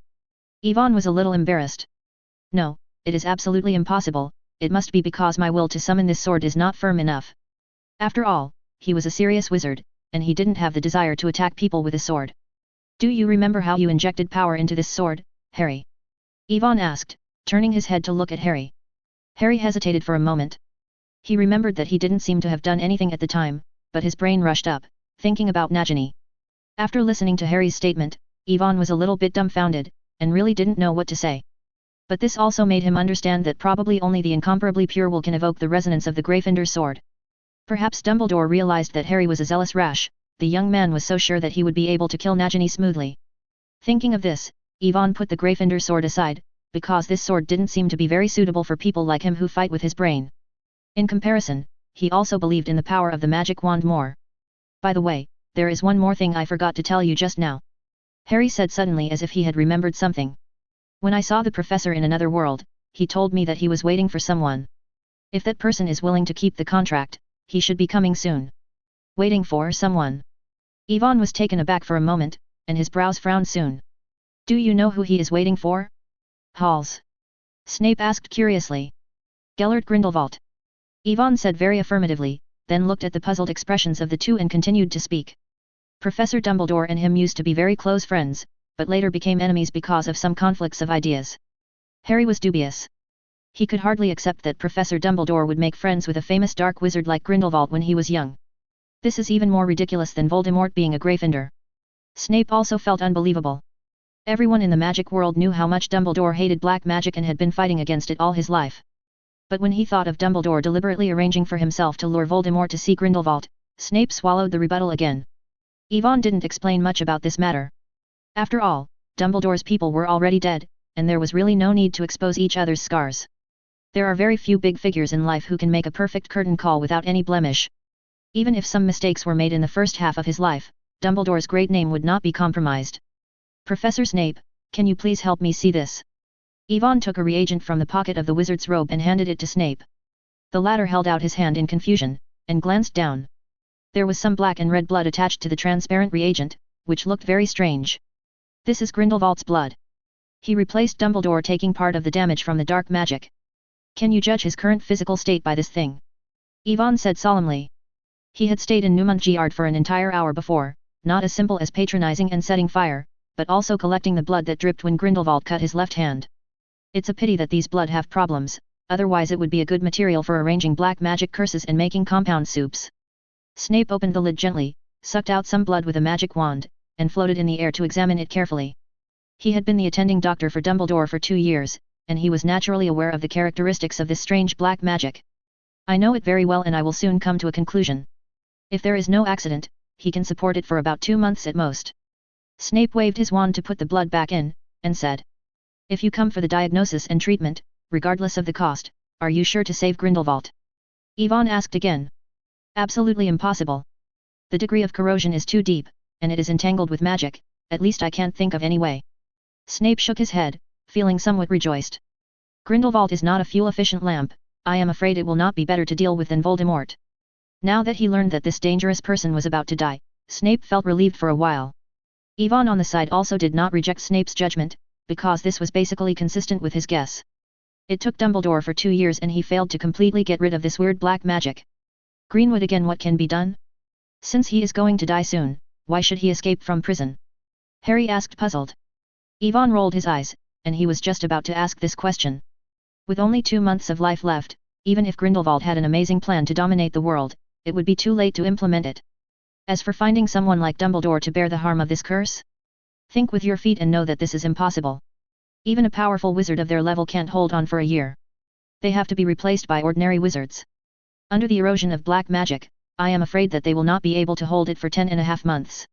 Yvonne was a little embarrassed. No, it is absolutely impossible, it must be because my will to summon this sword is not firm enough. After all, he was a serious wizard, and he didn't have the desire to attack people with a sword. Do you remember how you injected power into this sword, Harry? Yvonne asked, turning his head to look at Harry. Harry hesitated for a moment. He remembered that he didn't seem to have done anything at the time, but his brain rushed up, thinking about Nagini. After listening to Harry's statement, Yvonne was a little bit dumbfounded, and really didn't know what to say. But this also made him understand that probably only the incomparably pure will can evoke the resonance of the Gryffindor sword. Perhaps Dumbledore realized that Harry was a zealous rash, the young man was so sure that he would be able to kill Nagini smoothly. Thinking of this, Yvonne put the Gryffindor sword aside, because this sword didn't seem to be very suitable for people like him who fight with his brain. In comparison, he also believed in the power of the magic wand more. By the way, there is one more thing I forgot to tell you just now. Harry said suddenly as if he had remembered something. When I saw the professor in another world, he told me that he was waiting for someone. If that person is willing to keep the contract, he should be coming soon. Waiting for someone. Yvonne was taken aback for a moment, and his brows frowned soon. Do you know who he is waiting for? Halls. Snape asked curiously. Gellert Grindelwald. Yvonne said very affirmatively, then looked at the puzzled expressions of the two and continued to speak. Professor Dumbledore and him used to be very close friends, but later became enemies because of some conflicts of ideas. Harry was dubious. He could hardly accept that Professor Dumbledore would make friends with a famous dark wizard like Grindelwald when he was young. This is even more ridiculous than Voldemort being a Gryffindor. Snape also felt unbelievable. Everyone in the magic world knew how much Dumbledore hated black magic and had been fighting against it all his life. But when he thought of Dumbledore deliberately arranging for himself to lure Voldemort to see Grindelwald, Snape swallowed the rebuttal again. Yvonne didn't explain much about this matter. After all, Dumbledore's people were already dead, and there was really no need to expose each other's scars. There are very few big figures in life who can make a perfect curtain call without any blemish. Even if some mistakes were made in the first half of his life, Dumbledore's great name would not be compromised. Professor Snape, can you please help me see this? Yvonne took a reagent from the pocket of the wizard's robe and handed it to Snape. The latter held out his hand in confusion, and glanced down. There was some black and red blood attached to the transparent reagent, which looked very strange. This is Grindelwald's blood. He replaced Dumbledore taking part of the damage from the dark magic. Can you judge his current physical state by this thing? Yvonne said solemnly. He had stayed in Newmont for an entire hour before, not as simple as patronizing and setting fire, but also collecting the blood that dripped when Grindelwald cut his left hand. It's a pity that these blood have problems, otherwise it would be a good material for arranging black magic curses and making compound soups. Snape opened the lid gently, sucked out some blood with a magic wand, and floated in the air to examine it carefully. He had been the attending doctor for Dumbledore for 2 years, and he was naturally aware of the characteristics of this strange black magic. I know it very well and I will soon come to a conclusion. If there is no accident, he can support it for about 2 months at most. Snape waved his wand to put the blood back in, and said. If you come for the diagnosis and treatment, regardless of the cost, are you sure to save Grindelwald? Yvonne asked again. Absolutely impossible. The degree of corrosion is too deep, and it is entangled with magic, at least I can't think of any way. Snape shook his head, feeling somewhat rejoiced. Grindelwald is not a fuel-efficient lamp, I am afraid it will not be better to deal with than Voldemort. Now that he learned that this dangerous person was about to die, Snape felt relieved for a while. Yvonne on the side also did not reject Snape's judgment, because this was basically consistent with his guess. It took Dumbledore for 2 years and he failed to completely get rid of this weird black magic. Greenwood again, what can be done? Since he is going to die soon, why should he escape from prison? Harry asked, puzzled. Yvonne rolled his eyes, and he was just about to ask this question. With only 2 months of life left, even if Grindelwald had an amazing plan to dominate the world, it would be too late to implement it. As for finding someone like Dumbledore to bear the harm of this curse? Think with your feet and know that this is impossible. Even a powerful wizard of their level can't hold on for a year. They have to be replaced by ordinary wizards. Under the erosion of black magic, I am afraid that they will not be able to hold it for 10.5 months.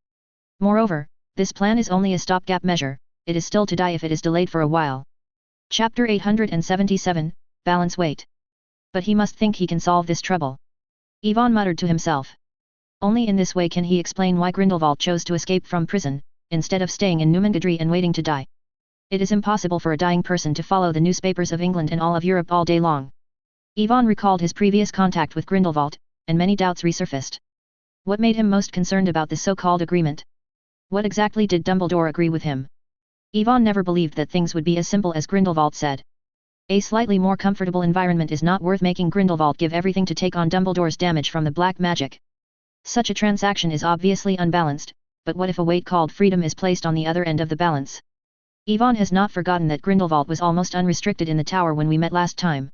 Moreover, this plan is only a stopgap measure, it is still to die if it is delayed for a while. Chapter 877, Balance Weight. But he must think he can solve this trouble. Yvonne muttered to himself. Only in this way can he explain why Grindelwald chose to escape from prison, instead of staying in Newmangadry and waiting to die. It is impossible for a dying person to follow the newspapers of England and all of Europe all day long. Yvonne recalled his previous contact with Grindelwald, and many doubts resurfaced. What made him most concerned about this so-called agreement? What exactly did Dumbledore agree with him? Yvonne never believed that things would be as simple as Grindelwald said. A slightly more comfortable environment is not worth making Grindelwald give everything to take on Dumbledore's damage from the black magic. Such a transaction is obviously unbalanced, but what if a weight called freedom is placed on the other end of the balance? Yvonne has not forgotten that Grindelwald was almost unrestricted in the tower when we met last time.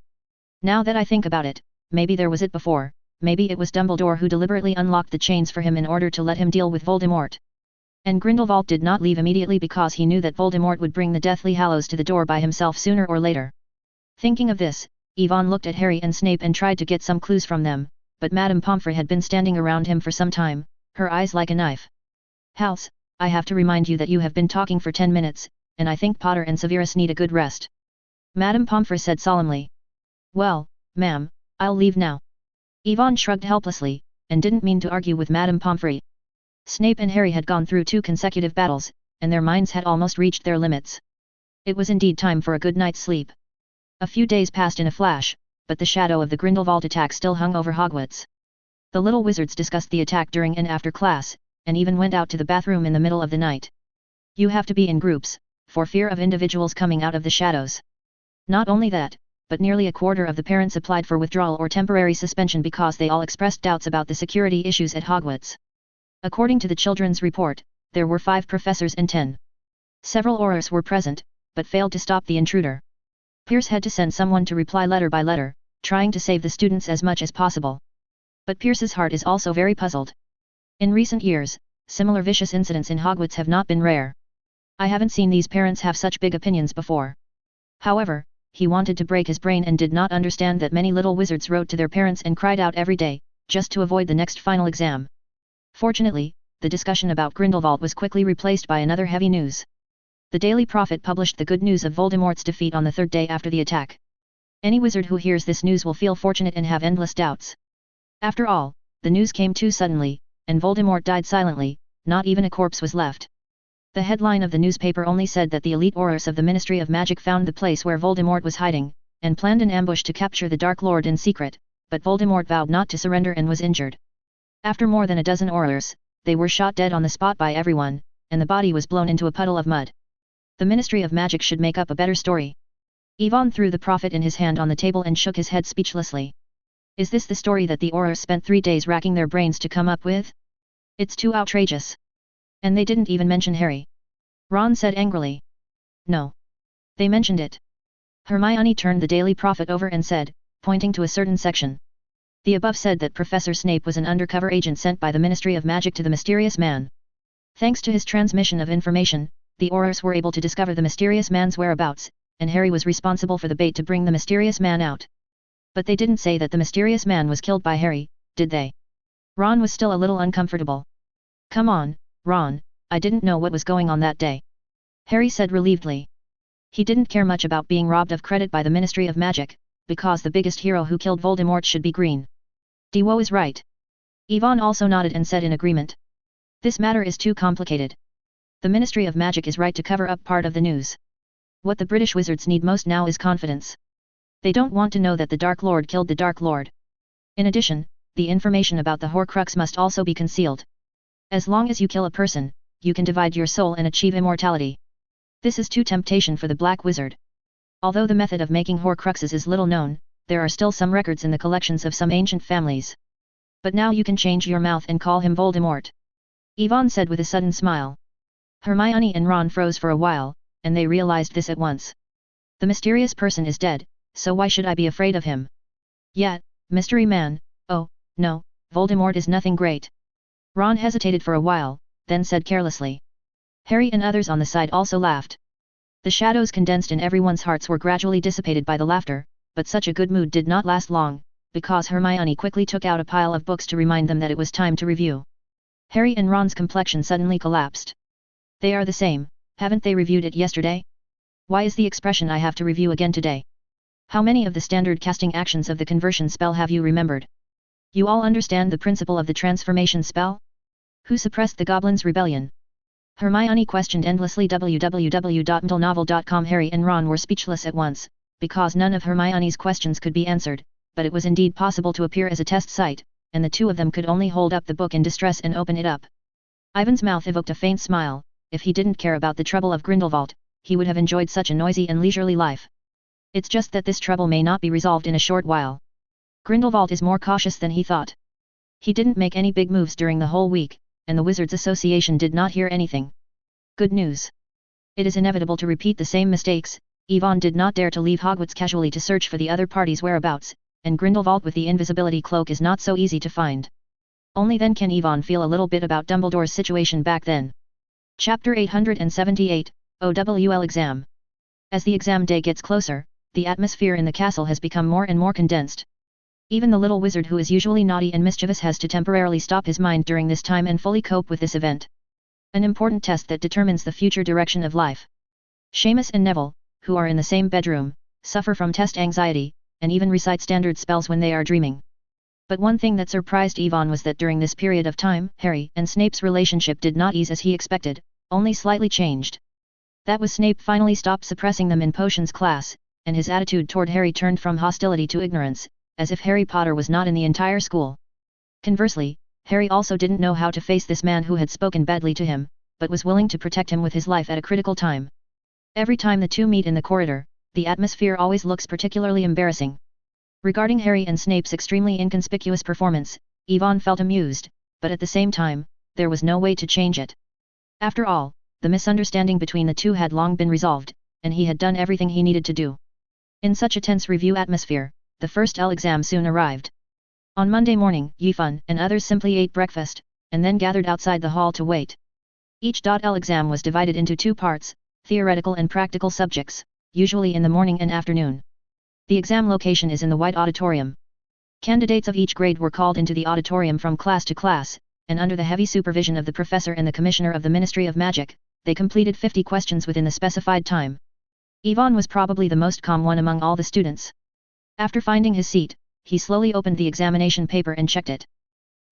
Now that I think about it, maybe there was it before, maybe it was Dumbledore who deliberately unlocked the chains for him in order to let him deal with Voldemort. And Grindelwald did not leave immediately because he knew that Voldemort would bring the Deathly Hallows to the door by himself sooner or later. Thinking of this, Yvonne looked at Harry and Snape and tried to get some clues from them, but Madame Pomfrey had been standing around him for some time, her eyes like a knife. Hals, I have to remind you that you have been talking for 10 minutes, and I think Potter and Severus need a good rest. Madame Pomfrey said solemnly. Well, ma'am, I'll leave now. Yvonne shrugged helplessly, and didn't mean to argue with Madame Pomfrey. Snape and Harry had gone through 2 consecutive battles, and their minds had almost reached their limits. It was indeed time for a good night's sleep. A few days passed in a flash, but the shadow of the Grindelwald attack still hung over Hogwarts. The little wizards discussed the attack during and after class, and even went out to the bathroom in the middle of the night. You have to be in groups, for fear of individuals coming out of the shadows. Not only that, but nearly a quarter of the parents applied for withdrawal or temporary suspension because they all expressed doubts about the security issues at Hogwarts. According to the children's report, there were 5 professors and 10. Several Aurors were present, but failed to stop the intruder. Pierce had to send someone to reply letter by letter, trying to save the students as much as possible. But Pierce's heart is also very puzzled. In recent years, similar vicious incidents in Hogwarts have not been rare. I haven't seen these parents have such big opinions before. However, he wanted to break his brain and did not understand that many little wizards wrote to their parents and cried out every day, just to avoid the next final exam. Fortunately, the discussion about Grindelwald was quickly replaced by another heavy news. The Daily Prophet published the good news of Voldemort's defeat on the 3rd day after the attack. Any wizard who hears this news will feel fortunate and have endless doubts. After all, the news came too suddenly, and Voldemort died silently, not even a corpse was left. The headline of the newspaper only said that the elite Aurors of the Ministry of Magic found the place where Voldemort was hiding, and planned an ambush to capture the Dark Lord in secret, but Voldemort vowed not to surrender and was injured. After more than a dozen Aurors, they were shot dead on the spot by everyone, and the body was blown into a puddle of mud. The Ministry of Magic should make up a better story. Yvonne threw the prophet in his hand on the table and shook his head speechlessly. Is this the story that the Aurors spent 3 days racking their brains to come up with? It's too outrageous. And they didn't even mention Harry. Ron said angrily. No. They mentioned it. Hermione turned the Daily Prophet over and said, pointing to a certain section. The above said that Professor Snape was an undercover agent sent by the Ministry of Magic to the mysterious man. Thanks to his transmission of information, the Aurors were able to discover the mysterious man's whereabouts, and Harry was responsible for the bait to bring the mysterious man out. But they didn't say that the mysterious man was killed by Harry, did they? Ron was still a little uncomfortable. Come on, Ron, I didn't know what was going on that day. Harry said relievedly. He didn't care much about being robbed of credit by the Ministry of Magic, because the biggest hero who killed Voldemort should be green. Dewo is right. Yvonne also nodded and said in agreement. This matter is too complicated. The Ministry of Magic is right to cover up part of the news. What the British wizards need most now is confidence. They don't want to know that the Dark Lord killed the Dark Lord. In addition, the information about the Horcrux must also be concealed. As long as you kill a person, you can divide your soul and achieve immortality. This is too temptation for the Black Wizard. Although the method of making Horcruxes is little known, there are still some records in the collections of some ancient families. But now you can change your mouth and call him Voldemort. Yvonne said with a sudden smile. Hermione and Ron froze for a while, and they realized this at once. The mysterious person is dead, so why should I be afraid of him? Yet, mystery man, oh, no, Voldemort is nothing great. Ron hesitated for a while, then said carelessly. Harry and others on the side also laughed. The shadows condensed in everyone's hearts were gradually dissipated by the laughter, but such a good mood did not last long, because Hermione quickly took out a pile of books to remind them that it was time to review. Harry and Ron's complexion suddenly collapsed. They are the same, haven't they reviewed it yesterday? Why is the expression I have to review again today? How many of the standard casting actions of the conversion spell have you remembered? You all understand the principle of the transformation spell? Who suppressed the Goblins' rebellion? Hermione questioned endlessly. www.mtlnovel.com. Harry and Ron were speechless at once, because none of Hermione's questions could be answered, but it was indeed possible to appear as a test site, and the two of them could only hold up the book in distress and open it up. Ivan's mouth evoked a faint smile. If he didn't care about the trouble of Grindelwald, he would have enjoyed such a noisy and leisurely life. It's just that this trouble may not be resolved in a short while. Grindelwald is more cautious than he thought. He didn't make any big moves during the whole week, and the Wizards Association did not hear anything. Good news. It is inevitable to repeat the same mistakes. Yvonne did not dare to leave Hogwarts casually to search for the other party's whereabouts, and Grindelwald with the invisibility cloak is not so easy to find. Only then can Yvonne feel a little bit about Dumbledore's situation back then. Chapter 878, OWL Exam. As the exam day gets closer, the atmosphere in the castle has become more and more condensed. Even the little wizard who is usually naughty and mischievous has to temporarily stop his mind during this time and fully cope with this event. An important test that determines the future direction of life. Seamus and Neville, who are in the same bedroom, suffer from test anxiety, and even recite standard spells when they are dreaming. But one thing that surprised Yvonne was that during this period of time, Harry and Snape's relationship did not ease as he expected, only slightly changed. That was Snape finally stopped suppressing them in potions class, and his attitude toward Harry turned from hostility to ignorance, as if Harry Potter was not in the entire school. Conversely, Harry also didn't know how to face this man who had spoken badly to him, but was willing to protect him with his life at a critical time. Every time the two meet in the corridor, the atmosphere always looks particularly embarrassing. Regarding Harry and Snape's extremely inconspicuous performance, Yvonne felt amused, but at the same time, there was no way to change it. After all, the misunderstanding between the two had long been resolved, and he had done everything he needed to do. In such a tense review atmosphere, the first L exam soon arrived. On Monday morning, Yvonne and others simply ate breakfast, and then gathered outside the hall to wait. Each L exam was divided into two parts, theoretical and practical subjects, usually in the morning and afternoon. The exam location is in the White Auditorium. Candidates of each grade were called into the auditorium from class to class, and under the heavy supervision of the professor and the commissioner of the Ministry of Magic, they completed 50 questions within the specified time. Yvonne was probably the most calm one among all the students. After finding his seat, he slowly opened the examination paper and checked it.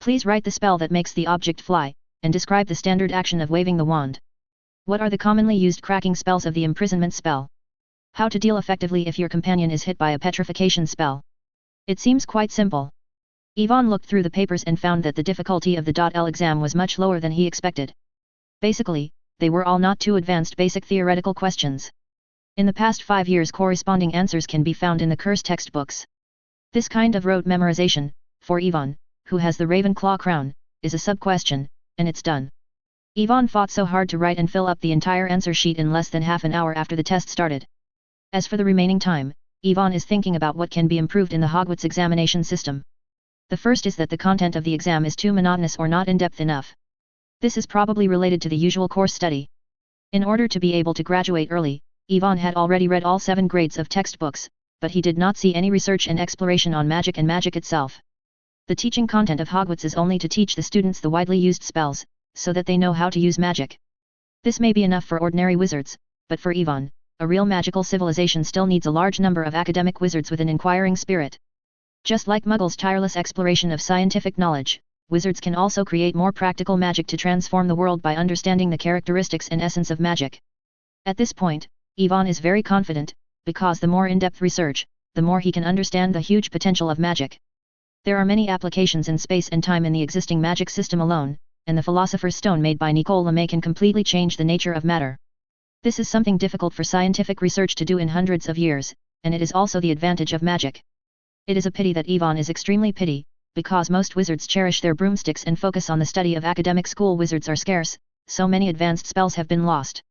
Please write the spell that makes the object fly, and describe the standard action of waving the wand. What are the commonly used cracking spells of the imprisonment spell? How to deal effectively if your companion is hit by a petrification spell? It seems quite simple. Yvonne looked through the papers and found that the difficulty of the L exam was much lower than he expected. Basically, they were all not too advanced basic theoretical questions. In the past 5 years corresponding answers can be found in the course textbooks. This kind of rote memorization, for Yvonne, who has the Ravenclaw crown, is a sub-question, and it's done. Yvonne fought so hard to write and fill up the entire answer sheet in less than half an hour after the test started. As for the remaining time, Yvonne is thinking about what can be improved in the Hogwarts examination system. The first is that the content of the exam is too monotonous or not in-depth enough. This is probably related to the usual course study. In order to be able to graduate early, Yvonne had already read all 7 grades of textbooks, but he did not see any research and exploration on magic and magic itself. The teaching content of Hogwarts is only to teach the students the widely used spells, so that they know how to use magic. This may be enough for ordinary wizards, but for Yvonne, a real magical civilization still needs a large number of academic wizards with an inquiring spirit. Just like Muggles' tireless exploration of scientific knowledge, wizards can also create more practical magic to transform the world by understanding the characteristics and essence of magic. At this point, Ivan is very confident, because the more in-depth research, the more he can understand the huge potential of magic. There are many applications in space and time in the existing magic system alone, and the Philosopher's Stone made by Nicole Lemay can completely change the nature of matter. This is something difficult for scientific research to do in hundreds of years, and it is also the advantage of magic. It is a pity that Ivan is extremely pity, because most wizards cherish their broomsticks and focus on the study of academic school. Wizards are scarce, so many advanced spells have been lost.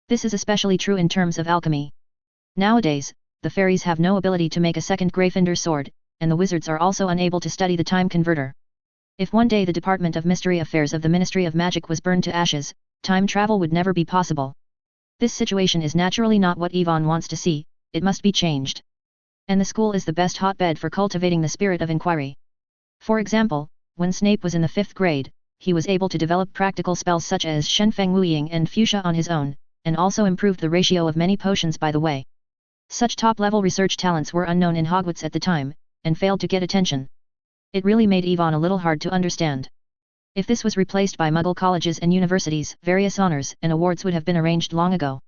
This is especially true in terms of alchemy. Nowadays, the fairies have no ability to make a second Gryffindor sword, and the wizards are also unable to study the time converter. If one day the Department of Mystery Affairs of the Ministry of Magic was burned to ashes, time travel would never be possible. This situation is naturally not what Ivan wants to see, it must be changed. And the school is the best hotbed for cultivating the spirit of inquiry. For example, when Snape was in the 5th grade, he was able to develop practical spells such as Shenfeng Wuying and Fuchsia on his own, and also improved the ratio of many potions by the way. Such top-level research talents were unknown in Hogwarts at the time, and failed to get attention. It really made Ivan a little hard to understand. If this was replaced by Muggle colleges and universities, various honors and awards would have been arranged long ago.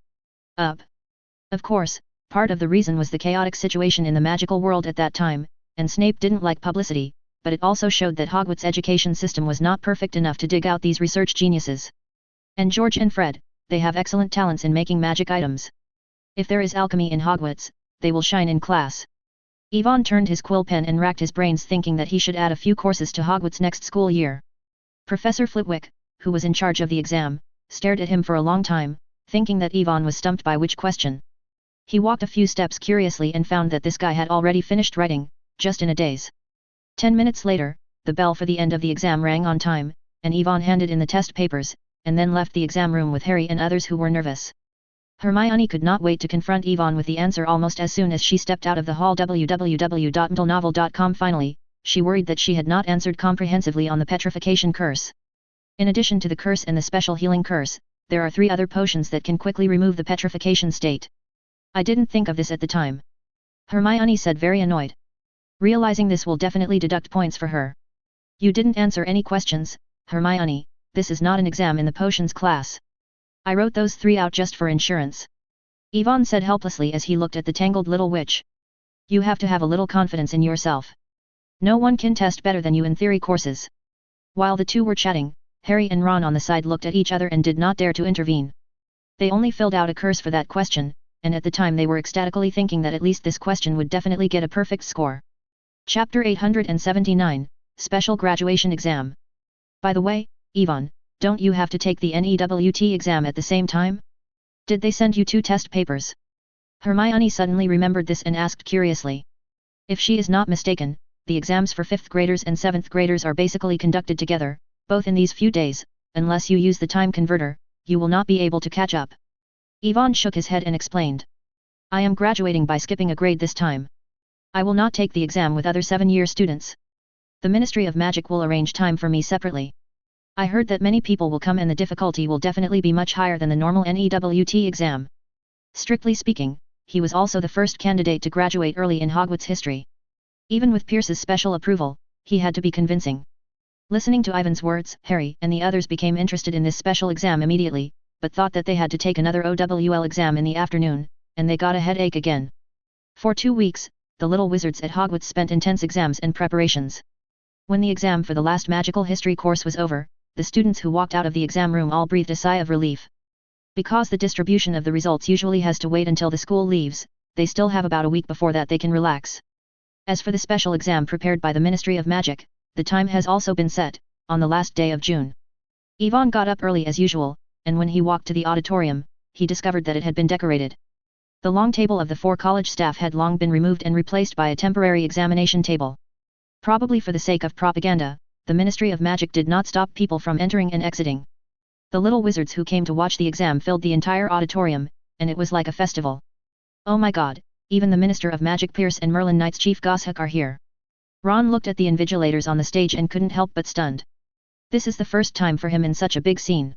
Of course, part of the reason was the chaotic situation in the magical world at that time, and Snape didn't like publicity, but it also showed that Hogwarts' education system was not perfect enough to dig out these research geniuses. And George and Fred, they have excellent talents in making magic items. If there is alchemy in Hogwarts, they will shine in class. Ivan turned his quill pen and racked his brains thinking that he should add a few courses to Hogwarts next school year. Professor Flitwick, who was in charge of the exam, stared at him for a long time, thinking that Ivan was stumped by which question. He walked a few steps curiously and found that this guy had already finished writing, just in a daze. 10 minutes later, the bell for the end of the exam rang on time, and Ivan handed in the test papers, and then left the exam room with Harry and others who were nervous. Hermione could not wait to confront Ivan with the answer almost as soon as she stepped out of the hall. www.mtlnovel.com. Finally, she worried that she had not answered comprehensively on the petrification curse. In addition to the curse and the special healing curse, there are 3 other potions that can quickly remove the petrification state. I didn't think of this at the time. Hermione said, very annoyed. Realizing this will definitely deduct points for her. You didn't answer any questions, Hermione, this is not an exam in the potions class. I wrote those 3 out just for insurance. Ivan said helplessly as he looked at the tangled little witch. You have to have a little confidence in yourself. No one can test better than you in theory courses. While the two were chatting, Harry and Ron on the side looked at each other and did not dare to intervene. They only filled out a curse for that question, and at the time they were ecstatically thinking that at least this question would definitely get a perfect score. Chapter 879, Special Graduation Exam. By the way, Ivan, don't you have to take the NEWT exam at the same time? Did they send you 2 test papers? Hermione suddenly remembered this and asked curiously. If she is not mistaken, the exams for 5th graders and 7th graders are basically conducted together, both in these few days. Unless you use the time converter, you will not be able to catch up. Ivan shook his head and explained. I am graduating by skipping a grade this time. I will not take the exam with other 7-year students. The Ministry of Magic will arrange time for me separately. I heard that many people will come and the difficulty will definitely be much higher than the normal NEWT exam. Strictly speaking, he was also the first candidate to graduate early in Hogwarts history. Even with Pierce's special approval, he had to be convincing. Listening to Ivan's words, Harry and the others became interested in this special exam immediately, but thought that they had to take another OWL exam in the afternoon, and they got a headache again. For 2 weeks, the little wizards at Hogwarts spent intense exams and preparations. When the exam for the last magical history course was over, the students who walked out of the exam room all breathed a sigh of relief. Because the distribution of the results usually has to wait until the school leaves, they still have about a week before that they can relax. As for the special exam prepared by the Ministry of Magic, the time has also been set, on the last day of June. Ivan got up early as usual, and when he walked to the auditorium, he discovered that it had been decorated. The long table of the 4 college staff had long been removed and replaced by a temporary examination table. Probably for the sake of propaganda, the Ministry of Magic did not stop people from entering and exiting. The little wizards who came to watch the exam filled the entire auditorium, and it was like a festival. Oh my god, even the Minister of Magic Pierce and Merlin Knight's Chief Goshawk are here. Ron looked at the invigilators on the stage and couldn't help but stunned. This is the first time for him in such a big scene.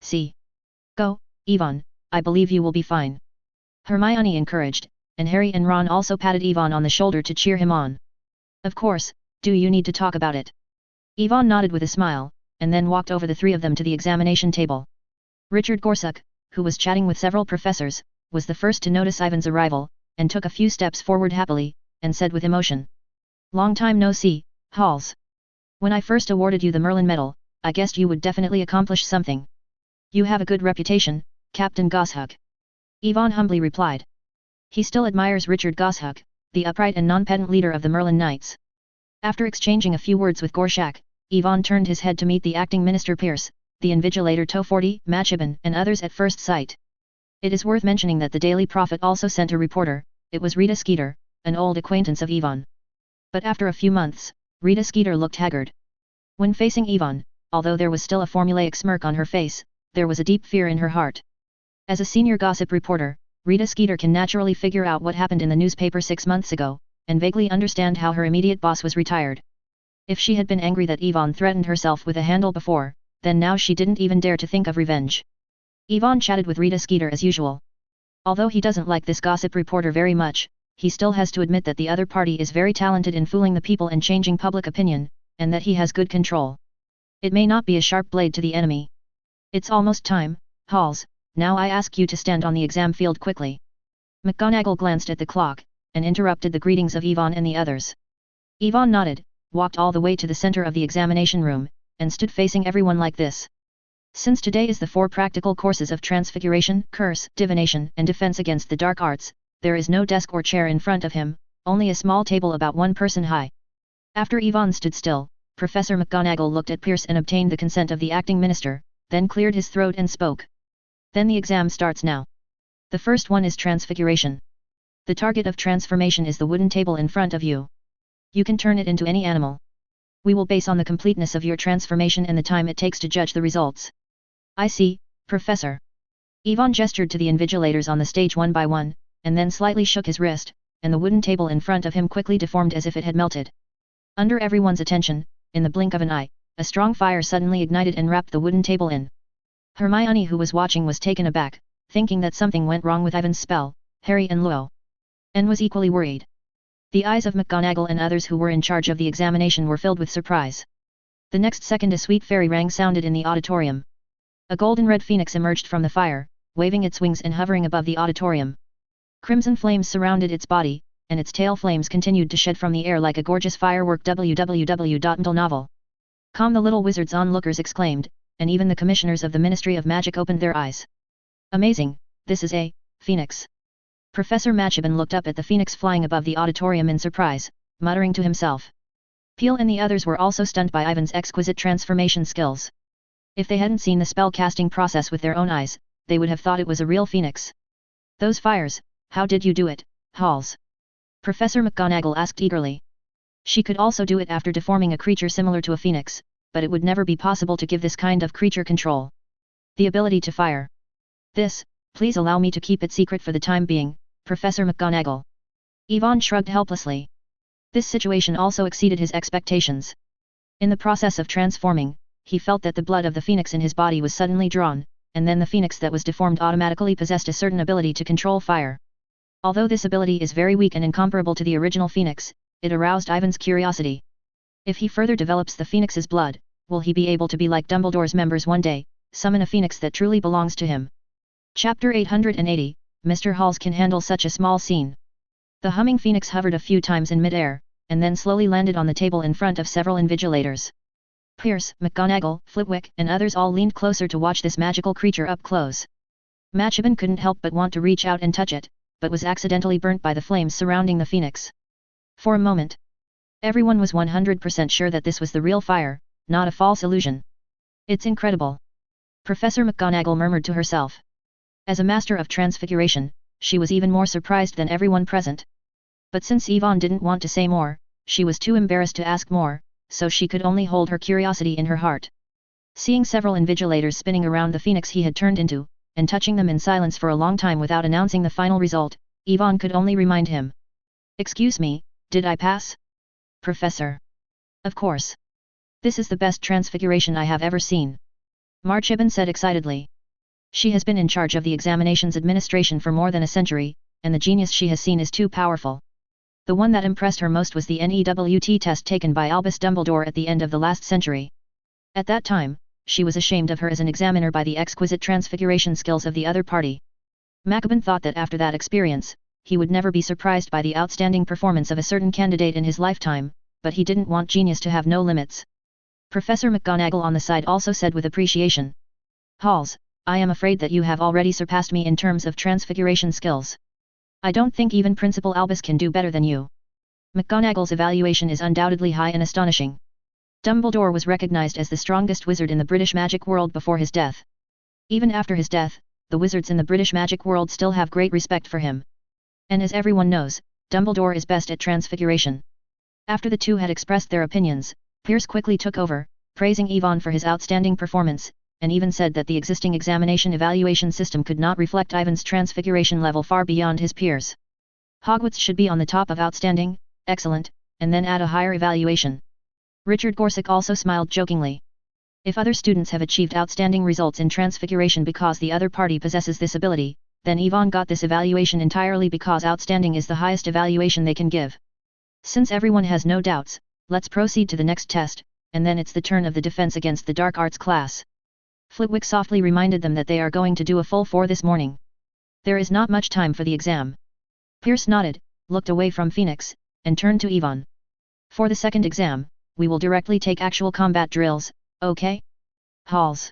See. Go, Ivan, I believe you will be fine. Hermione encouraged, and Harry and Ron also patted Ivan on the shoulder to cheer him on. Of course, do you need to talk about it? Yvonne nodded with a smile, and then walked over the three of them to the examination table. Richard Gorsuch, who was chatting with several professors, was the first to notice Ivan's arrival, and took a few steps forward happily, and said with emotion. "Long time no see, Halls. When I first awarded you the Merlin Medal, I guessed you would definitely accomplish something. You have a good reputation, Captain Goshawk." Yvonne humbly replied. He still admires Richard Goshawk, the upright and non-pedant leader of the Merlin Knights. After exchanging a few words with Gorshak, Yvonne turned his head to meet the acting minister Pierce, the invigilator Toforty, Matchibin, and others at first sight. It is worth mentioning that the Daily Prophet also sent a reporter. It was Rita Skeeter, an old acquaintance of Yvonne. But after a few months, Rita Skeeter looked haggard. When facing Yvonne, although there was still a formulaic smirk on her face, there was a deep fear in her heart. As a senior gossip reporter, Rita Skeeter can naturally figure out what happened in the newspaper 6 months ago, and vaguely understand how her immediate boss was retired. If she had been angry that Yvonne threatened herself with a handle before, then now she didn't even dare to think of revenge. Yvonne chatted with Rita Skeeter as usual. Although he doesn't like this gossip reporter very much, he still has to admit that the other party is very talented in fooling the people and changing public opinion, and that he has good control. It may not be a sharp blade to the enemy. "It's almost time, Halls, now I ask you to stand on the exam field quickly." McGonagall glanced at the clock, and interrupted the greetings of Yvonne and the others. Yvonne nodded, walked all the way to the center of the examination room, and stood facing everyone like this. Since today is the 4 practical courses of Transfiguration, Curse, Divination, and Defense against the Dark Arts, there is no desk or chair in front of him, only a small table about 1 person high. After Yvonne stood still, Professor McGonagall looked at Pierce and obtained the consent of the acting minister, then cleared his throat and spoke. "Then the exam starts now. The first one is Transfiguration. The target of transformation is the wooden table in front of you. You can turn it into any animal. We will base on the completeness of your transformation and the time it takes to judge the results." "I see, Professor." Yvonne gestured to the invigilators on the stage one by one, and then slightly shook his wrist, and the wooden table in front of him quickly deformed as if it had melted. Under everyone's attention, in the blink of an eye, a strong fire suddenly ignited and wrapped the wooden table in. Hermione, who was watching, was taken aback, thinking that something went wrong with Ivan's spell. Harry and Luo, and was equally worried. The eyes of McGonagall and others who were in charge of the examination were filled with surprise. The next second a sweet fairy rang sounded in the auditorium. A golden-red phoenix emerged from the fire, waving its wings and hovering above the auditorium. Crimson flames surrounded its body, and its tail flames continued to shed from the air like a gorgeous firework. www.novel.com. The little wizards onlookers exclaimed, and even the commissioners of the Ministry of Magic opened their eyes. "Amazing, this is a phoenix." Professor Matchibin looked up at the phoenix flying above the auditorium in surprise, muttering to himself. Peel and the others were also stunned by Ivan's exquisite transformation skills. If they hadn't seen the spell-casting process with their own eyes, they would have thought it was a real phoenix. "Those fires, how did you do it, Halls?" Professor McGonagall asked eagerly. She could also do it after deforming a creature similar to a phoenix, but it would never be possible to give this kind of creature control. The ability to fire. "This, please allow me to keep it secret for the time being, Professor McGonagall." Yvonne shrugged helplessly. This situation also exceeded his expectations. In the process of transforming, he felt that the blood of the phoenix in his body was suddenly drawn, and then the phoenix that was deformed automatically possessed a certain ability to control fire. Although this ability is very weak and incomparable to the original phoenix, it aroused Ivan's curiosity. If he further develops the phoenix's blood, will he be able to be like Dumbledore's members one day, summon a phoenix that truly belongs to him? Chapter 880, Mr. Halls can handle such a small scene. The humming phoenix hovered a few times in mid-air, and then slowly landed on the table in front of several invigilators. Pierce, McGonagall, Flitwick, and others all leaned closer to watch this magical creature up close. Matchibin couldn't help but want to reach out and touch it, but was accidentally burnt by the flames surrounding the phoenix. For a moment, everyone was 100% sure that this was the real fire, not a false illusion. "It's incredible," Professor McGonagall murmured to herself. As a master of transfiguration, she was even more surprised than everyone present. But since Yvonne didn't want to say more, she was too embarrassed to ask more, so she could only hold her curiosity in her heart. Seeing several invigilators spinning around the phoenix he had turned into, and touching them in silence for a long time without announcing the final result, Yvonne could only remind him. "Excuse me, did I pass?" "Professor." "Of course. This is the best transfiguration I have ever seen," Matchibin said excitedly. She has been in charge of the examinations administration for more than a century, and the genius she has seen is too powerful. The one that impressed her most was the NEWT test taken by Albus Dumbledore at the end of the last century. At that time, she was ashamed of her as an examiner by the exquisite transfiguration skills of the other party. Maccaben thought that after that experience, he would never be surprised by the outstanding performance of a certain candidate in his lifetime, but he didn't want genius to have no limits. Professor McGonagall on the side also said with appreciation, "Halls, I am afraid that you have already surpassed me in terms of transfiguration skills. I don't think even Principal Albus can do better than you." McGonagall's evaluation is undoubtedly high and astonishing. Dumbledore was recognized as the strongest wizard in the British magic world before his death. Even after his death, the wizards in the British magic world still have great respect for him. And as everyone knows, Dumbledore is best at transfiguration. After the two had expressed their opinions, Pierce quickly took over, praising Yvonne for his outstanding performance, and even said that the existing examination evaluation system could not reflect Ivan's transfiguration level far beyond his peers. Hogwarts should be on the top of outstanding, excellent, and then add a higher evaluation. Richard Gorsuch also smiled jokingly. If other students have achieved outstanding results in transfiguration because the other party possesses this ability, then Yvonne got this evaluation entirely because outstanding is the highest evaluation they can give. Since everyone has no doubts, let's proceed to the next test, and then it's the turn of the defense against the dark arts class. Flitwick softly reminded them that they are going to do a full 4 this morning. There is not much time for the exam. Pierce nodded, looked away from Phoenix, and turned to Yvonne. For the second exam, we will directly take actual combat drills, okay? Halls.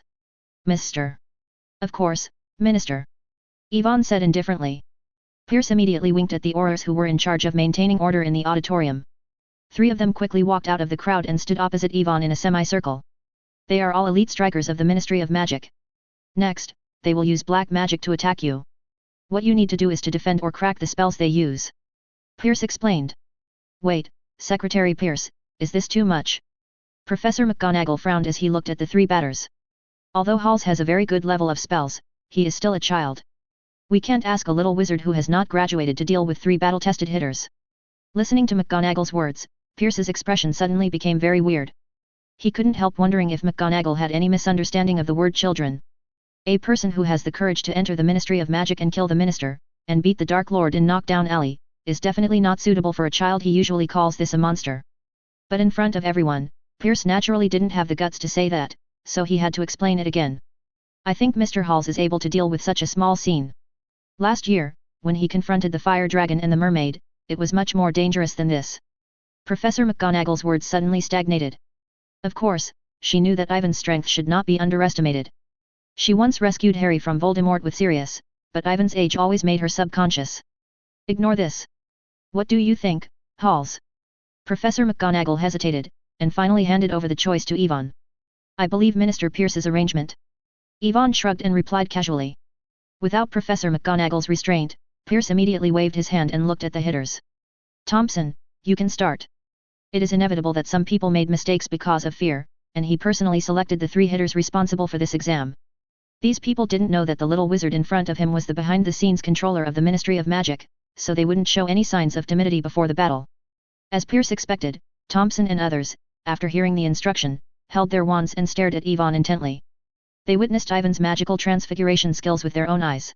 Mr. Of course, Minister. Yvonne said indifferently. Pierce immediately winked at the Aurors who were in charge of maintaining order in the auditorium. 3 of them quickly walked out of the crowd and stood opposite Yvonne in a semicircle. They are all elite strikers of the Ministry of Magic. Next, they will use black magic to attack you. What you need to do is to defend or crack the spells they use. Pierce explained. Wait, Secretary Pierce, is this too much? Professor McGonagall frowned as he looked at the 3 batters. Although Halls has a very good level of spells, he is still a child. We can't ask a little wizard who has not graduated to deal with 3 battle-tested hitters. Listening to McGonagall's words, Pierce's expression suddenly became very weird. He couldn't help wondering if McGonagall had any misunderstanding of the word children. A person who has the courage to enter the Ministry of Magic and kill the Minister, and beat the Dark Lord in Knockdown Alley, is definitely not suitable for a child. He usually calls this a monster. But in front of everyone, Pierce naturally didn't have the guts to say that, so he had to explain it again. I think Mr. Halls is able to deal with such a small scene. Last year, when he confronted the fire dragon and the mermaid, it was much more dangerous than this. Professor McGonagall's words suddenly stagnated. Of course, she knew that Ivan's strength should not be underestimated. She once rescued Harry from Voldemort with Sirius, but Ivan's age always made her subconscious. Ignore this. What do you think, Halls? Professor McGonagall hesitated, and finally handed over the choice to Yvonne. I believe Minister Pierce's arrangement. Yvonne shrugged and replied casually. Without Professor McGonagall's restraint, Pierce immediately waved his hand and looked at the hitters. Thompson, you can start. It is inevitable that some people made mistakes because of fear, and he personally selected the 3 hitters responsible for this exam. These people didn't know that the little wizard in front of him was the behind-the-scenes controller of the Ministry of Magic, so they wouldn't show any signs of timidity before the battle. As Pierce expected, Thompson and others, after hearing the instruction, held their wands and stared at Yvonne intently. They witnessed Ivan's magical transfiguration skills with their own eyes.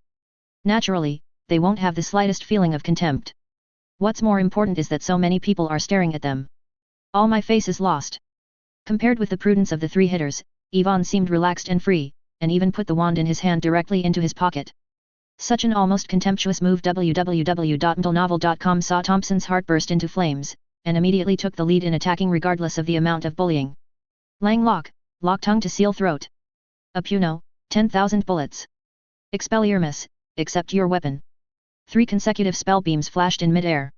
Naturally, they won't have the slightest feeling of contempt. What's more important is that so many people are staring at them. All my face is lost. Compared with the prudence of the 3 hitters, Yvonne seemed relaxed and free, and even put the wand in his hand directly into his pocket. Such an almost contemptuous move. www.mdlnovel.com saw Thompson's heart burst into flames, and immediately took the lead in attacking regardless of the amount of bullying. Langlock, lock tongue to seal throat. Apuno, 10,000 bullets. Expelliarmus, accept your weapon. 3 consecutive spell beams flashed in mid-air.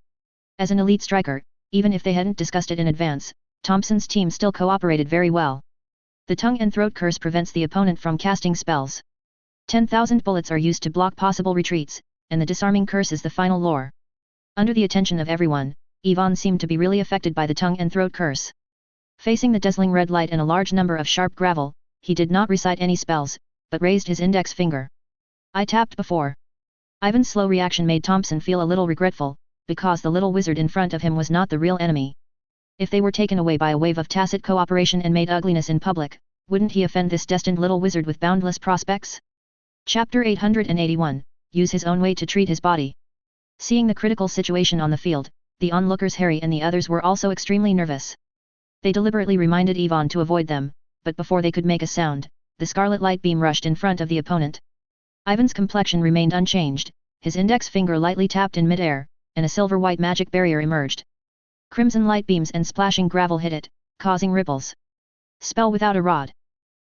As an elite striker, even if they hadn't discussed it in advance, Thompson's team still cooperated very well. The tongue and throat curse prevents the opponent from casting spells. 10,000 bullets are used to block possible retreats, and the disarming curse is the final lure. Under the attention of everyone, Yvonne seemed to be really affected by the tongue and throat curse. Facing the dazzling red light and a large number of sharp gravel, he did not recite any spells, but raised his index finger. I tapped before. Ivan's slow reaction made Thompson feel a little regretful, because the little wizard in front of him was not the real enemy. If they were taken away by a wave of tacit cooperation and made ugliness in public, wouldn't he offend this destined little wizard with boundless prospects? Chapter 881, Use his own way to treat his body. Seeing the critical situation on the field, the onlookers Harry and the others were also extremely nervous. They deliberately reminded Yvonne to avoid them, but before they could make a sound, the scarlet light beam rushed in front of the opponent. Ivan's complexion remained unchanged, his index finger lightly tapped in midair, and a silver-white magic barrier emerged. Crimson light beams and splashing gravel hit it, causing ripples. Spell without a rod.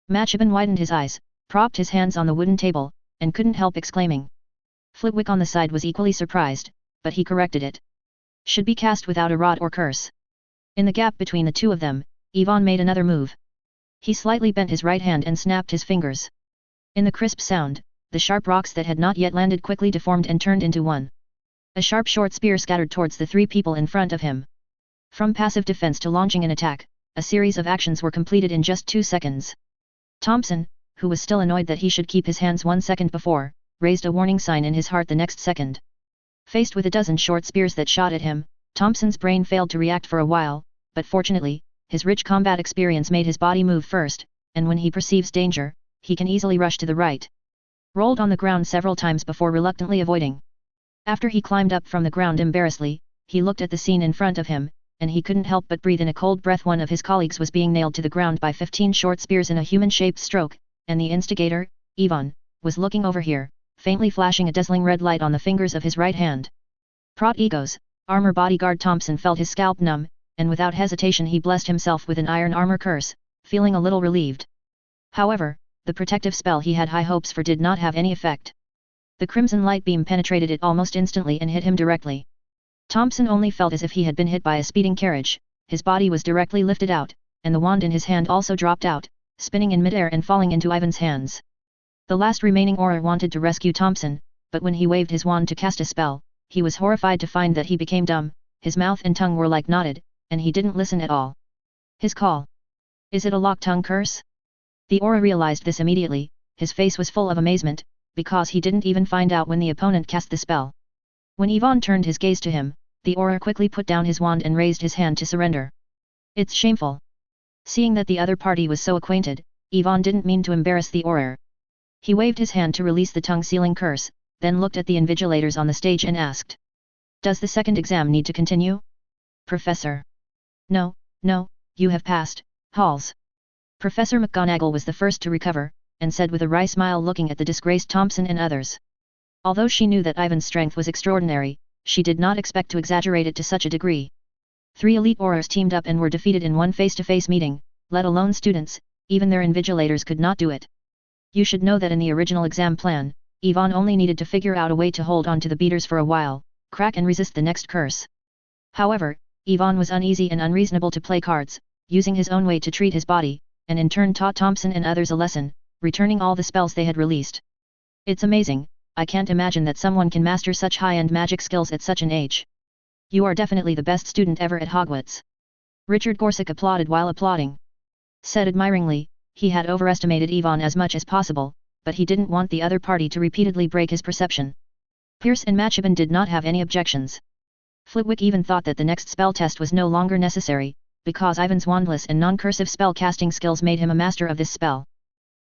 Machibin widened his eyes, propped his hands on the wooden table, and couldn't help exclaiming. Flitwick on the side was equally surprised, but he corrected it. Should be cast without a rod or curse. In the gap between the two of them, Yvonne made another move. He slightly bent his right hand and snapped his fingers. In the crisp sound, the sharp rocks that had not yet landed quickly deformed and turned into one. A sharp short spear scattered towards the three people in front of him. From passive defense to launching an attack, a series of actions were completed in just 2 seconds. Thompson, who was still annoyed that he should keep his hands 1 second before, raised a warning sign in his heart the next second. Faced with a dozen short spears that shot at him, Thompson's brain failed to react for a while, but fortunately, his rich combat experience made his body move first, and when he perceives danger, he can easily rush to the right. Rolled on the ground several times before reluctantly avoiding. After he climbed up from the ground embarrassedly, he looked at the scene in front of him, and he couldn't help but breathe in a cold breath. One of his colleagues was being nailed to the ground by 15 short spears in a human-shaped stroke, and the instigator, Yvonne, was looking over here, faintly flashing a dazzling red light on the fingers of his right hand. Prot egos, armor bodyguard Thompson felt his scalp numb, and without hesitation he blessed himself with an iron armor curse, feeling a little relieved. However, the protective spell he had high hopes for did not have any effect. The crimson light beam penetrated it almost instantly and hit him directly. Thompson only felt as if he had been hit by a speeding carriage, his body was directly lifted out, and the wand in his hand also dropped out, spinning in midair and falling into Ivan's hands. The last remaining Auror wanted to rescue Thompson, but when he waved his wand to cast a spell, he was horrified to find that he became dumb, his mouth and tongue were like knotted, and he didn't listen at all. His call. Is it a lock-tongue curse? The Auror realized this immediately, his face was full of amazement, because he didn't even find out when the opponent cast the spell. When Yvonne turned his gaze to him, the Auror quickly put down his wand and raised his hand to surrender. It's shameful. Seeing that the other party was so acquainted, Yvonne didn't mean to embarrass the Auror. He waved his hand to release the tongue-sealing curse, then looked at the invigilators on the stage and asked. Does the second exam need to continue? Professor. No, you have passed, Halls. Professor McGonagall was the first to recover, and said with a wry smile looking at the disgraced Thompson and others. Although she knew that Ivan's strength was extraordinary, she did not expect to exaggerate it to such a degree. 3 elite Aurors teamed up and were defeated in one face-to-face meeting, let alone students, even their invigilators could not do it. You should know that in the original exam plan, Yvonne only needed to figure out a way to hold on to the beaters for a while, crack and resist the next curse. However, Yvonne was uneasy and unreasonable to play cards, using his own way to treat his body, and in turn taught Thompson and others a lesson, returning all the spells they had released. It's amazing, I can't imagine that someone can master such high-end magic skills at such an age. You are definitely the best student ever at Hogwarts. Richard Gorsuch applauded while applauding. Said admiringly, he had overestimated Yvonne as much as possible, but he didn't want the other party to repeatedly break his perception. Pierce and Machibin did not have any objections. Flitwick even thought that the next spell test was no longer necessary, because Ivan's wandless and non-cursive spell casting skills made him a master of this spell.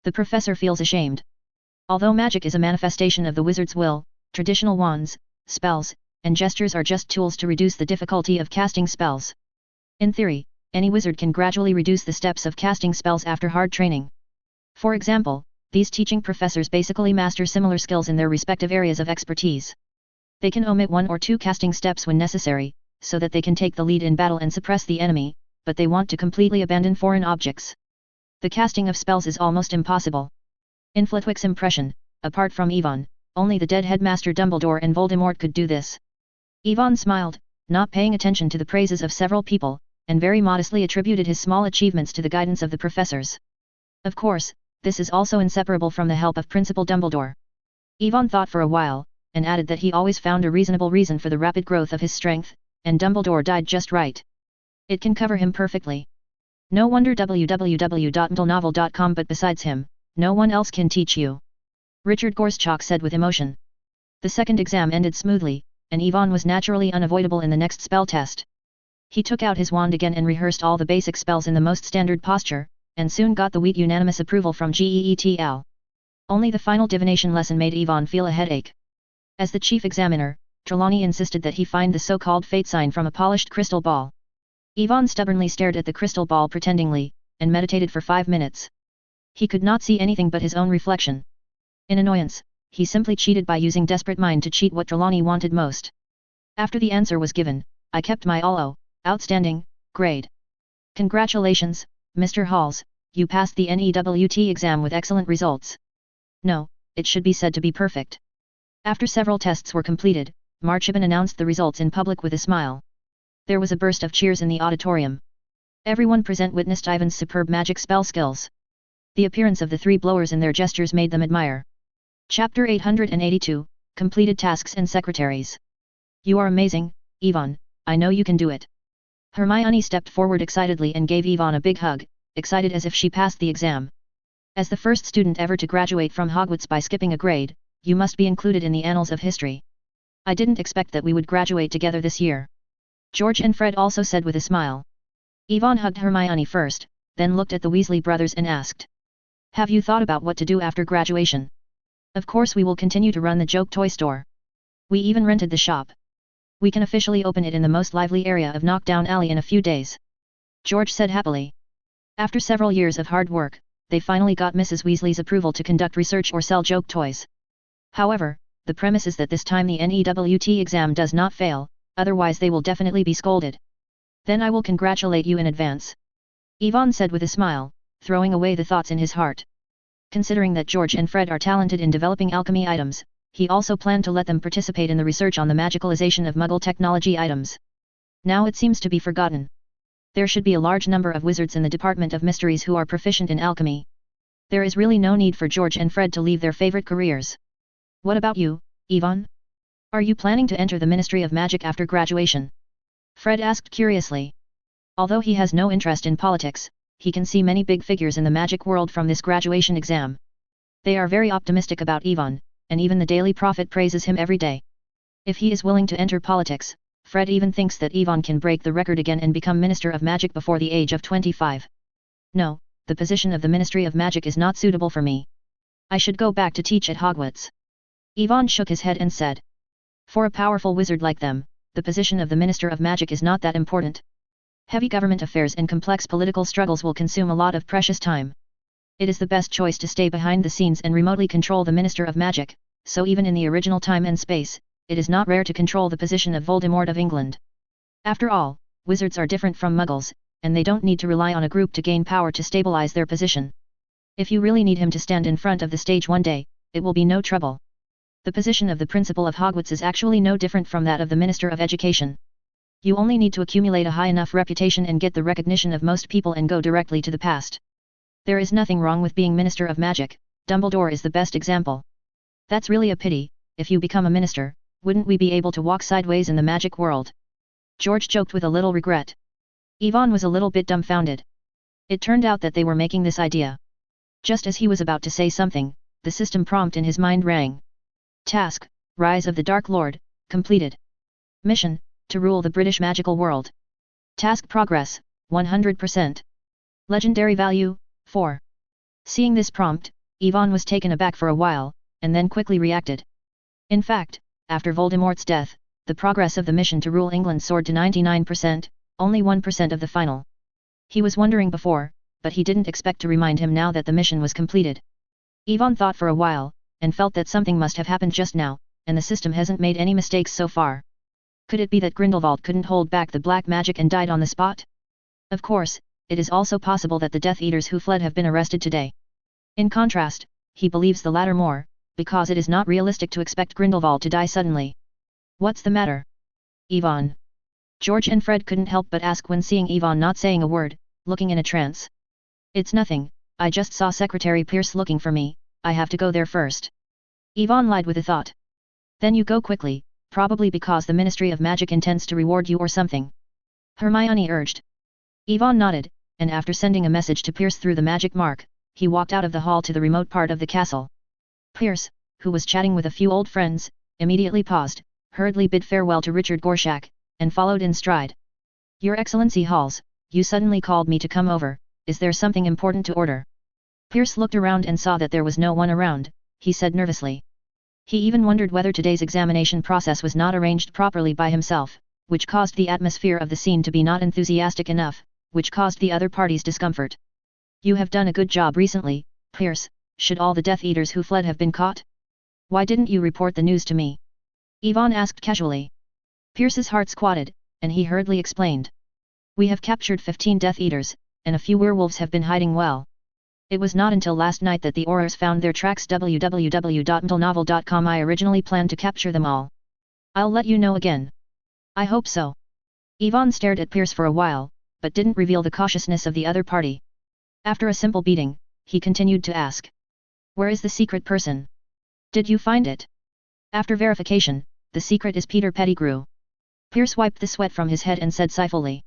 The professor feels ashamed. Although magic is a manifestation of the wizard's will, traditional wands, spells, and gestures are just tools to reduce the difficulty of casting spells. In theory, any wizard can gradually reduce the steps of casting spells after hard training. For example, these teaching professors basically master similar skills in their respective areas of expertise. They can omit 1 or 2 casting steps when necessary, so that they can take the lead in battle and suppress the enemy, but they want to completely abandon foreign objects. The casting of spells is almost impossible. In Flitwick's impression, apart from Yvonne, only the dead headmaster Dumbledore and Voldemort could do this. Yvonne smiled, not paying attention to the praises of several people, and very modestly attributed his small achievements to the guidance of the professors. Of course, this is also inseparable from the help of Principal Dumbledore. Yvonne thought for a while, and added that he always found a reasonable reason for the rapid growth of his strength, and Dumbledore died just right. It can cover him perfectly. No wonder www.mtlnovel.com, but besides him, no one else can teach you. Richard Gorsuch said with emotion. The second exam ended smoothly, and Yvonne was naturally unavoidable in the next spell test. He took out his wand again and rehearsed all the basic spells in the most standard posture, and soon got the unanimous approval from GEETL. Only the final divination lesson made Yvonne feel a headache. As the chief examiner, Trelawney insisted that he find the so-called fate sign from a polished crystal ball. Yvonne stubbornly stared at the crystal ball pretendingly, and meditated for 5 minutes. He could not see anything but his own reflection. In annoyance, he simply cheated by using desperate mind to cheat what Trelawney wanted most. After the answer was given, I kept my all outstanding grade. Congratulations, Mr. Halls, you passed the NEWT exam with excellent results. No, it should be said to be perfect. After several tests were completed, Marchibin announced the results in public with a smile. There was a burst of cheers in the auditorium. Everyone present witnessed Ivan's superb magic spell skills. The appearance of the 3 blowers and their gestures made them admire. Chapter 882, Completed Tasks and Secretaries. You are amazing, Yvonne, I know you can do it. Hermione stepped forward excitedly and gave Yvonne a big hug, excited as if she passed the exam. As the first student ever to graduate from Hogwarts by skipping a grade, you must be included in the annals of history. I didn't expect that we would graduate together this year. George and Fred also said with a smile. Yvonne hugged Hermione first, then looked at the Weasley brothers and asked. Have you thought about what to do after graduation? Of course we will continue to run the joke toy store. We even rented the shop. We can officially open it in the most lively area of Knockoff Alley in a few days. George said happily. After several years of hard work, they finally got Mrs. Weasley's approval to conduct research or sell joke toys. However, the premise is that this time the NEWT exam does not fail, otherwise they will definitely be scolded. Then I will congratulate you in advance. Yvonne said with a smile, throwing away the thoughts in his heart. Considering that George and Fred are talented in developing alchemy items, he also planned to let them participate in the research on the magicalization of Muggle technology items. Now it seems to be forgotten. There should be a large number of wizards in the Department of Mysteries who are proficient in alchemy. There is really no need for George and Fred to leave their favorite careers. What about you, Yvonne? Are you planning to enter the Ministry of Magic after graduation? Fred asked curiously. Although he has no interest in politics, he can see many big figures in the magic world from this graduation exam. They are very optimistic about Yvonne, and even the Daily Prophet praises him every day. If he is willing to enter politics, Fred even thinks that Yvonne can break the record again and become Minister of Magic before the age of 25. No, the position of the Ministry of Magic is not suitable for me. I should go back to teach at Hogwarts. Yvonne shook his head and said. For a powerful wizard like them, the position of the Minister of Magic is not that important. Heavy government affairs and complex political struggles will consume a lot of precious time. It is the best choice to stay behind the scenes and remotely control the Minister of Magic, so even in the original time and space, it is not rare to control the position of Voldemort of England. After all, wizards are different from muggles, and they don't need to rely on a group to gain power to stabilize their position. If you really need him to stand in front of the stage one day, it will be no trouble. The position of the Principal of Hogwarts is actually no different from that of the Minister of Education. You only need to accumulate a high enough reputation and get the recognition of most people and go directly to the past. There is nothing wrong with being Minister of Magic, Dumbledore is the best example. That's really a pity, if you become a minister, wouldn't we be able to walk sideways in the magic world? George joked with a little regret. Yvonne was a little bit dumbfounded. It turned out that they were making this idea. Just as he was about to say something, the system prompt in his mind rang. Task, Rise of the Dark Lord, completed. Mission, to rule the British magical world. Task progress, 100%. Legendary value, 4. Seeing this prompt, Yvonne was taken aback for a while, and then quickly reacted. In fact, after Voldemort's death, the progress of the mission to rule England soared to 99%, only 1% of the final. He was wondering before, but he didn't expect to remind him now that the mission was completed. Yvonne thought for a while, and felt that something must have happened just now, and the system hasn't made any mistakes so far. Could it be that Grindelwald couldn't hold back the black magic and died on the spot? Of course, it is also possible that the Death Eaters who fled have been arrested today. In contrast, he believes the latter more, because it is not realistic to expect Grindelwald to die suddenly. What's the matter? Yvonne. George and Fred couldn't help but ask when seeing Yvonne not saying a word, looking in a trance. It's nothing, I just saw Secretary Pierce looking for me, I have to go there first. Yvonne lied with a thought. Then you go quickly, probably because the Ministry of Magic intends to reward you or something. Hermione urged. Yvonne nodded, and after sending a message to Pierce through the magic mark, he walked out of the hall to the remote part of the castle. Pierce, who was chatting with a few old friends, immediately paused, hurriedly bid farewell to Richard Gorshak, and followed in stride. Your Excellency Halls, you suddenly called me to come over, is there something important to order? Pierce looked around and saw that there was no one around, he said nervously. He even wondered whether today's examination process was not arranged properly by himself, which caused the atmosphere of the scene to be not enthusiastic enough, which caused the other party's discomfort. You have done a good job recently, Pierce. Should all the Death Eaters who fled have been caught? Why didn't you report the news to me? Yvonne asked casually. Pierce's heart squatted, and he hurriedly explained. We have captured 15 Death Eaters, and a few werewolves have been hiding well. It was not until last night that the Aurors found their tracks. www.mtlnovel.com. I originally planned to capture them all. I'll let you know again. I hope so. Yvonne stared at Pierce for a while, but didn't reveal the cautiousness of the other party. After a simple beating, he continued to ask. Where is the secret person? Did you find it? After verification, the secret is Peter Pettigrew. Pierce wiped the sweat from his head and said sighfully.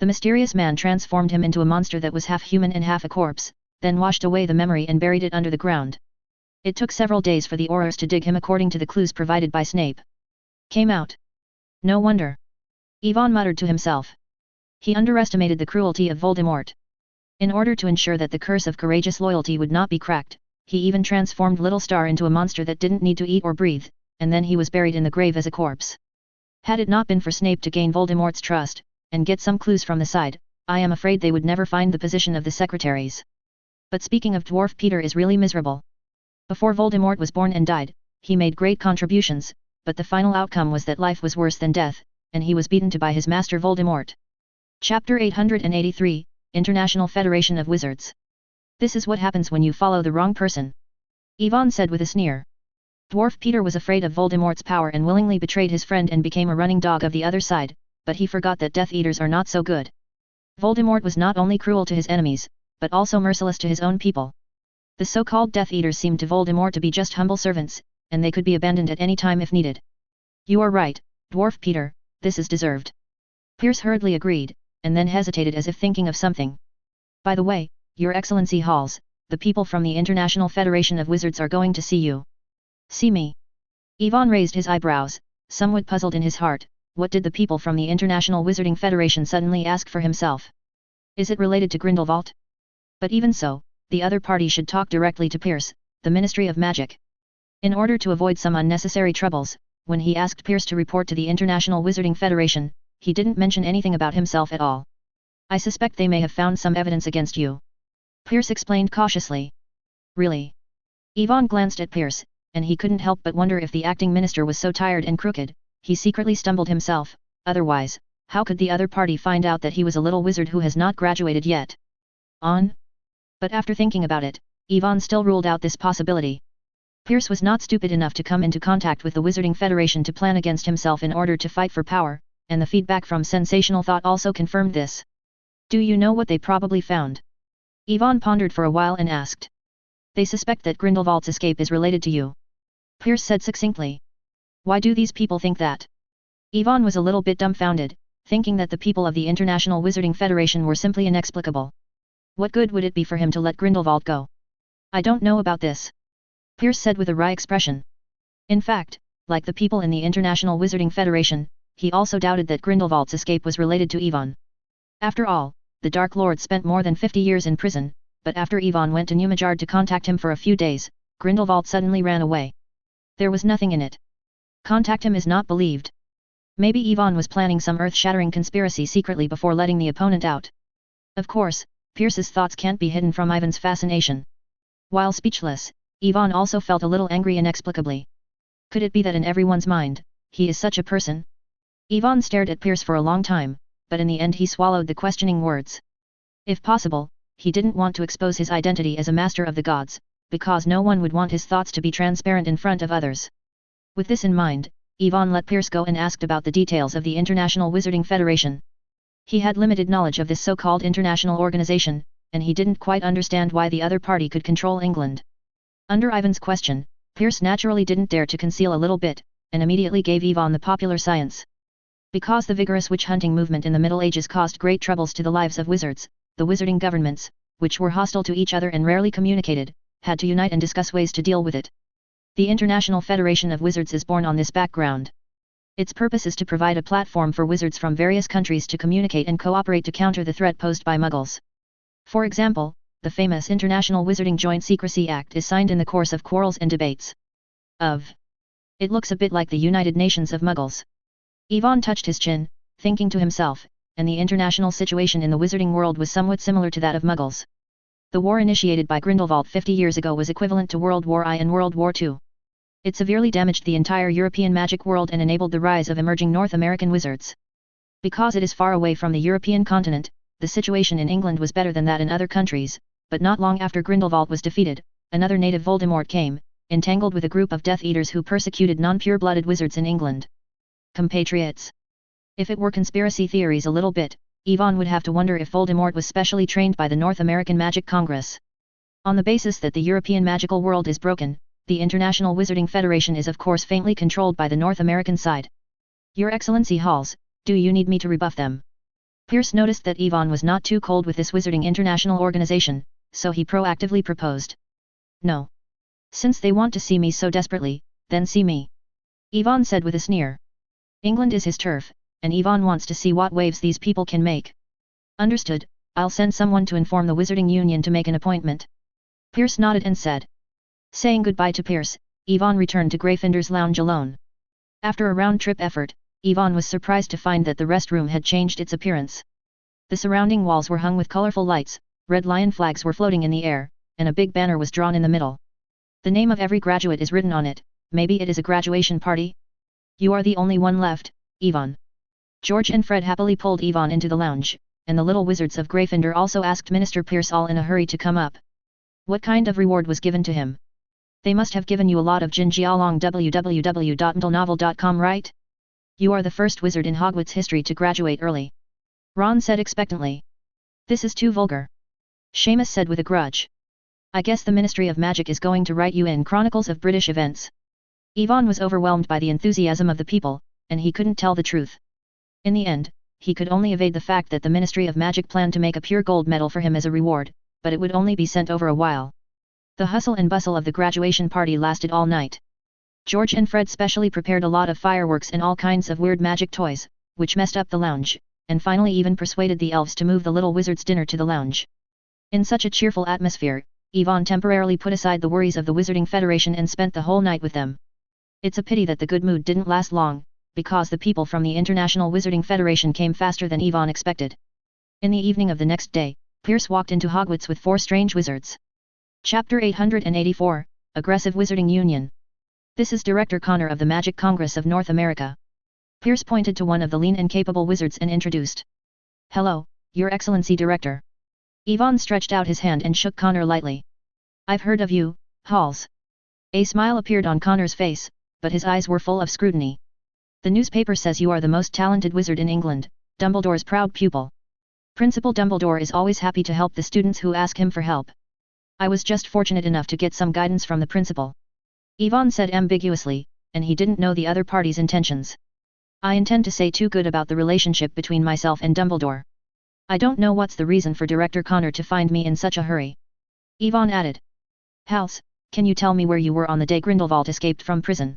The mysterious man transformed him into a monster that was half human and half a corpse, then washed away the memory and buried it under the ground. It took several days for the Aurors to dig him according to the clues provided by Snape. Came out. No wonder. Yvonne muttered to himself. He underestimated the cruelty of Voldemort. In order to ensure that the curse of courageous loyalty would not be cracked, he even transformed Little Star into a monster that didn't need to eat or breathe, and then he was buried in the grave as a corpse. Had it not been for Snape to gain Voldemort's trust, and get some clues from the side, I am afraid they would never find the position of the secretaries. But speaking of Dwarf, Peter is really miserable. Before Voldemort was born and died, he made great contributions, but the final outcome was that life was worse than death, and he was beaten to by his master Voldemort. Chapter 883, International Federation of Wizards. This is what happens when you follow the wrong person. Yvonne said with a sneer. Dwarf Peter was afraid of Voldemort's power and willingly betrayed his friend and became a running dog of the other side, but he forgot that Death Eaters are not so good. Voldemort was not only cruel to his enemies, but also merciless to his own people. The so-called Death Eaters seemed to Voldemort to be just humble servants, and they could be abandoned at any time if needed. You are right, Dwarf Peter, this is deserved. Pierce hurriedly agreed, and then hesitated as if thinking of something. By the way, Your Excellency Halls, the people from the International Federation of Wizards are going to see you. See me? Yvonne raised his eyebrows, somewhat puzzled in his heart. What did the people from the International Wizarding Federation suddenly ask for himself? Is it related to Grindelwald? But even so, the other party should talk directly to Pierce, the Ministry of Magic. In order to avoid some unnecessary troubles, when he asked Pierce to report to the International Wizarding Federation, he didn't mention anything about himself at all. I suspect they may have found some evidence against you. Pierce explained cautiously. Really? Yvonne glanced at Pierce, and he couldn't help but wonder if the acting minister was so tired and crooked, he secretly stumbled himself. Otherwise, how could the other party find out that he was a little wizard who has not graduated yet? But after thinking about it, Yvonne still ruled out this possibility. Pierce was not stupid enough to come into contact with the Wizarding Federation to plan against himself in order to fight for power, and the feedback from Sensational Thought also confirmed this. Do you know what they probably found? Yvonne pondered for a while and asked. They suspect that Grindelwald's escape is related to you. Pierce said succinctly. Why do these people think that? Yvonne was a little bit dumbfounded, thinking that the people of the International Wizarding Federation were simply inexplicable. What good would it be for him to let Grindelwald go? I don't know about this. Pierce said with a wry expression. In fact, like the people in the International Wizarding Federation, he also doubted that Grindelwald's escape was related to Yvonne. After all, the Dark Lord spent more than 50 years in prison, but after Yvonne went to Numajard to contact him for a few days, Grindelwald suddenly ran away. There was nothing in it. Contact him is not believed. Maybe Yvonne was planning some earth-shattering conspiracy secretly before letting the opponent out. Of course, Pierce's thoughts can't be hidden from Ivan's fascination. While speechless, Yvonne also felt a little angry inexplicably. Could it be that in everyone's mind, he is such a person? Yvonne stared at Pierce for a long time, but in the end he swallowed the questioning words. If possible, he didn't want to expose his identity as a master of the gods, because no one would want his thoughts to be transparent in front of others. With this in mind, Yvonne let Pierce go and asked about the details of the International Wizarding Federation. He had limited knowledge of this so-called international organization, and he didn't quite understand why the other party could control England. Under Ivan's question, Pierce naturally didn't dare to conceal a little bit, and immediately gave Yvonne the popular science. Because the vigorous witch-hunting movement in the Middle Ages caused great troubles to the lives of wizards, the wizarding governments, which were hostile to each other and rarely communicated, had to unite and discuss ways to deal with it. The International Federation of Wizards is born on this background. Its purpose is to provide a platform for wizards from various countries to communicate and cooperate to counter the threat posed by Muggles. For example, the famous International Wizarding Joint Secrecy Act is signed in the course of quarrels and debates. It looks a bit like the United Nations of Muggles. Ivan touched his chin, thinking to himself, and the international situation in the wizarding world was somewhat similar to that of Muggles. The war initiated by Grindelwald 50 years ago was equivalent to World War I and World War II. It severely damaged the entire European magic world and enabled the rise of emerging North American wizards. Because it is far away from the European continent, the situation in England was better than that in other countries, but not long after Grindelwald was defeated, another native Voldemort came, entangled with a group of Death Eaters who persecuted non-pure-blooded wizards in England. Compatriots. If it were conspiracy theories a little bit, Ivan would have to wonder if Voldemort was specially trained by the North American Magic Congress. On the basis that the European magical world is broken, the International Wizarding Federation is of course faintly controlled by the North American side. Your Excellency Halls, do you need me to rebuff them? Pierce noticed that Ivan was not too cold with this Wizarding International organization, so he proactively proposed. No. Since they want to see me so desperately, then see me. Ivan said with a sneer. England is his turf, and Ivan wants to see what waves these people can make. Understood, I'll send someone to inform the Wizarding Union to make an appointment. Pierce nodded and said. Saying goodbye to Pierce, Ivan returned to Gryffindor's lounge alone. After a round-trip effort, Ivan was surprised to find that the restroom had changed its appearance. The surrounding walls were hung with colorful lights, red lion flags were floating in the air, and a big banner was drawn in the middle. The name of every graduate is written on it. Maybe it is a graduation party? You are the only one left, Ivan. George and Fred happily pulled Ivan into the lounge, and the little wizards of Gryffindor also asked Minister Pierce all in a hurry to come up. What kind of reward was given to him? They must have given you a lot of gingia along www.mdlnovel.com, right? You are the first wizard in Hogwarts history to graduate early. Ron said expectantly. This is too vulgar. Seamus said with a grudge. I guess the Ministry of Magic is going to write you in Chronicles of British Events. Ivan was overwhelmed by the enthusiasm of the people, and he couldn't tell the truth. In the end, he could only evade the fact that the Ministry of Magic planned to make a pure gold medal for him as a reward, but it would only be sent over a while. The hustle and bustle of the graduation party lasted all night. George and Fred specially prepared a lot of fireworks and all kinds of weird magic toys, which messed up the lounge, and finally even persuaded the elves to move the little wizard's dinner to the lounge. In such a cheerful atmosphere, Ivan temporarily put aside the worries of the Wizarding Federation and spent the whole night with them. It's a pity that the good mood didn't last long, because the people from the International Wizarding Federation came faster than Ivan expected. In the evening of the next day, Pierce walked into Hogwarts with 4 strange wizards. Chapter 884, Aggressive Wizarding Union. This is Director Connor of the Magic Congress of North America. Pierce pointed to one of the lean and capable wizards and introduced. Hello, Your Excellency Director. Ivan stretched out his hand and shook Connor lightly. I've heard of you, Halls. A smile appeared on Connor's face, but his eyes were full of scrutiny. The newspaper says you are the most talented wizard in England, Dumbledore's proud pupil. Principal Dumbledore is always happy to help the students who ask him for help. I was just fortunate enough to get some guidance from the principal. Ivan said ambiguously, and he didn't know the other party's intentions. I intend to say too good about the relationship between myself and Dumbledore. I don't know what's the reason for Director Connor to find me in such a hurry. Ivan added. Hals, can you tell me where you were on the day Grindelwald escaped from prison?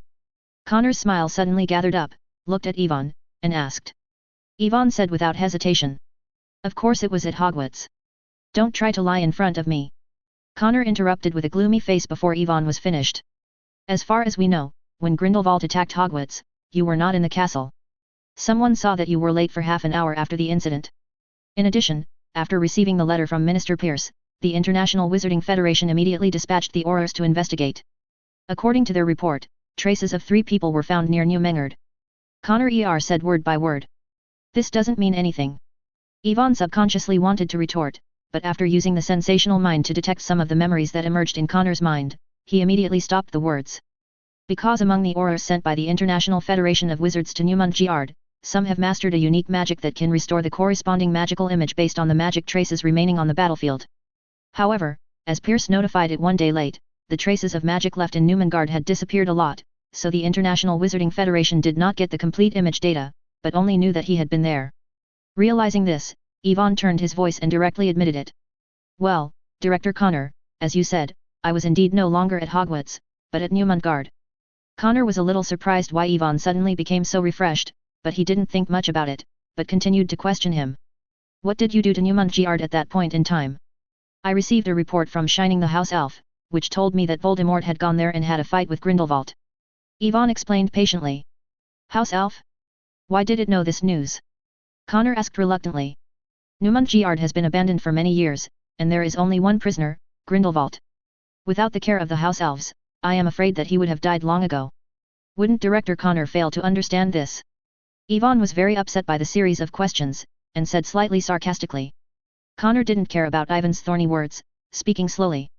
Connor's smile suddenly gathered up, looked at Ivan, and asked. Ivan said without hesitation. Of course it was at Hogwarts. Don't try to lie in front of me. Connor interrupted with a gloomy face before Ivan was finished. As far as we know, when Grindelwald attacked Hogwarts, you were not in the castle. Someone saw that you were late for half an hour after the incident. In addition, after receiving the letter from Minister Pierce, the International Wizarding Federation immediately dispatched the Aurors to investigate. According to their report, traces of 3 people were found near New Mengard. Connor said word by word. This doesn't mean anything. Ivan subconsciously wanted to retort, but after using the sensational mind to detect some of the memories that emerged in Connor's mind, he immediately stopped the words. Because among the Aurors sent by the International Federation of Wizards to New Mengard, some have mastered a unique magic that can restore the corresponding magical image based on the magic traces remaining on the battlefield. However, as Pierce notified it one day late, the traces of magic left in New Mengard had disappeared a lot, so the International Wizarding Federation did not get the complete image data, but only knew that he had been there. Realizing this, Ivan turned his voice and directly admitted it. Well, Director Connor, as you said, I was indeed no longer at Hogwarts, but at New Mengard. Connor was a little surprised why Ivan suddenly became so refreshed, but he didn't think much about it, but continued to question him. What did you do to New Mengard at that point in time? I received a report from Shining the House Elf, which told me that Voldemort had gone there and had a fight with Grindelwald. Yvonne explained patiently. House Elf? Why did it know this news? Connor asked reluctantly. Newmont has been abandoned for many years, and there is only one prisoner, Grindelwald. Without the care of the House Elves, I am afraid that he would have died long ago. Wouldn't Director Connor fail to understand this? Yvonne was very upset by the series of questions, and said slightly sarcastically. Connor didn't care about Ivan's thorny words, speaking slowly.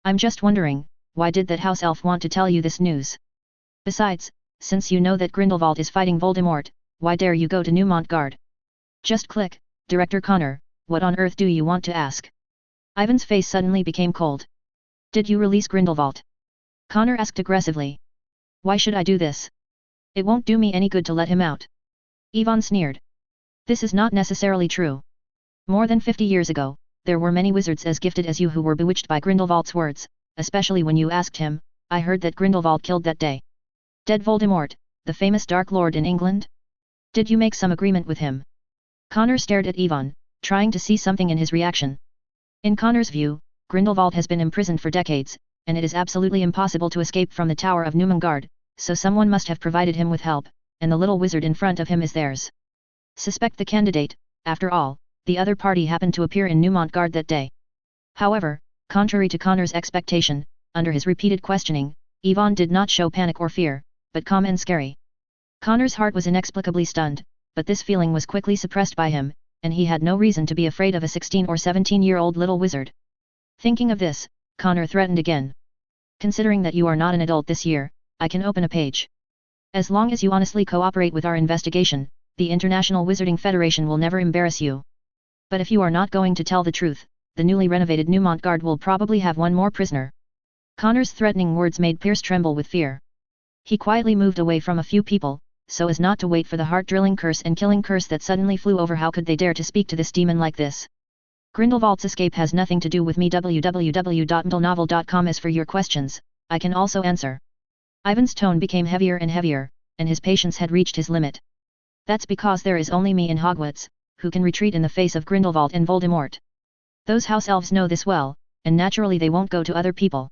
I'm just wondering, why did that House Elf want to tell you this news? Besides, since you know that Grindelwald is fighting Voldemort, why dare you go to Newmont Guard? Just click, Director Connor, what on earth do you want to ask? Ivan's face suddenly became cold. Did you release Grindelwald? Connor asked aggressively. Why should I do this? It won't do me any good to let him out. Yvonne sneered. This is not necessarily true. More than 50 years ago, there were many wizards as gifted as you who were bewitched by Grindelwald's words, especially when you asked him. I heard that Grindelwald killed that day. Dead Voldemort, the famous Dark Lord in England? Did you make some agreement with him? Connor stared at Yvonne, trying to see something in his reaction. In Connor's view, Grindelwald has been imprisoned for decades, and it is absolutely impossible to escape from the Tower of Newmont, so someone must have provided him with help, and the little wizard in front of him is theirs. Suspect the candidate. After all, the other party happened to appear in Newmont that day. However, contrary to Connor's expectation, under his repeated questioning, Yvonne did not show panic or fear, but calm and scary. Connor's heart was inexplicably stunned, but this feeling was quickly suppressed by him, and he had no reason to be afraid of a 16 or 17-year-old little wizard. Thinking of this, Connor threatened again. Considering that you are not an adult this year, I can open a page. As long as you honestly cooperate with our investigation, the International Wizarding Federation will never embarrass you. But if you are not going to tell the truth, the newly renovated Newmont Guard will probably have one more prisoner. Connor's threatening words made Pierce tremble with fear. He quietly moved away from a few people, so as not to wait for the heart-drilling curse and killing curse that suddenly flew over. How could they dare to speak to this demon like this? Grindelwald's escape has nothing to do with me. www.mdlenovel.com. As for your questions, I can also answer. Ivan's tone became heavier and heavier, and his patience had reached his limit. That's because there is only me in Hogwarts, who can retreat in the face of Grindelwald and Voldemort. Those house elves know this well, and naturally they won't go to other people.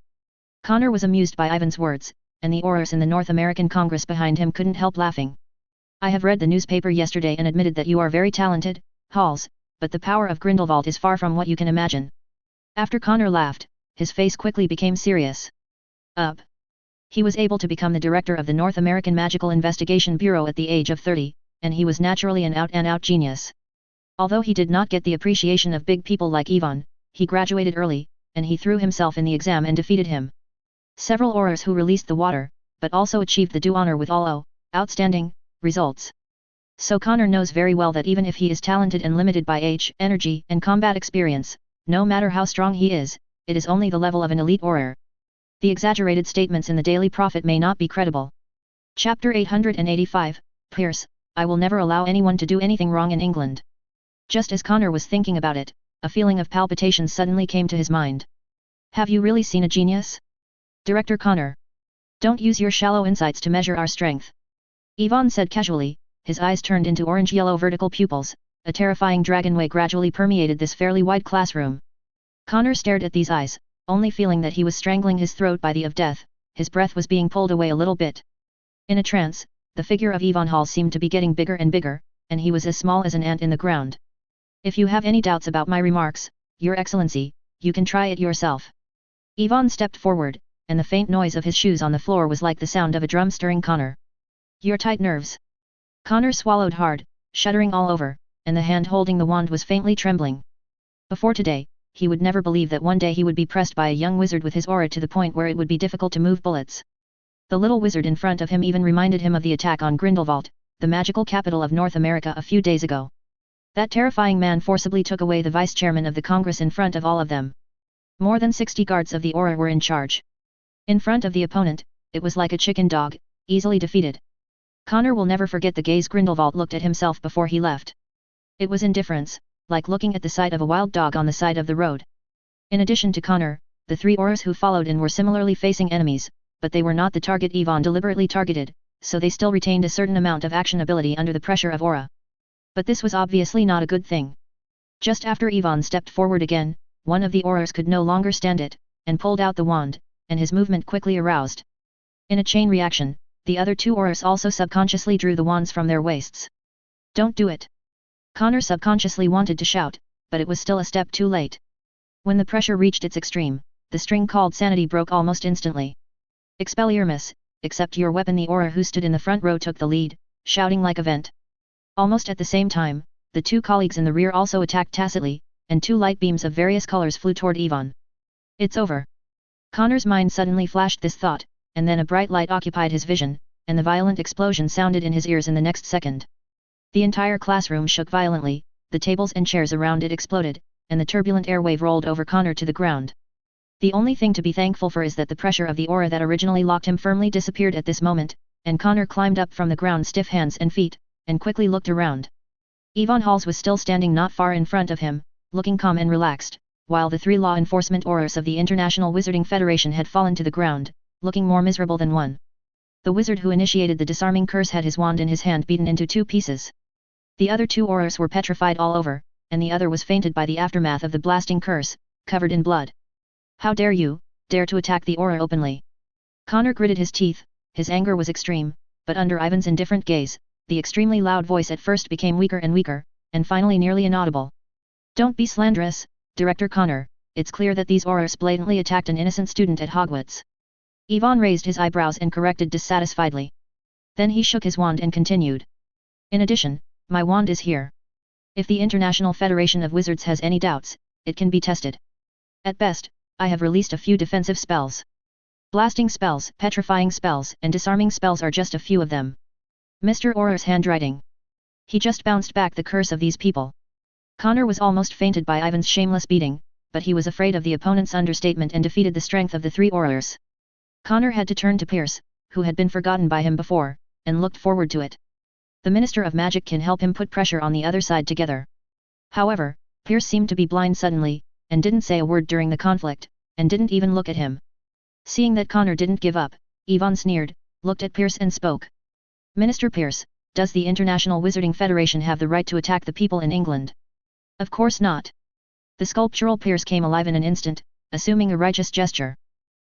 Connor was amused by Ivan's words, and the Aurors in the North American Congress behind him couldn't help laughing. I have read the newspaper yesterday and admitted that you are very talented, Halls, but the power of Grindelwald is far from what you can imagine. After Connor laughed, his face quickly became serious. He was able to become the director of the North American Magical Investigation Bureau at the age of 30, and he was naturally an out-and-out genius. Although he did not get the appreciation of big people like Yvonne, he graduated early, and he threw himself in the exam and defeated him. Several Aurors who released the water, but also achieved the due honor with all outstanding results. So Connor knows very well that even if he is talented and limited by age, energy, and combat experience, no matter how strong he is, it is only the level of an elite Auror. The exaggerated statements in the Daily Prophet may not be credible. Chapter 885, Pierce, I will never allow anyone to do anything wrong in England. Just as Connor was thinking about it, a feeling of palpitations suddenly came to his mind. Have you really seen a genius? Director Connor. Don't use your shallow insights to measure our strength. Yvonne said casually, his eyes turned into orange-yellow vertical pupils. A terrifying dragonway gradually permeated this fairly wide classroom. Connor stared at these eyes, only feeling that he was strangling his throat by the of death. His breath was being pulled away a little bit. In a trance, the figure of Yvonne Hall seemed to be getting bigger and bigger, and he was as small as an ant in the ground. If you have any doubts about my remarks, Your Excellency, you can try it yourself. Yvonne stepped forward, and the faint noise of his shoes on the floor was like the sound of a drum stirring Connor. Your tight nerves. Connor swallowed hard, shuddering all over, and the hand holding the wand was faintly trembling. Before today, he would never believe that one day he would be pressed by a young wizard with his aura to the point where it would be difficult to move bullets. The little wizard in front of him even reminded him of the attack on Grindelwald, the magical capital of North America a few days ago. That terrifying man forcibly took away the vice-chairman of the Congress in front of all of them. More than 60 guards of the aura were in charge. In front of the opponent, it was like a chicken dog, easily defeated. Connor will never forget the gaze Grindelwald looked at himself before he left. It was indifference, like looking at the sight of a wild dog on the side of the road. In addition to Connor, the 3 Aurors who followed in were similarly facing enemies, but they were not the target Yvonne deliberately targeted, so they still retained a certain amount of action ability under the pressure of aura. But this was obviously not a good thing. Just after Yvonne stepped forward again, one of the Aurors could no longer stand it, and pulled out the wand, and his movement quickly aroused. In a chain reaction, the other two Aurors also subconsciously drew the wands from their waists. Don't do it! Connor subconsciously wanted to shout, but it was still a step too late. When the pressure reached its extreme, the string called sanity broke almost instantly. Expelliarmus, accept your weapon. The Auror who stood in the front row took the lead, shouting like a vent. Almost at the same time, the two colleagues in the rear also attacked tacitly, and two light beams of various colors flew toward Yvonne. It's over. Connor's mind suddenly flashed this thought, and then a bright light occupied his vision, and the violent explosion sounded in his ears in the next second. The entire classroom shook violently, the tables and chairs around it exploded, and the turbulent air wave rolled over Connor to the ground. The only thing to be thankful for is that the pressure of the aura that originally locked him firmly disappeared at this moment, and Connor climbed up from the ground, stiff hands and feet, and quickly looked around. Yvonne Halls was still standing not far in front of him, looking calm and relaxed, while the three law enforcement Aurors of the International Wizarding Federation had fallen to the ground, looking more miserable than one. The wizard who initiated the disarming curse had his wand in his hand beaten into two pieces. The other two Aurors were petrified all over, and the other was fainted by the aftermath of the blasting curse, covered in blood. How dare you, dare to attack the Auror openly? Connor gritted his teeth, his anger was extreme, but under Ivan's indifferent gaze, the extremely loud voice at first became weaker, and finally nearly inaudible. Don't be slanderous, Director Connor, it's clear that these Aurors blatantly attacked an innocent student at Hogwarts. Yvonne raised his eyebrows and corrected dissatisfiedly. Then he shook his wand and continued. In addition, my wand is here. If the International Federation of Wizards has any doubts, it can be tested. At best, I have released a few defensive spells. Blasting spells, petrifying spells, and disarming spells are just a few of them. Mr. Auror's handwriting. He just bounced back the curse of these people. Connor was almost fainted by Ivan's shameless beating, but he was afraid of the opponent's understatement and defeated the strength of the three Aurors. Connor had to turn to Pierce, who had been forgotten by him before, and looked forward to it. The Minister of Magic can help him put pressure on the other side together. However, Pierce seemed to be blind suddenly, and didn't say a word during the conflict, and didn't even look at him. Seeing that Connor didn't give up, Yvonne sneered, looked at Pierce and spoke. Minister Pierce, does the International Wizarding Federation have the right to attack the people in England? Of course not. The sculptural Pierce came alive in an instant, assuming a righteous gesture.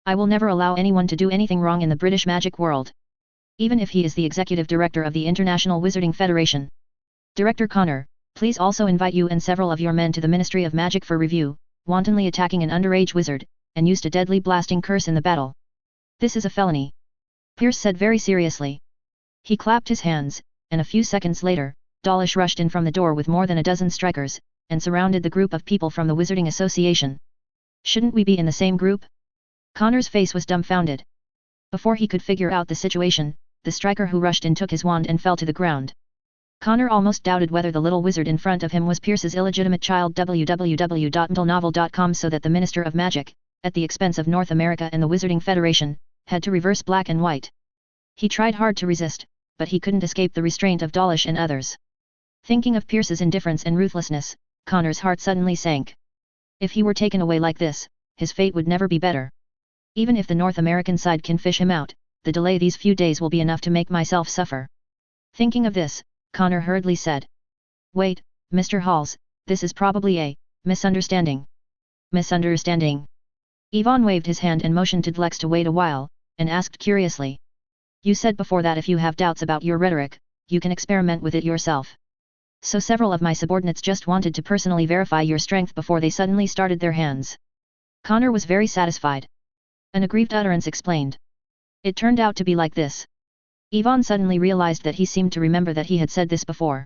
I will never allow anyone to do anything wrong in the British magic world. Even if he is the executive director of the International Wizarding Federation. Director Connor, please also invite you and several of your men to the Ministry of Magic for review, wantonly attacking an underage wizard, and used a deadly blasting curse in the battle. This is a felony. Pierce said very seriously. He clapped his hands, and a few seconds later, Dawlish rushed in from the door with more than a dozen strikers, and surrounded the group of people from the Wizarding Association. Shouldn't we be in the same group? Connor's face was dumbfounded. Before he could figure out the situation, the striker who rushed in took his wand and fell to the ground. Connor almost doubted whether the little wizard in front of him was Pierce's illegitimate child. www.novel.com so that the Minister of Magic, at the expense of North America and the Wizarding Federation, had to reverse black and white. He tried hard to resist, but he couldn't escape the restraint of Dawlish and others. Thinking of Pierce's indifference and ruthlessness, Connor's heart suddenly sank. If he were taken away like this, his fate would never be better. Even if the North American side can fish him out, the delay these few days will be enough to make myself suffer. Thinking of this, Connor hurriedly said. Wait, Mr. Halls, this is probably a misunderstanding. Misunderstanding? Yvonne waved his hand and motioned to Dlex to wait a while, and asked curiously. You said before that if you have doubts about your rhetoric, you can experiment with it yourself. So several of my subordinates just wanted to personally verify your strength before they suddenly started their hands. Connor was very satisfied. An aggrieved utterance explained. It turned out to be like this. Yvonne suddenly realized that he seemed to remember that he had said this before.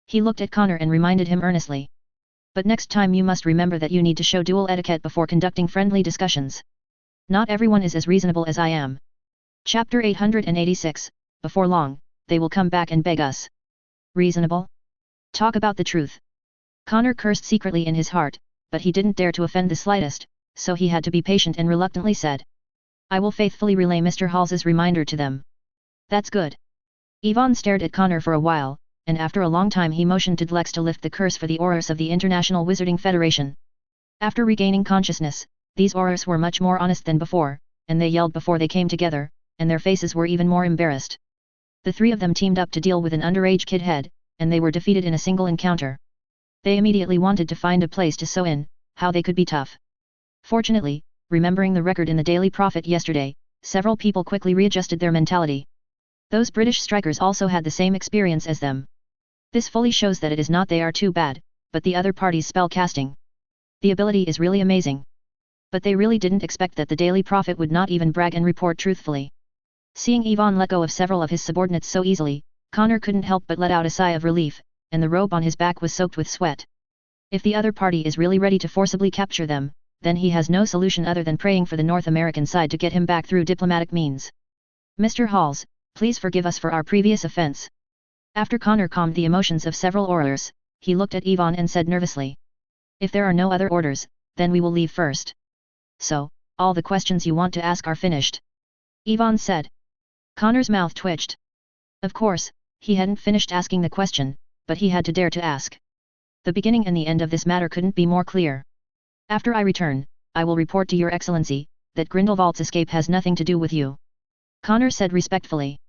He looked at Connor and reminded him earnestly. But next time you must remember that you need to show dual etiquette before conducting friendly discussions. Not everyone is as reasonable as I am. Chapter 886, Before long, they will come back and beg us. Reasonable? Talk about the truth. Connor cursed secretly in his heart, but he didn't dare to offend the slightest, so he had to be patient and reluctantly said. I will faithfully relay Mr. Halls's reminder to them. That's good. Yvonne stared at Connor for a while, and after a long time he motioned to Dlex to lift the curse for the Aurors of the International Wizarding Federation. After regaining consciousness, these Aurors were much more honest than before, and they yelled before they came together, and their faces were even more embarrassed. The three of them teamed up to deal with an underage kid head, and they were defeated in a single encounter. They immediately wanted to find a place to sew in, how they could be tough. Fortunately, remembering the record in the Daily Prophet yesterday, several people quickly readjusted their mentality. Those British strikers also had the same experience as them. This fully shows that it is not they are too bad, but the other party's spell casting. The ability is really amazing. But they really didn't expect that the Daily Prophet would not even brag and report truthfully. Seeing Yvonne let go of several of his subordinates so easily, Connor couldn't help but let out a sigh of relief, and the robe on his back was soaked with sweat. If the other party is really ready to forcibly capture them, then he has no solution other than praying for the North American side to get him back through diplomatic means. Mr. Halls, please forgive us for our previous offense. After Connor calmed the emotions of several orators, he looked at Yvonne and said nervously. If there are no other orders, then we will leave first. So, all the questions you want to ask are finished? Yvonne said. Connor's mouth twitched. Of course, he hadn't finished asking the question, but he had to dare to ask. The beginning and the end of this matter couldn't be more clear. After I return, I will report to your excellency, that Grindelwald's escape has nothing to do with you. Connor said respectfully.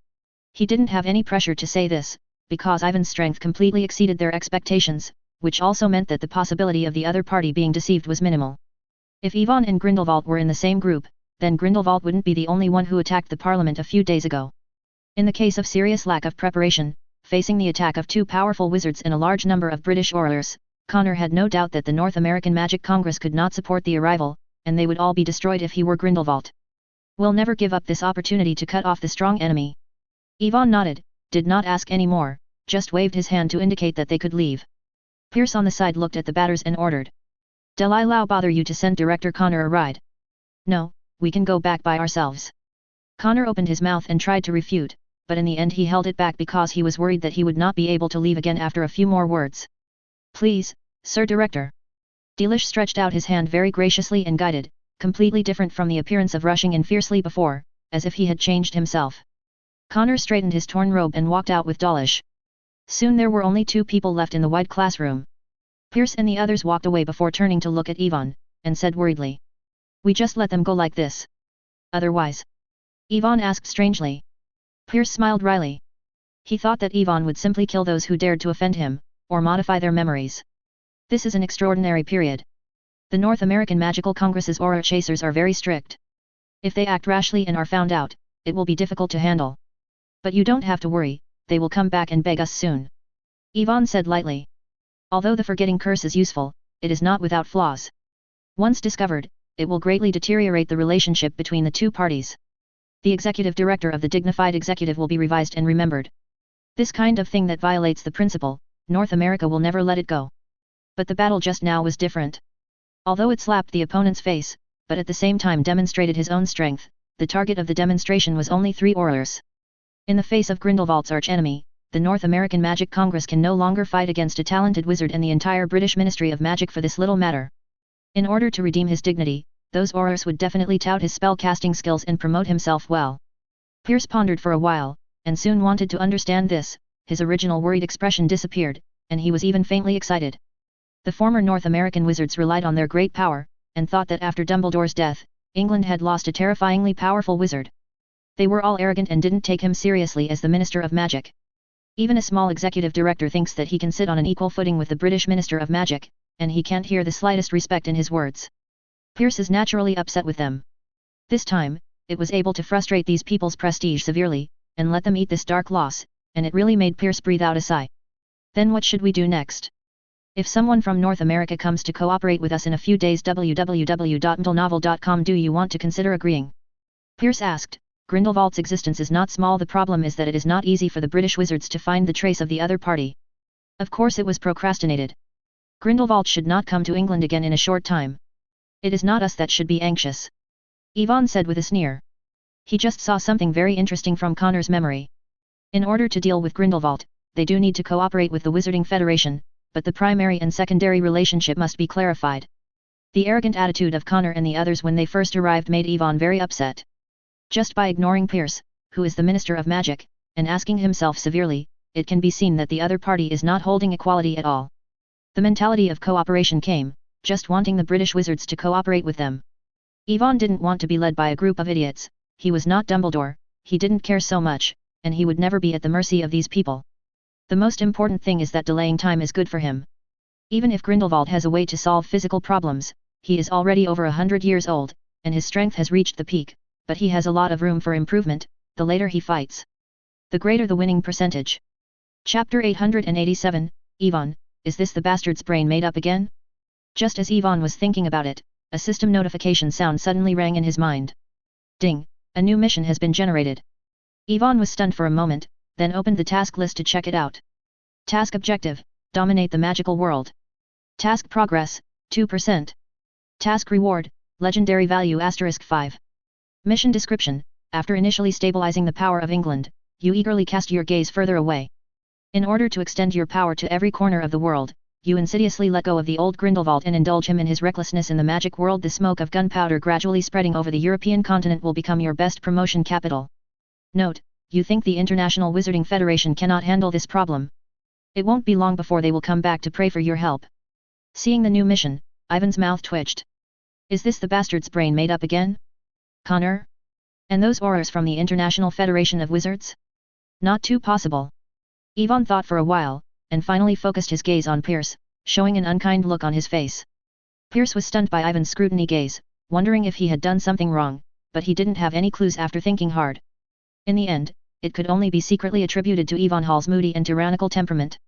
He didn't have any pressure to say this, because Ivan's strength completely exceeded their expectations, which also meant that the possibility of the other party being deceived was minimal. If Yvonne and Grindelwald were in the same group, then Grindelwald wouldn't be the only one who attacked the parliament a few days ago. In the case of serious lack of preparation, facing the attack of two powerful wizards and a large number of British orators, Connor had no doubt that the North American Magic Congress could not support the arrival, and they would all be destroyed if he were Grindelwald. We'll never give up this opportunity to cut off the strong enemy. Yvonne nodded, did not ask any more, just waved his hand to indicate that they could leave. Pierce on the side looked at the batters and ordered. Delilah bother you to send Director Connor a ride? No, we can go back by ourselves. Connor opened his mouth and tried to refute, but in the end he held it back because he was worried that he would not be able to leave again after a few more words. Please, Sir Director. Delish stretched out his hand very graciously and guided, completely different from the appearance of rushing in fiercely before, as if he had changed himself. Connor straightened his torn robe and walked out with Delish. Soon there were only two people left in the wide classroom. Pierce and the others walked away before turning to look at Yvonne, and said worriedly. We just let them go like this. Otherwise? Yvonne asked strangely. Pierce smiled wryly. He thought that Yvonne would simply kill those who dared to offend him, or modify their memories. This is an extraordinary period. The North American Magical Congress's aura chasers are very strict. If they act rashly and are found out, it will be difficult to handle. But you don't have to worry, they will come back and beg us soon. Yvonne said lightly. Although the forgetting curse is useful, it is not without flaws. Once discovered, it will greatly deteriorate the relationship between the two parties. The executive director of the dignified executive will be revised and remembered. This kind of thing that violates the principle, North America will never let it go. But the battle just now was different. Although it slapped the opponent's face, but at the same time demonstrated his own strength, the target of the demonstration was only 3 orators. In the face of Grindelwald's archenemy, the North American Magic Congress can no longer fight against a talented wizard and the entire British Ministry of Magic for this little matter. In order to redeem his dignity, those orators would definitely tout his spell-casting skills and promote himself well. Pierce pondered for a while, and soon wanted to understand this. His original worried expression disappeared, and he was even faintly excited. The former North American wizards relied on their great power, and thought that after Dumbledore's death, England had lost a terrifyingly powerful wizard. They were all arrogant and didn't take him seriously as the Minister of Magic. Even a small executive director thinks that he can sit on an equal footing with the British Minister of Magic, and he can't hear the slightest respect in his words. Pierce is naturally upset with them. This time, it was able to frustrate these people's prestige severely, and let them eat this dark loss, and it really made Pierce breathe out a sigh. Then what should we do next? If someone from North America comes to cooperate with us in a few days, www.mdlnovel.com, do you want to consider agreeing? Pierce asked. Grindelwald's existence is not small. The problem is that it is not easy for the British wizards to find the trace of the other party. Of course it was procrastinated. Grindelwald should not come to England again in a short time. It is not us that should be anxious. Yvonne said with a sneer. He just saw something very interesting from Connor's memory. In order to deal with Grindelwald, they do need to cooperate with the Wizarding Federation, but the primary and secondary relationship must be clarified. The arrogant attitude of Connor and the others when they first arrived made Yvonne very upset. Just by ignoring Pierce, who is the Minister of Magic, and asking himself severely, it can be seen that the other party is not holding equality at all. The mentality of cooperation came, just wanting the British wizards to cooperate with them. Yvonne didn't want to be led by a group of idiots. He was not Dumbledore, he didn't care so much, and he would never be at the mercy of these people. The most important thing is that delaying time is good for him. Even if Grindelwald has a way to solve physical problems, he is already over 100 years old, and his strength has reached the peak, but he has a lot of room for improvement, the later he fights. the greater the winning percentage. Chapter 887, Yvonne, is this the bastard's brain made up again? Just as Yvonne was thinking about it, a system notification sound suddenly rang in his mind. Ding, a new mission has been generated. Yvonne was stunned for a moment, then opened the task list to check it out. Task objective, dominate the magical world. Task progress, 2%. Task reward, legendary value *5. Mission description, after initially stabilizing the power of England, you eagerly cast your gaze further away. In order to extend your power to every corner of the world, you insidiously let go of the old Grindelwald and indulge him in his recklessness in the magic world. The smoke of gunpowder gradually spreading over the European continent will become your best promotion capital. Note, you think the International Wizarding Federation cannot handle this problem. It won't be long before they will come back to pray for your help. Seeing the new mission, Ivan's mouth twitched. Is this the bastard's brain made up again? Connor? And those orders from the International Federation of Wizards? Not too possible. Yvonne thought for a while, and finally focused his gaze on Pierce, showing an unkind look on his face. Pierce was stunned by Ivan's scrutiny gaze, wondering if he had done something wrong, but he didn't have any clues after thinking hard. In the end, it could only be secretly attributed to Yvonne Hall's moody and tyrannical temperament.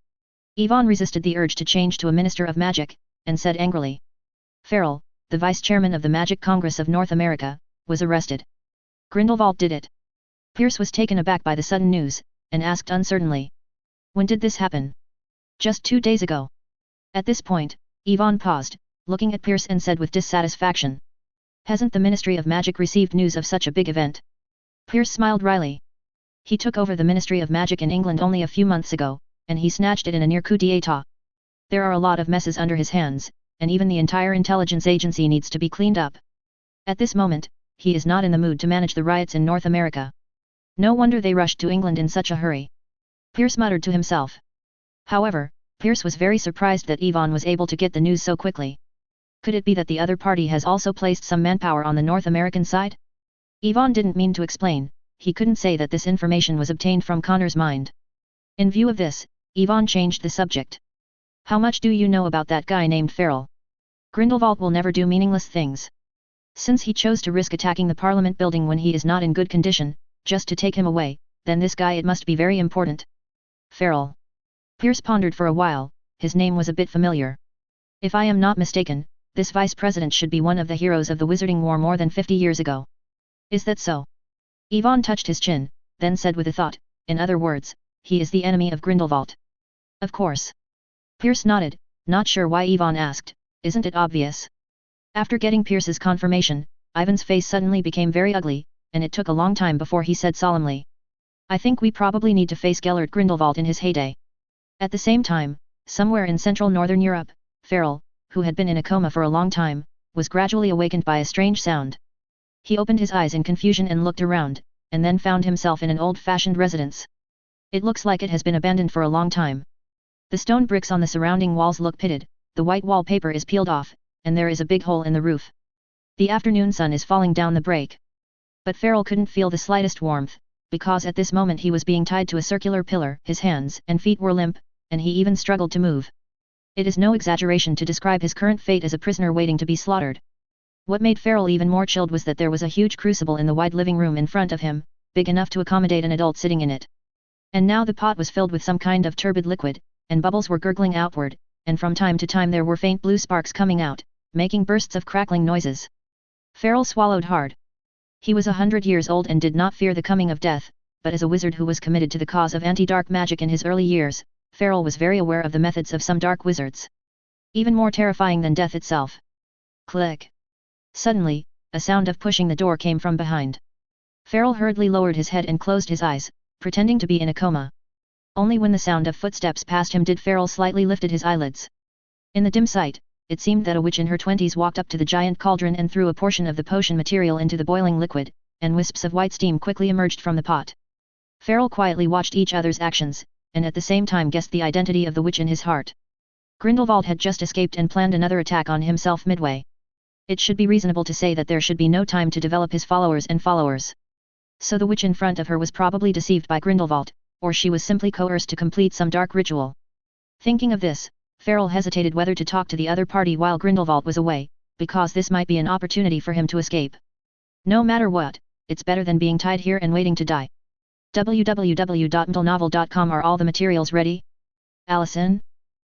Yvonne resisted the urge to change to a Minister of Magic, and said angrily. Farrell, the Vice Chairman of the Magic Congress of North America, was arrested. Grindelwald did it. Pierce was taken aback by the sudden news, and asked uncertainly. When did this happen? Just 2 days ago. At this point, Yvonne paused, looking at Pierce and said with dissatisfaction. Hasn't the Ministry of Magic received news of such a big event? Pierce smiled wryly. He took over the Ministry of Magic in England only a few months ago, and he snatched it in a near coup d'état. There are a lot of messes under his hands, and even the entire intelligence agency needs to be cleaned up. At this moment, he is not in the mood to manage the riots in North America. No wonder they rushed to England in such a hurry. Pierce muttered to himself. However, Pierce was very surprised that Yvonne was able to get the news so quickly. Could it be that the other party has also placed some manpower on the North American side? Yvonne didn't mean to explain, he couldn't say that this information was obtained from Connor's mind. In view of this, Yvonne changed the subject. How much do you know about that guy named Farrell? Grindelwald will never do meaningless things. Since he chose to risk attacking the Parliament building when he is not in good condition, just to take him away, then this guy it must be very important. Farrell. Pierce pondered for a while, his name was a bit familiar. If I am not mistaken, this vice president should be one of the heroes of the Wizarding War more than 50 years ago. Is that so? Yvonne touched his chin, then said with a thought, in other words, he is the enemy of Grindelwald. Of course. Pierce nodded, not sure why Yvonne asked, isn't it obvious? After getting Pierce's confirmation, Ivan's face suddenly became very ugly, and it took a long time before he said solemnly. I think we probably need to face Gellert Grindelwald in his heyday. At the same time, somewhere in central northern Europe, Farrell, who had been in a coma for a long time, was gradually awakened by a strange sound. He opened his eyes in confusion and looked around, and then found himself in an old-fashioned residence. It looks like it has been abandoned for a long time. The stone bricks on the surrounding walls look pitted, the white wallpaper is peeled off, and there is a big hole in the roof. The afternoon sun is falling down the break. But Farrell couldn't feel the slightest warmth, because at this moment he was being tied to a circular pillar, his hands and feet were limp, and he even struggled to move. It is no exaggeration to describe his current fate as a prisoner waiting to be slaughtered. What made Farrell even more chilled was that there was a huge crucible in the wide living room in front of him, big enough to accommodate an adult sitting in it. And now the pot was filled with some kind of turbid liquid, and bubbles were gurgling outward, and from time to time there were faint blue sparks coming out, making bursts of crackling noises. Farrell swallowed hard. He was 100 years old and did not fear the coming of death, but as a wizard who was committed to the cause of anti-dark magic in his early years, Farrell was very aware of the methods of some dark wizards. Even more terrifying than death itself. Click. Suddenly, a sound of pushing the door came from behind. Farrell hurriedly lowered his head and closed his eyes, pretending to be in a coma. Only when the sound of footsteps passed him did Farrell slightly lifted his eyelids. In the dim sight, it seemed that a witch in her 20s walked up to the giant cauldron and threw a portion of the potion material into the boiling liquid, and wisps of white steam quickly emerged from the pot. Farrell quietly watched each other's actions, and at the same time guessed the identity of the witch in his heart. Grindelwald had just escaped and planned another attack on himself midway. It should be reasonable to say that there should be no time to develop his followers. So the witch in front of her was probably deceived by Grindelwald, or she was simply coerced to complete some dark ritual. Thinking of this, Farrell hesitated whether to talk to the other party while Grindelwald was away, because this might be an opportunity for him to escape. No matter what, it's better than being tied here and waiting to die. www.mtlnovel.com. Are all the materials ready? Allison?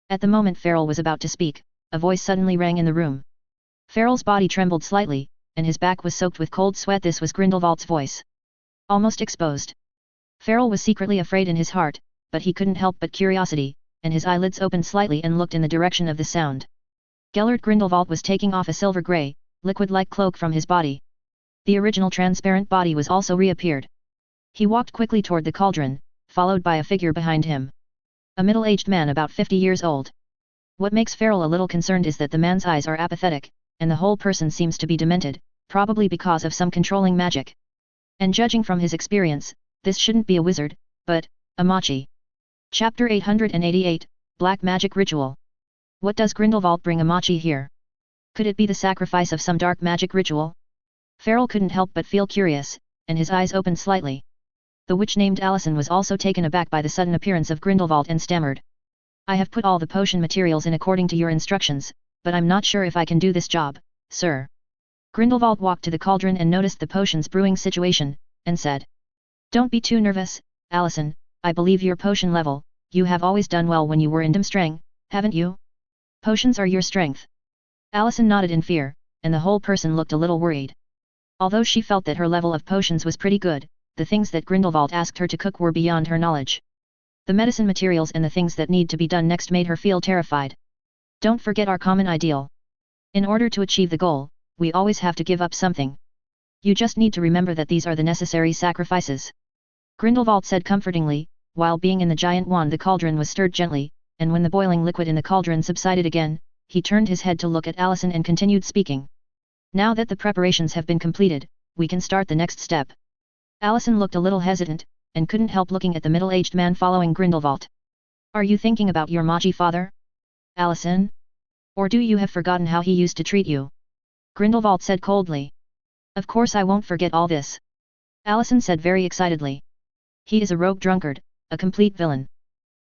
At the moment Farrell was about to speak, a voice suddenly rang in the room. Farrell's body trembled slightly, and his back was soaked with cold sweat. This was Grindelwald's voice. Almost exposed. Farrell was secretly afraid in his heart, but he couldn't help but curiosity, and his eyelids opened slightly and looked in the direction of the sound. Gellert Grindelwald was taking off a silver-grey, liquid-like cloak from his body. The original transparent body was also reappeared. He walked quickly toward the cauldron, followed by a figure behind him. A middle-aged man about 50 years old. What makes Farrell a little concerned is that the man's eyes are apathetic, and the whole person seems to be demented, probably because of some controlling magic. And judging from his experience, this shouldn't be a wizard, but a machi. Chapter 888, Black Magic Ritual. What does Grindelwald bring a machi here? Could it be the sacrifice of some dark magic ritual? Farrell couldn't help but feel curious, and his eyes opened slightly. The witch named Allison was also taken aback by the sudden appearance of Grindelwald and stammered. I have put all the potion materials in according to your instructions, but I'm not sure if I can do this job, sir. Grindelwald walked to the cauldron and noticed the potions brewing situation, and said. Don't be too nervous, Allison, I believe your potion level, you have always done well when you were in Durmstrang, haven't you? Potions are your strength. Allison nodded in fear, and the whole person looked a little worried. Although she felt that her level of potions was pretty good, the things that Grindelwald asked her to cook were beyond her knowledge. The medicine materials and the things that need to be done next made her feel terrified. Don't forget our common ideal. In order to achieve the goal, we always have to give up something. You just need to remember that these are the necessary sacrifices. Grindelwald said comfortingly. While being in the giant wand, the cauldron was stirred gently, and when the boiling liquid in the cauldron subsided again, he turned his head to look at Allison and continued speaking. Now that the preparations have been completed, we can start the next step. Allison looked a little hesitant, and couldn't help looking at the middle-aged man following Grindelwald. Are you thinking about your machi father? Allison? Or do you have forgotten how he used to treat you? Grindelwald said coldly. Of course I won't forget all this. Allison said very excitedly. He is a rogue drunkard, a complete villain.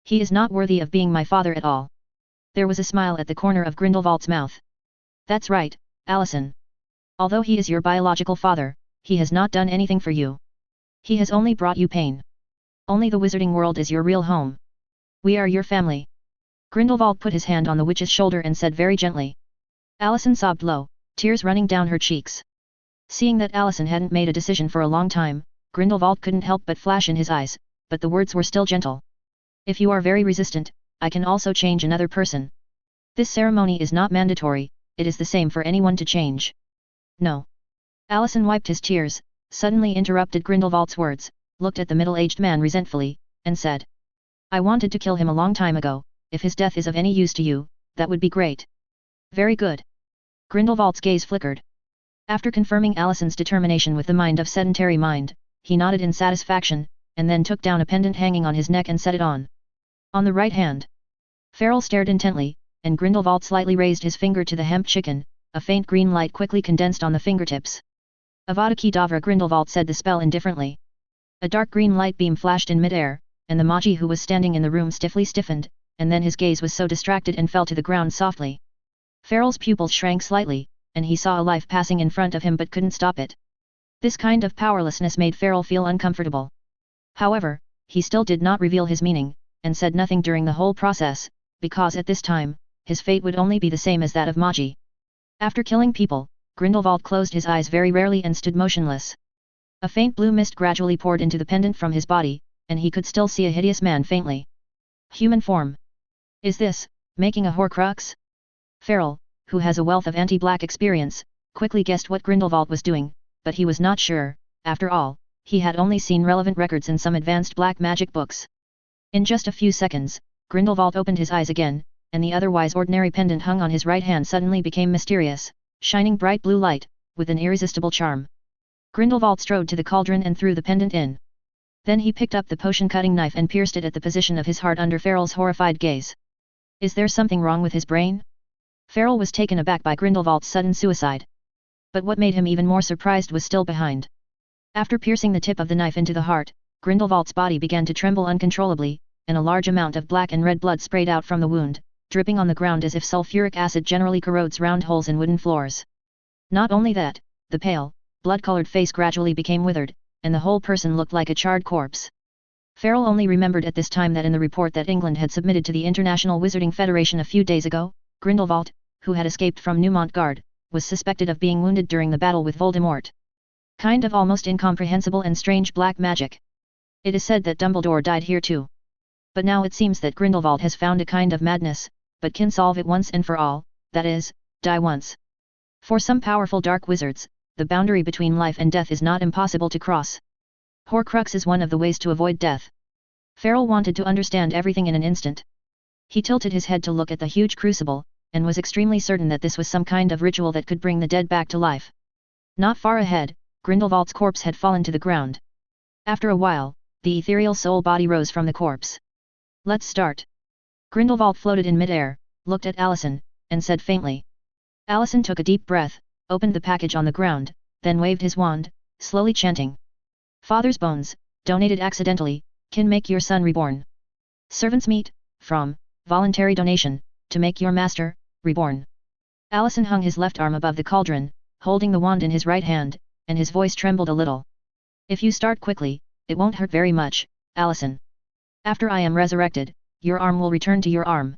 He is not worthy of being my father at all. There was a smile at the corner of Grindelwald's mouth. That's right, Allison. Although he is your biological father, he has not done anything for you. He has only brought you pain. Only the wizarding world is your real home. We are your family. Grindelwald put his hand on the witch's shoulder and said very gently. Allison sobbed low, tears running down her cheeks. Seeing that Allison hadn't made a decision for a long time, Grindelwald couldn't help but flash in his eyes, but the words were still gentle. If you are very resistant, I can also change another person. This ceremony is not mandatory, it is the same for anyone to change. No. Allison wiped his tears, suddenly interrupted Grindelwald's words, looked at the middle-aged man resentfully, and said. I wanted to kill him a long time ago, if his death is of any use to you, that would be great. Very good. Grindelwald's gaze flickered. After confirming Allison's determination with the mind of sedentary mind, he nodded in satisfaction, and then took down a pendant hanging on his neck and set it on. On the right hand. Farrell stared intently, and Grindelwald slightly raised his finger to the hemp chicken, a faint green light quickly condensed on the fingertips. Avada Kedavra, Grindelwald said the spell indifferently. A dark green light beam flashed in midair, and the machi who was standing in the room stiffly stiffened, and then his gaze was so distracted and fell to the ground softly. Farrell's pupils shrank slightly, and he saw a life passing in front of him but couldn't stop it. This kind of powerlessness made Farrell feel uncomfortable. However, he still did not reveal his meaning, and said nothing during the whole process, because at this time, his fate would only be the same as that of machi. After killing people, Grindelwald closed his eyes very rarely and stood motionless. A faint blue mist gradually poured into the pendant from his body, and he could still see a hideous man faintly. Human form. Is this, making a Horcrux? Farrell, who has a wealth of anti-black experience, quickly guessed what Grindelwald was doing, but he was not sure. After all, he had only seen relevant records in some advanced black magic books. In just a few seconds, Grindelwald opened his eyes again, and the otherwise ordinary pendant hung on his right hand suddenly became mysterious, shining bright blue light, with an irresistible charm. Grindelwald strode to the cauldron and threw the pendant in. Then he picked up the potion-cutting knife and pierced it at the position of his heart under Farrell's horrified gaze. Is there something wrong with his brain? Farrell was taken aback by Grindelwald's sudden suicide. But what made him even more surprised was still behind. After piercing the tip of the knife into the heart, Grindelwald's body began to tremble uncontrollably, and a large amount of black and red blood sprayed out from the wound, dripping on the ground as if sulfuric acid generally corrodes round holes in wooden floors. Not only that, the pale, blood-colored face gradually became withered, and the whole person looked like a charred corpse. Farrell only remembered at this time that in the report that England had submitted to the International Wizarding Federation a few days ago, Grindelwald, who had escaped from Neumont Guard, was suspected of being wounded during the battle with Voldemort. Kind of almost incomprehensible and strange black magic. It is said that Dumbledore died here too. But now it seems that Grindelwald has found a kind of madness, but can solve it once and for all, that is, die once. For some powerful dark wizards, the boundary between life and death is not impossible to cross. Horcrux is one of the ways to avoid death. Farrell wanted to understand everything in an instant. He tilted his head to look at the huge crucible, and was extremely certain that this was some kind of ritual that could bring the dead back to life. Not far ahead, Grindelwald's corpse had fallen to the ground. After a while, the ethereal soul body rose from the corpse. Let's start. Grindelwald floated in midair, looked at Allison, and said faintly. Allison took a deep breath, opened the package on the ground, then waved his wand, slowly chanting. Father's bones, donated accidentally, can make your son reborn. Servant's meat, from, voluntary donation, to make your master, reborn. Allison hung his left arm above the cauldron, holding the wand in his right hand, and his voice trembled a little. If you start quickly, it won't hurt very much, Allison. After I am resurrected, your arm will return to your arm.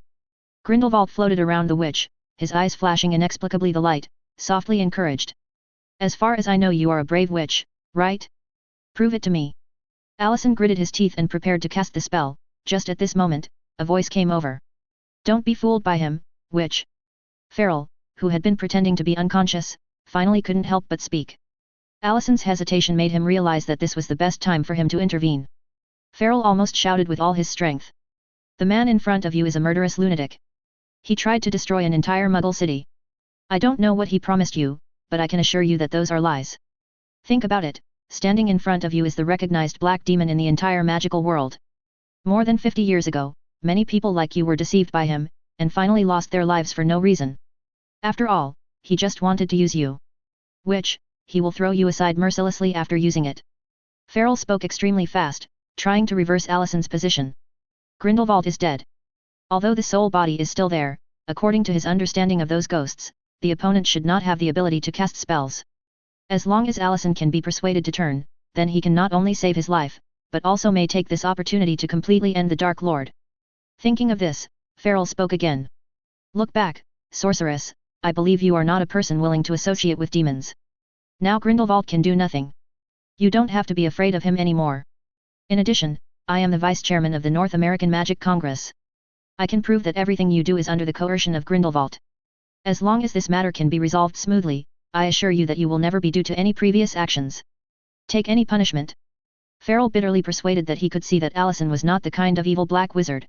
Grindelwald floated around the witch, his eyes flashing inexplicably the light, softly encouraged. As far as I know you are a brave witch, right? Prove it to me. Allison gritted his teeth and prepared to cast the spell. Just at this moment, a voice came over. Don't be fooled by him, witch. Farrell, who had been pretending to be unconscious, finally couldn't help but speak. Allison's hesitation made him realize that this was the best time for him to intervene. Farrell almost shouted with all his strength. The man in front of you is a murderous lunatic. He tried to destroy an entire Muggle city. I don't know what he promised you, but I can assure you that those are lies. Think about it, standing in front of you is the recognized black demon in the entire magical world. More than 50 years ago, many people like you were deceived by him, and finally lost their lives for no reason. After all, he just wanted to use you. Witch, he will throw you aside mercilessly after using it. Farrell spoke extremely fast, trying to reverse Allison's position. Grindelwald is dead. Although the soul body is still there, according to his understanding of those ghosts, the opponent should not have the ability to cast spells. As long as Allison can be persuaded to turn, then he can not only save his life, but also may take this opportunity to completely end the Dark Lord. Thinking of this, Farrell spoke again. Look back, sorceress, I believe you are not a person willing to associate with demons. Now Grindelwald can do nothing. You don't have to be afraid of him anymore. In addition, I am the vice chairman of the North American Magic Congress. I can prove that everything you do is under the coercion of Grindelwald. As long as this matter can be resolved smoothly, I assure you that you will never be due to any previous actions. Take any punishment. Farrell bitterly persuaded that he could see that Allison was not the kind of evil black wizard.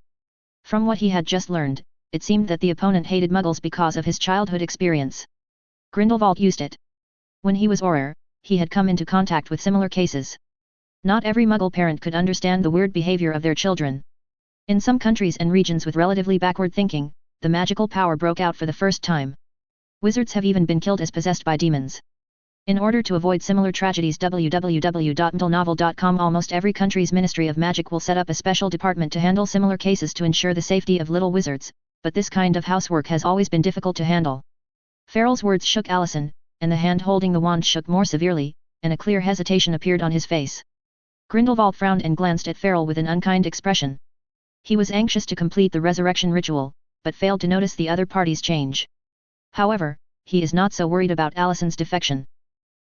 From what he had just learned, it seemed that the opponent hated Muggles because of his childhood experience. Grindelwald used it. When he was Auror, he had come into contact with similar cases. Not every Muggle parent could understand the weird behavior of their children. In some countries and regions with relatively backward thinking, the magical power broke out for the first time. Wizards have even been killed as possessed by demons. In order to avoid similar tragedies, www.mdlnovel.com almost every country's Ministry of Magic will set up a special department to handle similar cases to ensure the safety of little wizards, but this kind of housework has always been difficult to handle. Farrell's words shook Allison, and the hand holding the wand shook more severely, and a clear hesitation appeared on his face. Grindelwald frowned and glanced at Farrell with an unkind expression. He was anxious to complete the resurrection ritual, but failed to notice the other party's change. However, he is not so worried about Allison's defection.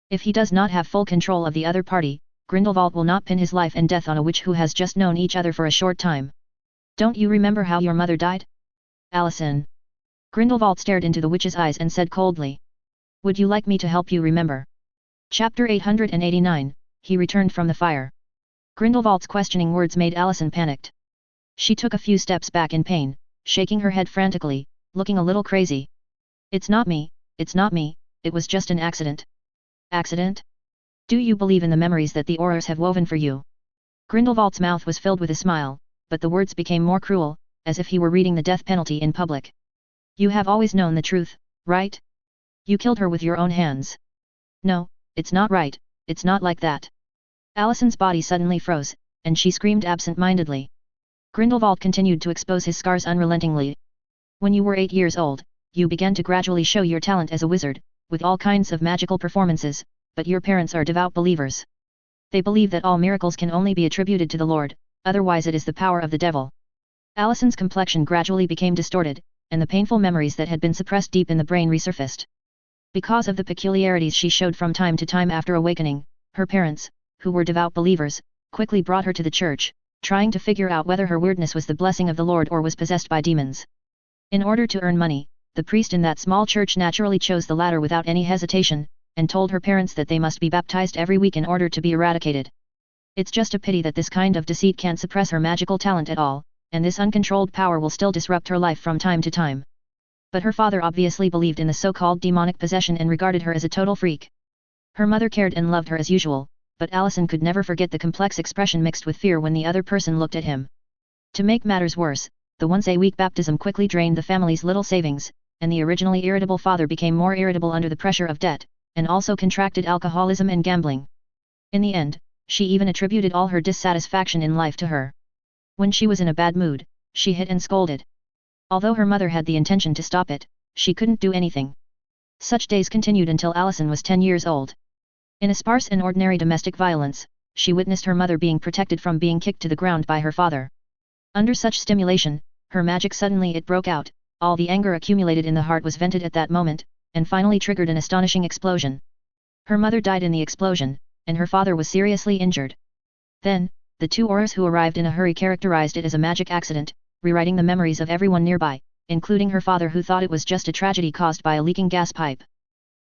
If he does not have full control of the other party, Grindelwald will not pin his life and death on a witch who has just known each other for a short time. Don't you remember how your mother died? Allison. Grindelwald stared into the witch's eyes and said coldly. Would you like me to help you remember? Chapter 889, He returned from the fire. Grindelwald's questioning words made Allison panicked. She took a few steps back in pain, shaking her head frantically, looking a little crazy. It's not me, it was just an accident. Accident? Do you believe in the memories that the Aurors have woven for you? Grindelwald's mouth was filled with a smile, but the words became more cruel, as if he were reading the death penalty in public. You have always known the truth, right? You killed her with your own hands. No, it's not right, it's not like that. Allison's body suddenly froze, and she screamed absent-mindedly. Grindelwald continued to expose his scars unrelentingly. When you were 8 years old, you began to gradually show your talent as a wizard, with all kinds of magical performances, but your parents are devout believers. They believe that all miracles can only be attributed to the Lord, otherwise it is the power of the devil. Allison's complexion gradually became distorted, and the painful memories that had been suppressed deep in the brain resurfaced. Because of the peculiarities she showed from time to time after awakening, her parents, who were devout believers, quickly brought her to the church, trying to figure out whether her weirdness was the blessing of the Lord or was possessed by demons. In order to earn money, the priest in that small church naturally chose the latter without any hesitation, and told her parents that they must be baptized every week in order to be eradicated. It's just a pity that this kind of deceit can't suppress her magical talent at all, and this uncontrolled power will still disrupt her life from time to time. But her father obviously believed in the so-called demonic possession and regarded her as a total freak. Her mother cared and loved her as usual, but Allison could never forget the complex expression mixed with fear when the other person looked at him. To make matters worse, the once-a-week baptism quickly drained the family's little savings, and the originally irritable father became more irritable under the pressure of debt, and also contracted alcoholism and gambling. In the end, she even attributed all her dissatisfaction in life to her. When she was in a bad mood, she hit and scolded. Although her mother had the intention to stop it, she couldn't do anything. Such days continued until Allison was 10 years old. In a sparse and ordinary domestic violence, she witnessed her mother being protected from being kicked to the ground by her father. Under such stimulation, her magic suddenly it broke out, all the anger accumulated in the heart was vented at that moment, and finally triggered an astonishing explosion. Her mother died in the explosion, and her father was seriously injured. Then, the two Aurors who arrived in a hurry characterized it as a magic accident, rewriting the memories of everyone nearby, including her father who thought it was just a tragedy caused by a leaking gas pipe.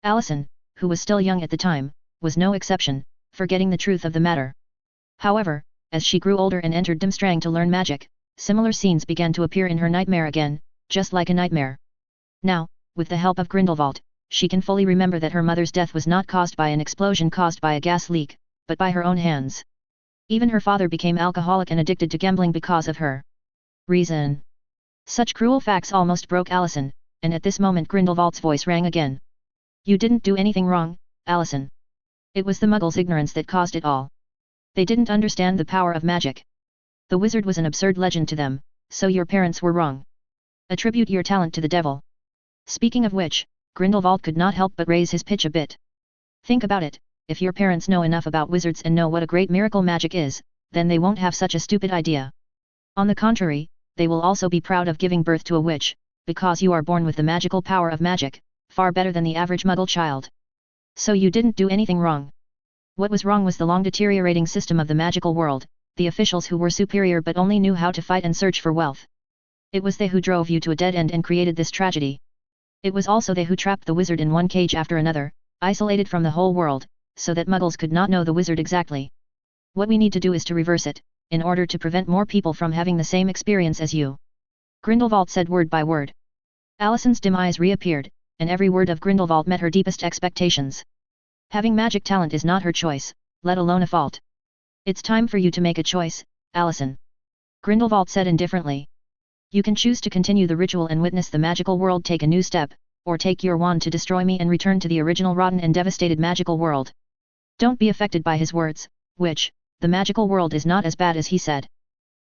Allison, who was still young at the time, was no exception, forgetting the truth of the matter. However, as she grew older and entered Dimstrang to learn magic, similar scenes began to appear in her nightmare again, just like a nightmare. Now, with the help of Grindelwald, she can fully remember that her mother's death was not caused by an explosion caused by a gas leak, but by her own hands. Even her father became alcoholic and addicted to gambling because of her. Reason. Such cruel facts almost broke Allison, and at this moment Grindelwald's voice rang again. You didn't do anything wrong, Allison. It was the Muggles' ignorance that caused it all. They didn't understand the power of magic. The wizard was an absurd legend to them, so your parents were wrong. Attribute your talent to the devil. Speaking of which, Grindelwald could not help but raise his pitch a bit. Think about it, if your parents know enough about wizards and know what a great miracle magic is, then they won't have such a stupid idea. On the contrary, they will also be proud of giving birth to a witch, because you are born with the magical power of magic, far better than the average Muggle child. So you didn't do anything wrong. What was wrong was the long deteriorating system of the magical world, the officials who were superior but only knew how to fight and search for wealth. It was they who drove you to a dead end and created this tragedy. It was also they who trapped the wizard in one cage after another, isolated from the whole world, so that Muggles could not know the wizard exactly. What we need to do is to reverse it, in order to prevent more people from having the same experience as you. Grindelwald said word by word. Allison's dim eyes reappeared, and every word of Grindelwald met her deepest expectations. Having magic talent is not her choice, let alone a fault. It's time for you to make a choice, Allison. Grindelwald said indifferently. You can choose to continue the ritual and witness the magical world take a new step, or take your wand to destroy me and return to the original rotten and devastated magical world. Don't be affected by his words, which, the magical world is not as bad as he said.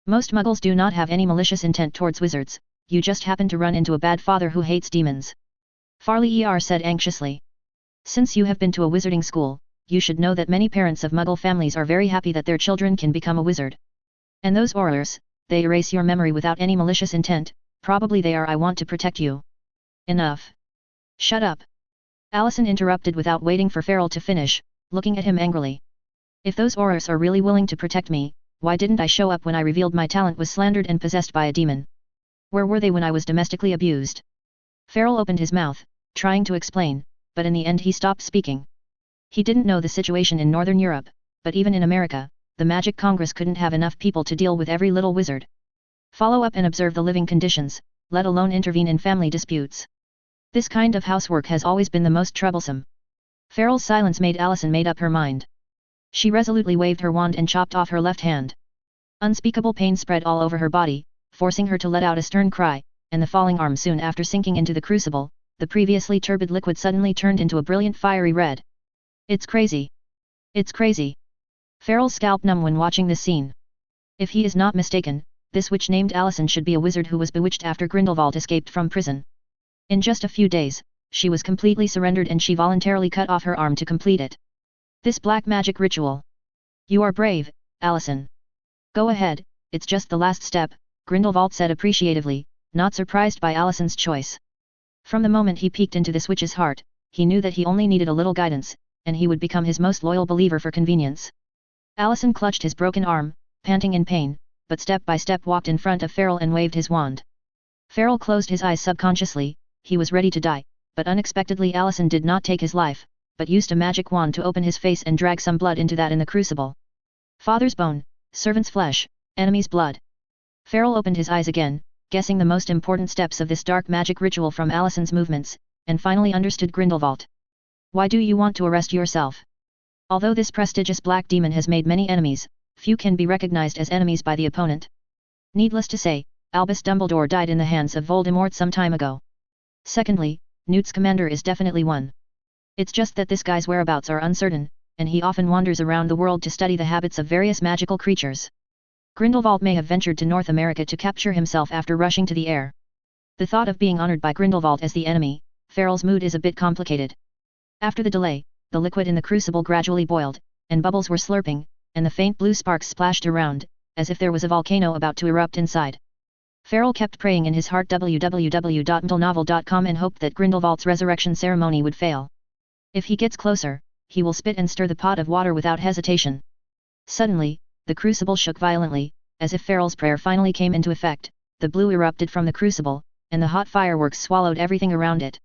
Most Muggles do not have any malicious intent towards wizards, you just happen to run into a bad father who hates demons. Farley said anxiously. Since you have been to a wizarding school, you should know that many parents of Muggle families are very happy that their children can become a wizard. And those Aurors, they erase your memory without any malicious intent, probably they are I want to protect you. Enough. Shut up. Allison interrupted without waiting for Farrell to finish, looking at him angrily. If those Aurors are really willing to protect me, why didn't I show up when I revealed my talent was slandered and possessed by a demon? Where were they when I was domestically abused? Farrell opened his mouth, trying to explain, but in the end he stopped speaking. He didn't know the situation in Northern Europe, but even in America, the Magic Congress couldn't have enough people to deal with every little wizard. Follow up and observe the living conditions, let alone intervene in family disputes. This kind of housework has always been the most troublesome. Farrell's silence made Allison made up her mind. She resolutely waved her wand and chopped off her left hand. Unspeakable pain spread all over her body, forcing her to let out a stern cry, and the falling arm soon after sinking into the crucible, the previously turbid liquid suddenly turned into a brilliant fiery red. It's crazy. It's crazy. Farrell's scalp numb when watching this scene. If he is not mistaken, this witch named Allison should be a wizard who was bewitched after Grindelwald escaped from prison. In just a few days, she was completely surrendered and she voluntarily cut off her arm to complete it. This black magic ritual. You are brave, Allison. Go ahead, it's just the last step, Grindelwald said appreciatively, not surprised by Alison's choice. From the moment he peeked into this witch's heart, he knew that he only needed a little guidance, and he would become his most loyal believer for convenience. Alison clutched his broken arm, panting in pain, but step by step walked in front of Farrell and waved his wand. Farrell closed his eyes subconsciously, he was ready to die, but unexpectedly Alison did not take his life, but used a magic wand to open his face and drag some blood into that in the crucible. Father's bone, servant's flesh, enemy's blood. Farrell opened his eyes again, guessing the most important steps of this dark magic ritual from Alison's movements, and finally understood Grindelwald. Why do you want to arrest yourself? Although this prestigious black demon has made many enemies, few can be recognized as enemies by the opponent. Needless to say, Albus Dumbledore died in the hands of Voldemort some time ago. Secondly, Newt's commander is definitely one. It's just that this guy's whereabouts are uncertain, and he often wanders around the world to study the habits of various magical creatures. Grindelwald may have ventured to North America to capture himself after rushing to the air. The thought of being honored by Grindelwald as the enemy, Farrell's mood is a bit complicated. After the delay, the liquid in the crucible gradually boiled, and bubbles were slurping, and the faint blue sparks splashed around, as if there was a volcano about to erupt inside. Farrell kept praying in his heart www.mtlnovel.com and hoped that Grindelwald's resurrection ceremony would fail. If he gets closer, he will spit and stir the pot of water without hesitation. Suddenly, the crucible shook violently, as if Farrell's prayer finally came into effect, the blue erupted from the crucible, and the hot fireworks swallowed everything around it.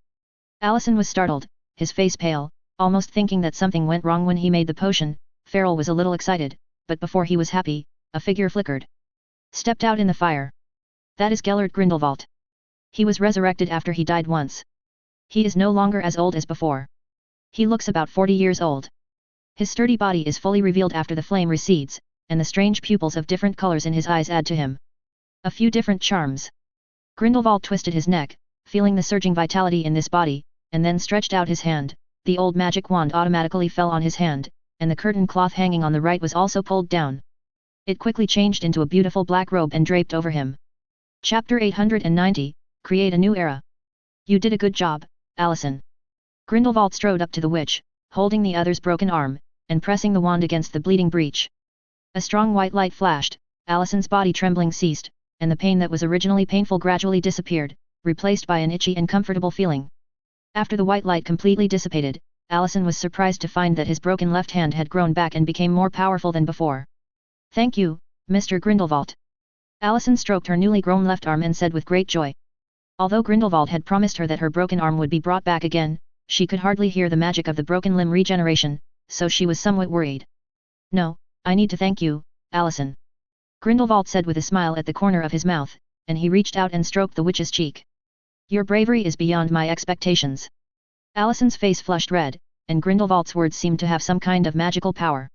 Alison was startled, his face pale, almost thinking that something went wrong when he made the potion. Farrell was a little excited, but before he was happy, a figure flickered. Stepped out in the fire. That is Gellert Grindelwald. He was resurrected after he died once. He is no longer as old as before. He looks about 40 years old. His sturdy body is fully revealed after the flame recedes, and the strange pupils of different colors in his eyes add to him a few different charms. Grindelwald twisted his neck, feeling the surging vitality in this body, and then stretched out his hand. The old magic wand automatically fell on his hand, and the curtain cloth hanging on the right was also pulled down. It quickly changed into a beautiful black robe and draped over him. Chapter 890, Create a New Era. You did a good job, Alison. Grindelwald strode up to the witch, holding the other's broken arm, and pressing the wand against the bleeding breach. A strong white light flashed, Alison's body trembling ceased, and the pain that was originally painful gradually disappeared, replaced by an itchy and comfortable feeling. After the white light completely dissipated, Alison was surprised to find that his broken left hand had grown back and became more powerful than before. Thank you, Mr. Grindelwald. Alison stroked her newly grown left arm and said with great joy. Although Grindelwald had promised her that her broken arm would be brought back again, she could hardly hear the magic of the broken limb regeneration, so she was somewhat worried. No, I need to thank you, Alison. Grindelwald said with a smile at the corner of his mouth, and he reached out and stroked the witch's cheek. Your bravery is beyond my expectations. Alison's face flushed red, and Grindelwald's words seemed to have some kind of magical power.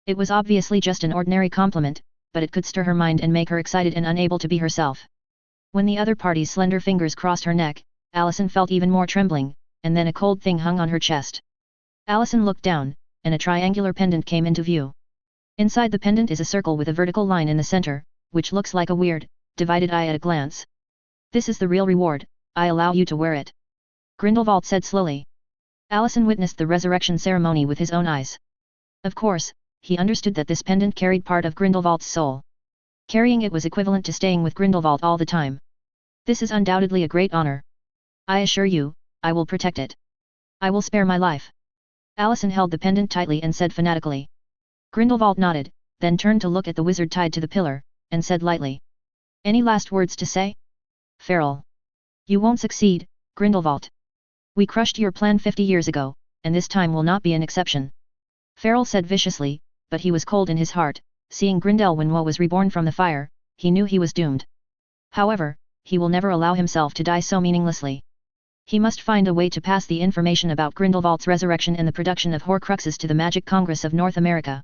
It was obviously just an ordinary compliment, but it could stir her mind and make her excited and unable to be herself. When the other party's slender fingers crossed her neck, Alison felt even more trembling, and then a cold thing hung on her chest. Alison looked down, and a triangular pendant came into view. Inside the pendant is a circle with a vertical line in the center, which looks like a weird, divided eye at a glance. This is the real reward, I allow you to wear it. Grindelwald said slowly. Alison witnessed the resurrection ceremony with his own eyes. Of course, he understood that this pendant carried part of Grindelwald's soul. Carrying it was equivalent to staying with Grindelwald all the time. This is undoubtedly a great honor. I assure you, I will protect it. I will spare my life. Alison held the pendant tightly and said fanatically. Grindelwald nodded, then turned to look at the wizard tied to the pillar, and said lightly. Any last words to say? Farrell. You won't succeed, Grindelwald. We crushed your plan 50 years ago, and this time will not be an exception. Farrell said viciously, but he was cold in his heart. Seeing Grindelwald was reborn from the fire, he knew he was doomed. However, he will never allow himself to die so meaninglessly. He must find a way to pass the information about Grindelwald's resurrection and the production of Horcruxes to the Magic Congress of North America.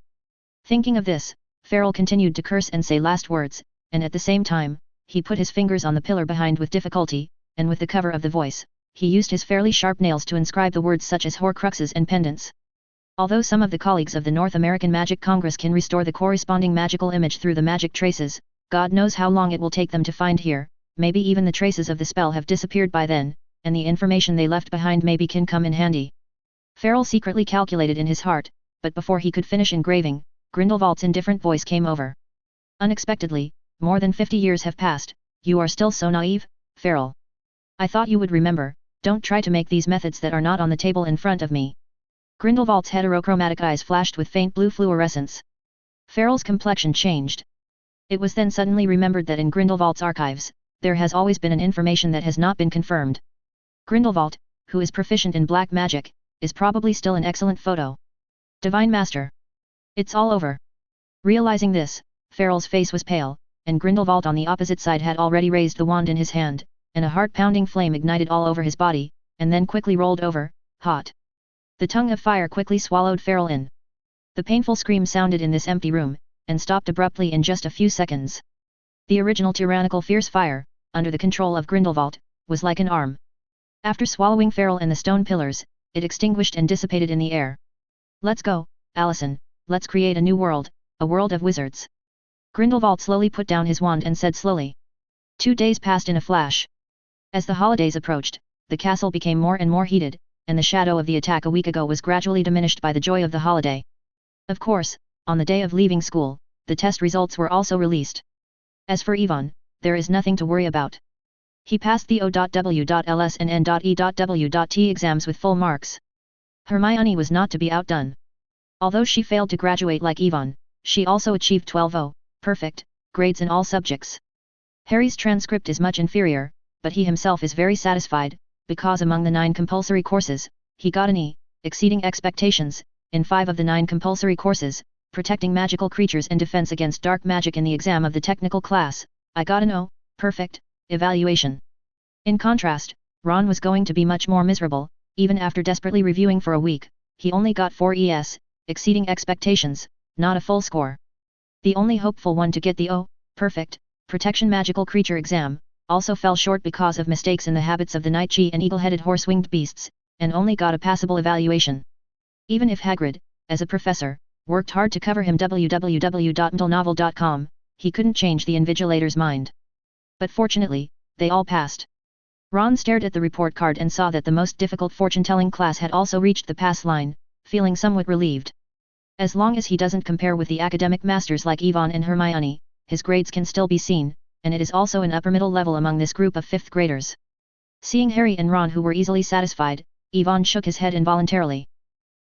Thinking of this, Farrell continued to curse and say last words, and at the same time, he put his fingers on the pillar behind with difficulty, and with the cover of the voice, he used his fairly sharp nails to inscribe the words such as Horcruxes and pendants. Although some of the colleagues of the North American Magic Congress can restore the corresponding magical image through the magic traces, God knows how long it will take them to find here, maybe even the traces of the spell have disappeared by then, and the information they left behind maybe can come in handy. Farrell secretly calculated in his heart, but before he could finish engraving, Grindelwald's indifferent voice came over. Unexpectedly, More than 50 years have passed, you are still so naive, Farrell. I thought you would remember, don't try to make these methods that are not on the table in front of me. Grindelwald's heterochromatic eyes flashed with faint blue fluorescence. Farrell's complexion changed. It was then suddenly remembered that in Grindelwald's archives, there has always been an information that has not been confirmed. Grindelwald, who is proficient in black magic, is probably still an excellent photo. Divine Master. It's all over. Realizing this, Farrell's face was pale, and Grindelwald on the opposite side had already raised the wand in his hand, and a heart-pounding flame ignited all over his body, and then quickly rolled over, hot. The tongue of fire quickly swallowed Farrell in. The painful scream sounded in this empty room, and stopped abruptly in just a few seconds. The original tyrannical fierce fire, under the control of Grindelwald, was like an arm. After swallowing Farrell and the stone pillars, it extinguished and dissipated in the air. Let's go, Allison, let's create a new world, a world of wizards. Grindelwald slowly put down his wand and said slowly. 2 days passed in a flash. As the holidays approached, the castle became more and more heated, and the shadow of the attack a week ago was gradually diminished by the joy of the holiday. Of course, on the day of leaving school, the test results were also released. As for Ivan, there is nothing to worry about. He passed the O.W.Ls and N.E.W.T exams with full marks. Hermione was not to be outdone. Although she failed to graduate like Ivan, she also achieved 12 perfect grades in all subjects. Harry's transcript is much inferior, but he himself is very satisfied, because among the 9 compulsory courses, he got an E, exceeding expectations. In 5 of the 9 compulsory courses, protecting magical creatures and defense against dark magic in the exam of the technical class, I got an O, perfect, evaluation. In contrast, Ron was going to be much more miserable, even after desperately reviewing for a week, he only got 4 ES, exceeding expectations, not a full score. The only hopeful one to get the O, perfect, protection magical creature exam, also fell short because of mistakes in the habits of the night-chi and eagle-headed horse-winged beasts, and only got a passable evaluation. Even if Hagrid, as a professor, worked hard to cover him www.mdlnovel.com, he couldn't change the invigilator's mind. But fortunately, they all passed. Ron stared at the report card and saw that the most difficult fortune-telling class had also reached the pass line, feeling somewhat relieved. As long as he doesn't compare with the academic masters like Ivan and Hermione, his grades can still be seen, and it is also an upper-middle level among this group of 5th graders. Seeing Harry and Ron who were easily satisfied, Ivan shook his head involuntarily.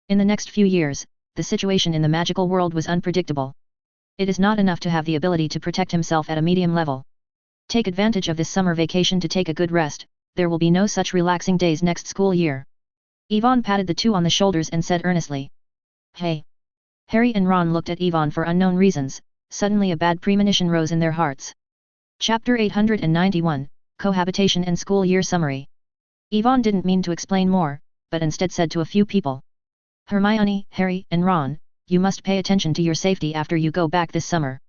In the next few years, the situation in the magical world was unpredictable. It is not enough to have the ability to protect himself at a medium level. Take advantage of this summer vacation to take a good rest, there will be no such relaxing days next school year. Ivan patted the two on the shoulders and said earnestly. Hey! Harry and Ron looked at Ivan for unknown reasons, suddenly a bad premonition rose in their hearts. Chapter 891, Cohabitation and School Year Summary. Ivan didn't mean to explain more, but instead said to a few people. Hermione, Harry, and Ron, you must pay attention to your safety after you go back this summer.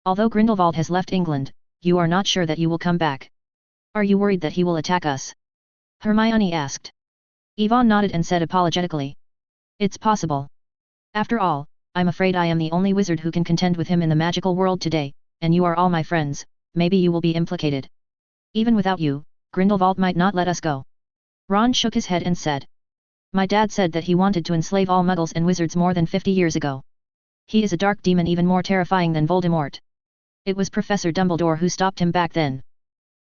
Although Grindelwald has left England, you are not sure that you will come back. Are you worried that he will attack us? Hermione asked. Ivan nodded and said apologetically. It's possible. After all, I'm afraid I am the only wizard who can contend with him in the magical world today, and you are all my friends, maybe you will be implicated. Even without you, Grindelwald might not let us go. Ron shook his head and said. My dad said that he wanted to enslave all muggles and wizards more than 50 years ago. He is a dark demon even more terrifying than Voldemort. It was Professor Dumbledore who stopped him back then.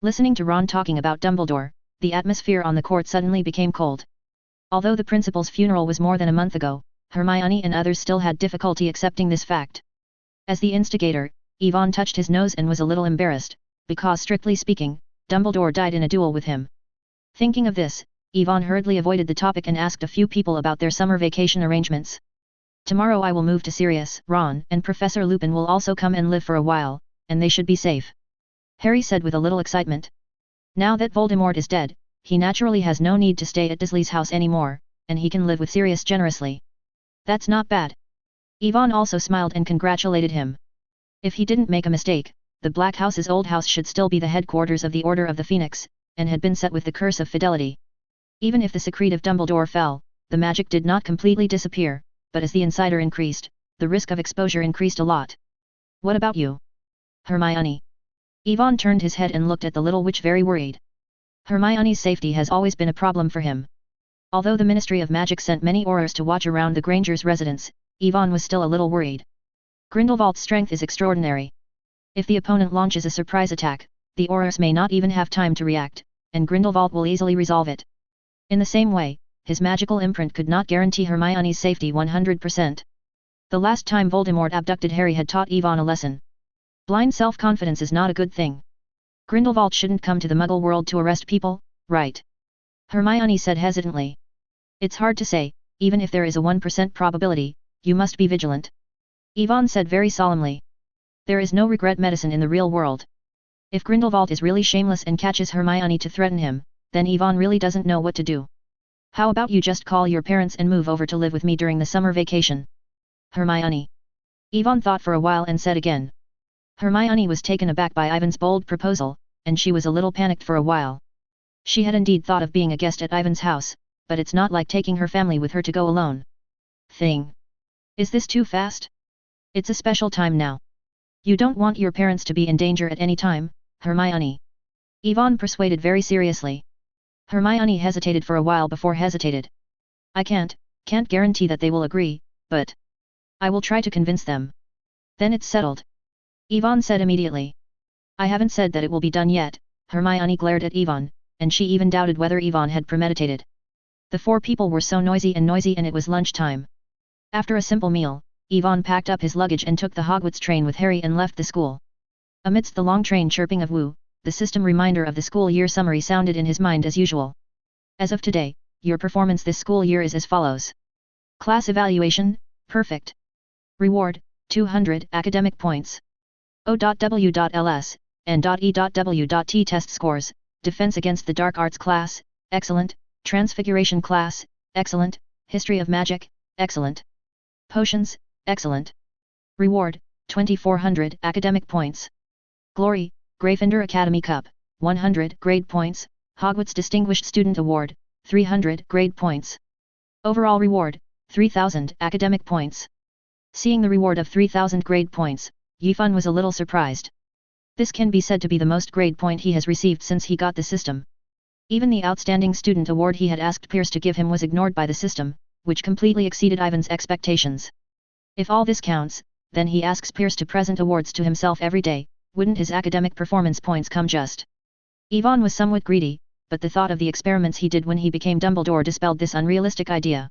Listening to Ron talking about Dumbledore, the atmosphere on the court suddenly became cold. Although the principal's funeral was more than a month ago, Hermione and others still had difficulty accepting this fact. As the instigator, Ivan touched his nose and was a little embarrassed, because strictly speaking, Dumbledore died in a duel with him. Thinking of this, Ivan hurriedly avoided the topic and asked a few people about their summer vacation arrangements. Tomorrow I will move to Sirius, Ron and Professor Lupin will also come and live for a while, and they should be safe. Harry said with a little excitement. Now that Voldemort is dead, he naturally has no need to stay at Dursley's house anymore, and he can live with Sirius generously. That's not bad. Ivan also smiled and congratulated him. If he didn't make a mistake, the Black House's old house should still be the headquarters of the Order of the Phoenix, and had been set with the Curse of Fidelity. Even if the secret of Dumbledore fell, the magic did not completely disappear, but as the insider increased, the risk of exposure increased a lot. What about you? Hermione. Ivan turned his head and looked at the little witch very worried. Hermione's safety has always been a problem for him. Although the Ministry of Magic sent many Aurors to watch around the Granger's residence, Ivan was still a little worried. Grindelwald's strength is extraordinary. If the opponent launches a surprise attack, the Aurors may not even have time to react, and Grindelwald will easily resolve it. In the same way, his magical imprint could not guarantee Hermione's safety 100%. The last time Voldemort abducted Harry had taught Yvonne a lesson. Blind self-confidence is not a good thing. Grindelwald shouldn't come to the Muggle world to arrest people, right? Hermione said hesitantly. It's hard to say, even if there is a 1% probability, you must be vigilant. Yvonne said very solemnly. There is no regret medicine in the real world. If Grindelwald is really shameless and catches Hermione to threaten him, then Yvonne really doesn't know what to do. How about you just call your parents and move over to live with me during the summer vacation? Hermione. Yvonne thought for a while and said again. Hermione was taken aback by Ivan's bold proposal, and she was a little panicked for a while. She had indeed thought of being a guest at Ivan's house, but it's not like taking her family with her to go alone. Is this too fast? It's a special time now. You don't want your parents to be in danger at any time, Hermione. Yvonne persuaded very seriously. Hermione hesitated for a while before hesitated. I can't guarantee that they will agree, but I will try to convince them. Then it's settled. Yvonne said immediately. I haven't said that it will be done yet. Hermione glared at Yvonne, and she even doubted whether Yvonne had premeditated. The four people were so noisy and it was lunchtime. After a simple meal, Yvonne packed up his luggage and took the Hogwarts train with Harry and left the school. Amidst the long train chirping of woo, the system reminder of the school year summary sounded in his mind as usual. As of today, your performance this school year is as follows. Class evaluation, perfect. Reward, 200 academic points. O.W.Ls, N.E.W.T test scores, Defense against the Dark Arts class, excellent, Transfiguration class, excellent, History of Magic, excellent. Potions, excellent. Reward, 2400 academic points. Glory, Gryffindor Academy Cup, 100 grade points, Hogwarts Distinguished Student Award, 300 grade points. Overall reward, 3000 academic points. Seeing the reward of 3000 grade points, Yifun was a little surprised. This can be said to be the most grade point he has received since he got the system. Even the Outstanding Student Award he had asked Pierce to give him was ignored by the system, which completely exceeded Ivan's expectations. If all this counts, then he asks Pierce to present awards to himself every day, wouldn't his academic performance points come just? Yvonne was somewhat greedy, but the thought of the experiments he did when he became Dumbledore dispelled this unrealistic idea.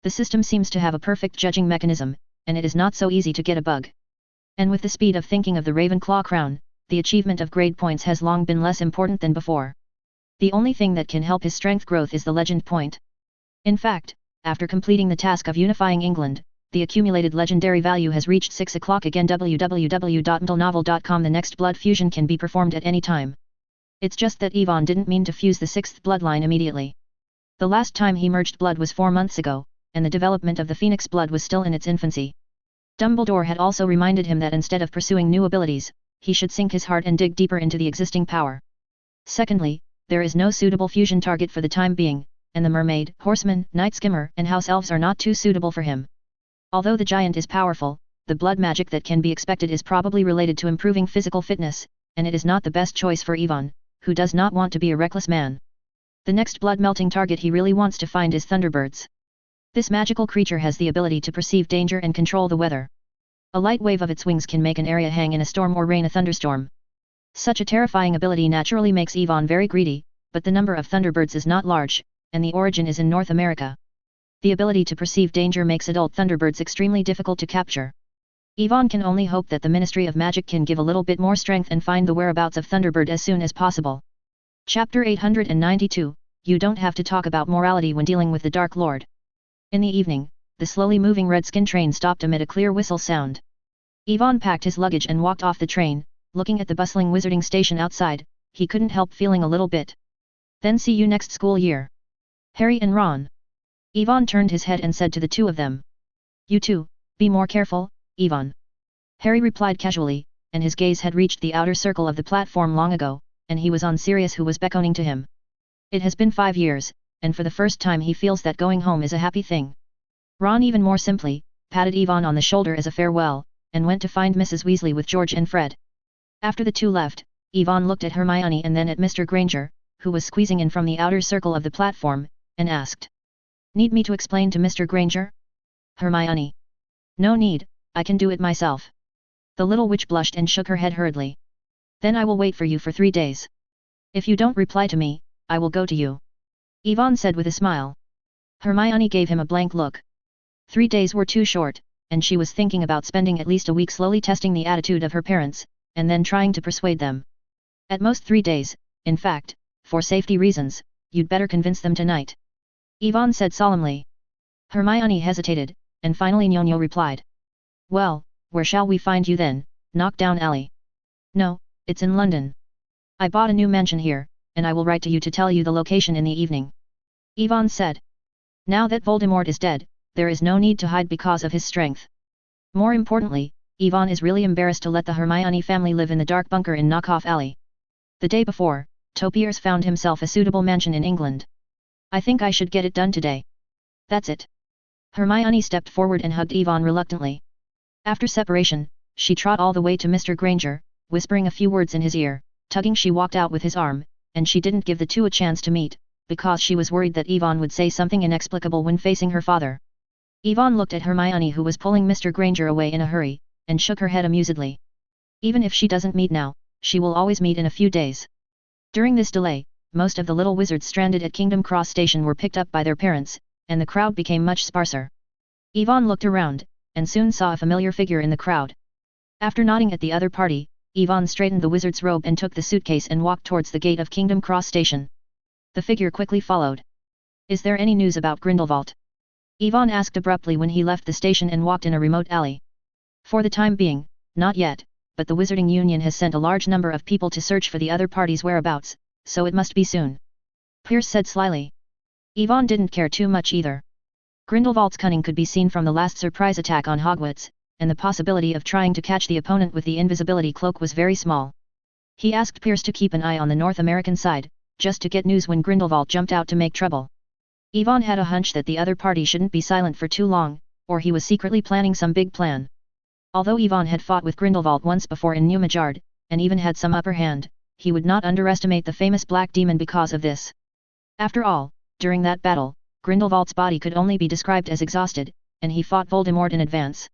The system seems to have a perfect judging mechanism, and it is not so easy to get a bug. And with the speed of thinking of the Ravenclaw crown, the achievement of grade points has long been less important than before. The only thing that can help his strength growth is the legend point. In fact, after completing the task of unifying England, the accumulated legendary value has reached 6 o'clock again. www.mdlenovel.com. The next blood fusion can be performed at any time. It's just that Yvonne didn't mean to fuse the 6th bloodline immediately. The last time he merged blood was 4 months ago, and the development of the Phoenix blood was still in its infancy. Dumbledore had also reminded him that instead of pursuing new abilities, he should sink his heart and dig deeper into the existing power. Secondly, there is no suitable fusion target for the time being, and the mermaid, horseman, night skimmer, and house elves are not too suitable for him. Although the giant is powerful, the blood magic that can be expected is probably related to improving physical fitness, and it is not the best choice for Yvonne, who does not want to be a reckless man. The next blood-melting target he really wants to find is Thunderbirds. This magical creature has the ability to perceive danger and control the weather. A light wave of its wings can make an area hang in a storm or rain a thunderstorm. Such a terrifying ability naturally makes Yvonne very greedy, but the number of Thunderbirds is not large, and the origin is in North America. The ability to perceive danger makes adult Thunderbirds extremely difficult to capture. Yvonne can only hope that the Ministry of Magic can give a little bit more strength and find the whereabouts of Thunderbird as soon as possible. Chapter 892, You don't have to talk about morality when dealing with the Dark Lord. In the evening, the slowly moving redskin train stopped amid a clear whistle sound. Yvonne packed his luggage and walked off the train, looking at the bustling wizarding station outside, he couldn't help feeling a little bit. Then see you next school year. Harry and Ron. Yvonne turned his head and said to the two of them. You too, be more careful, Yvonne. Harry replied casually, and his gaze had reached the outer circle of the platform long ago, and he was on Sirius who was beckoning to him. It has been 5 years, and for the first time he feels that going home is a happy thing. Ron even more simply, patted Yvonne on the shoulder as a farewell, and went to find Mrs. Weasley with George and Fred. After the two left, Yvonne looked at Hermione and then at Mr. Granger, who was squeezing in from the outer circle of the platform, and asked. Need me to explain to Mr. Granger? Hermione. No need, I can do it myself. The little witch blushed and shook her head hurriedly. Then I will wait for you for 3 days. If you don't reply to me, I will go to you. Yvonne said with a smile. Hermione gave him a blank look. 3 days were too short, and she was thinking about spending at least a week slowly testing the attitude of her parents, and then trying to persuade them. At most 3 days, in fact, for safety reasons, you'd better convince them tonight. Yvonne said solemnly. Hermione hesitated, and finally Ñoño replied. Well, where shall we find you then, Knockdown Alley? No, it's in London. I bought a new mansion here, and I will write to you to tell you the location in the evening. Yvonne said. Now that Voldemort is dead, there is no need to hide because of his strength. More importantly, Yvonne is really embarrassed to let the Hermione family live in the dark bunker in Knockoff Alley. The day before, Pierce found himself a suitable mansion in England. I think I should get it done today. That's it. Hermione stepped forward and hugged Yvonne reluctantly. After separation, she trot all the way to Mr. Granger, whispering a few words in his ear, tugging she walked out with his arm, and she didn't give the two a chance to meet, because she was worried that Yvonne would say something inexplicable when facing her father. Yvonne looked at Hermione who was pulling Mr. Granger away in a hurry, and shook her head amusedly. Even if she doesn't meet now, she will always meet in a few days. During this delay, most of the little wizards stranded at Kingdom Cross Station were picked up by their parents, and the crowd became much sparser. Yvonne looked around, and soon saw a familiar figure in the crowd. After nodding at the other party, Yvonne straightened the wizard's robe and took the suitcase and walked towards the gate of Kingdom Cross Station. The figure quickly followed. Is there any news about Grindelwald? Yvonne asked abruptly when he left the station and walked in a remote alley. For the time being, not yet, but the Wizarding Union has sent a large number of people to search for the other party's whereabouts, so it must be soon. Pierce said slyly. Yvonne didn't care too much either. Grindelwald's cunning could be seen from the last surprise attack on Hogwarts, and the possibility of trying to catch the opponent with the invisibility cloak was very small. He asked Pierce to keep an eye on the North American side, just to get news when Grindelwald jumped out to make trouble. Yvonne had a hunch that the other party shouldn't be silent for too long, or he was secretly planning some big plan. Although Yvonne had fought with Grindelwald once before in Newmajard, and even had some upper hand, he would not underestimate the famous Black Demon because of this. After all, during that battle, Grindelwald's body could only be described as exhausted, and he fought Voldemort in advance.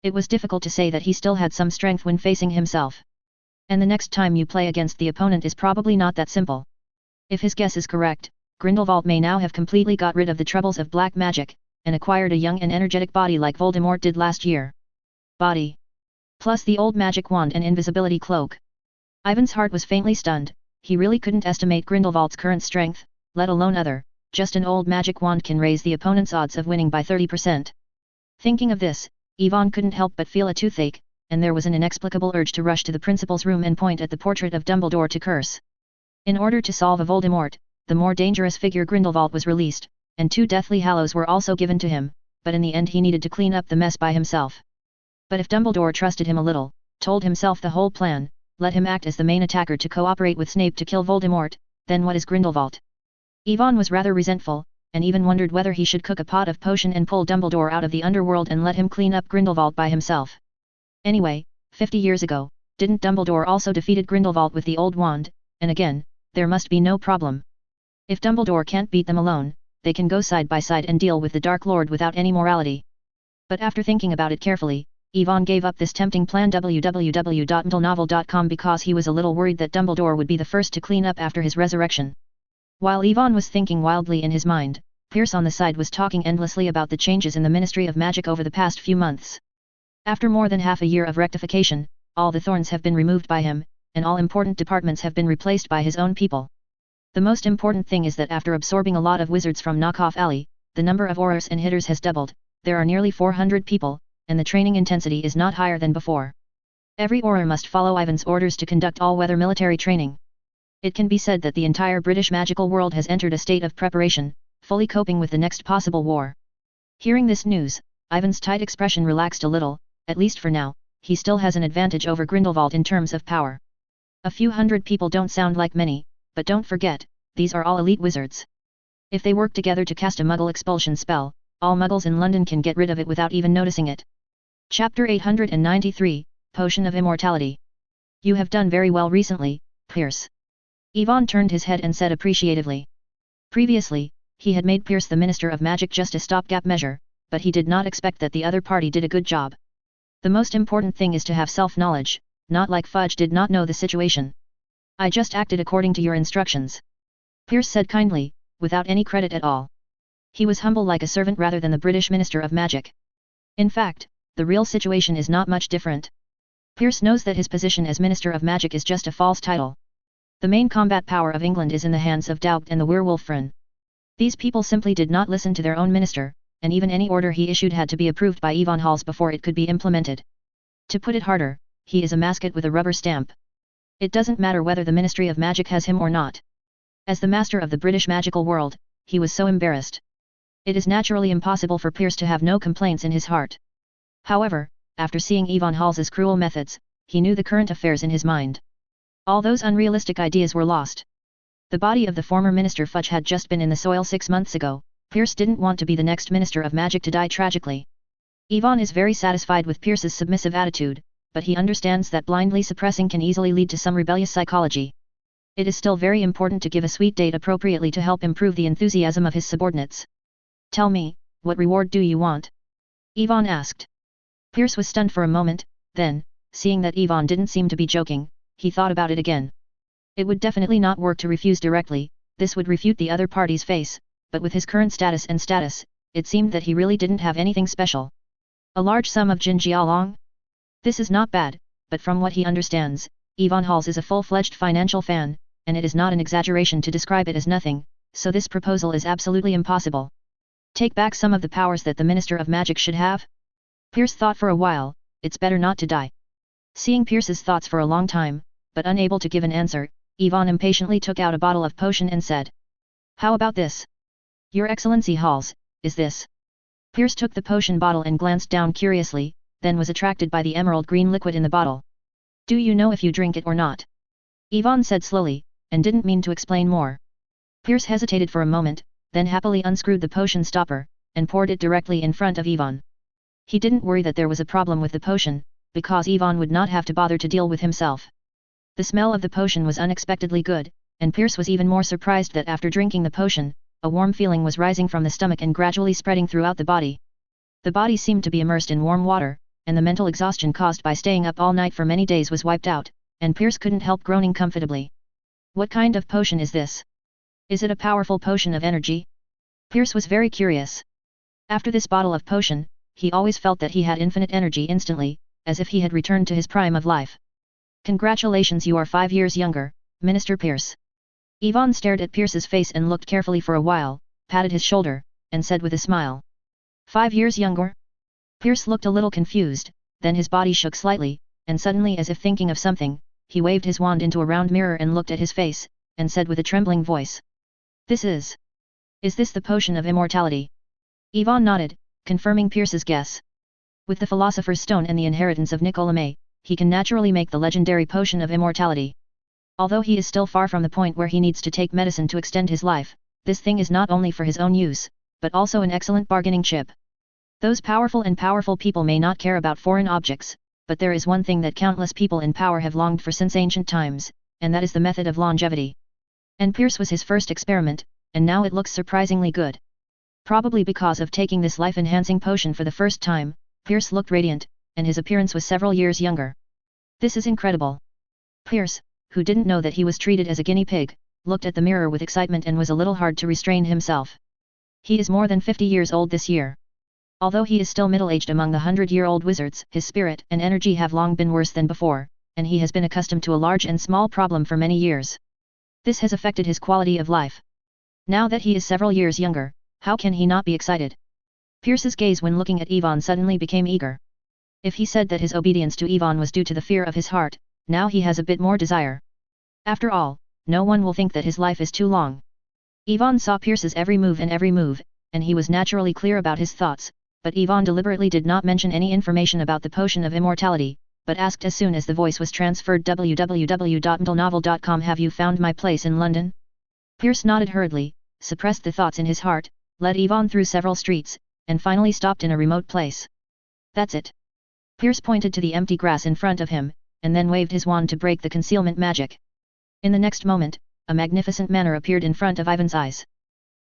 It was difficult to say that he still had some strength when facing himself. And the next time you play against the opponent is probably not that simple. If his guess is correct, Grindelwald may now have completely got rid of the troubles of black magic, and acquired a young and energetic body like Voldemort did last year. Body. Plus the old magic wand and invisibility cloak. Ivan's heart was faintly stunned. He really couldn't estimate Grindelwald's current strength, let alone other. Just an old magic wand can raise the opponent's odds of winning by 30%. Thinking of this, Yvonne couldn't help but feel a toothache, and there was an inexplicable urge to rush to the principal's room and point at the portrait of Dumbledore to curse. In order to solve a Voldemort, the more dangerous figure Grindelwald was released, and 2 deathly hallows were also given to him, but in the end he needed to clean up the mess by himself. But if Dumbledore trusted him a little, told himself the whole plan, let him act as the main attacker to cooperate with Snape to kill Voldemort, then what is Grindelwald? Yvonne was rather resentful, and even wondered whether he should cook a pot of potion and pull Dumbledore out of the underworld and let him clean up Grindelwald by himself. Anyway, 50 years ago, didn't Dumbledore also defeated Grindelwald with the old wand, and again, there must be no problem. If Dumbledore can't beat them alone, they can go side by side and deal with the Dark Lord without any morality. But after thinking about it carefully, Yvonne gave up this tempting plan www.mdlenovel.com because he was a little worried that Dumbledore would be the first to clean up after his resurrection. While Yvonne was thinking wildly in his mind, Pierce on the side was talking endlessly about the changes in the Ministry of Magic over the past few months. After more than half a year of rectification, all the thorns have been removed by him, and all important departments have been replaced by his own people. The most important thing is that after absorbing a lot of wizards from Knockoff Alley, the number of aurors and hitters has doubled. There are nearly 400 people, and the training intensity is not higher than before. Every auror must follow Ivan's orders to conduct all-weather military training. It can be said that the entire British magical world has entered a state of preparation, fully coping with the next possible war. Hearing this news, Ivan's tight expression relaxed a little. At least for now, he still has an advantage over Grindelwald in terms of power. A few hundred people don't sound like many, but don't forget, these are all elite wizards. If they work together to cast a Muggle expulsion spell, all Muggles in London can get rid of it without even noticing it. Chapter 893, Potion of Immortality. You have done very well recently, Pierce. Yvonne turned his head and said appreciatively. Previously, he had made Pierce the Minister of Magic just a stopgap measure, but he did not expect that the other party did a good job. The most important thing is to have self-knowledge, not like Fudge did not know the situation. I just acted according to your instructions. Pierce said kindly, without any credit at all. He was humble like a servant rather than the British Minister of Magic. In fact, the real situation is not much different. Pierce knows that his position as Minister of Magic is just a false title. The main combat power of England is in the hands of Doubt and the Werewolfren. These people simply did not listen to their own minister, and even any order he issued had to be approved by Yvonne Halls before it could be implemented. To put it harder, he is a mascot with a rubber stamp. It doesn't matter whether the Ministry of Magic has him or not. As the master of the British magical world, he was so embarrassed. It is naturally impossible for Pierce to have no complaints in his heart. However, after seeing Yvonne Hall's cruel methods, he knew the current affairs in his mind. All those unrealistic ideas were lost. The body of the former Minister Fudge had just been in the soil 6 months ago. Pierce didn't want to be the next Minister of Magic to die tragically. Yvonne is very satisfied with Pierce's submissive attitude, but he understands that blindly suppressing can easily lead to some rebellious psychology. It is still very important to give a sweet date appropriately to help improve the enthusiasm of his subordinates. Tell me, what reward do you want? Yvonne asked. Pierce was stunned for a moment, then, seeing that Yvonne didn't seem to be joking, he thought about it again. It would definitely not work to refuse directly, this would refute the other party's face, but with his current status, it seemed that he really didn't have anything special. A large sum of Jin Jialong? This is not bad, but from what he understands, Yvonne Halls is a full-fledged financial fan, and it is not an exaggeration to describe it as nothing, so this proposal is absolutely impossible. Take back some of the powers that the Minister of Magic should have? Pierce thought for a while, it's better not to die. Seeing Pierce's thoughts for a long time, but unable to give an answer, Yvonne impatiently took out a bottle of potion and said. How about this? Your Excellency Halls, is this? Pierce took the potion bottle and glanced down curiously, then was attracted by the emerald green liquid in the bottle. Do you know if you drink it or not? Yvonne said slowly, and didn't mean to explain more. Pierce hesitated for a moment, then happily unscrewed the potion stopper, and poured it directly in front of Yvonne. He didn't worry that there was a problem with the potion, because Yvonne would not have to bother to deal with himself. The smell of the potion was unexpectedly good, and Pierce was even more surprised that after drinking the potion, a warm feeling was rising from the stomach and gradually spreading throughout the body. The body seemed to be immersed in warm water, and the mental exhaustion caused by staying up all night for many days was wiped out, and Pierce couldn't help groaning comfortably. What kind of potion is this? Is it a powerful potion of energy? Pierce was very curious. After this bottle of potion, he always felt that he had infinite energy instantly, as if he had returned to his prime of life. Congratulations, you are 5 years younger, Minister Pierce. Yvonne stared at Pierce's face and looked carefully for a while, patted his shoulder, and said with a smile. 5 years younger? Pierce looked a little confused, then his body shook slightly, and suddenly, as if thinking of something, he waved his wand into a round mirror and looked at his face, and said with a trembling voice. This is... Is this the potion of immortality? Yvonne nodded, confirming Pierce's guess. With the Philosopher's Stone and the inheritance of Nicolas, he can naturally make the legendary potion of immortality. Although he is still far from the point where he needs to take medicine to extend his life, this thing is not only for his own use, but also an excellent bargaining chip. Those powerful people may not care about foreign objects, but there is one thing that countless people in power have longed for since ancient times, and that is the method of longevity. And Pierce was his first experiment, and now it looks surprisingly good. Probably because of taking this life-enhancing potion for the first time, Pierce looked radiant, and his appearance was several years younger. This is incredible. Pierce, who didn't know that he was treated as a guinea pig, looked at the mirror with excitement and was a little hard to restrain himself. He is more than 50 years old this year. Although he is still middle-aged among the 100-year-old wizards, his spirit and energy have long been worse than before, and he has been accustomed to a large and small problem for many years. This has affected his quality of life. Now that he is several years younger, how can he not be excited? Pierce's gaze when looking at Yvonne suddenly became eager. If he said that his obedience to Yvonne was due to the fear of his heart, now he has a bit more desire. After all, no one will think that his life is too long. Yvonne saw Pierce's every move, and he was naturally clear about his thoughts, but Yvonne deliberately did not mention any information about the potion of immortality, but asked as soon as the voice was transferred, www.ndlenovel.com. Have you found my place in London? Pierce nodded hurriedly, suppressed the thoughts in his heart, led Yvonne through several streets, and finally stopped in a remote place. That's it. Pierce pointed to the empty grass in front of him, and then waved his wand to break the concealment magic. In the next moment, a magnificent manor appeared in front of Ivan's eyes.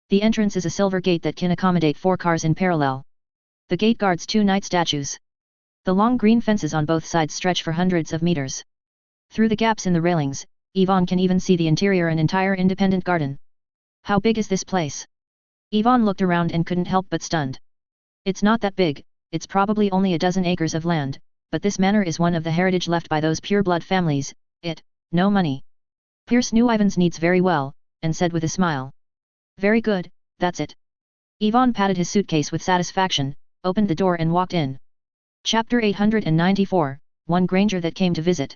The entrance is a silver gate that can accommodate 4 cars in parallel. The gate guards 2 knight statues. The long green fences on both sides stretch for hundreds of meters. Through the gaps in the railings, Yvonne can even see the interior, an entire independent garden. How big is this place? Yvonne looked around and couldn't help but stunned. It's not that big, it's probably only a dozen acres of land, but this manor is one of the heritage left by those pure-blood families. No money. Pierce knew Ivan's needs very well, and said with a smile. Very good, that's it. Yvonne patted his suitcase with satisfaction, opened the door and walked in. Chapter 894, One Granger that came to visit.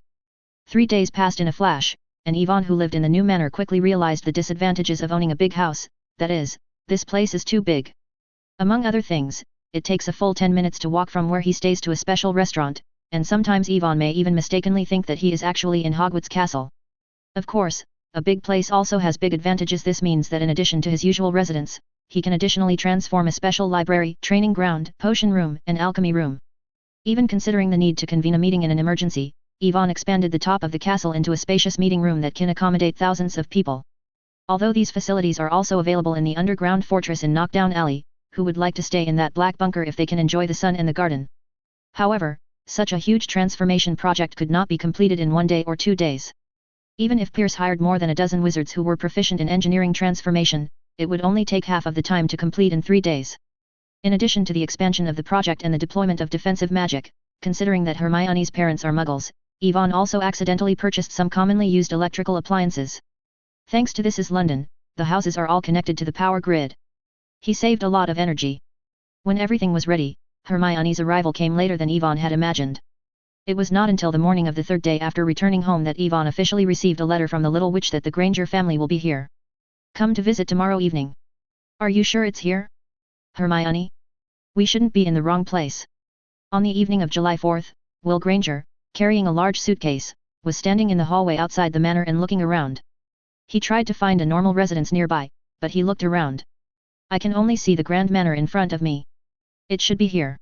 3 days passed in a flash, and Yvonne, who lived in the new manor, quickly realized the disadvantages of owning a big house, that is, this place is too big. Among other things, it takes a full 10 minutes to walk from where he stays to a special restaurant, and sometimes Yvonne may even mistakenly think that he is actually in Hogwarts Castle. Of course, a big place also has big advantages. This means that in addition to his usual residence, he can additionally transform a special library, training ground, potion room, and alchemy room. Even considering the need to convene a meeting in an emergency, Yvonne expanded the top of the castle into a spacious meeting room that can accommodate thousands of people. Although these facilities are also available in the underground fortress in Knockoff Alley, who would like to stay in that black bunker if they can enjoy the sun and the garden? However, such a huge transformation project could not be completed in 1 day or 2 days. Even if Pierce hired more than a dozen wizards who were proficient in engineering transformation, it would only take half of the time to complete in 3 days. In addition to the expansion of the project and the deployment of defensive magic, considering that Hermione's parents are muggles, Yvonne also accidentally purchased some commonly used electrical appliances. Thanks to this, London, the houses are all connected to the power grid. He saved a lot of energy. When everything was ready, Hermione's arrival came later than Yvonne had imagined. It was not until the morning of the 3rd day after returning home that Yvonne officially received a letter from the little witch that the Granger family will be here. Come to visit tomorrow evening. Are you sure it's here? Hermione? We shouldn't be in the wrong place. On the evening of July 4th, Will Granger, carrying a large suitcase, was standing in the hallway outside the manor and looking around. He tried to find a normal residence nearby, but he looked around. I can only see the Grand Manor in front of me. It should be here.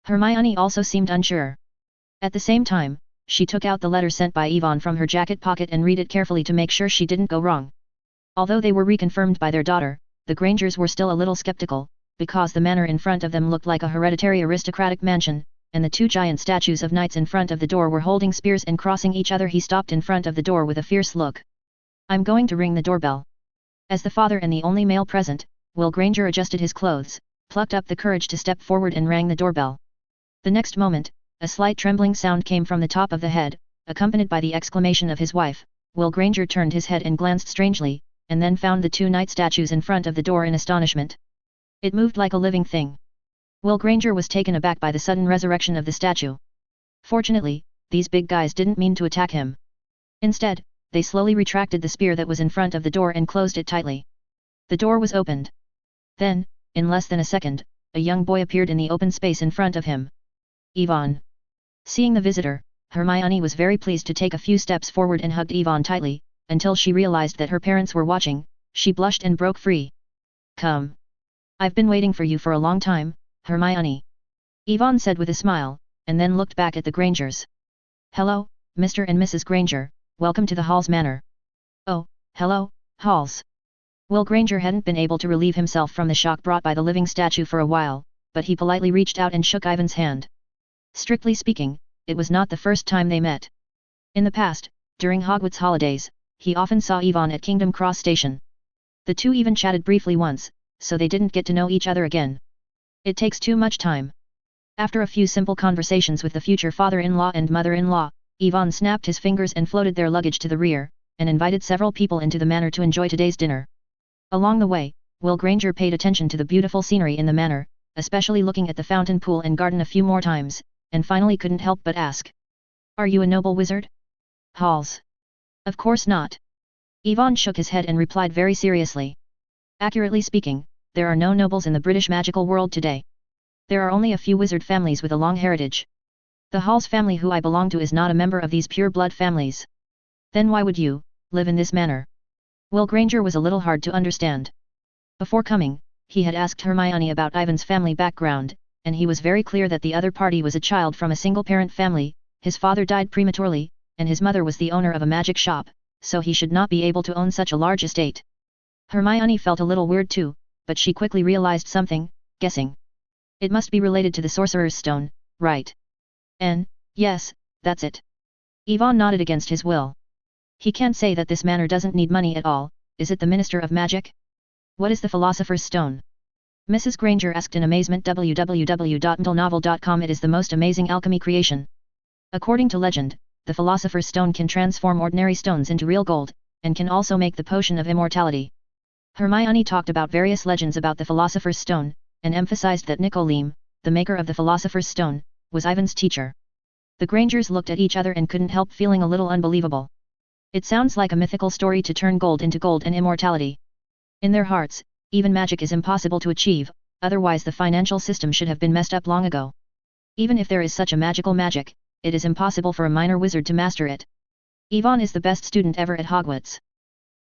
Hermione also seemed unsure. At the same time, she took out the letter sent by Yvonne from her jacket pocket and read it carefully to make sure she didn't go wrong. Although they were reconfirmed by their daughter, the Grangers were still a little skeptical, because the manor in front of them looked like a hereditary aristocratic mansion, and the 2 giant statues of knights in front of the door were holding spears and crossing each other. He stopped in front of the door with a fierce look. I'm going to ring the doorbell. As the father and the only male present, Will Granger adjusted his clothes, plucked up the courage to step forward and rang the doorbell. The next moment, a slight trembling sound came from the top of the head, accompanied by the exclamation of his wife. Will Granger turned his head and glanced strangely, and then found the 2 knight statues in front of the door in astonishment. It moved like a living thing. Will Granger was taken aback by the sudden resurrection of the statue. Fortunately, these big guys didn't mean to attack him. Instead, they slowly retracted the spear that was in front of the door and closed it tightly. The door was opened. Then, in less than a second, a young boy appeared in the open space in front of him. Yvonne. Seeing the visitor, Hermione was very pleased to take a few steps forward and hugged Yvonne tightly, until she realized that her parents were watching. She blushed and broke free. Come. I've been waiting for you for a long time, Hermione. Yvonne said with a smile, and then looked back at the Grangers. Hello, Mr. and Mrs. Granger, welcome to the Halls Manor. Oh, hello, Halls. Will Granger hadn't been able to relieve himself from the shock brought by the living statue for a while, but he politely reached out and shook Ivan's hand. Strictly speaking, it was not the first time they met. In the past, during Hogwarts holidays, he often saw Yvonne at Kingdom Cross Station. The two even chatted briefly once, so they didn't get to know each other again. It takes too much time. After a few simple conversations with the future father-in-law and mother-in-law, Yvonne snapped his fingers and floated their luggage to the rear, and invited several people into the manor to enjoy today's dinner. Along the way, Will Granger paid attention to the beautiful scenery in the manor, especially looking at the fountain pool and garden a few more times, and finally couldn't help but ask. Are you a noble wizard? Halls. Of course not. Yvonne shook his head and replied very seriously. Accurately speaking, there are no nobles in the British magical world today. There are only a few wizard families with a long heritage. The Halls family who I belong to is not a member of these pure blood families. Then why would you live in this manor? Will Granger was a little hard to understand. Before coming, he had asked Hermione about Ivan's family background, and he was very clear that the other party was a child from a single-parent family. His father died prematurely, and his mother was the owner of a magic shop, so he should not be able to own such a large estate. Hermione felt a little weird too, but she quickly realized something, guessing. It must be related to the Sorcerer's Stone, right? Yes, that's it. Ivan nodded against his will. He can't say that this manor doesn't need money at all. Is it the Minister of Magic? What is the Philosopher's Stone? Mrs. Granger asked in amazement. www.mdlnovel.com. It is the most amazing alchemy creation. According to legend, the Philosopher's Stone can transform ordinary stones into real gold, and can also make the potion of immortality. Hermione talked about various legends about the Philosopher's Stone, and emphasized that Nicolim, the maker of the Philosopher's Stone, was Ivan's teacher. The Grangers looked at each other and couldn't help feeling a little unbelievable. It sounds like a mythical story to turn gold into gold and immortality. In their hearts, even magic is impossible to achieve, otherwise the financial system should have been messed up long ago. Even if there is such a magical magic, it is impossible for a minor wizard to master it. Ivan is the best student ever at Hogwarts.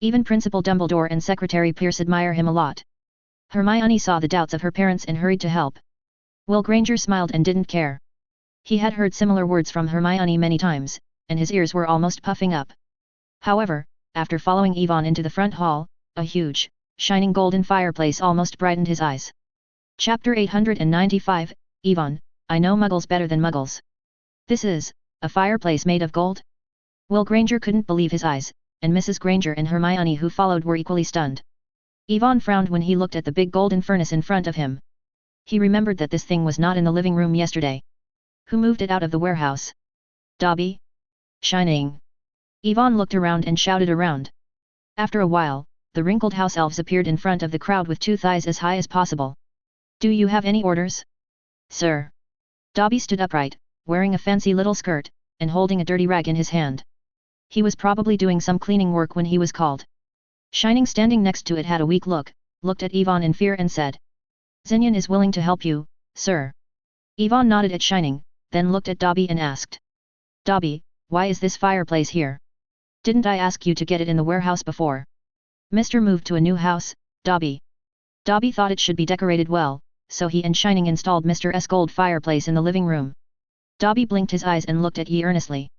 Even Principal Dumbledore and Secretary Pierce admire him a lot. Hermione saw the doubts of her parents and hurried to help. Will Granger smiled and didn't care. He had heard similar words from Hermione many times, and his ears were almost puffing up. However, after following Ivan into the front hall, a huge, shining golden fireplace almost brightened his eyes. Chapter 895, Ivan, I know Muggles better than Muggles. This is, a fireplace made of gold? Will Granger couldn't believe his eyes, and Mrs. Granger and Hermione who followed were equally stunned. Ivan frowned when he looked at the big golden furnace in front of him. He remembered that this thing was not in the living room yesterday. Who moved it out of the warehouse? Dobby? Shining. Ivan looked around and shouted around. After a while, the wrinkled house elves appeared in front of the crowd with 2 thighs as high as possible. Do you have any orders? Sir. Dobby stood upright, wearing a fancy little skirt, and holding a dirty rag in his hand. He was probably doing some cleaning work when he was called. Shining standing next to it had a weak look, looked at Ivan in fear and said. Zinyan is willing to help you, sir. Ivan nodded at Shining, then looked at Dobby and asked. Dobby, why is this fireplace here? Didn't I ask you to get it in the warehouse before? Mr. moved to a new house, Dobby. Dobby thought it should be decorated well, so he and Shining installed Mr. S gold fireplace in the living room. Dobby blinked his eyes and looked at Yi earnestly.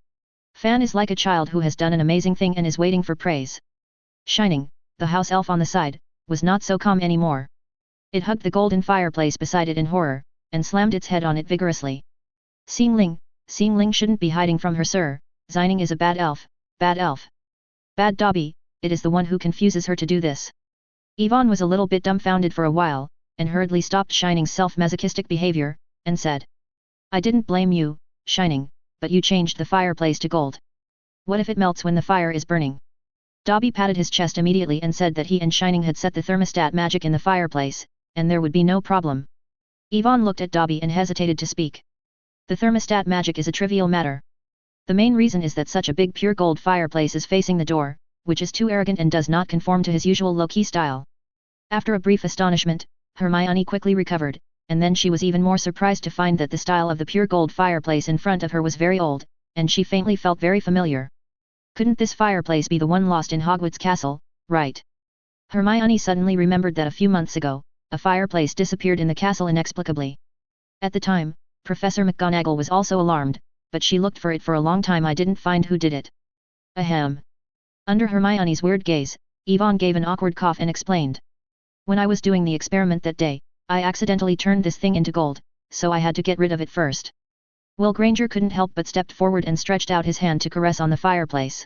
Fan is like a child who has done an amazing thing and is waiting for praise. Shining, the house elf on the side, was not so calm anymore. It hugged the golden fireplace beside it in horror, and slammed its head on it vigorously. Xingling shouldn't be hiding from her, sir. Xining is a bad elf, bad elf. Bad Dobby, it is the one who confuses her to do this. Ivan was a little bit dumbfounded for a while, and hurriedly stopped Shining's self-masochistic behavior, and said. I didn't blame you, Shining, but you changed the fireplace to gold. What if it melts when the fire is burning? Dobby patted his chest immediately and said that he and Shining had set the thermostat magic in the fireplace, and there would be no problem. Ivan looked at Dobby and hesitated to speak. The thermostat magic is a trivial matter. The main reason is that such a big pure gold fireplace is facing the door, which is too arrogant and does not conform to his usual low-key style. After a brief astonishment, Hermione quickly recovered, and then she was even more surprised to find that the style of the pure gold fireplace in front of her was very old, and she faintly felt very familiar. Couldn't this fireplace be the one lost in Hogwarts Castle, right? Hermione suddenly remembered that a few months ago, a fireplace disappeared in the castle inexplicably. At the time, Professor McGonagall was also alarmed, but she looked for it for a long time. I didn't find who did it. Ahem. Under Hermione's weird gaze, Ivan gave an awkward cough and explained. When I was doing the experiment that day, I accidentally turned this thing into gold, so I had to get rid of it first. Will Granger couldn't help but stepped forward and stretched out his hand to caress on the fireplace.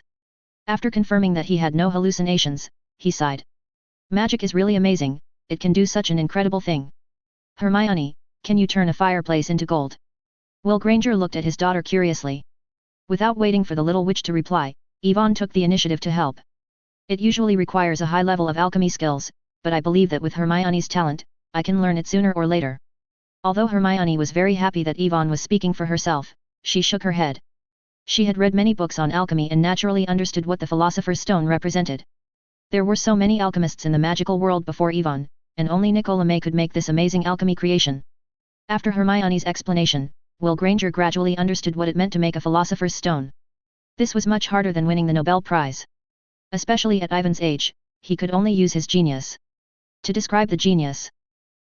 After confirming that he had no hallucinations, he sighed. Magic is really amazing, it can do such an incredible thing. Hermione, can you turn a fireplace into gold? Will Granger looked at his daughter curiously. Without waiting for the little witch to reply, Ivan took the initiative to help. It usually requires a high level of alchemy skills, but I believe that with Hermione's talent, I can learn it sooner or later. Although Hermione was very happy that Ivan was speaking for herself, she shook her head. She had read many books on alchemy and naturally understood what the Philosopher's Stone represented. There were so many alchemists in the magical world before Ivan, and only Nicola May could make this amazing alchemy creation. After Hermione's explanation, Will Granger gradually understood what it meant to make a Philosopher's Stone. This was much harder than winning the Nobel Prize. Especially at Ivan's age, he could only use his genius to describe the genius.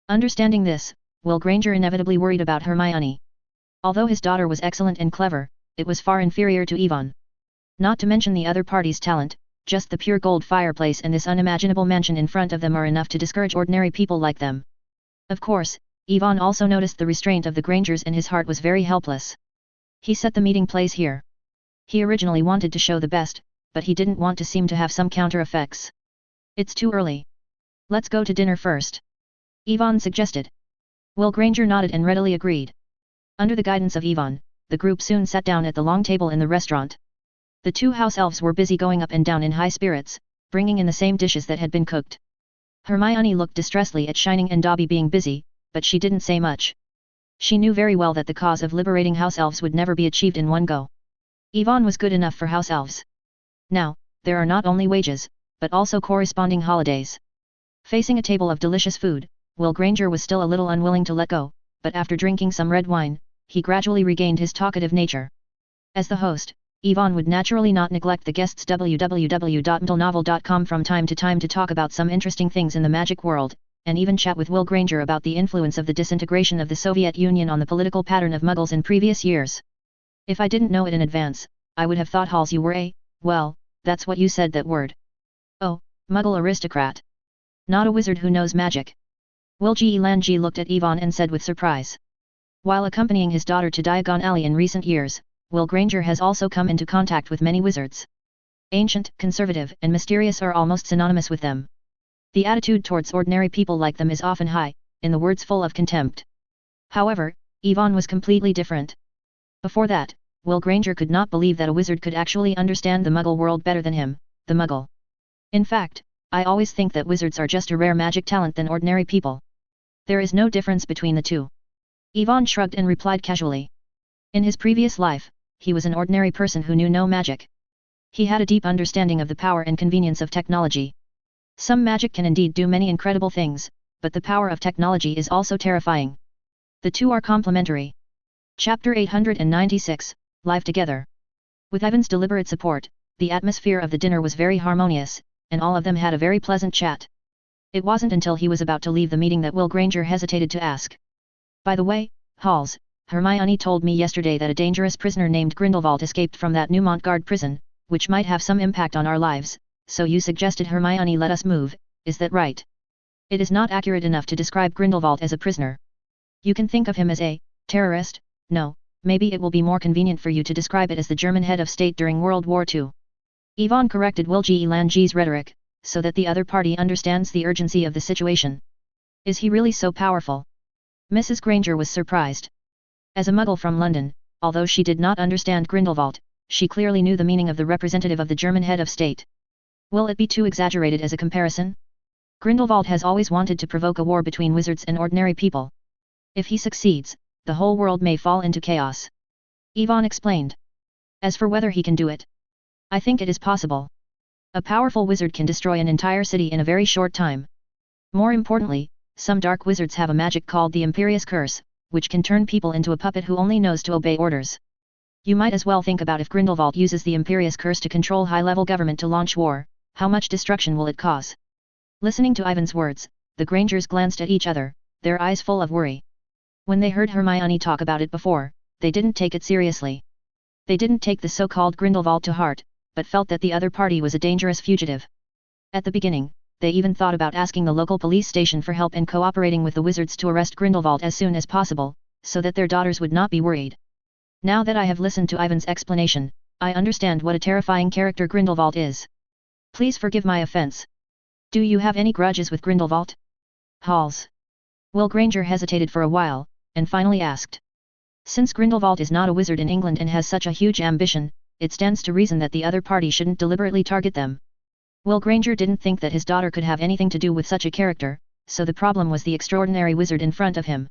Understanding this, Will Granger inevitably worried about Hermione. Although his daughter was excellent and clever, it was far inferior to Ivan. Not to mention the other party's talent, just the pure gold fireplace and this unimaginable mansion in front of them are enough to discourage ordinary people like them. Of course, Ivan also noticed the restraint of the Grangers and his heart was very helpless. He set the meeting place here. He originally wanted to show the best, but he didn't want to seem to have some counter effects. It's too early. Let's go to dinner first. Yvonne suggested. Will Granger nodded and readily agreed. Under the guidance of Yvonne, the group soon sat down at the long table in the restaurant. The two house elves were busy going up and down in high spirits, bringing in the same dishes that had been cooked. Hermione looked distressedly at Shining and Dobby being busy, but she didn't say much. She knew very well that the cause of liberating house elves would never be achieved in one go. Yvonne was good enough for house elves. Now, there are not only wages, but also corresponding holidays. Facing a table of delicious food, Will Granger was still a little unwilling to let go, but after drinking some red wine, he gradually regained his talkative nature. As the host, Yvonne would naturally not neglect the guests' www.mtlnovel.com from time to time to talk about some interesting things in the magic world, and even chat with Will Granger about the influence of the disintegration of the Soviet Union on the political pattern of Muggles in previous years. If I didn't know it in advance, I would have thought Halls you were well, that's what you said that word. Oh, Muggle aristocrat. Not a wizard who knows magic. Will Lanji looked at Yvonne and said with surprise. While accompanying his daughter to Diagon Alley in recent years, Will Granger has also come into contact with many wizards. Ancient, conservative, and mysterious are almost synonymous with them. The attitude towards ordinary people like them is often high, in the words full of contempt. However, Yvonne was completely different. Before that, Will Granger could not believe that a wizard could actually understand the Muggle world better than him, the Muggle. In fact, I always think that wizards are just a rare magic talent than ordinary people. There is no difference between the two. Yvonne shrugged and replied casually. In his previous life, he was an ordinary person who knew no magic. He had a deep understanding of the power and convenience of technology. Some magic can indeed do many incredible things, but the power of technology is also terrifying. The two are complementary. Chapter 896, Live Together. With Ivan's deliberate support, the atmosphere of the dinner was very harmonious, and all of them had a very pleasant chat. It wasn't until he was about to leave the meeting that Will Granger hesitated to ask. By the way, Halls, Hermione told me yesterday that a dangerous prisoner named Grindelwald escaped from that New Montgard prison, which might have some impact on our lives, so you suggested Hermione let us move, is that right? It is not accurate enough to describe Grindelwald as a prisoner. You can think of him as a terrorist. No, maybe it will be more convenient for you to describe it as the German head of state during World War II. Yvonne corrected Will Lanji's rhetoric, so that the other party understands the urgency of the situation. Is he really so powerful? Mrs. Granger was surprised. As a Muggle from London, although she did not understand Grindelwald, she clearly knew the meaning of the representative of the German head of state. Will it be too exaggerated as a comparison? Grindelwald has always wanted to provoke a war between wizards and ordinary people. If he succeeds, the whole world may fall into chaos. Yvonne explained. As for whether he can do it, I think it is possible. A powerful wizard can destroy an entire city in a very short time. More importantly, some dark wizards have a magic called the Imperious Curse, which can turn people into a puppet who only knows to obey orders. You might as well think about if Grindelwald uses the Imperious Curse to control high-level government to launch war, how much destruction will it cause? Listening to Ivan's words, the Grangers glanced at each other, their eyes full of worry. When they heard Hermione talk about it before, they didn't take it seriously. They didn't take the so-called Grindelwald to heart, but felt that the other party was a dangerous fugitive. At the beginning, they even thought about asking the local police station for help and cooperating with the wizards to arrest Grindelwald as soon as possible, so that their daughters would not be worried. Now that I have listened to Ivan's explanation, I understand what a terrifying character Grindelwald is. Please forgive my offense. Do you have any grudges with Grindelwald? Halls. Will Granger hesitated for a while, and finally asked. Since Grindelwald is not a wizard in England and has such a huge ambition, it stands to reason that the other party shouldn't deliberately target them. Will Granger didn't think that his daughter could have anything to do with such a character, so the problem was the extraordinary wizard in front of him.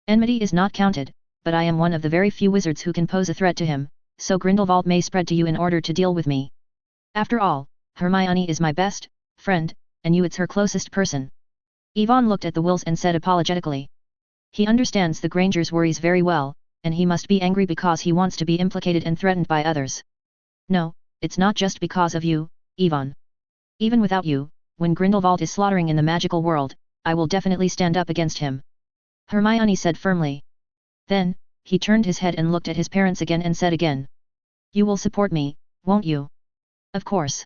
Enmity is not counted, but I am one of the very few wizards who can pose a threat to him, so Grindelwald may spread to you in order to deal with me. After all, Hermione is my best friend, and you it's her closest person. Yvonne looked at the Wills and said apologetically. He understands the Grangers' worries very well, and he must be angry because he wants to be implicated and threatened by others. No, it's not just because of you, Yvonne. Even without you, when Grindelwald is slaughtering in the magical world, I will definitely stand up against him. Hermione said firmly. Then, he turned his head and looked at his parents again and said again. You will support me, won't you? Of course.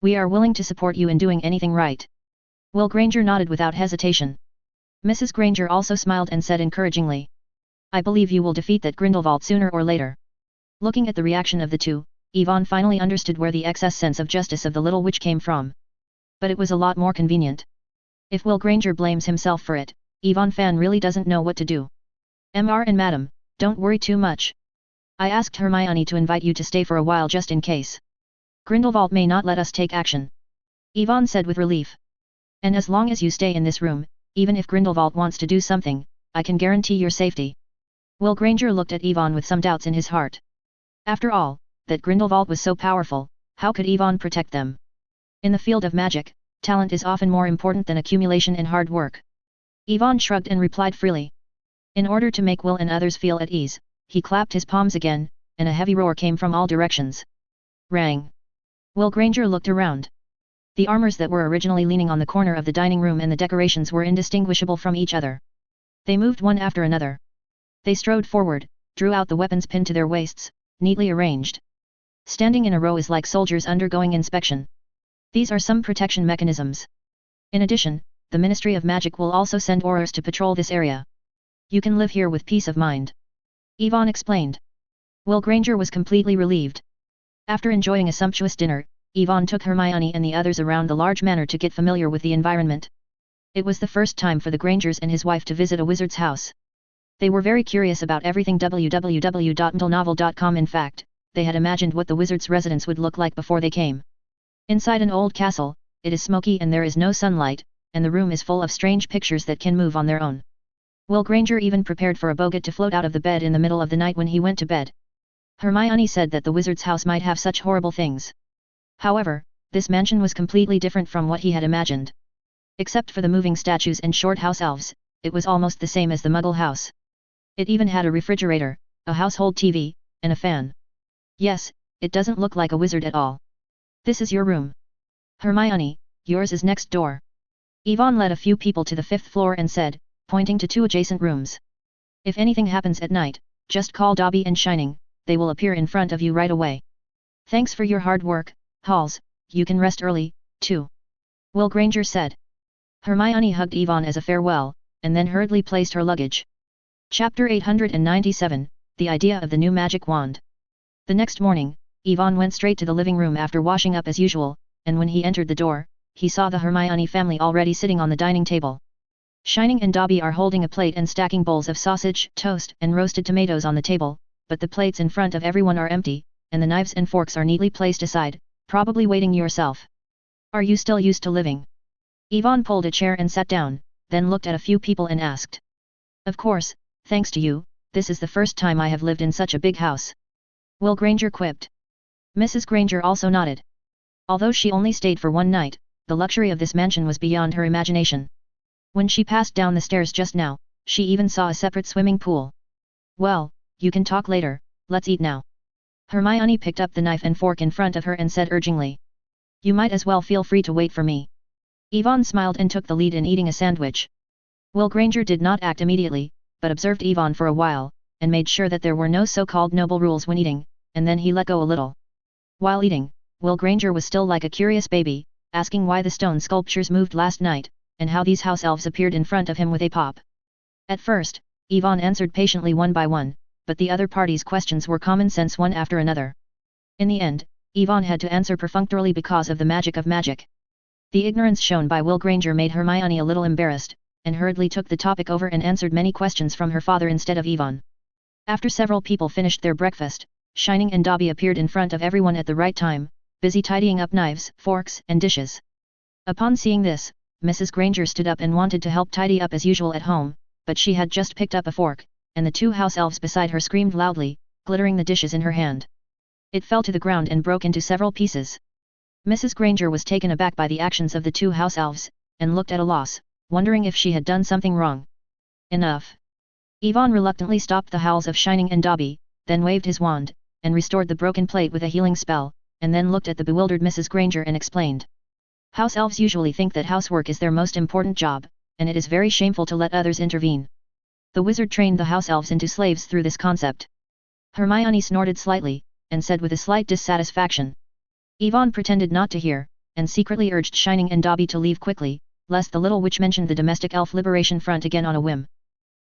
We are willing to support you in doing anything right. Will Granger nodded without hesitation. Mrs. Granger also smiled and said encouragingly. I believe you will defeat that Grindelwald sooner or later. Looking at the reaction of the two, Yvonne finally understood where the excess sense of justice of the little witch came from. But it was a lot more convenient. If Will Granger blames himself for it, Yvonne Fan really doesn't know what to do. Mr. and Madam, don't worry too much. I asked Hermione to invite you to stay for a while just in case. Grindelwald may not let us take action. Yvonne said with relief. And as long as you stay in this room, even if Grindelwald wants to do something, I can guarantee your safety. Will Granger looked at Yvonne with some doubts in his heart. After all, that Grindelwald was so powerful, how could Yvonne protect them? In the field of magic, talent is often more important than accumulation and hard work. Yvonne shrugged and replied freely. In order to make Will and others feel at ease, he clapped his palms again, and a heavy roar came from all directions. Rang! Will Granger looked around. The armors that were originally leaning on the corner of the dining room and the decorations were indistinguishable from each other. They moved one after another. They strode forward, drew out the weapons pinned to their waists, neatly arranged. Standing in a row is like soldiers undergoing inspection. These are some protection mechanisms. In addition, the Ministry of Magic will also send Aurors to patrol this area. You can live here with peace of mind. Yvonne explained. Will Granger was completely relieved. After enjoying a sumptuous dinner, Yvonne took Hermione and the others around the large manor to get familiar with the environment. It was the first time for the Grangers and his wife to visit a wizard's house. They were very curious about everything. www.mdlenovel.com. In fact, they had imagined what the wizard's residence would look like before they came. Inside an old castle, it is smoky and there is no sunlight, and the room is full of strange pictures that can move on their own. Will Granger even prepared for a boggart to float out of the bed in the middle of the night when he went to bed. Hermione said that the wizard's house might have such horrible things. However, this mansion was completely different from what he had imagined. Except for the moving statues and short house elves, it was almost the same as the Muggle house. It even had a refrigerator, a household TV, and a fan. Yes, it doesn't look like a wizard at all. This is your room. Hermione, yours is next door. Yvonne led a few people to the 5th floor and said, pointing to 2 adjacent rooms. If anything happens at night, just call Dobby and Shining, they will appear in front of you right away. Thanks for your hard work, Halls, you can rest early, too. Will Granger said. Hermione hugged Yvonne as a farewell, and then hurriedly placed her luggage. Chapter 897, The Idea of the New Magic Wand. The next morning, Yvonne went straight to the living room after washing up as usual, and when he entered the door, he saw the Hermione family already sitting on the dining table. Shining and Dobby are holding a plate and stacking bowls of sausage, toast, and roasted tomatoes on the table, but the plates in front of everyone are empty, and the knives and forks are neatly placed aside, probably waiting yourself. Are you still used to living? Yvonne pulled a chair and sat down, then looked at a few people and asked. Of course, thanks to you, this is the first time I have lived in such a big house. Will Granger quipped. Mrs. Granger also nodded. Although she only stayed for one night, the luxury of this mansion was beyond her imagination. When she passed down the stairs just now, she even saw a separate swimming pool. Well, you can talk later, let's eat now. Hermione picked up the knife and fork in front of her and said urgingly. You might as well feel free to wait for me. Yvonne smiled and took the lead in eating a sandwich. Will Granger did not act immediately, but observed Yvonne for a while, and made sure that there were no so-called noble rules when eating, and then he let go a little. While eating, Will Granger was still like a curious baby, asking why the stone sculptures moved last night, and how these house elves appeared in front of him with a pop. At first, Yvonne answered patiently one by one, but the other party's questions were common sense one after another. In the end, Yvonne had to answer perfunctorily because of the magic of magic. The ignorance shown by Will Granger made Hermione a little embarrassed, and hurriedly took the topic over and answered many questions from her father instead of Yvonne. After several people finished their breakfast, Shining and Dobby appeared in front of everyone at the right time, busy tidying up knives, forks, and dishes. Upon seeing this, Mrs. Granger stood up and wanted to help tidy up as usual at home, but she had just picked up a fork, and the 2 house elves beside her screamed loudly, glittering the dishes in her hand. It fell to the ground and broke into several pieces. Mrs. Granger was taken aback by the actions of the 2 house elves, and looked at a loss, wondering if she had done something wrong. Enough. Yvonne reluctantly stopped the howls of Shining and Dobby, then waved his wand, and restored the broken plate with a healing spell, and then looked at the bewildered Mrs. Granger and explained. House elves usually think that housework is their most important job, and it is very shameful to let others intervene. The wizard trained the house elves into slaves through this concept. Hermione snorted slightly, and said with a slight dissatisfaction. Yvonne pretended not to hear, and secretly urged Shining and Dobby to leave quickly, lest the little witch mentioned the domestic elf liberation front again on a whim.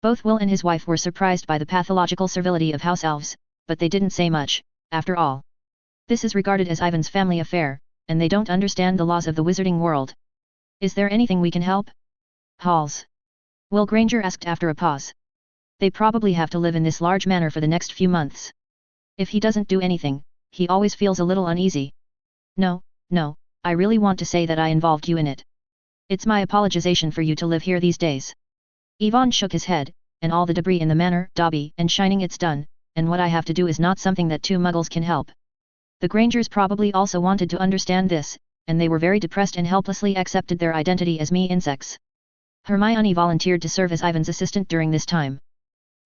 Both Will and his wife were surprised by the pathological servility of house elves, but they didn't say much. after all. This is regarded as Ivan's family affair, and they don't understand the laws of the wizarding world. Is there anything we can help? Halls. Will Granger asked after a pause. They probably have to live in this large manor for the next few months. If he doesn't do anything, he always feels a little uneasy. No, I really want to say that I involved you in it. It's my apologization for you to live here these days. Ivan shook his head, and all the debris in the manor, Dobby, and shining it's done, and what I have to do is not something that two muggles can help. The Grangers probably also wanted to understand this, and they were very depressed and helplessly accepted their identity as insects. Hermione volunteered to serve as Ivan's assistant during this time.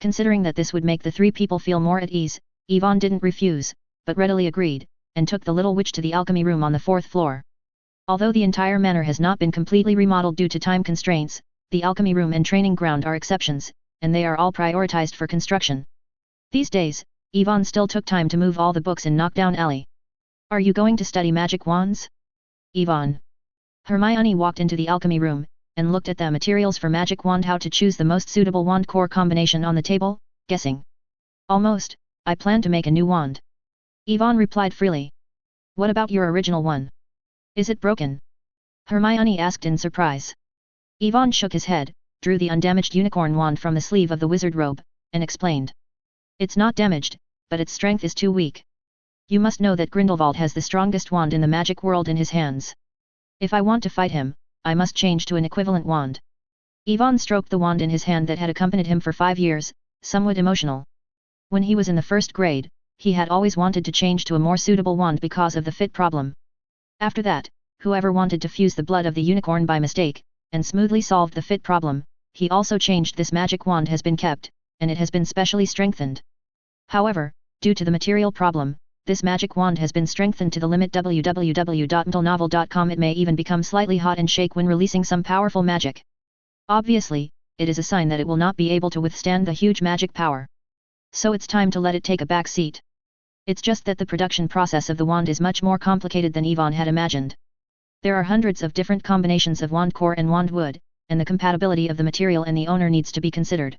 Considering that this would make the three people feel more at ease, Ivan didn't refuse, but readily agreed, and took the little witch to the alchemy room on the 4th floor. Although the entire manor has not been completely remodeled due to time constraints, the alchemy room and training ground are exceptions, and they are all prioritized for construction. These days, Ivan still took time to move all the books in Knockoff Alley. Are you going to study magic wands? Ivan. Hermione walked into the alchemy room, and looked at the materials for magic wand, how to choose the most suitable wand core combination on the table, guessing. Almost, I plan to make a new wand. Ivan replied freely. What about your original one? Is it broken? Hermione asked in surprise. Ivan shook his head, drew the undamaged unicorn wand from the sleeve of the wizard robe, and explained. It's not damaged, but its strength is too weak. You must know that Grindelwald has the strongest wand in the magic world in his hands. If I want to fight him, I must change to an equivalent wand. Ivan stroked the wand in his hand that had accompanied him for 5 years, somewhat emotional. When he was in the 1st grade, he had always wanted to change to a more suitable wand because of the fit problem. After that, whoever wanted to fuse the blood of the unicorn by mistake, and smoothly solved the fit problem, he also changed. This magic wand has been kept, and it has been specially strengthened. However, due to the material problem, this magic wand has been strengthened to the limit. www.mentalnovel.com. It may even become slightly hot and shake when releasing some powerful magic. Obviously, it is a sign that it will not be able to withstand the huge magic power. So it's time to let it take a back seat. It's just that the production process of the wand is much more complicated than Ivan had imagined. There are hundreds of different combinations of wand core and wand wood, and the compatibility of the material and the owner needs to be considered.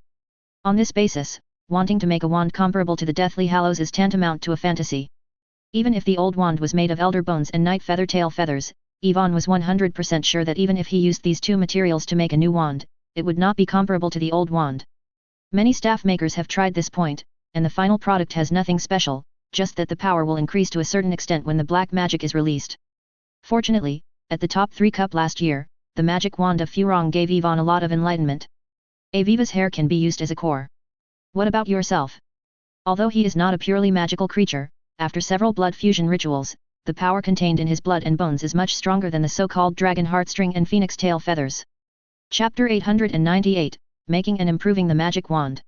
On this basis, wanting to make a wand comparable to the Deathly Hallows is tantamount to a fantasy. Even if the old wand was made of elder bones and night feather tail feathers, Ivan was 100% sure that even if he used these two materials to make a new wand, it would not be comparable to the old wand. Many staff makers have tried this point, and the final product has nothing special, just that the power will increase to a certain extent when the black magic is released. Fortunately, at the top 3 cup last year, the magic wand of Furong gave Ivan a lot of enlightenment. Aviva's hair can be used as a core. What about yourself? Although he is not a purely magical creature, after several blood fusion rituals, the power contained in his blood and bones is much stronger than the so-called dragon heartstring and phoenix tail feathers. Chapter 898, Making and Improving the Magic Wand.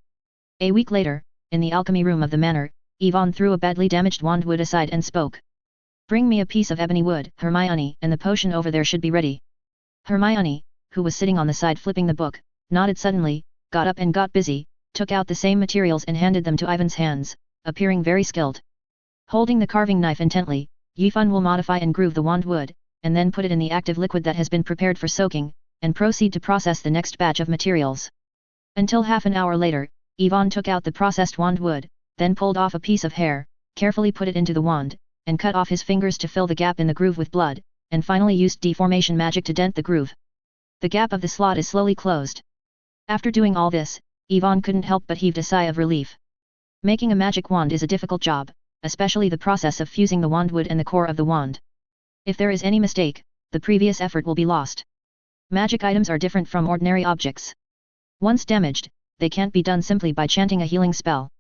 A week later, in the alchemy room of the manor, Ivan threw a badly damaged wand wood aside and spoke. Bring me a piece of ebony wood, Hermione, and the potion over there should be ready. Hermione, who was sitting on the side flipping the book, nodded suddenly, got up and got busy, took out the same materials and handed them to Ivan's hands, appearing very skilled. Holding the carving knife intently, Ivan will modify and groove the wand wood, and then put it in the active liquid that has been prepared for soaking, and proceed to process the next batch of materials. Until half an hour later, Ivan took out the processed wand wood, then pulled off a piece of hair, carefully put it into the wand, and cut off his fingers to fill the gap in the groove with blood, and finally used deformation magic to dent the groove. The gap of the slot is slowly closed. After doing all this, Ivan couldn't help but heave a sigh of relief. Making a magic wand is a difficult job, especially the process of fusing the wand wood and the core of the wand. If there is any mistake, the previous effort will be lost. Magic items are different from ordinary objects. Once damaged, they can't be done simply by chanting a healing spell.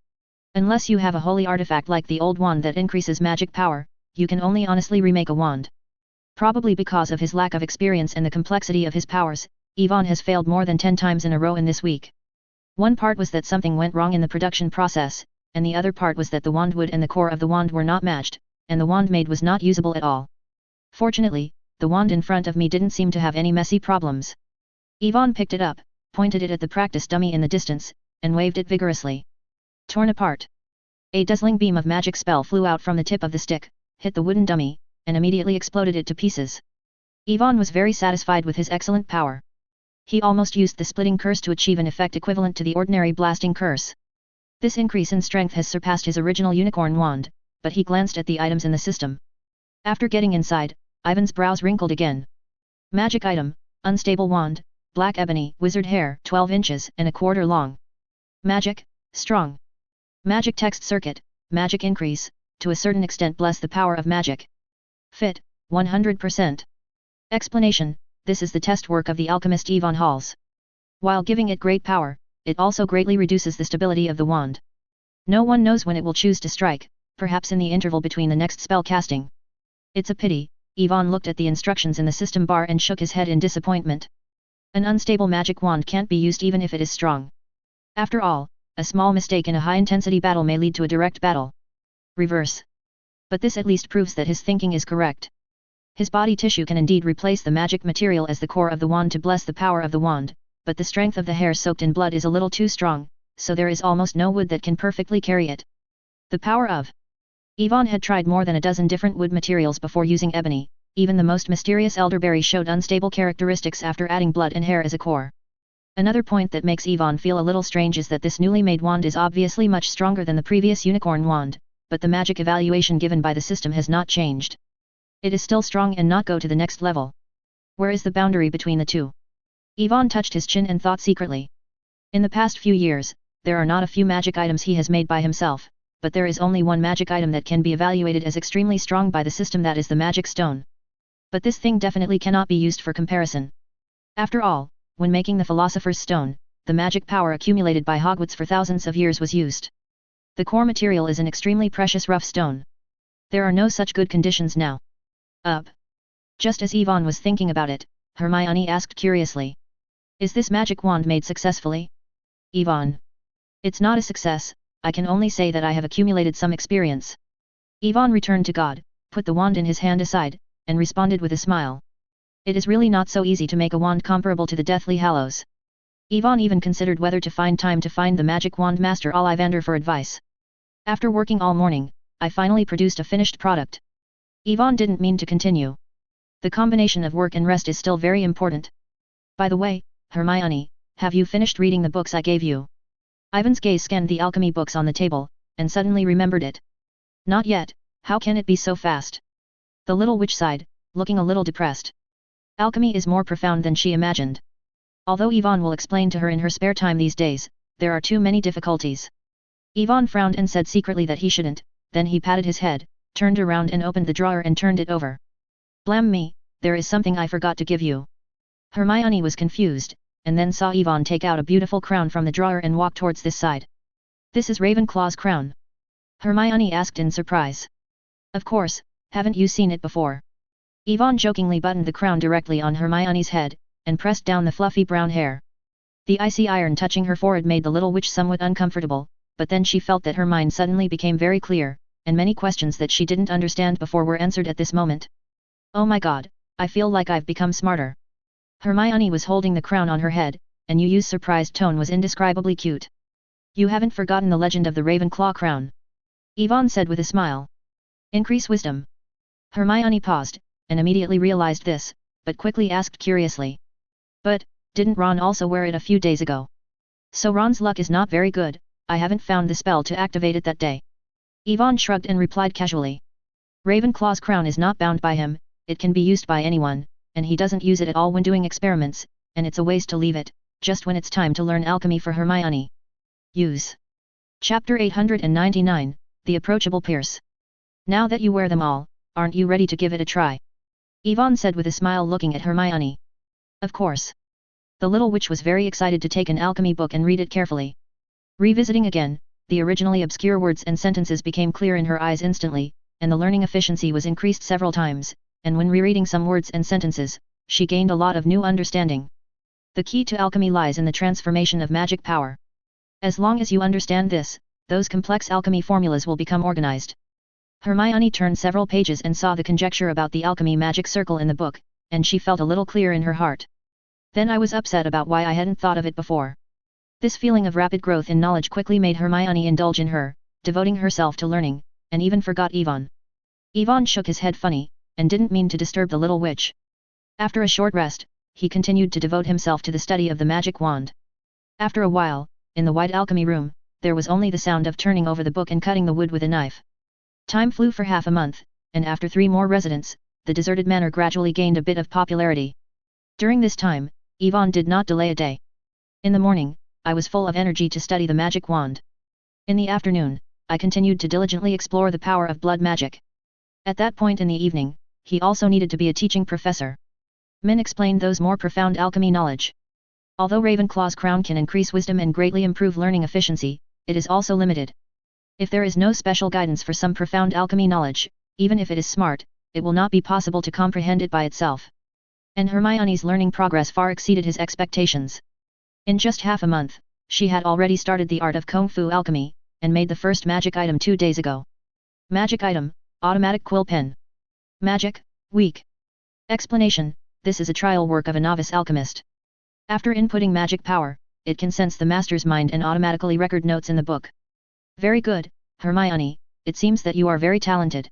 Unless you have a holy artifact like the old wand that increases magic power, you can only honestly remake a wand. Probably because of his lack of experience and the complexity of his powers, Ivan has failed more than 10 times in a row in this week. One part was that something went wrong in the production process, and the other part was that the wand wood and the core of the wand were not matched, and the wand made was not usable at all. Fortunately, the wand in front of me didn't seem to have any messy problems. Ivan picked it up, pointed it at the practice dummy in the distance, and waved it vigorously. Torn apart. A dazzling beam of magic spell flew out from the tip of the stick, hit the wooden dummy, and immediately exploded it to pieces. Ivan was very satisfied with his excellent power. He almost used the splitting curse to achieve an effect equivalent to the ordinary blasting curse. This increase in strength has surpassed his original unicorn wand, but he glanced at the items in the system. After getting inside, Ivan's brows wrinkled again. Magic item, unstable wand, black ebony, wizard hair, 12 inches and a quarter long. Magic, strong. Magic text circuit, magic increase, to a certain extent bless the power of magic. Fit, 100%. Explanation, this is the test work of the alchemist Ivan Halls. While giving it great power, it also greatly reduces the stability of the wand. No one knows when it will choose to strike, perhaps in the interval between the next spell casting. It's a pity. Ivan looked at the instructions in the system bar and shook his head in disappointment. An unstable magic wand can't be used even if it is strong. After all, a small mistake in a high-intensity battle may lead to a direct battle. Reverse. But this at least proves that his thinking is correct. His body tissue can indeed replace the magic material as the core of the wand to bless the power of the wand, but the strength of the hair soaked in blood is a little too strong, so there is almost no wood that can perfectly carry it. The power of Ivan had tried more than a dozen different wood materials before using ebony. Even the most mysterious elderberry showed unstable characteristics after adding blood and hair as a core. Another point that makes Ivan feel a little strange is that this newly made wand is obviously much stronger than the previous unicorn wand, but the magic evaluation given by the system has not changed. It is still strong and not go to the next level. Where is the boundary between the two? Ivan touched his chin and thought secretly. In the past few years, there are not a few magic items he has made by himself, but there is only one magic item that can be evaluated as extremely strong by the system, that is the magic stone. But this thing definitely cannot be used for comparison. After all, when making the Philosopher's Stone, the magic power accumulated by Hogwarts for thousands of years was used. The core material is an extremely precious rough stone. There are no such good conditions now. Just as Ivan was thinking about it, Hermione asked curiously. Is this magic wand made successfully? Ivan. It's not a success, I can only say that I have accumulated some experience. Ivan returned to God, put the wand in his hand aside, and responded with a smile. It is really not so easy to make a wand comparable to the Deathly Hallows. Ivan even considered whether to find time to find the magic wand master Ollivander for advice. After working all morning, I finally produced a finished product. Ivan didn't mean to continue. The combination of work and rest is still very important. By the way, Hermione, have you finished reading the books I gave you? Ivan's gaze scanned the alchemy books on the table, and suddenly remembered it. Not yet, how can it be so fast? The little witch sighed, looking a little depressed. Alchemy is more profound than she imagined. Although Ivan will explain to her in her spare time these days, there are too many difficulties. Ivan frowned and said secretly that he shouldn't, then he patted his head, turned around and opened the drawer and turned it over. Blam me, there is something I forgot to give you. Hermione was confused, and then saw Ivan take out a beautiful crown from the drawer and walk towards this side. This is Ravenclaw's crown? Hermione asked in surprise. Of course, haven't you seen it before? Ivan jokingly buttoned the crown directly on Hermione's head, and pressed down the fluffy brown hair. The icy iron touching her forehead made the little witch somewhat uncomfortable, but then she felt that her mind suddenly became very clear, and many questions that she didn't understand before were answered at this moment. Oh my god, I feel like I've become smarter. Hermione was holding the crown on her head, and Yu's surprised tone was indescribably cute. You haven't forgotten the legend of the Ravenclaw crown? Ivan said with a smile. Increase wisdom. Hermione paused, and immediately realized this, but quickly asked curiously. But, didn't Ron also wear it a few days ago? So Ron's luck is not very good, I haven't found the spell to activate it that day. Ivan shrugged and replied casually. Ravenclaw's crown is not bound by him, it can be used by anyone, and he doesn't use it at all when doing experiments, and it's a waste to leave it, just when it's time to learn alchemy for Hermione. Use. Chapter 899, The Approachable Pierce. Now that you wear them all, aren't you ready to give it a try? Ivan said with a smile looking at Hermione. Of course. The little witch was very excited to take an alchemy book and read it carefully. Revisiting again, the originally obscure words and sentences became clear in her eyes instantly, and the learning efficiency was increased several times, and when rereading some words and sentences, she gained a lot of new understanding. The key to alchemy lies in the transformation of magic power. As long as you understand this, those complex alchemy formulas will become organized. Hermione turned several pages and saw the conjecture about the alchemy magic circle in the book, and she felt a little clear in her heart. Then I was upset about why I hadn't thought of it before. This feeling of rapid growth in knowledge quickly made Hermione indulge in her, devoting herself to learning, and even forgot Ivan. Ivan shook his head funny, and didn't mean to disturb the little witch. After a short rest, he continued to devote himself to the study of the magic wand. After a while, in the wide alchemy room, there was only the sound of turning over the book and cutting the wood with a knife. Time flew for half a month, and after 3 more residents, the deserted manor gradually gained a bit of popularity. During this time, Yvonne did not delay a day. In the morning, I was full of energy to study the magic wand. In the afternoon, I continued to diligently explore the power of blood magic. At that point in the evening, he also needed to be a teaching professor. Min explained those more profound alchemy knowledge. Although Ravenclaw's crown can increase wisdom and greatly improve learning efficiency, it is also limited. If there is no special guidance for some profound alchemy knowledge, even if it is smart, it will not be possible to comprehend it by itself. And Hermione's learning progress far exceeded his expectations. In just half a month, she had already started the art of Kung Fu alchemy, and made the first magic item 2 days ago. Magic item, automatic quill pen. Magic, weak. Explanation, this is a trial work of a novice alchemist. After inputting magic power, it can sense the master's mind and automatically record notes in the book. Very good, Hermione, it seems that you are very talented.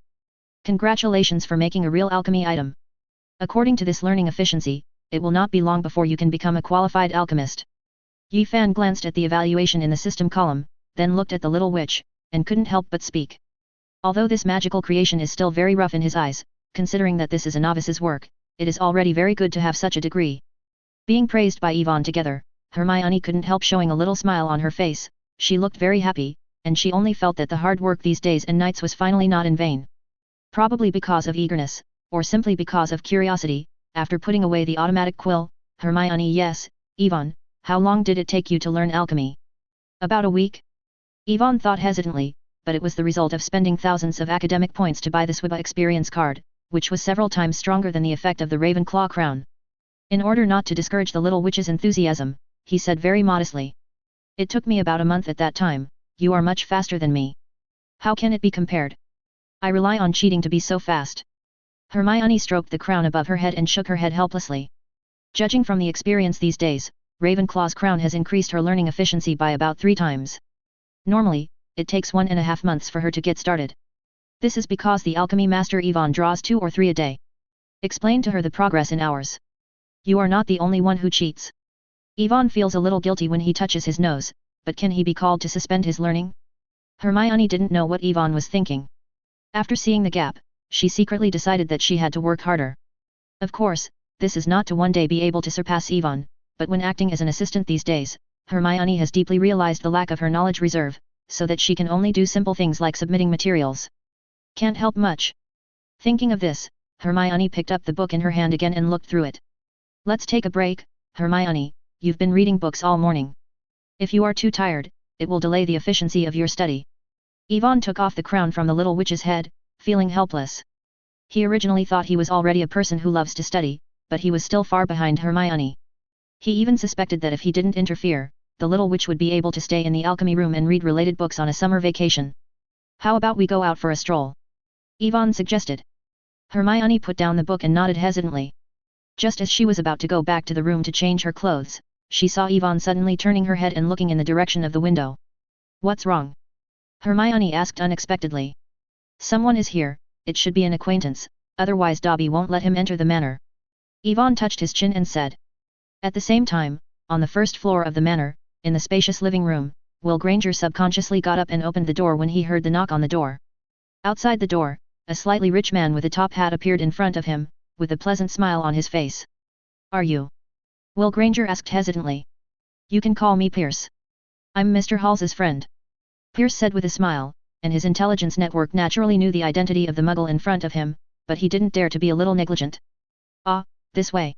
Congratulations for making a real alchemy item. According to this learning efficiency, it will not be long before you can become a qualified alchemist. Yi Fan glanced at the evaluation in the system column, then looked at the little witch, and couldn't help but speak. Although this magical creation is still very rough in his eyes, considering that this is a novice's work, it is already very good to have such a degree. Being praised by Yvonne together, Hermione couldn't help showing a little smile on her face. She looked very happy, and she only felt that the hard work these days and nights was finally not in vain. Probably because of eagerness, or simply because of curiosity, after putting away the automatic quill, Hermione yes, Yvonne, how long did it take you to learn alchemy? About a week? Yvonne thought hesitantly, but it was the result of spending thousands of academic points to buy the SWIBA experience card, which was several times stronger than the effect of the Ravenclaw crown. In order not to discourage the little witch's enthusiasm, he said very modestly. It took me about a month at that time. You are much faster than me. How can it be compared? I rely on cheating to be so fast. Hermione stroked the crown above her head and shook her head helplessly. Judging from the experience these days, Ravenclaw's crown has increased her learning efficiency by about 3 times. Normally, it takes 1.5 months for her to get started. This is because the alchemy master Yvonne draws 2 or 3 a day. Explain to her the progress in hours. You are not the only one who cheats. Yvonne feels a little guilty when he touches his nose, but can he be called to suspend his learning? Hermione didn't know what Yvonne was thinking. After seeing the gap, she secretly decided that she had to work harder. Of course, this is not to one day be able to surpass Yvonne, but when acting as an assistant these days, Hermione has deeply realized the lack of her knowledge reserve, so that she can only do simple things like submitting materials. Can't help much. Thinking of this, Hermione picked up the book in her hand again and looked through it. Let's take a break, Hermione, you've been reading books all morning. If you are too tired, it will delay the efficiency of your study. Yvonne took off the crown from the little witch's head, feeling helpless. He originally thought he was already a person who loves to study, but he was still far behind Hermione. He even suspected that if he didn't interfere, the little witch would be able to stay in the alchemy room and read related books on a summer vacation. How about we go out for a stroll? Yvonne suggested. Hermione put down the book and nodded hesitantly. Just as she was about to go back to the room to change her clothes, she saw Yvonne suddenly turning her head and looking in the direction of the window. What's wrong? Hermione asked unexpectedly. Someone is here, it should be an acquaintance, otherwise Dobby won't let him enter the manor. Yvonne touched his chin and said. At the same time, on the first floor of the manor, in the spacious living room, Will Granger subconsciously got up and opened the door when he heard the knock on the door. Outside the door, a slightly rich man with a top hat appeared in front of him, with a pleasant smile on his face. Are you? Will Granger asked hesitantly. You can call me Pierce. I'm Mr. Halsey's friend. Pierce said with a smile, and his intelligence network naturally knew the identity of the muggle in front of him, but he didn't dare to be a little negligent. Ah, this way.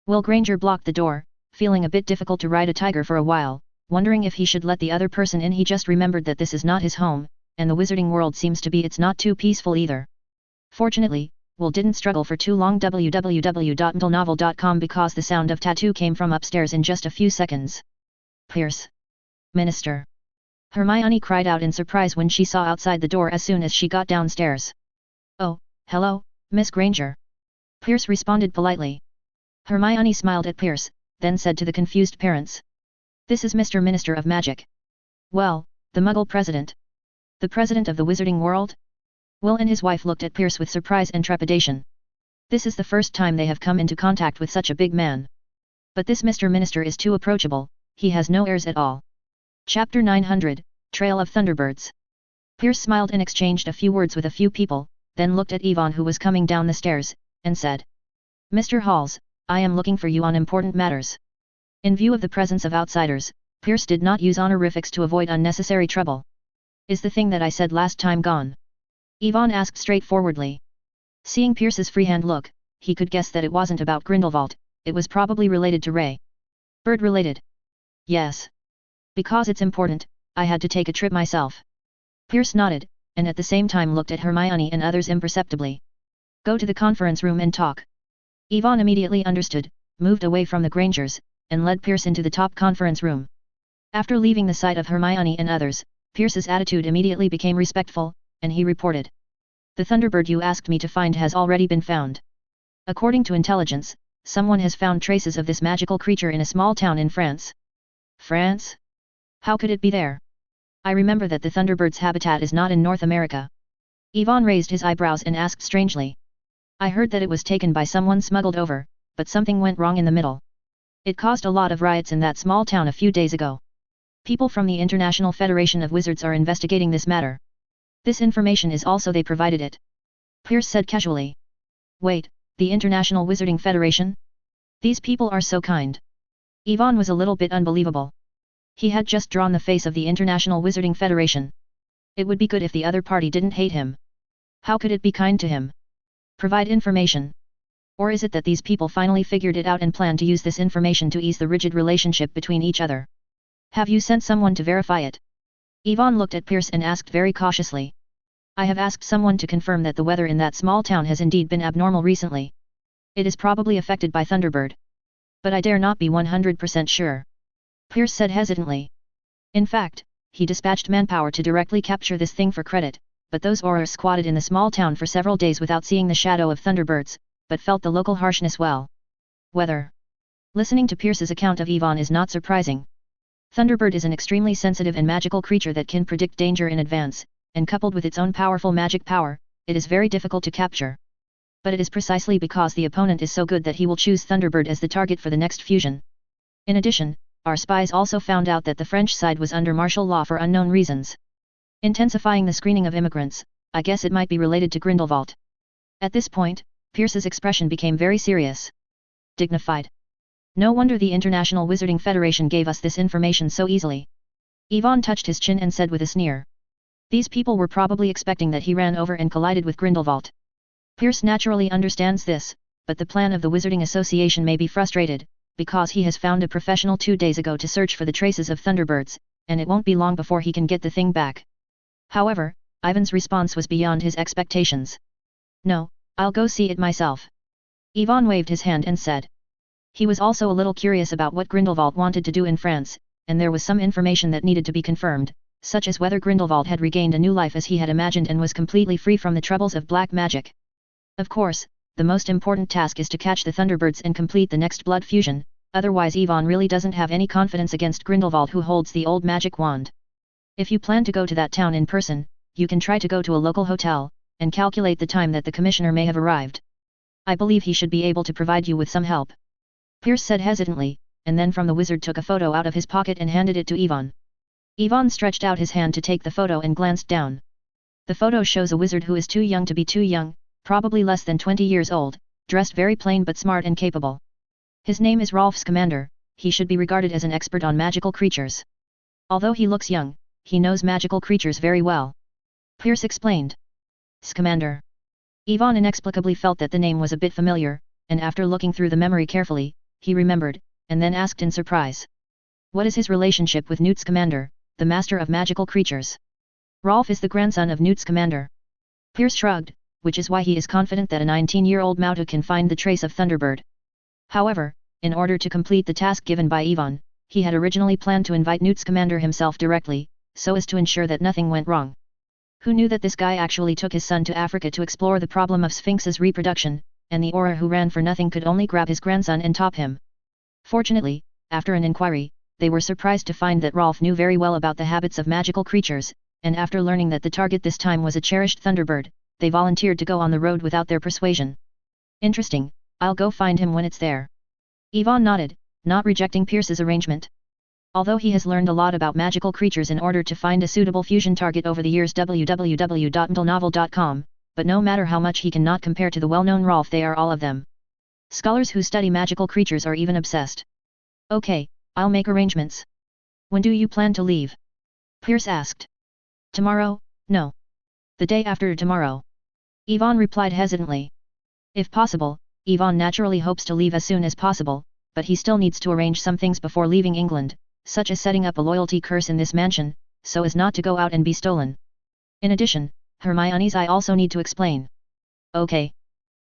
Will Granger blocked the door, feeling a bit difficult to ride a tiger for a while, wondering if he should let the other person in. He just remembered that this is not his home, and the wizarding world seems to be it's not too peaceful either. Fortunately, Will didn't struggle for too long www.mtlnovel.com because the sound of tattoo came from upstairs in just a few seconds. Pierce. Minister. Hermione cried out in surprise when she saw outside the door as soon as she got downstairs. Oh, hello, Miss Granger. Pierce responded politely. Hermione smiled at Pierce, then said to the confused parents. This is Mr. Minister of Magic. Well, the Muggle President. The President of the Wizarding World? Will and his wife looked at Pierce with surprise and trepidation. This is the first time they have come into contact with such a big man. But this Mr. Minister is too approachable, he has no airs at all. Chapter 900, Trail of Thunderbirds. Pierce smiled and exchanged a few words with a few people, then looked at Yvonne who was coming down the stairs, and said, "Mr. Halls, I am looking for you on important matters." In view of the presence of outsiders, Pierce did not use honorifics to avoid unnecessary trouble. "Is the thing that I said last time gone?" Yvonne asked straightforwardly. Seeing Pierce's freehand look, he could guess that it wasn't about Grindelwald, it was probably related to Ray. "Bird related?" "Yes. Because it's important, I had to take a trip myself." Pierce nodded, and at the same time looked at Hermione and others imperceptibly. "Go to the conference room and talk." Yvonne immediately understood, moved away from the Grangers, and led Pierce into the top conference room. After leaving the sight of Hermione and others, Pierce's attitude immediately became respectful, and he reported, "The Thunderbird you asked me to find has already been found. According to intelligence, someone has found traces of this magical creature in a small town in France." "France? How could it be there? I remember that the Thunderbird's habitat is not in North America." Yvonne raised his eyebrows and asked strangely. "I heard that it was taken by someone smuggled over, but something went wrong in the middle. It caused a lot of riots in that small town a few days ago. People from the International Federation of Wizards are investigating this matter. This information is also they provided it." Pierce said casually. "Wait, the International Wizarding Federation? These people are so kind." Yvonne was a little bit unbelievable. He had just drawn the face of the International Wizarding Federation. It would be good if the other party didn't hate him. How could it be kind to him? Provide information. Or is it that these people finally figured it out and plan to use this information to ease the rigid relationship between each other? "Have you sent someone to verify it?" Yvonne looked at Pierce and asked very cautiously. "I have asked someone to confirm that the weather in that small town has indeed been abnormal recently. It is probably affected by Thunderbird. But I dare not be 100% sure." Pierce said hesitantly. In fact, he dispatched manpower to directly capture this thing for credit, but those Aurors squatted in the small town for several days without seeing the shadow of Thunderbirds, but felt the local harshness well. Weather. Listening to Pierce's account of Yvonne is not surprising. Thunderbird is an extremely sensitive and magical creature that can predict danger in advance, and coupled with its own powerful magic power, it is very difficult to capture. But it is precisely because the opponent is so good that he will choose Thunderbird as the target for the next fusion. In addition, our spies also found out that the French side was under martial law for unknown reasons. Intensifying the screening of immigrants, I guess it might be related to Grindelwald. At this point, Pierce's expression became very serious. Dignified. No wonder the International Wizarding Federation gave us this information so easily. Yvonne touched his chin and said with a sneer. These people were probably expecting that he ran over and collided with Grindelwald. Pierce naturally understands this, but the plan of the Wizarding Association may be frustrated, because he has found a professional 2 days ago to search for the traces of Thunderbirds, and it won't be long before he can get the thing back. However, Ivan's response was beyond his expectations. "No, I'll go see it myself." Yvonne waved his hand and said. He was also a little curious about what Grindelwald wanted to do in France, and there was some information that needed to be confirmed, such as whether Grindelwald had regained a new life as he had imagined and was completely free from the troubles of black magic. Of course, the most important task is to catch the Thunderbirds and complete the next blood fusion, otherwise Yvonne really doesn't have any confidence against Grindelwald who holds the old magic wand. If you plan to go to that town in person, you can try to go to a local hotel, and calculate the time that the commissioner may have arrived. I believe he should be able to provide you with some help. Pierce said hesitantly, and then from the wizard took a photo out of his pocket and handed it to Yvonne. Yvonne stretched out his hand to take the photo and glanced down. The photo shows a wizard who is too young to be too young, probably less than 20 years old, dressed very plain but smart and capable. His name is Rolf Scamander, he should be regarded as an expert on magical creatures. Although he looks young, he knows magical creatures very well. Pierce explained. Scamander. Yvonne inexplicably felt that the name was a bit familiar, and after looking through the memory carefully, he remembered, and then asked in surprise. What is his relationship with Newt Scamander, the master of magical creatures? Rolf is the grandson of Newt Scamander. Pierce shrugged, which is why he is confident that a 19-year-old Mautu can find the trace of Thunderbird. However, in order to complete the task given by Yvonne, he had originally planned to invite Newt Scamander himself directly, so as to ensure that nothing went wrong. Who knew that this guy actually took his son to Africa to explore the problem of Sphinx's reproduction, and the Auror who ran for nothing could only grab his grandson and top him. Fortunately, after an inquiry, they were surprised to find that Rolf knew very well about the habits of magical creatures, and after learning that the target this time was a cherished Thunderbird, they volunteered to go on the road without their persuasion. Interesting, I'll go find him when it's there. Yvonne nodded, not rejecting Pierce's arrangement. Although he has learned a lot about magical creatures in order to find a suitable fusion target over the years www.mtlnovel.com, but no matter how much he cannot compare to the well-known Rolf, they are all of them. Scholars who study magical creatures are even obsessed. Okay, I'll make arrangements. When do you plan to leave? Pierce asked. Tomorrow? No. The day after tomorrow. Yvonne replied hesitantly. If possible, Yvonne naturally hopes to leave as soon as possible, but he still needs to arrange some things before leaving England, such as setting up a loyalty curse in this mansion, so as not to go out and be stolen. In addition, Hermione's I also need to explain. Okay.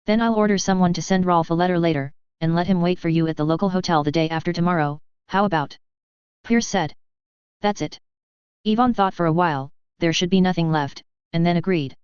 Then I'll order someone to send Rolf a letter later, and let him wait for you at the local hotel the day after tomorrow, how about? Pierce said. That's it. Yvonne thought for a while, there should be nothing left, and then agreed.